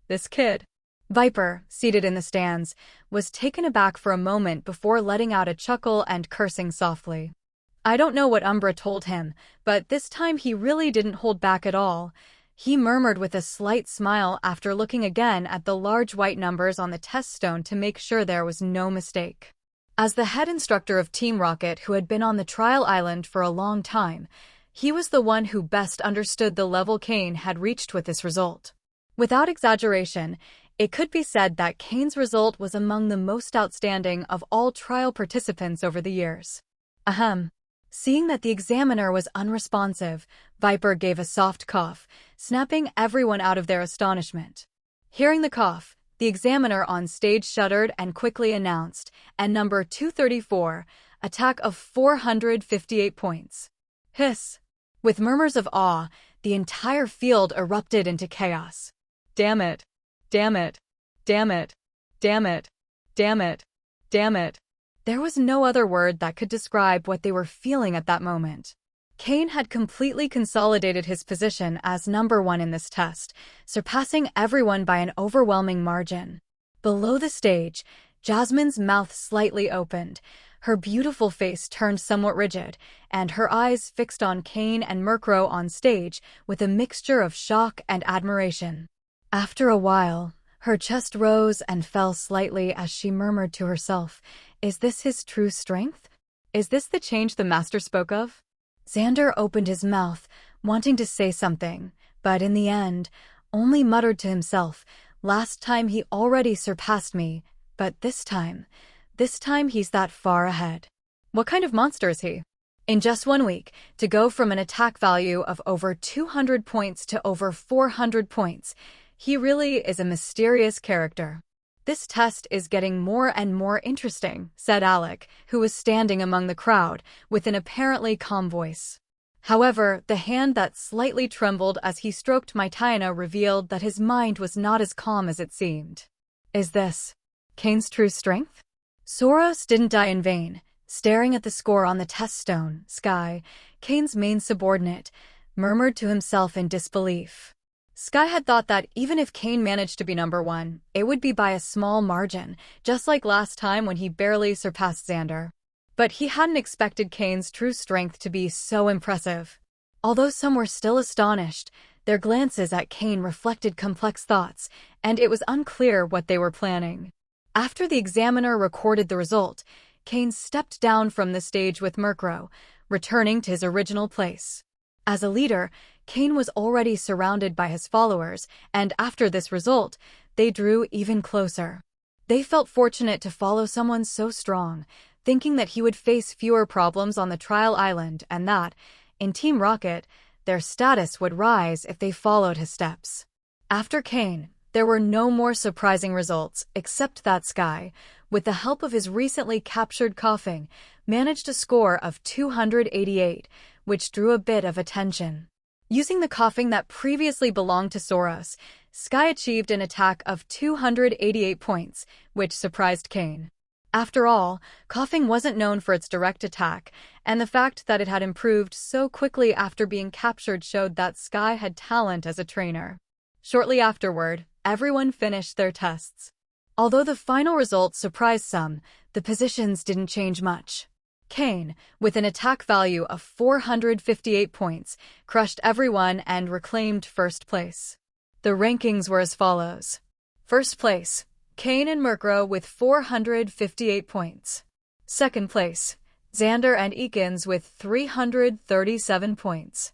This kid. Viper, seated in the stands, was taken aback for a moment before letting out a chuckle and cursing softly. I don't know what Umbra told him, but this time he really didn't hold back at all. He murmured with a slight smile after looking again at the large white numbers on the test stone to make sure there was no mistake. As the head instructor of Team Rocket, who had been on the trial island for a long time, he was the one who best understood the level Cain had reached with this result. Without exaggeration, it could be said that Cain's result was among the most outstanding of all trial participants over the years. Ahem. Seeing that the examiner was unresponsive, Viper gave a soft cough, snapping everyone out of their astonishment. Hearing the cough, the examiner on stage shuddered and quickly announced, and number 234, attack of 458 points. Hiss. With murmurs of awe, the entire field erupted into chaos. Damn it. Damn it. Damn it. Damn it. Damn it. Damn it. There was no other word that could describe what they were feeling at that moment. Cain had completely consolidated his position as number one in this test, surpassing everyone by an overwhelming margin. Below the stage, Jasmine's mouth slightly opened, her beautiful face turned somewhat rigid, and her eyes fixed on Cain and Murkrow on stage with a mixture of shock and admiration. After a while, her chest rose and fell slightly as she murmured to herself, "Is this his true strength? Is this the change the master spoke of?" Xander opened his mouth, wanting to say something, but in the end, only muttered to himself, "Last time he already surpassed me, but this time he's that far ahead." What kind of monster is he? In just 1 week, to go from an attack value of over 200 points to over 400 points, he really is a mysterious character. "This test is getting more and more interesting," said Alec, who was standing among the crowd, with an apparently calm voice. However, the hand that slightly trembled as he stroked my Tiana revealed that his mind was not as calm as it seemed. Is this Cain's true strength? Soros didn't die in vain. Staring at the score on the test stone, Sky, Cain's main subordinate, murmured to himself in disbelief. Sky had thought that even if Cain managed to be number one, it would be by a small margin, just like last time when he barely surpassed Xander. But he hadn't expected Cain's true strength to be so impressive. Although some were still astonished, their glances at Cain reflected complex thoughts, and it was unclear what they were planning. After the examiner recorded the result, Cain stepped down from the stage with Murkrow, returning to his original place. As a leader, Cain was already surrounded by his followers, and after this result, they drew even closer. They felt fortunate to follow someone so strong, thinking that he would face fewer problems on the trial island and that, in Team Rocket, their status would rise if they followed his steps. After Cain, there were no more surprising results except that Sky, with the help of his recently captured Koffing, managed a score of 288, which drew a bit of attention. Using the Koffing that previously belonged to Soros, Sky achieved an attack of 288 points, which surprised Cain. After all, Koffing wasn't known for its direct attack, and the fact that it had improved so quickly after being captured showed that Sky had talent as a trainer. Shortly afterward, everyone finished their tests. Although the final results surprised some, the positions didn't change much. Cain, with an attack value of 458 points, crushed everyone and reclaimed first place. The rankings were as follows. First place, Cain and Murkrow with 458 points. Second place, Xander and Ekans with 337 points.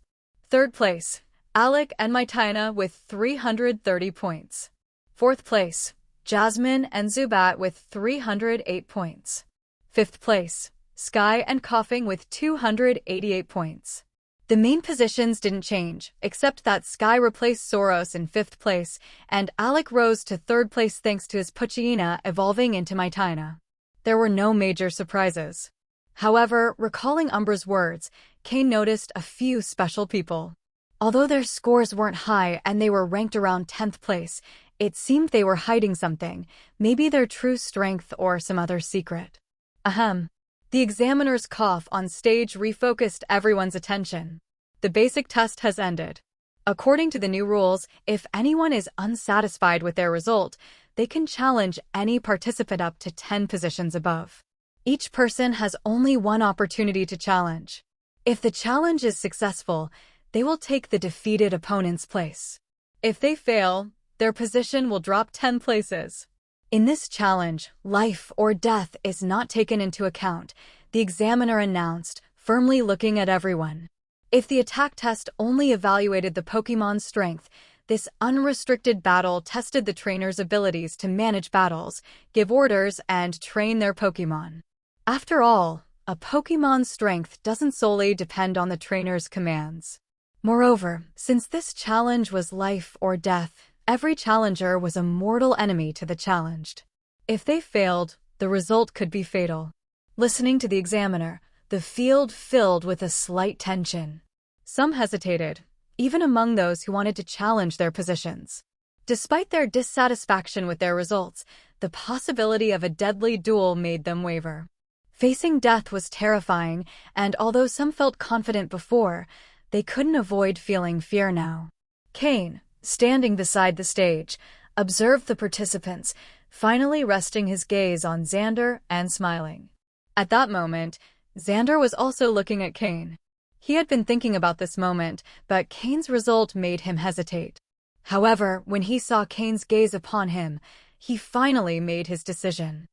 Third place, Alec and Mytina with 330 points. Fourth place, Jasmine and Zubat with 308 points. Fifth place, Sky and Koffing with 288 points. The main positions didn't change, except that Sky replaced Soros in fifth place, and Alec rose to third place thanks to his Poochyena evolving into Mytina. There were no major surprises. However, recalling Umbra's words, Cain noticed a few special people. Although their scores weren't high and they were ranked around 10th place, it seemed they were hiding something, maybe their true strength or some other secret. Ahem. The examiner's cough on stage refocused everyone's attention. The basic test has ended. According to the new rules, if anyone is unsatisfied with their result, they can challenge any participant up to 10 positions above. Each person has only one opportunity to challenge. If the challenge is successful, they will take the defeated opponent's place. If they fail, their position will drop 10 places. In this challenge, life or death is not taken into account, the examiner announced, firmly looking at everyone. If the attack test only evaluated the Pokémon's strength, this unrestricted battle tested the trainer's abilities to manage battles, give orders, and train their Pokémon. After all, a Pokémon's strength doesn't solely depend on the trainer's commands. Moreover, since this challenge was life or death, every challenger was a mortal enemy to the challenged. If they failed, the result could be fatal. Listening to the examiner, the field filled with a slight tension. Some hesitated, even among those who wanted to challenge their positions. Despite their dissatisfaction with their results, the possibility of a deadly duel made them waver. Facing death was terrifying, and although some felt confident before, they couldn't avoid feeling fear now. Cain, standing beside the stage, observed the participants, finally resting his gaze on Xander and smiling. At that moment, Xander was also looking at Cain. He had been thinking about this moment, but Cain's result made him hesitate. However, when he saw Cain's gaze upon him, he finally made his decision.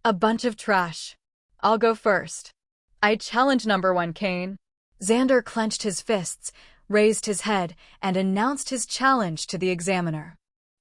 A bunch of trash. I'll go first. I challenge number 1, Cain. Xander clenched his fists, raised his head, and announced his challenge to the examiner.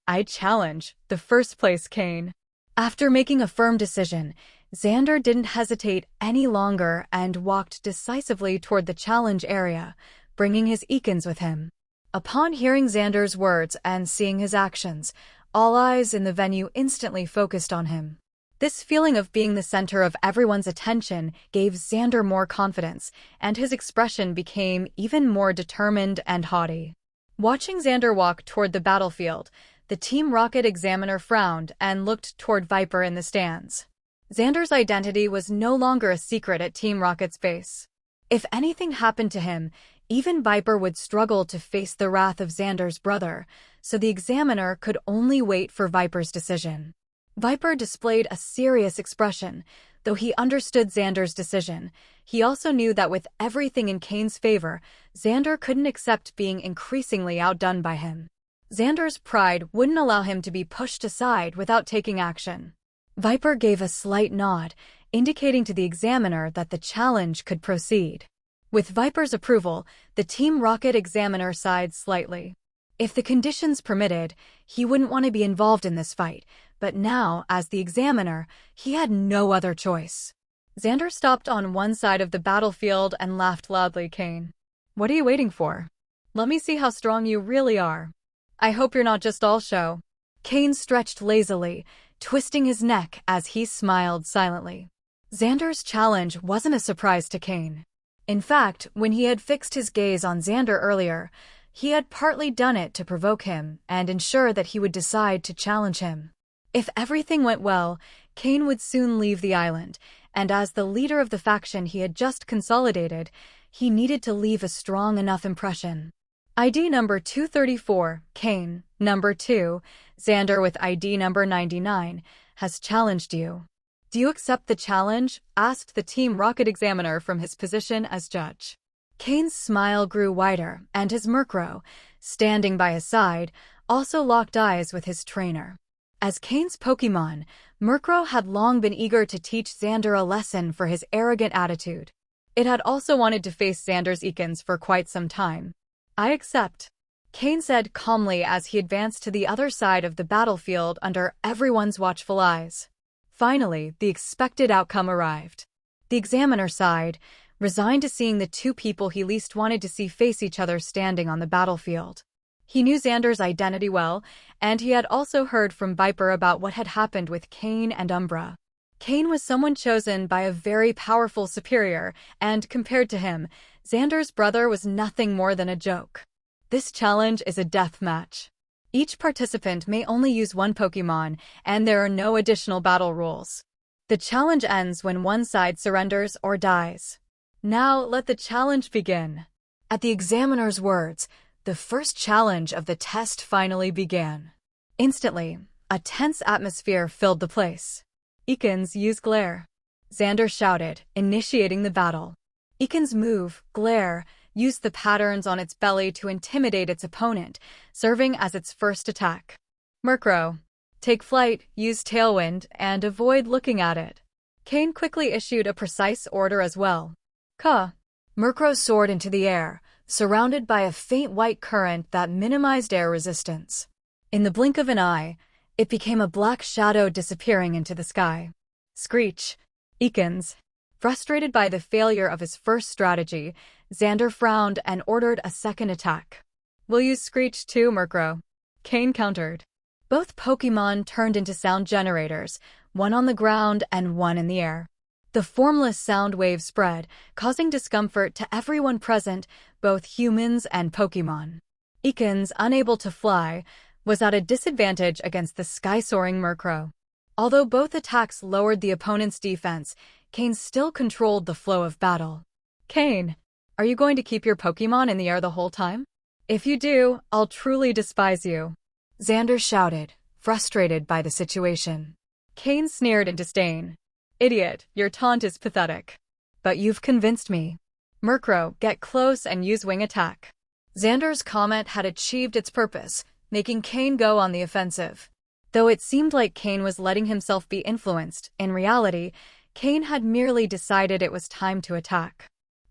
I challenge the first place, Cain. After making a firm decision, Xander didn't hesitate any longer and walked decisively toward the challenge area, bringing his Ekans with him. Upon hearing Xander's words and seeing his actions, all eyes in the venue instantly focused on him. This feeling of being the center of everyone's attention gave Xander more confidence, and his expression became even more determined and haughty. Watching Xander walk toward the battlefield, the Team Rocket examiner frowned and looked toward Viper in the stands. Xander's identity was no longer a secret at Team Rocket's base. If anything happened to him, even Viper would struggle to face the wrath of Xander's brother, so the examiner could only wait for Viper's decision. Viper displayed a serious expression. Though he understood Xander's decision, he also knew that with everything in Cain's favor, Xander couldn't accept being increasingly outdone by him. Xander's pride wouldn't allow him to be pushed aside without taking action. Viper gave a slight nod, indicating to the examiner that the challenge could proceed. With Viper's approval, the Team Rocket examiner sighed slightly. If the conditions permitted, he wouldn't want to be involved in this fight, but now, as the examiner, he had no other choice. Xander stopped on one side of the battlefield and laughed loudly. Cain, what are you waiting for? Let me see how strong you really are. I hope you're not just all show. Cain stretched lazily, twisting his neck as he smiled silently. Xander's challenge wasn't a surprise to Cain. In fact, when he had fixed his gaze on Xander earlier, he had partly done it to provoke him and ensure that he would decide to challenge him. If everything went well, Cain would soon leave the island, and as the leader of the faction he had just consolidated, he needed to leave a strong enough impression. ID number 234, Cain, number 2, Xander with ID number 99, has challenged you. Do you accept the challenge? Asked the Team Rocket examiner from his position as judge. Cain's smile grew wider, and his Murkrow, standing by his side, also locked eyes with his trainer. As Cain's Pokémon, Murkrow had long been eager to teach Xander a lesson for his arrogant attitude. It had also wanted to face Xander's Ekans for quite some time. I accept, Cain said calmly as he advanced to the other side of the battlefield under everyone's watchful eyes. Finally, the expected outcome arrived. The examiner sighed, resigned to seeing the two people he least wanted to see face each other standing on the battlefield. He knew Xander's identity well, and he had also heard from Viper about what had happened with Cain and Umbra. Cain was someone chosen by a very powerful superior, and compared to him, Xander's brother was nothing more than a joke. This challenge is a death match. Each participant may only use one Pokémon, and there are no additional battle rules. The challenge ends when one side surrenders or dies. Now let the challenge begin. At the examiner's words, the first challenge of the test finally began. Instantly, a tense atmosphere filled the place. Ekans, use Glare. Xander shouted, initiating the battle. Ekans' move, Glare, used the patterns on its belly to intimidate its opponent, serving as its first attack. Murkrow, take flight, use Tailwind, and avoid looking at it. Cain quickly issued a precise order as well. Ka. Murkrow soared into the air, surrounded by a faint white current that minimized air resistance. In the blink of an eye, it became a black shadow disappearing into the sky. Screech. Ekans. Frustrated by the failure of his first strategy, Xander frowned and ordered a second attack. We'll use Screech too, Murkrow. Cain countered. Both Pokémon turned into sound generators, one on the ground and one in the air. The formless sound wave spread, causing discomfort to everyone present, both humans and Pokémon. Ekans, unable to fly, was at a disadvantage against the sky-soaring Murkrow. Although both attacks lowered the opponent's defense, Cain still controlled the flow of battle. Cain, are you going to keep your Pokémon in the air the whole time? If you do, I'll truly despise you. Xander shouted, frustrated by the situation. Cain sneered in disdain. Idiot, your taunt is pathetic. But you've convinced me. Murkrow, get close and use Wing Attack. Xander's comment had achieved its purpose, making Cain go on the offensive. Though it seemed like Cain was letting himself be influenced, in reality, Cain had merely decided it was time to attack.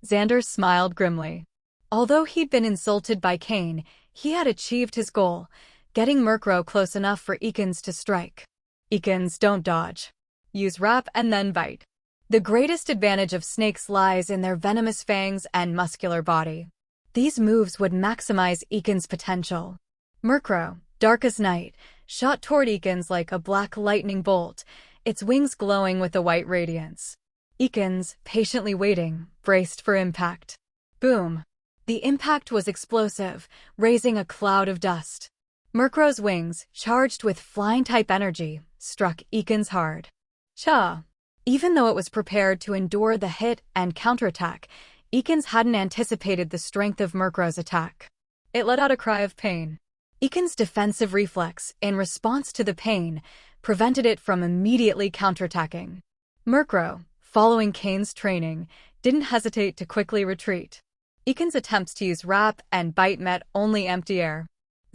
Xander smiled grimly. Although he'd been insulted by Cain, he had achieved his goal, getting Murkrow close enough for Ekans to strike. Ekans, don't dodge. Use Wrap and then bite. The greatest advantage of snakes lies in their venomous fangs and muscular body. These moves would maximize Ekans' potential. Murkrow, dark as night, shot toward Ekans like a black lightning bolt, its wings glowing with a white radiance. Ekans, patiently waiting, braced for impact. Boom! The impact was explosive, raising a cloud of dust. Murkrow's wings, charged with flying-type energy, struck Ekans hard. Cha! Even though it was prepared to endure the hit and counterattack, Ekans hadn't anticipated the strength of Murkrow's attack. It let out a cry of pain. Ekans' defensive reflex, in response to the pain, prevented it from immediately counterattacking. Murkrow, following Cain's training, didn't hesitate to quickly retreat. Ekans' attempts to use Wrap and Bite met only empty air.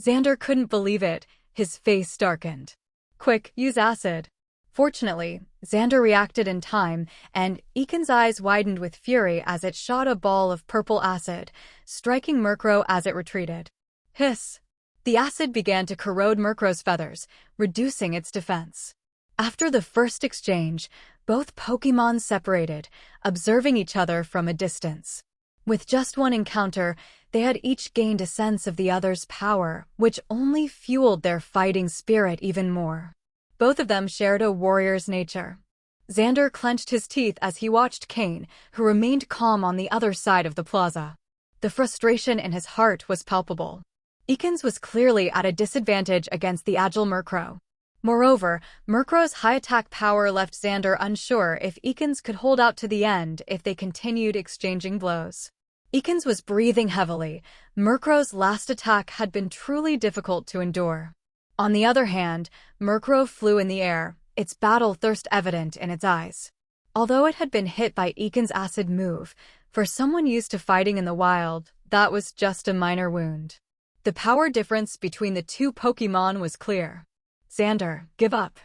Xander couldn't believe it. His face darkened. "Quick, use acid." Fortunately, Xander reacted in time, and Eakin's eyes widened with fury as it shot a ball of purple acid, striking Murkrow as it retreated. Hiss! The acid began to corrode Murkrow's feathers, reducing its defense. After the first exchange, both Pokémon separated, observing each other from a distance. With just one encounter, they had each gained a sense of the other's power, which only fueled their fighting spirit even more. Both of them shared a warrior's nature. Xander clenched his teeth as he watched Cain, who remained calm on the other side of the plaza. The frustration in his heart was palpable. Eakins was clearly at a disadvantage against the agile Murkrow. Moreover, Murkrow's high attack power left Xander unsure if Eakins could hold out to the end if they continued exchanging blows. Eakins was breathing heavily. Murkrow's last attack had been truly difficult to endure. On the other hand, Murkrow flew in the air, its battle thirst evident in its eyes. Although it had been hit by Eakin's acid move, for someone used to fighting in the wild, that was just a minor wound. The power difference between the two Pokémon was clear. "Xander, give up.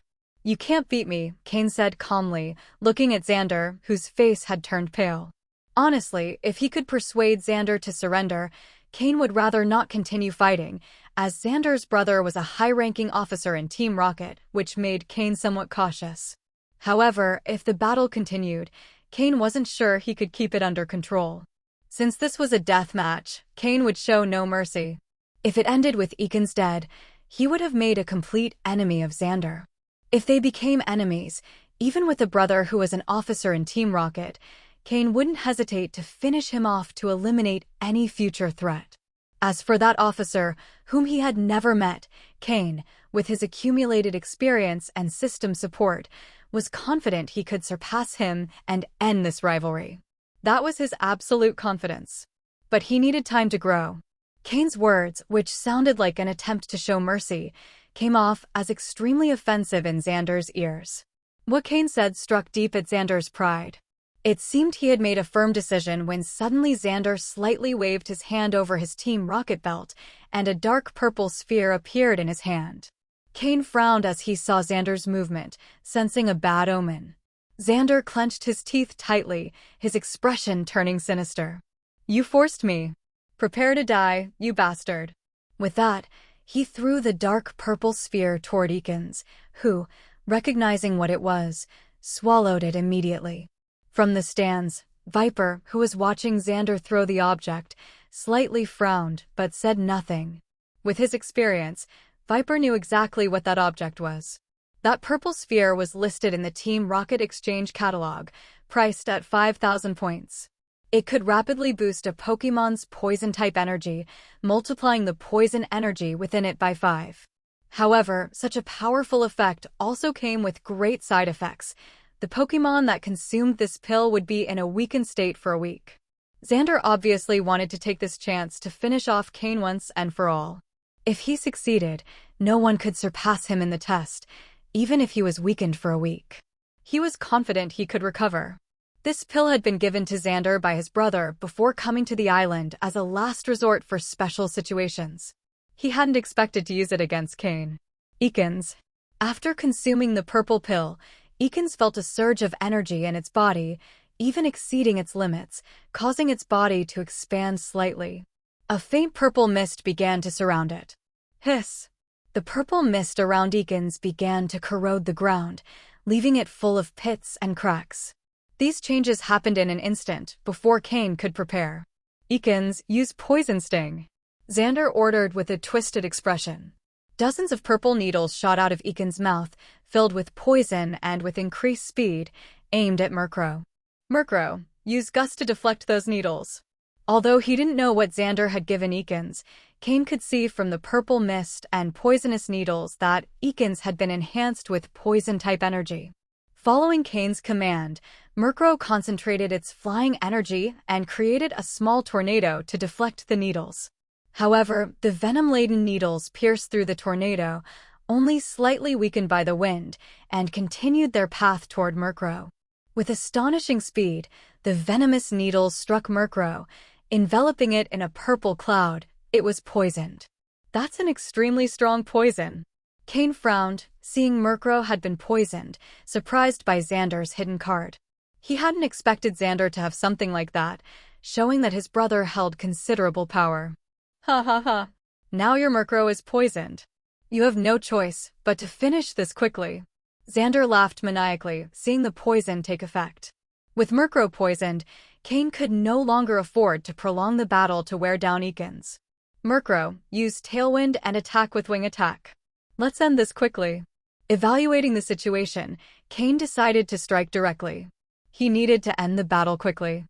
You can't beat me," Cain said calmly, looking at Xander, whose face had turned pale. Honestly, if he could persuade Xander to surrender, Cain would rather not continue fighting, as Xander's brother was a high-ranking officer in Team Rocket, which made Cain somewhat cautious. However, if the battle continued, Cain wasn't sure he could keep it under control. Since this was a death match, Cain would show no mercy. If it ended with Eakins dead, he would have made a complete enemy of Xander. If they became enemies, even with a brother who was an officer in Team Rocket, Cain wouldn't hesitate to finish him off to eliminate any future threat. As for that officer, whom he had never met, Cain, with his accumulated experience and system support, was confident he could surpass him and end this rivalry. That was his absolute confidence. But he needed time to grow. Cain's words, which sounded like an attempt to show mercy, came off as extremely offensive in Xander's ears. What Cain said struck deep at Xander's pride. It seemed he had made a firm decision when suddenly Xander slightly waved his hand over his Team Rocket belt, and a dark purple sphere appeared in his hand. Cain frowned as he saw Xander's movement, sensing a bad omen. Xander clenched his teeth tightly, his expression turning sinister. "You forced me. Prepare to die, you bastard." With that, he threw the dark purple sphere toward Eakins, who, recognizing what it was, swallowed it immediately. From the stands, Viper, who was watching Xander throw the object, slightly frowned but said nothing. With his experience, Viper knew exactly what that object was. That purple sphere was listed in the Team Rocket Exchange catalog, priced at 5,000 points. It could rapidly boost a Pokémon's poison-type energy, multiplying the poison energy within it by 5. However, such a powerful effect also came with great side effects. The Pokémon that consumed this pill would be in a weakened state for a week. Xander obviously wanted to take this chance to finish off Cain once and for all. If he succeeded, no one could surpass him in the test, even if he was weakened for a week. He was confident he could recover. This pill had been given to Xander by his brother before coming to the island as a last resort for special situations. He hadn't expected to use it against Cain. Eakins. After consuming the purple pill, Eakins felt a surge of energy in its body, even exceeding its limits, causing its body to expand slightly. A faint purple mist began to surround it. Hiss! The purple mist around Eakins began to corrode the ground, leaving it full of pits and cracks. These changes happened in an instant, before Cain could prepare. "Eakins, use Poison Sting," Xander ordered with a twisted expression. Dozens of purple needles shot out of Eakins' mouth, filled with poison and with increased speed, aimed at Murkrow. "Murkrow, use Gust to deflect those needles." Although he didn't know what Xander had given Eakins, Cain could see from the purple mist and poisonous needles that Eakins had been enhanced with poison-type energy. Following Cain's command, Murkrow concentrated its flying energy and created a small tornado to deflect the needles. However, the venom-laden needles pierced through the tornado, only slightly weakened by the wind, and continued their path toward Murkrow. With astonishing speed, the venomous needles struck Murkrow, enveloping it in a purple cloud. It was poisoned. That's an extremely strong poison. Cain frowned, seeing Murkrow had been poisoned, surprised by Xander's hidden card. He hadn't expected Xander to have something like that, showing that his brother held considerable power. Ha ha ha. Now your Murkrow is poisoned. You have no choice but to finish this quickly. Xander laughed maniacally, seeing the poison take effect. With Murkrow poisoned, Cain could no longer afford to prolong the battle to wear down Ekans. Murkrow, use Tailwind and attack with Wing Attack. Let's end this quickly. Evaluating the situation, Cain decided to strike directly. He needed to end the battle quickly.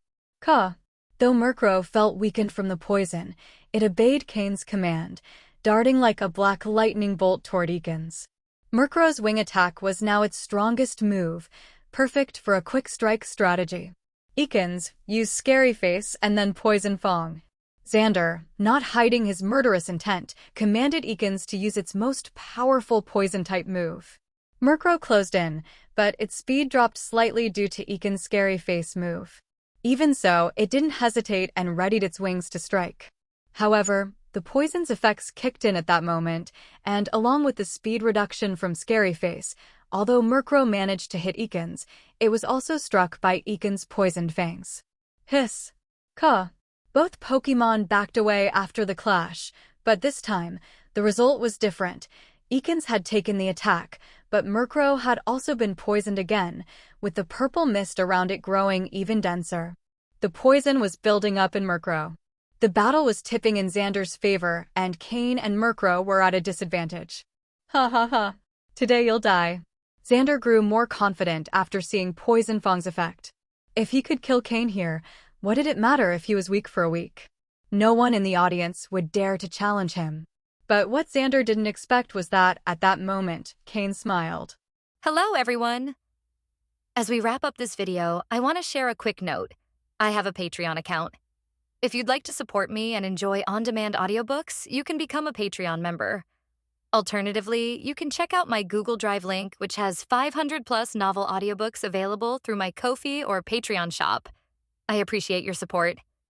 Though Murkrow felt weakened from the poison, it obeyed Cain's command, darting like a black lightning bolt toward Ekans. Murkrow's Wing Attack was now its strongest move, perfect for a quick strike strategy. Ekans used Scary Face and then Poison Fang. Xander, not hiding his murderous intent, commanded Ekans to use its most powerful poison-type move. Murkrow closed in, but its speed dropped slightly due to Ekans' Scary Face move. Even so, it didn't hesitate and readied its wings to strike. However, the poison's effects kicked in at that moment, and along with the speed reduction from Scary Face, although Murkrow managed to hit Ekans, it was also struck by Ekans' poisoned fangs. Hiss! Caw! Both Pokémon backed away after the clash, but this time, the result was different. Ekans had taken the attack, but Murkrow had also been poisoned again, with the purple mist around it growing even denser. The poison was building up in Murkrow. The battle was tipping in Xander's favor, and Cain and Murkrow were at a disadvantage. Ha ha ha. Today you'll die. Xander grew more confident after seeing Poison Fang's effect. If he could kill Cain here, what did it matter if he was weak for a week? No one in the audience would dare to challenge him. But what Xander didn't expect was that, at that moment, Cain smiled. Hello, everyone! As we wrap up this video, I want to share a quick note. I have a Patreon account. If you'd like to support me and enjoy on-demand audiobooks, you can become a Patreon member. Alternatively, you can check out my Google Drive link, which has 500-plus novel audiobooks available through my Ko-fi or Patreon shop. I appreciate your support.